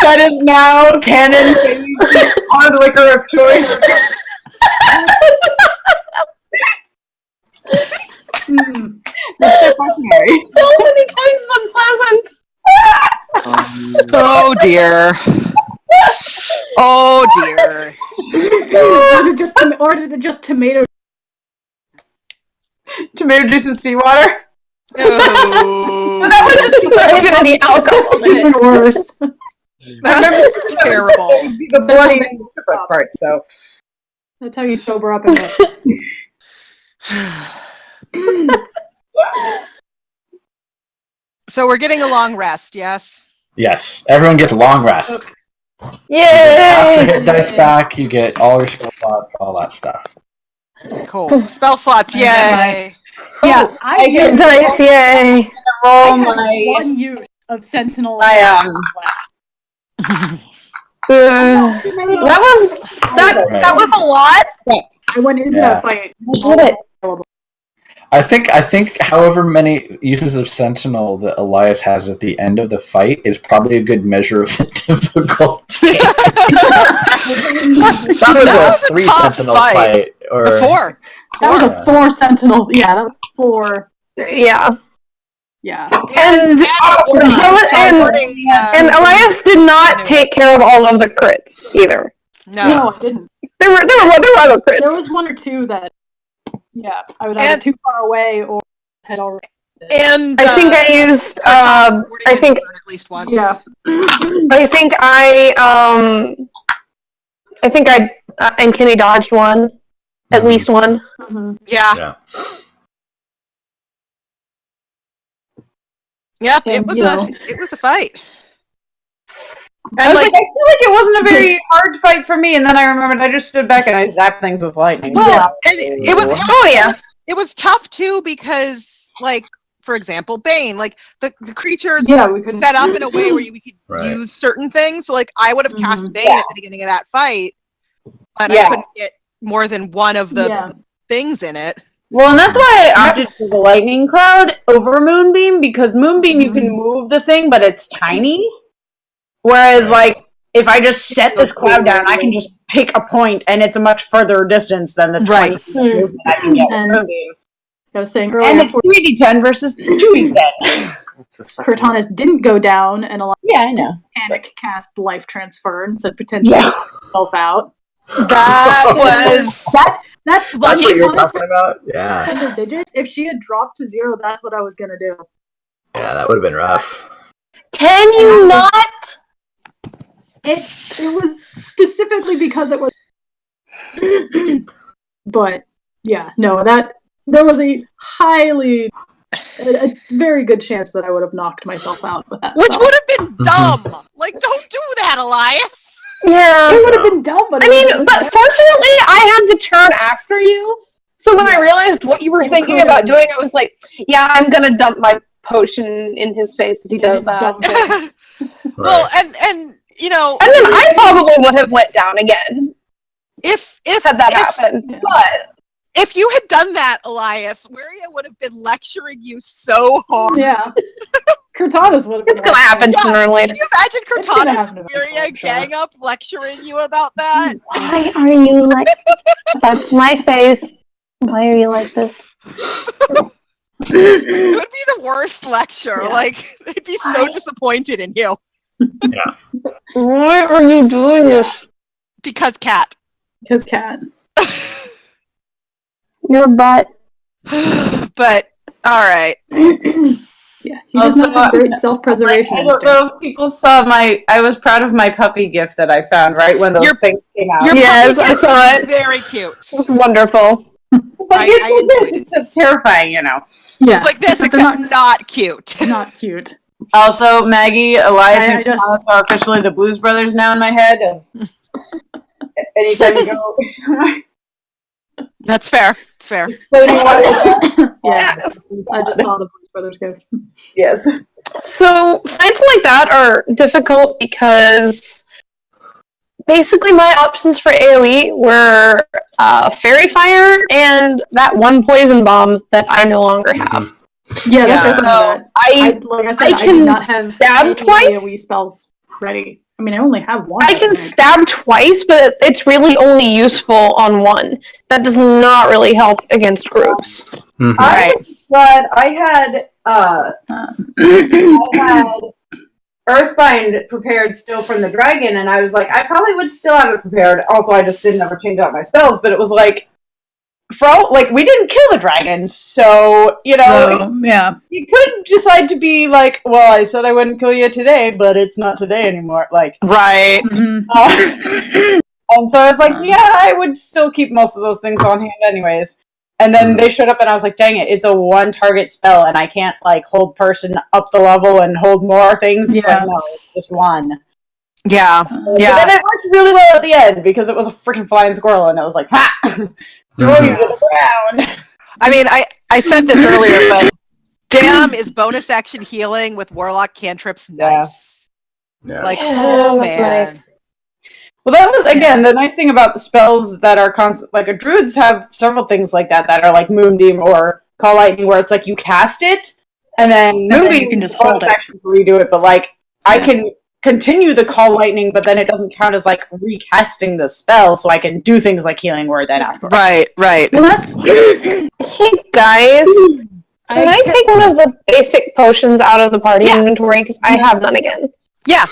That is now canon hard liquor of choice. The shipwrecked Mary. So many kinds of unpleasant. Oh dear. Oh dear. Is it just tomato? Tomato juice and seawater? Oh. That would just be not even any alcohol in Even it. worse. That's terrible. The bloody shipwreck part, so. That's how you sober up in it. So we're getting a long rest, yes? Yes. Everyone gets a long rest. Yay! After hit dice back, you get all your spell slots, all that stuff. Cool. Spell slots, yay! Yeah, I Get dice, yay! Roll had my. one use of Sentinel. That was a lot. I went into Yeah. that fight. I think however many uses of Sentinel that Elias has at the end of the fight is probably a good measure of the difficulty. That was a 3 tough Sentinel fight. fight. Or 4. That was a 4 Sentinel. Yeah, that was 4. Yeah. Yeah. And Elias did not take care of all of the crits either. No, I didn't. There were other crits. There was 1 or 2 that, yeah, I was either too far away or had already. And I think I used. I think at least once. Yeah. I think and Kenny dodged one, at least one. Mm-hmm. Yeah. Yep. And, It was a fight. I was like, I feel like it wasn't a very hard fight for me, and then I remembered I just stood back and I zapped things with lightning. Well, and it was yeah. It was tough too because, like, for example, Bane, like the creature we couldn't set up in a way where we could use certain things. So, like, I would have cast Bane at the beginning of that fight, but I couldn't get more than one of the things in it. Well, and that's why I opted for the lightning cloud over Moonbeam, because Moonbeam you can move the thing, but it's tiny. Whereas, like, if I just set this cloud down, I can just pick a point, and it's a much further distance than the 20 movement I can get with Moonbeam. I was saying earlier, and it's 3d10 versus 2d10. Cortanas didn't go down, and a lot I know. Panic cast life transfer and said potentially itself out. That was that's what you're talking about. Yeah. Single digits. If she had dropped to 0, that's what I was gonna do. Yeah, that would have been rough. Can you not? It was specifically because it was. But yeah, no, that there was a very good chance that I would have knocked myself out with that. Which spell. would have been dumb. Like, don't do that, Elias. Yeah. It would have been dumb, but but fortunately, I had the turn after you. So when I realized what you were thinking about doing, I was like, yeah, I'm gonna dump my potion in his face if he does that. Well, and you know, and then I probably would have went down again if had that happened. But if you had done that, Elias, Wiria would have been lecturing you so hard. Yeah. Cortanas would have been. It's gonna happen sooner or later. Can you imagine Cortanas and Wiria gang up lecturing you about that? Why are you like that's my face. Why are you like this? It would be the worst lecture. Yeah. Like, they'd be so disappointed in you. Yeah. Why are you doing this? Because cat. Because cat. Your butt. But, alright. Yeah, he doesn't have great self-preservation instincts. I don't know if people saw I was proud of my puppy gift that I found, right, when those things came out. Yes, I saw it. Very cute. It was wonderful. Like, it's like this, except terrifying, you know. Yeah. It's like this, except not cute. Not cute. Also, Maggie, Elias, and Thomas are officially the Blues Brothers now in my head. Anytime you go... That's fair. It's fair. Yeah. I just saw the Blues Brothers go. Yes. So, fights like that are difficult because basically my options for AoE were Fairy Fire and that one Poison Bomb that I no longer have. Yeah, that's so I can not have stab twice. AoE spells ready. I mean, I only have one. I can stab twice, but it's really only useful on one. That does not really help against groups. Mm-hmm. I had Earthbind prepared still from the dragon, and I was like, I probably would still have it prepared. Also, I just didn't ever change out my spells, but it was like, we didn't kill the dragon, so, you know, you could decide to be like, well, I said I wouldn't kill you today, but it's not today anymore, like. Right. And so I was like, yeah, I would still keep most of those things on hand anyways. And then they showed up and I was like, dang it, it's a one target spell and I can't like hold person up the level and hold more things. It's like, no, it's just one. Yeah. But then it worked really well at the end because it was a freaking flying squirrel and it was like, ha! Throw you to the ground. I mean, I said this earlier, but damn, is bonus action healing with Warlock cantrips nice. Yeah. Like, oh man. Nice. Well, that was, again, the nice thing about the spells that are constant, like, druids have several things like that are like Moonbeam or Call Lightning, where it's like you cast it, and then Moonbeam you can just hold it. To redo it, but like, I can continue the Call Lightning, but then it doesn't count as like recasting the spell, so I can do things like Healing Word then after. Right. Well, that's... Hey, guys. Can I take one of the basic potions out of the party inventory? Because I have none again. Yeah.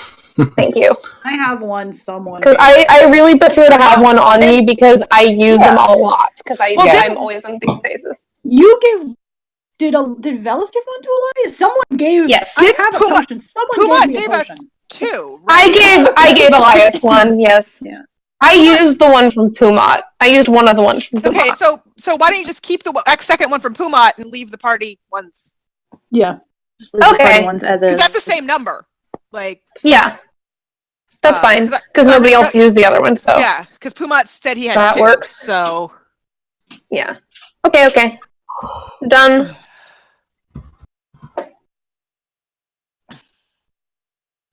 Thank you. I have one, someone. Because I really prefer to have one on me because I use them a lot. Because I'm always in big spaces. You gave... Did Velis give one to Elias? Someone gave... Yes. I have a potion. Someone gave me a potion. Us two. Right? I gave Elias one, yes. Yeah. I used the one from Pumat. I used one of the ones from Pumat. Okay, so why don't you just keep the second one from Pumat and leave the party ones? Yeah. Okay. Ones as because that's the same number. Like. Yeah. That's fine, because nobody else used the other one, so. Yeah, because Pumat said he had That 2, works. so. Yeah. Okay. Done.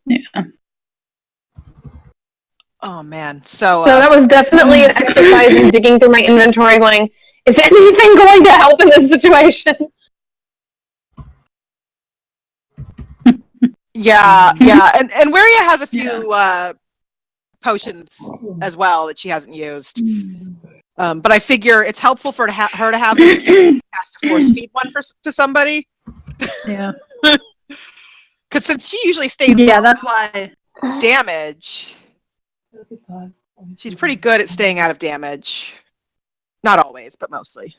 Yeah. Oh man, so that was definitely an exercise in digging through my inventory going, is anything going to help in this situation? yeah, and Waria has a few potions as well that she hasn't used. But I figure it's helpful for her to have them in case she has to force feed one to somebody. Yeah. Because since she usually stays that's why damage, she's pretty good at staying out of damage. Not always, but mostly.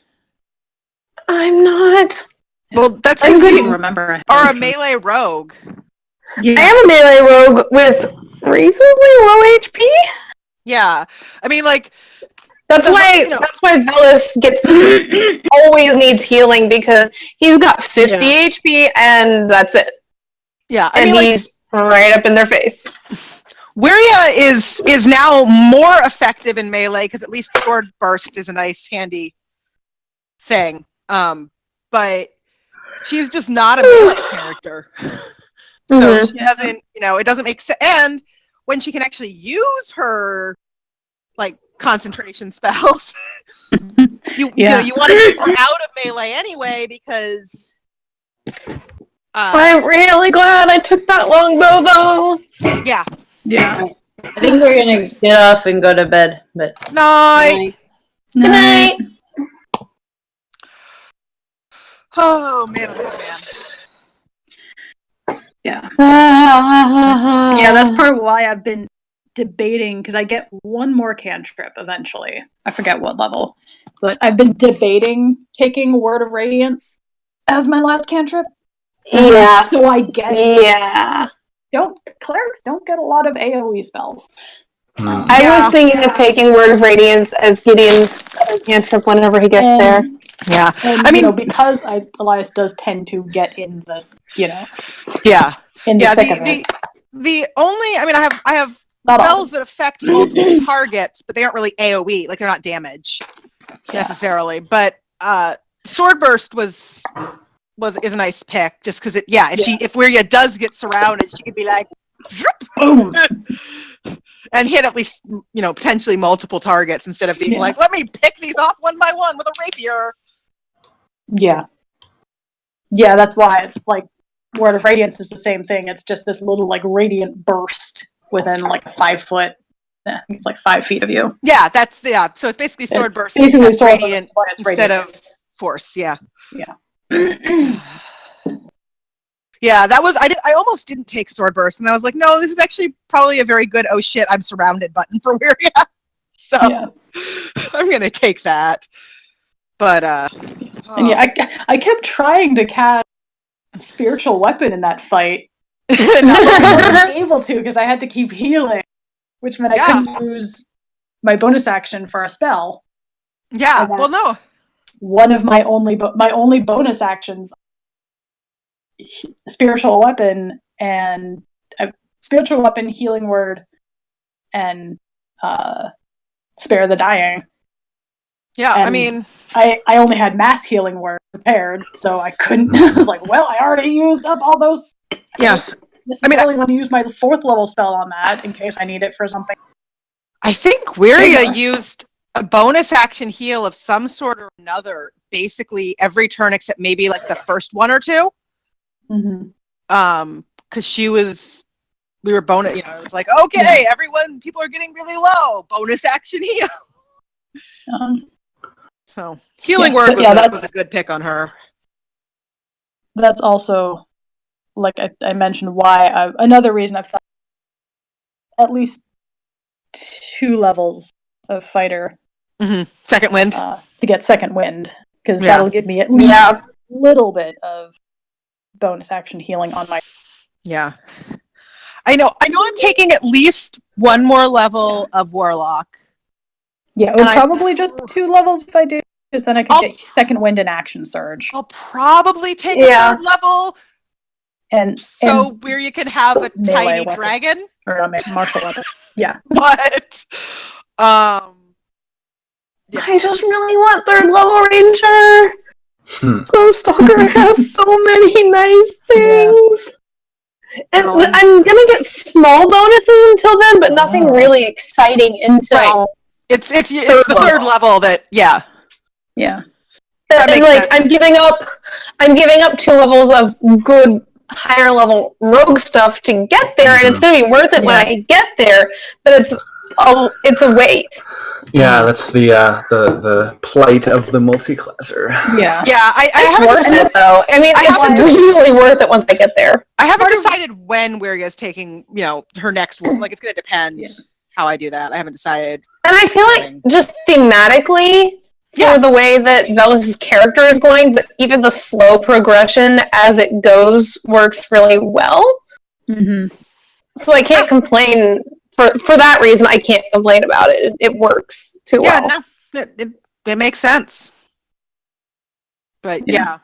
I'm not. Well, that's I'm because good you to remember. are a melee rogue. I am a melee rogue with reasonably low HP. Yeah, I mean, like that's why Velis gets always needs healing because he's got 50 HP and that's it. Yeah, I mean, he's right up in their face. Waria is now more effective in melee because at least sword burst is a nice handy thing. But she's just not a melee character. So she doesn't, it doesn't make sense. And when she can actually use her like concentration spells, you want to get her out of melee anyway because I'm really glad I took that long though. Yeah. I think we're gonna get up and go to bed. But night. Good night. Oh man, Yeah. Yeah, that's part of why I've been debating, because I get one more cantrip eventually. I forget what level. But I've been debating taking Word of Radiance as my last cantrip. Yeah. So I get clerics don't get a lot of AoE spells. I was thinking of taking Word of Radiance as Gideon's cantrip whenever he gets there. Yeah. And, I mean, because Elias does tend to get in the, Yeah. in the thick of it. The only, I have spells that affect multiple targets, but they aren't really AoE, like they're not damage necessarily. But Sword Burst is a nice pick, just because if Waria does get surrounded, she could be like, boom, and hit at least potentially multiple targets instead of being like, let me pick these off one by one with a rapier. Yeah, that's why Word of Radiance is the same thing. It's just this little radiant burst within 5 foot. Yeah, it's 5 feet of you. Yeah, that's so it's basically Sword Burst. Basically, Sword Radiant Burst instead of Force. Yeah. Yeah. Yeah, that was I almost didn't take Sword Burst, and I was like, no, this is actually probably a very good oh shit, I'm surrounded button for Waria. So I'm gonna take that. But and I kept trying to cast Spiritual Weapon in that fight. I wasn't able to because I had to keep healing, which meant I couldn't use my bonus action for a spell. Yeah, well, no. One of my only bonus actions, Spiritual Weapon and Spiritual Weapon, Healing Word, and Spare the Dying. Yeah, and I only had Mass Healing Word prepared, so I couldn't. I was like, well, I already used up all those. Yeah. I want to use my 4th level spell on that in case I need it for something. I think Waria used a bonus action heal of some sort or another, basically every turn except maybe the first one or two. Mm-hmm. Because we were bonus. It was like, okay, people are getting really low. Bonus action heal. So Healing Word was a good pick on her. That's also, I mentioned, why another reason I've thought at least 2 levels of fighter. Mm-hmm. Second wind. To get second wind, because that'll give me at least a little bit of bonus action healing on my. Yeah. I know I'm taking at least one more level of Warlock. Yeah, it was probably just 2 levels if I do, because then I could get second wind and action surge. I'll probably take a 3rd level. And where you can have a tiny dragon. or martial weapon. Yeah. What? Yeah. I just really want 3rd level ranger. Glowstalker has so many nice things. And I'm gonna get small bonuses until then, but nothing really exciting until Right. It's the 3rd level that Yeah. That and makes like sense. I'm giving up 2 levels of good higher level rogue stuff to get there, and it's gonna be worth it when I get there. But it's a wait. Yeah, that's the plight of the multiclasser. Yeah. Yeah, I It's haven't worth it though. I mean, it's really worth it once I get there. I haven't decided when Wiria's taking, her next one. Like, it's going to depend how I do that. I haven't decided. And I feel like just thematically, for the way that Velus's character is going, that even the slow progression as it goes works really well. Mm-hmm. So I can't complain. For that reason, I can't complain about it. It works too well. Yeah, no, it makes sense. But yeah.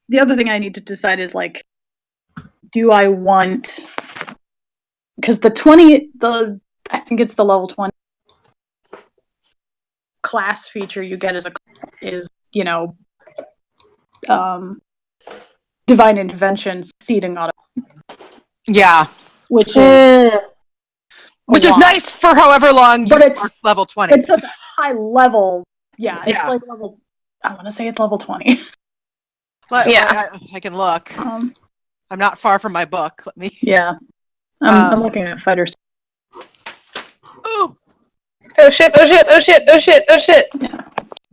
The other thing I need to decide is, like, do I want... Because I think it's the level 20 class feature you get is divine intervention succeeding on it. Yeah. Which is nice for however long but it's level 20. It's such a high level. Yeah, it's like level... I want to say it's level 20. I can look. I'm not far from my book. Let me... Yeah. I'm looking at fighters. Ooh. Oh shit, oh shit, oh shit, oh shit, oh shit. Yeah.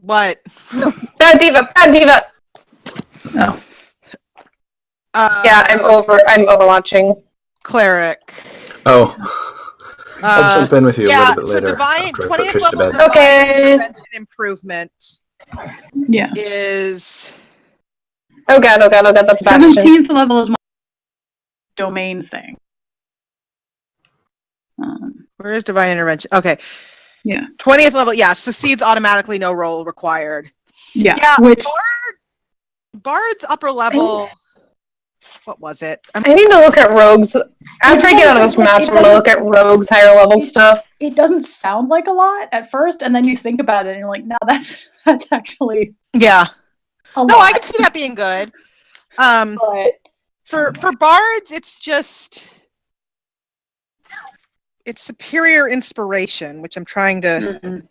What? No. Bad diva, bad diva. Oh. Yeah, I'm overwatching. Cleric. Oh. I'll jump in with you a little bit later. So divine, after I 20th put Trish to level bed. divine intervention improvement is... Oh god, that's bad. 17th level is my domain thing. Where is divine intervention? Okay. Yeah. 20th level, succeeds automatically, no roll required. Yeah. Which... Bard's upper level... What was it? I need to look at rogues. After I get out of this match, I'm going to look at rogues' higher level stuff. It doesn't sound like a lot at first, and then you think about it, and you're like, no, that's actually a lot. I can see that being good. But for bards, it's superior inspiration, which I'm trying to...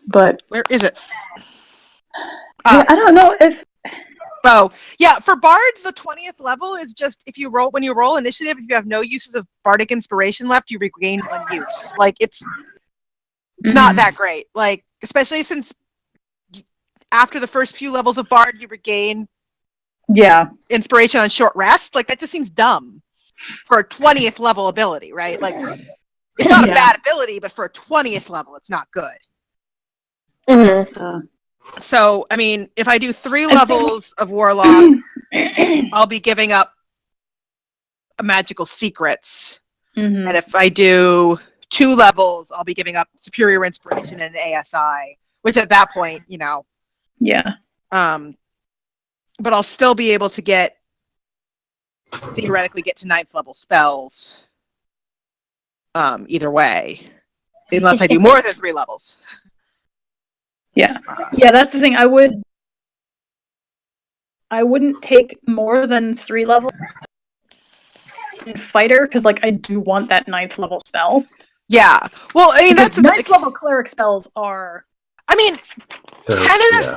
But where is it? I don't know if... Oh, yeah, for bards, the 20th level is just when you roll initiative, if you have no uses of bardic inspiration left, you regain 1 use. Like, it's not that great. Like, especially since after the first few levels of bard, you regain inspiration on short rest. Like, that just seems dumb for a 20th level ability, right? Like, it's not a bad ability, but for a 20th level, it's not good. So, I mean, if I do 3 levels of Warlock, I'll be giving up magical secrets. And if I do 2 levels, I'll be giving up superior inspiration and an ASI, which at that point, Yeah. But I'll still be able to theoretically get to 9th level spells. Either way. Unless I do more than 3 levels. Yeah, that's the thing. I wouldn't take more than 3 levels in fighter because, like, I do want that 9th level spell. Yeah, well, I mean that's 9th level cleric spells are. I mean,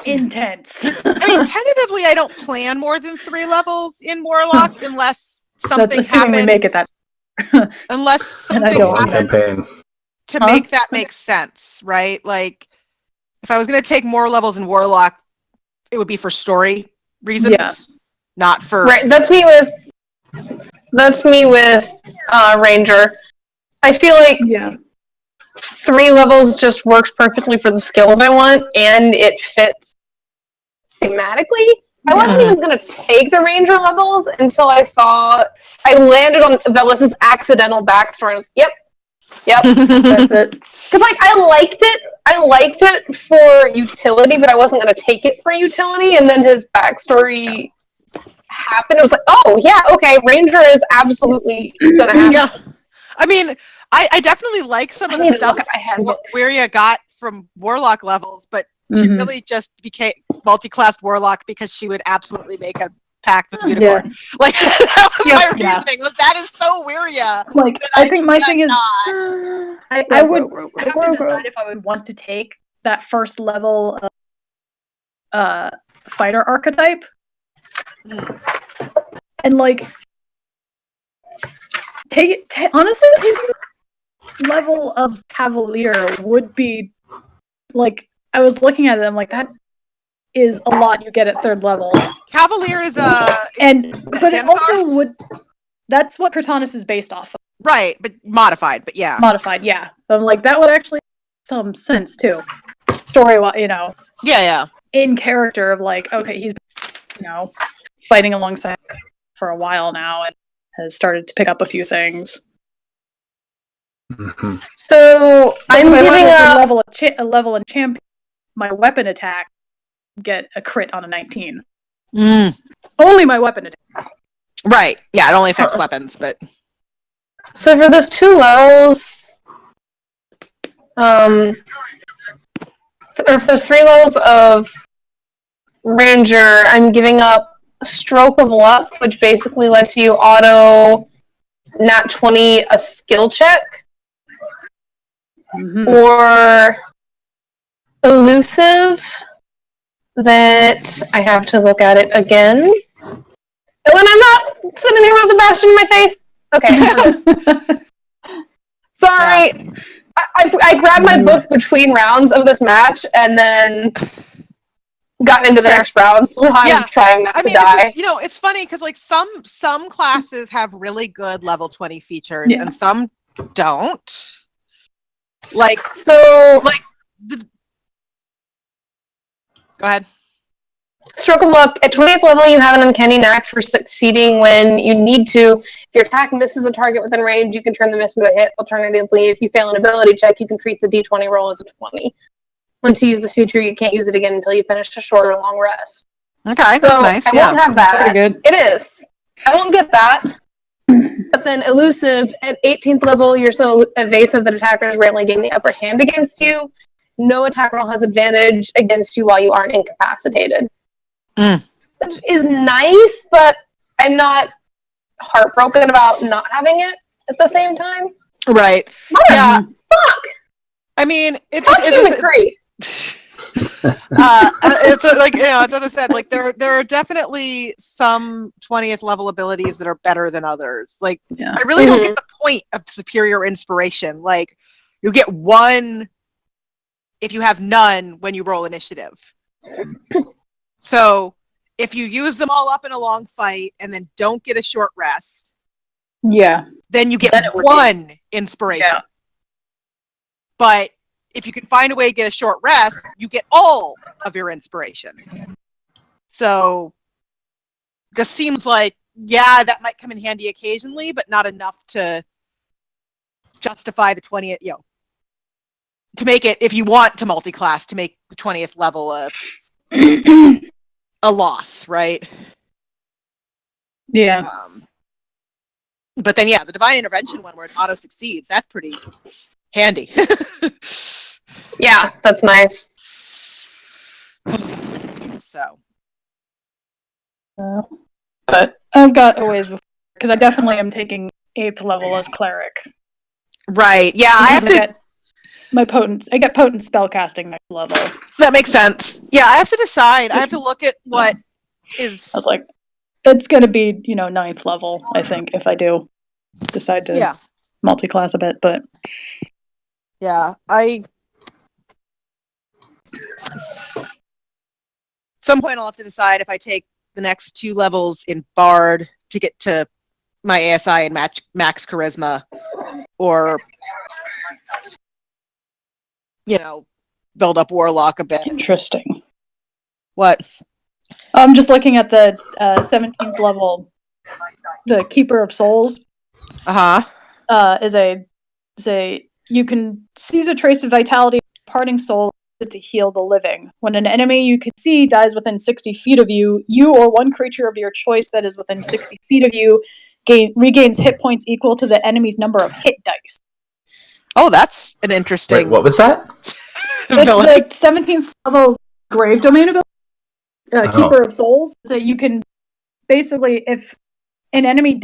intense. I mean, tentatively, I don't plan more than 3 levels in Warlock unless something That's assuming happens. We make it that. Unless something happens to make that make sense, right? Like. If I was going to take more levels in Warlock, it would be for story reasons, not for... Right, that's me with Ranger. I feel like 3 levels just works perfectly for the skills I want, and it fits thematically. I wasn't even going to take the Ranger levels until I landed on Velus's accidental backstory. I was, Yep. That's it. Because like I liked it for utility, but I wasn't gonna take it for utility. And then his backstory happened. It was like, oh yeah, okay, Ranger is absolutely gonna happen. Yeah. I mean, I definitely like some of the stuff Wiria got from Warlock levels, but she really just became multi-classed Warlock because she would absolutely make a pact with Unicorn. Yeah. Like that was my reasoning. Was that is so Wiria. Like I think my thing is, I would have to decide if I would want to take that first level of fighter archetype, and like honestly taking level of Cavalier would be like, I was looking at them like that is a lot you get at 3rd level. Cavalier is but it also would. That's what Cortanus is based off of. Right, but modified. But yeah, modified. Yeah, but like that would actually make some sense too, story-wise. You know. Yeah. In character of like, okay, he's fighting alongside for a while now and has started to pick up a few things. So I'm giving a level in champion. My weapon attack get a crit on a 19. Only my weapon attack. Right. Yeah, it only affects weapons, but so for those 2 levels, or if there's 3 levels of Ranger, I'm giving up Stroke of Luck, which basically lets you auto nat 20 a skill check, or Elusive, that I have to look at it again. And when I'm not sitting here with the bastion in my face. Okay. Sorry. Yeah. I grabbed my book between rounds of this match and then got into the next round, so I'm trying not to die. It's funny because like some classes have really good level 20 features and some don't. Like go ahead. Stroke of Luck. At 20th level, you have an uncanny knack for succeeding when you need to. If your attack misses a target within range, you can turn the miss into a hit. Alternatively, if you fail an ability check, you can treat the d20 roll as a 20. Once you use this feature, you can't use it again until you finish a short or long rest. Okay, so nice. I won't have that. Good. It is. I won't get that. But then Elusive, at 18th level, you're so evasive that attackers rarely gain the upper hand against you. No attack roll has advantage against you while you aren't incapacitated. Which is nice, but I'm not heartbroken about not having it at the same time. Right. Yeah. Fuck. I mean, it's great. It's like, as I said, like there are definitely some 20th level abilities that are better than others. Like I really don't get the point of superior inspiration. Like you get 1 if you have none when you roll initiative. So if you use them all up in a long fight and then don't get a short rest, then you get 1 inspiration. Yeah. But if you can find a way to get a short rest, you get all of your inspiration. So this seems like, that might come in handy occasionally, but not enough to justify the 20th, to make it, if you want to multi-class, to make the 20th level a loss, right? Yeah. But then, the Divine Intervention one where it auto-succeeds, that's pretty handy. Yeah, that's nice. So. But I've got a ways before, because I definitely am taking 8th level as Cleric. Right, yeah, I have to... I get potent spellcasting next level. That makes sense. Yeah, I have to decide. I have to look at what is... I was like, it's going to be, 9th level, I think, if I do decide to multi-class a bit, but... Yeah, some point I'll have to decide if I take the next 2 levels in Bard to get to my ASI and max Charisma, or... build up Warlock a bit. Interesting. What? I'm just looking at the 17th level. The Keeper of Souls. Is a say you can seize a trace of vitality, parting soul to heal the living. When an enemy you can see dies within 60 feet of you, you or one creature of your choice that is within 60 feet of you regains hit points equal to the enemy's number of hit dice. Oh, that's an interesting. Wait, what was that? It's the 17th level Grave Domain ability. Keeper of Souls. So you can basically, if an enemy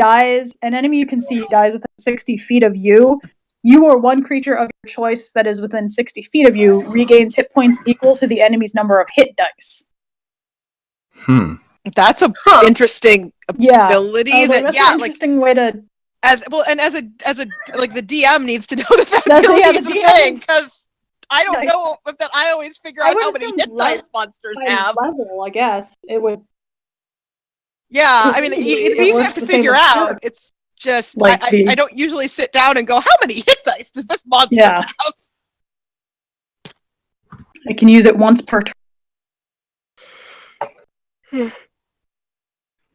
you can see dies within 60 feet of you, you or one creature of your choice that is within 60 feet of you regains hit points equal to the enemy's number of hit dice. That's a interesting ability. That's an interesting way to. As a like the DM needs to know that ability is a thing, because I don't know that I always figure out how many hit dice monsters have. Level, I guess it would. Yeah, I mean, it's easy to figure out. It's just like I don't usually sit down and go, how many hit dice does this monster have? I can use it once per turn.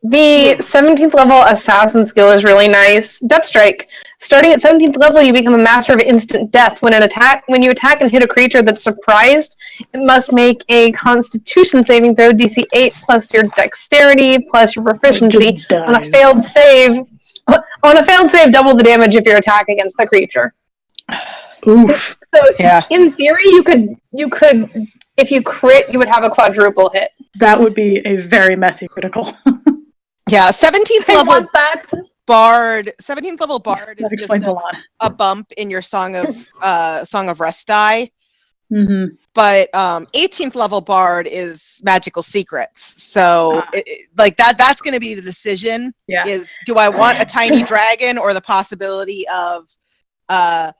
The 17th level assassin skill is really nice. Death Strike. Starting at 17th level, you become a master of instant death. When you attack and hit a creature that's surprised, it must make a Constitution saving throw, DC 8 plus your dexterity plus your proficiency. On a failed save, double the damage if you're attack against the creature. Oof. So in theory, you could, if you crit, you would have a quadruple hit. That would be a very messy critical. Yeah, 17th level bard. 17th level bard is just a bump in your Song of Rest die. Mm-hmm. But 18th level bard is magical secrets. So that's going to be the decision. Yeah. Is do I want a tiny dragon or the possibility of ninth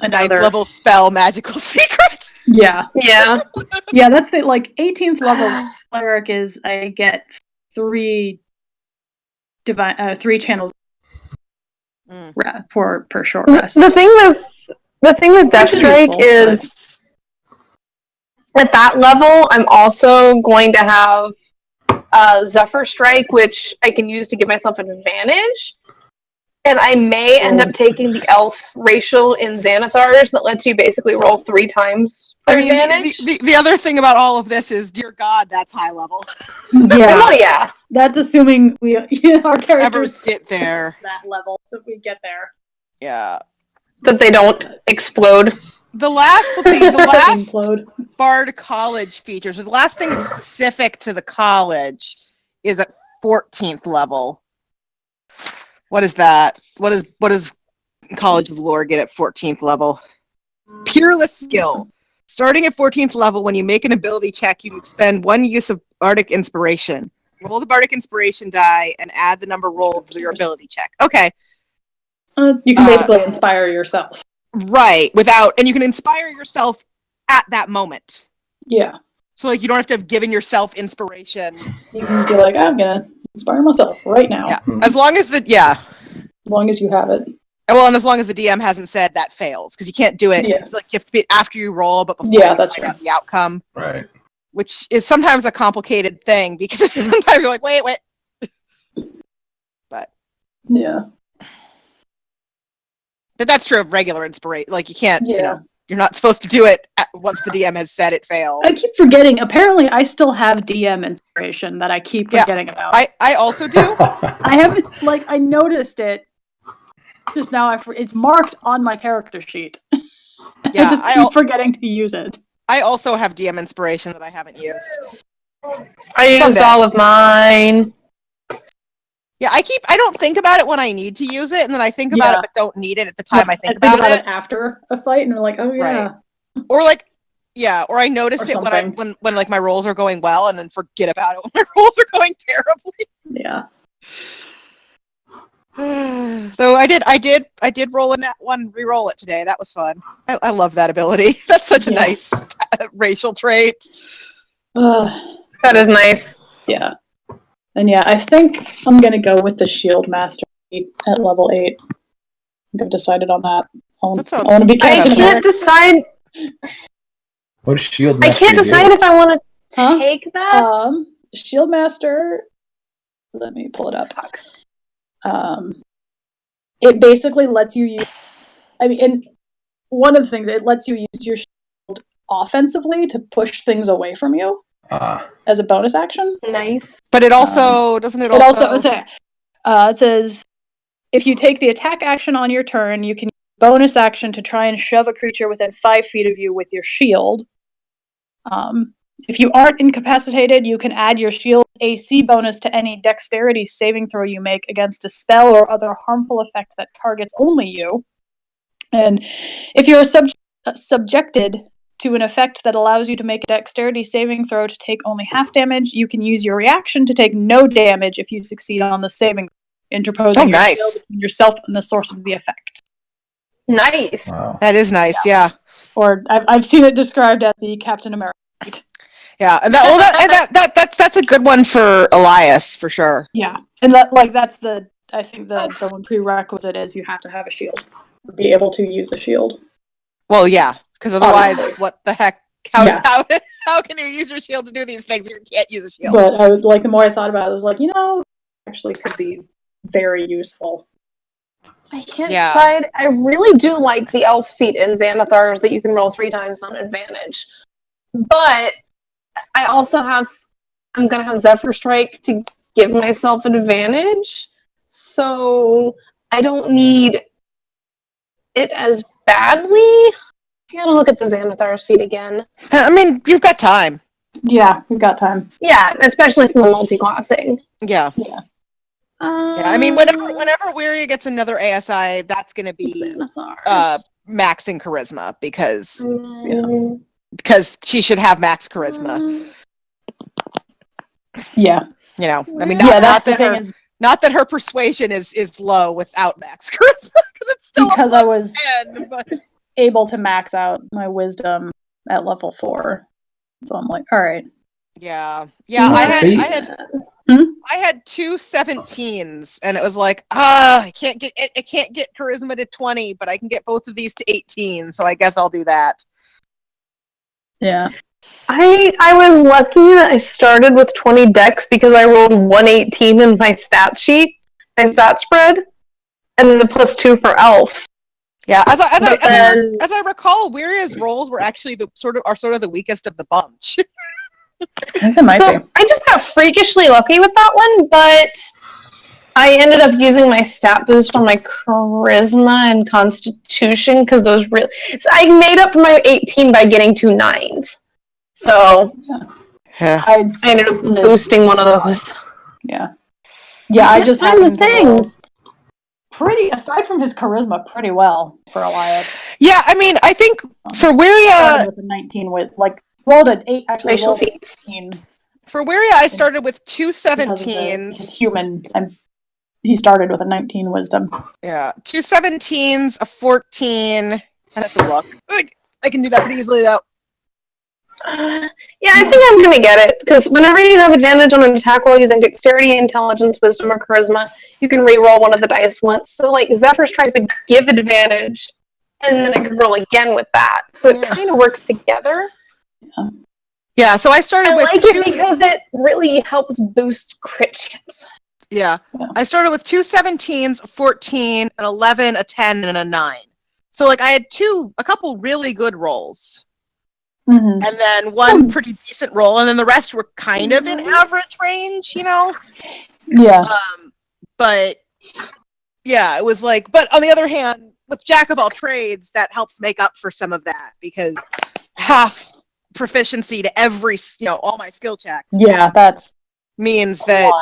level spell magical secret? Yeah. Yeah. Yeah, that's the 18th level cleric is I get 3 channel per short rest. The thing with Death Strike is at that level I'm also going to have Zephyr Strike, which I can use to give myself an advantage. And I may end up taking the elf racial in Xanathar's that lets you basically roll 3 times for advantage. The other thing about all of this is, dear God, that's high level. Yeah. Oh, yeah. That's assuming our characters ever get there. That level that we get there. Yeah. That they don't explode. The last Bard College features, the last thing that's specific to the college is at 14th level. What is that? What does College of Lore get at 14th level? Peerless skill. Starting at 14th level, when you make an ability check, you expend 1 use of Bardic Inspiration. Roll the Bardic Inspiration die and add the number rolled to your ability check. Okay. You can basically inspire yourself. Right. And you can inspire yourself at that moment. Yeah. So you don't have to have given yourself inspiration. You can be like, I'm gonna inspire myself right now. Yeah. As long as as long as you have it. Well, and as long as the DM hasn't said that fails, because you can't do it. Yeah. It's like you have to be after you roll, but before you find out the outcome. Right. Which is sometimes a complicated thing because sometimes you're like, wait. But yeah. But that's true of regular inspiration. Like you can't. You're not supposed to do it once the DM has said it fails. I keep forgetting. Apparently, I still have DM inspiration that I keep forgetting about. I also do. I haven't I noticed it just now. It's marked on my character sheet. Yeah, I just keep forgetting to use it. I also have DM inspiration that I haven't used. I used all of mine. Yeah, I don't think about it when I need to use it, and then I think about it but don't need it at the time I think about it. After a fight, and I'm like, oh yeah. Right. Or I notice it when my rolls are going well, and then forget about it when my rolls are going terribly. Yeah. So I did roll in that one, re-roll it today. That was fun. I love that ability. That's such a nice racial trait. That is nice. Yeah. And I think I'm gonna go with the Shield Master at level 8. I think I've decided on that. I want to be I can't decide. What is Shield Master? I can't decide if I want to take that. Shield Master. Let me pull it up. it basically lets you use. I mean, and one of the things, it lets you use your shield offensively to push things away from you as a bonus action. Nice. But it also doesn't it It also it says if you take the attack action on your turn, you can use bonus action to try and shove a creature within 5 feet of you with your shield. If you aren't incapacitated, you can add your shield's AC bonus to any dexterity saving throw you make against a spell or other harmful effect that targets only you. And if you're subjected to an effect that allows you to make a dexterity saving throw to take only half damage, you can use your reaction to take no damage if you succeed on the saving, interposing your shield between yourself and the source of the effect. Nice. Wow. That is nice, yeah. Or I've seen it described as the Captain America. Yeah, and that's a good one for Elias for sure. Yeah, and that's I think the one prerequisite is you have to have a shield, be able to use a shield. Well, yeah, because otherwise, Obviously. what the heck? How can you use your shield to do these things if you can't use a shield? But I would the more I thought about it, I was like, actually could be very useful. I can't decide. I really do like the elf feat in Xanathars that you can roll 3 times on advantage. But I also I'm going to have Zephyr Strike to give myself an advantage. So I don't need it as badly. I gotta look at the Xanathars feat again. I mean, you've got time. Yeah, we've got time. Yeah, especially since the multi-classing. Yeah. Yeah. I mean, whenever Weary gets another ASI, that's going to be maxing charisma because she should have max charisma. Yeah. I mean, not that her persuasion is low without max charisma because it's still because a I was 10, but able to max out my wisdom at level 4, so I'm like, all right. Yeah. I had 2 17s, and it was like, I can't get charisma to 20, but I can get both of these to 18, so I guess I'll do that. Yeah. I was lucky that I started with 20 dex because I rolled 118 in my stat sheet, my stat spread, and then the +2 for elf. Yeah, as I recall, Wiria's rolls were actually sort of the weakest of the bunch. I just got freakishly lucky with that one, but I ended up using my stat boost on my charisma and constitution because those really. So I made up for my 18 by getting 2 9s. So I ended up boosting one of those. Yeah. Yeah, I just happened to roll pretty, aside from his charisma, pretty well for Elias. Yeah, I mean, I think for Wiria with a 19 rolled an 8 actually. Racial feats. For Wiria, I started with 2 17s. He's human, and he started with a 19 wisdom. Yeah, 2 17s, a 14. I have to look. I can do that pretty easily though. Yeah, I think I'm gonna get it because whenever you have advantage on an attack roll using dexterity, intelligence, wisdom, or charisma, you can re-roll one of the dice once. So Zephyr's trying to give advantage, and then I can roll again with that. So it kind of works together. Yeah, so I started with it because it really helps boost crit chance. Yeah. I started with 2 17s, a 14, an 11, a 10, and a 9. So I had a couple really good rolls. Mm-hmm. And then one pretty decent roll, and then the rest were kind of in average range, Yeah. But yeah, it was but on the other hand, with Jack of all trades, that helps make up for some of that because half proficiency to every, all my skill checks. Yeah, that's means that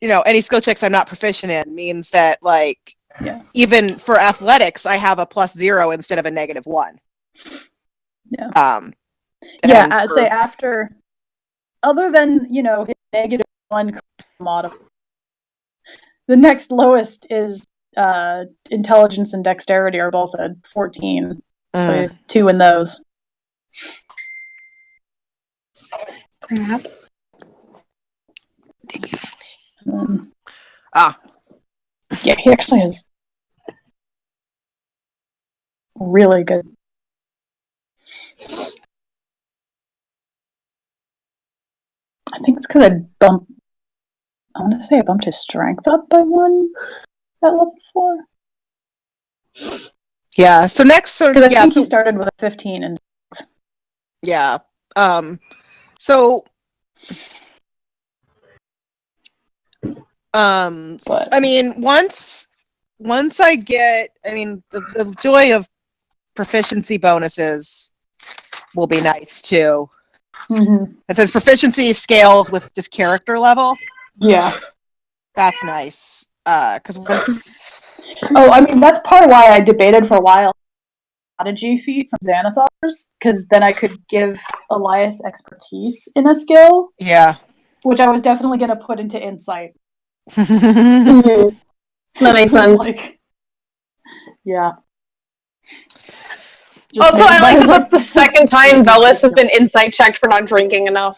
any skill checks I'm not proficient in means that even for athletics, I have a +0 instead of a -1. Yeah. Yeah, I'd say after, other than, his -1 mod, the next lowest is intelligence and dexterity are both at 14. So 2 in those. Perhaps. Yeah, he actually has really good. I think it's because I want to say I bumped his strength up by 1 at level 4. Yeah. So next, Because I think he started with a 15 and. Yeah. So. But I mean, once I get, the joy of proficiency bonuses will be nice too. Mm-hmm. It says proficiency scales with just character level. Yeah. That's nice. Because once. Oh, I mean, that's part of why I debated for a while Prodigy feat from Xanathars, because then I could give Elias expertise in a skill. Yeah. Which I was definitely going to put into Insight. Mm-hmm. That makes sense. Yeah. Also, I like that that's the second time Velis has been insight checked for not drinking enough.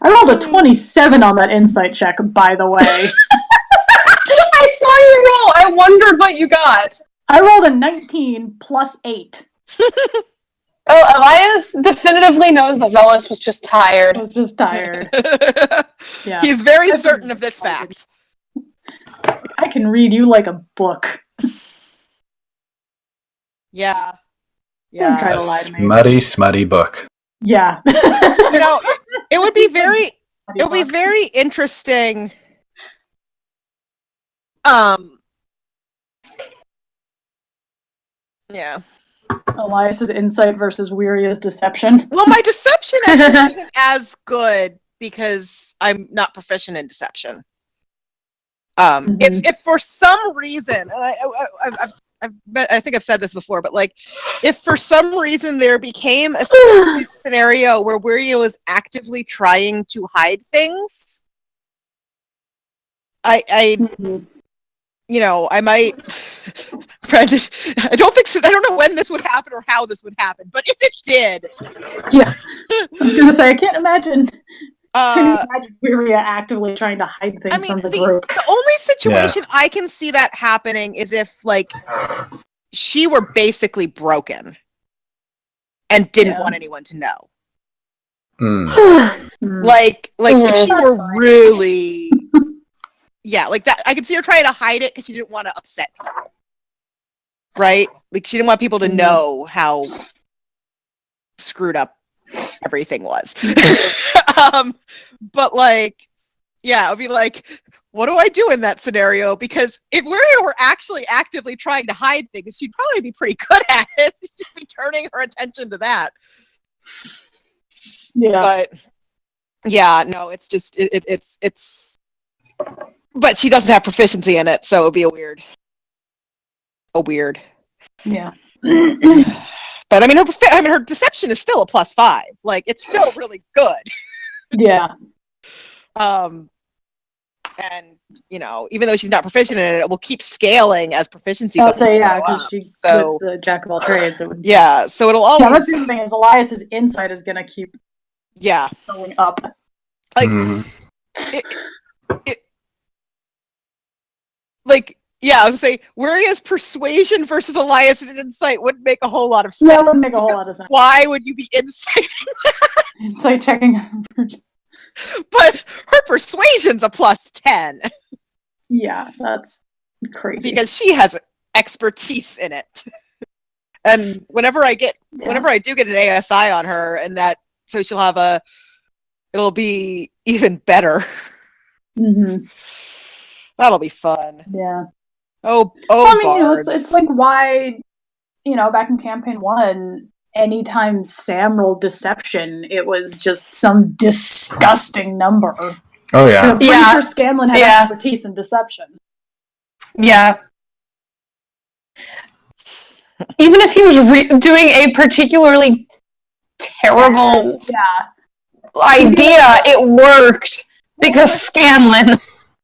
I rolled a 27 on that insight check, by the way. I saw you roll. I wondered what you got. I rolled a 19 plus 8. Oh, Elias definitively knows that Velis was just tired. Yeah. He's very certain of this fact. I can read you like a book. Yeah. Don't try to lie to me. Smutty book. Yeah. It would be very interesting. Yeah. Elias's insight versus Wiria's deception. Well, my deception actually isn't as good because I'm not proficient in deception. If for some reason, and I think I've said this before, but like, if for some reason there became a scenario where Wiria was actively trying to hide things, I might. Brandon, I don't know when this would happen or how this would happen, but if it did, yeah, I was gonna say I can't imagine. Wiria actively trying to hide things from the group. The only situation I can see that happening is if, like, she were basically broken and didn't want anyone to know. Like if she were really, like that. I could see her trying to hide it because she didn't want to upset people. Right? Like, she didn't want people to know how screwed up everything was. But like, it would be like, what do I do in that scenario? Because if Wiria were actually actively trying to hide things, she'd probably be pretty good at it. She'd be turning her attention to that. Yeah. But no, it's just it's but she doesn't have proficiency in it, so it would be a weird. Yeah. But I mean, her deception is still a +5. Like, it's still really good. Yeah. And even though she's not proficient in it, it will keep scaling as proficiency. I'll say because she's the jack of all trades. It would. Yeah, so it'll always. Yeah, that's the thing is Elias's insight is gonna keep. Yeah. Going up. Like. I was gonna say, Wiria's persuasion versus Elias's insight wouldn't make a whole lot of sense. Yeah, it wouldn't make a whole lot of sense. Why would you be insighting? Insight checking. But her persuasion's a +10. Yeah, that's crazy. Because she has expertise in it. And whenever I do get an ASI on her, and that, so she'll have it'll be even better. Mm-hmm. That'll be fun. Yeah. Oh, I mean, it's like why, back in campaign 1, anytime Sam rolled deception, it was just some disgusting number. Oh yeah. I'm pretty sure Scanlan had expertise in deception. Yeah. Even if he was doing a particularly terrible idea, it worked because Scanlan.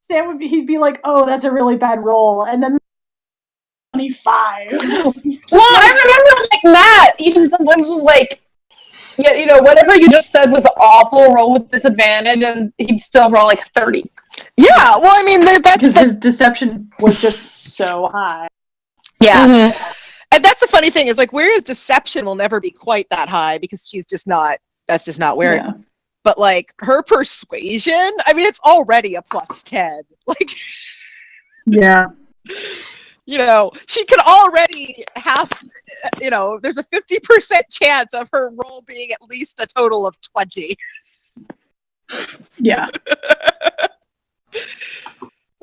Sam he'd be like, "Oh, that's a really bad roll," and then 25. Well, I remember like Matt even sometimes was like, whatever you just said was awful. Roll with disadvantage, and he'd still roll like 30. Yeah, well, I mean, because his deception was just so high. Yeah, and that's the funny thing is like, Wiria's deception will never be quite that high because she's just not. That's just not where. Yeah. But like her persuasion, I mean, it's already a +10. Like, yeah. You know, she can already have, you know, there's a 50% chance of her roll being at least a total of 20. Yeah.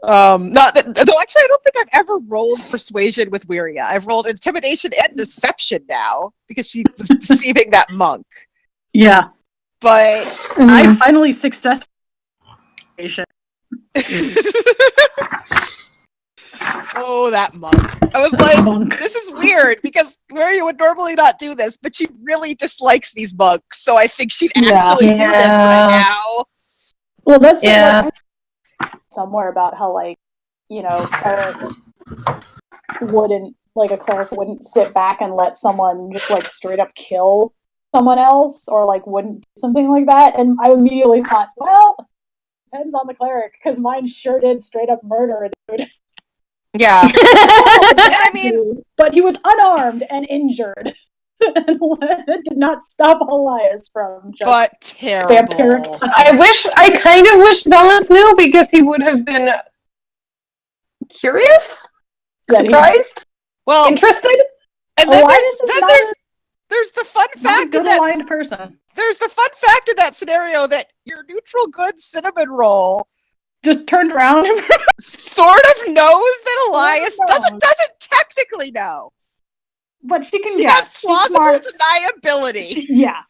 Not that, though actually I don't think I've ever rolled persuasion with Wiria. I've rolled intimidation and deception now because she was deceiving that monk. Yeah. But I finally successfully. Oh, that monk. I was like, this is weird because Wiria would normally not do this, but she really dislikes these monks, so I think she'd actually do this right now. Well, that's somewhere about how, like, you know, a cleric wouldn't sit back and let someone just, like, straight up kill someone else, or, like, wouldn't do something like that, and I immediately thought, well, depends on the cleric, because mine sure did straight up murder a dude. Yeah. I mean, but he was unarmed and injured. And it did not stop Elias from just terrible. I kind of wish Bellis knew, because he would have been curious, surprised, interested. And then there's the fun fact of that person. There's the fun fact of that scenario that your neutral good cinnamon roll just turned around, sort of knows that Elias doesn't technically know, but she can has plausible deniability. Yeah.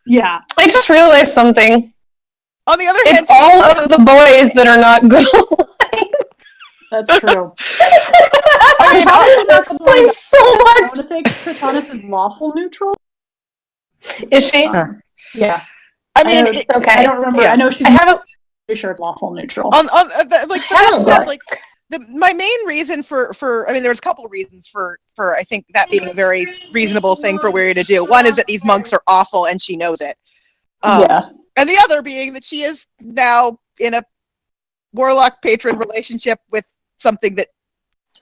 Yeah. I just realized something. On the other hand, it's all of the boys that are not good. That's true. I mean, I so much. I want to say Cortanus is lawful neutral. Is she? Yeah. I mean, okay. I don't remember. Yeah. I know she's. I haven't. Pretty sure it's lawful neutral. My main reason for I mean, there's a couple reasons for I think that being a very reasonable thing for Weary to do. One is that these monks are awful and she knows it. And the other being that she is now in a warlock patron relationship with something that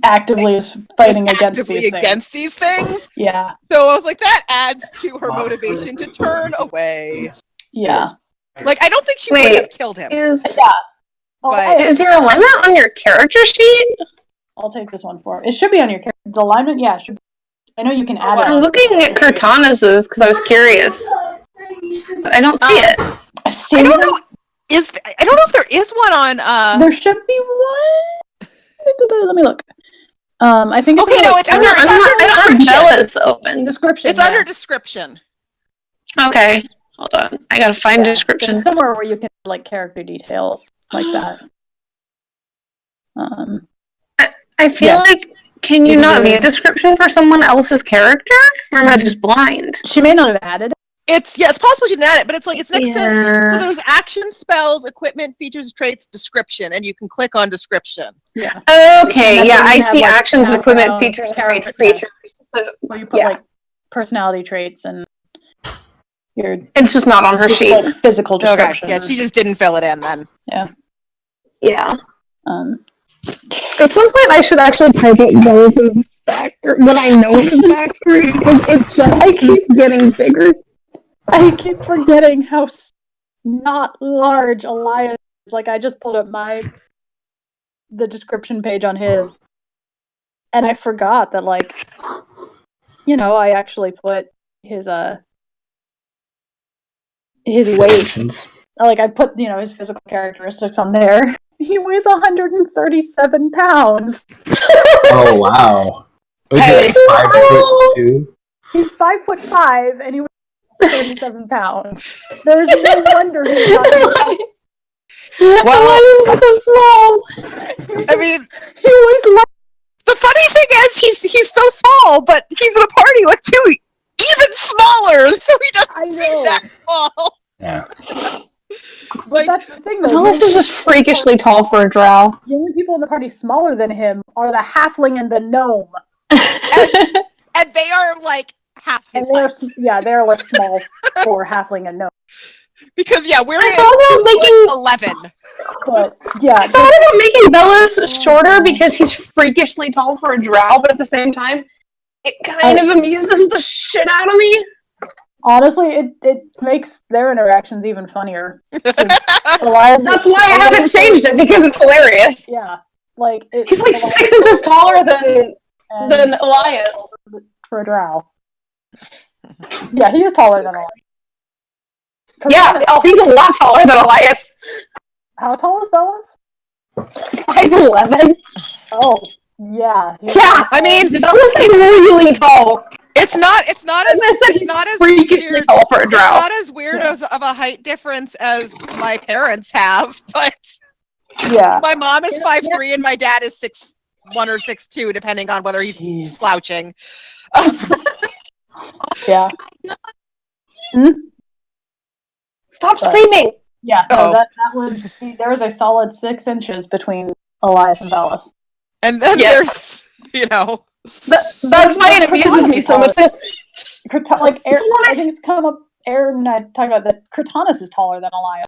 actively is fighting against these things. Yeah. So I was like, that adds to her motivation to turn away. Yeah. Like, I don't think she would have killed him. Is there a limit on your character sheet? I'll take this one for it. It should be on your character. The alignment, yeah, should be. I know you can add it. I'm looking at Cortanus's because I was curious. But I don't see it. I don't know. I don't know if there is one on. There should be one. Let me look. I think it's it's under description. Open. Description. It's under description. Okay. Hold on. I gotta find description. There's somewhere where you can like character details like that. I feel like, can you not view description for someone else's character? Or am I just blind? She may not have added it. It's possible she didn't add it, but it's like it's next to. So there's action, spells, equipment, features, traits, description, and you can click on description. Yeah. Okay. Yeah, I see actions, equipment, features, traits, creatures. Where you put like personality traits and. It's just not on her sheet. Like, physical description. Okay. Yeah, she just didn't fill it in then. Yeah. Yeah. At some point, I should actually type out Bella's backstory. What I know is backstory. It just keeps getting bigger. I keep forgetting how not large Elias is. Like, I just pulled up the description page on his, and I forgot that, like, you know, I actually put his weight. Like, I put, you know, his physical characteristics on there. He weighs 137 pounds. Oh, wow. Was it 5'2"? He's 5'5", and he weighs 37 pounds. There's no wonder he's not. Well, he's so small. I mean, he weighs. The funny thing is, he's so small, but he's in a party with two even smaller, so he doesn't seem that small. Yeah. But that's the thing, though. Alice is just freakishly tall for a drow. The only people in the party smaller than him are the halfling and the gnome. and they are like half his height. They're like small for halfling and gnome. Because we're making 11. But yeah, I thought about making Bellis shorter because he's freakishly tall for a drow, but at the same time, it kind of amuses the shit out of me. Honestly, it makes their interactions even funnier. That's why I haven't changed it, because it's hilarious. Yeah. like he's like 6 inches taller than Elias for a drow. Yeah, he is taller than Elias. Yeah, he's a lot taller than Elias. How tall is Velas? 5'11". Oh, yeah. Yeah, I mean, Velas is really tall. It's not as freakishly tall for a drow. It's not as weird of a height difference as my parents have, but yeah, my mom is 5'3" and my dad is 6'1" or 6'2", depending on whether he's slouching. Yeah. Stop screaming. Yeah, no, that would be, there was a solid 6 inches between Elias and Velas. And then there's, that's why it amuses me so much. Like, I think it's come up, Aaron and I talked about that Cortanus is taller than Elias.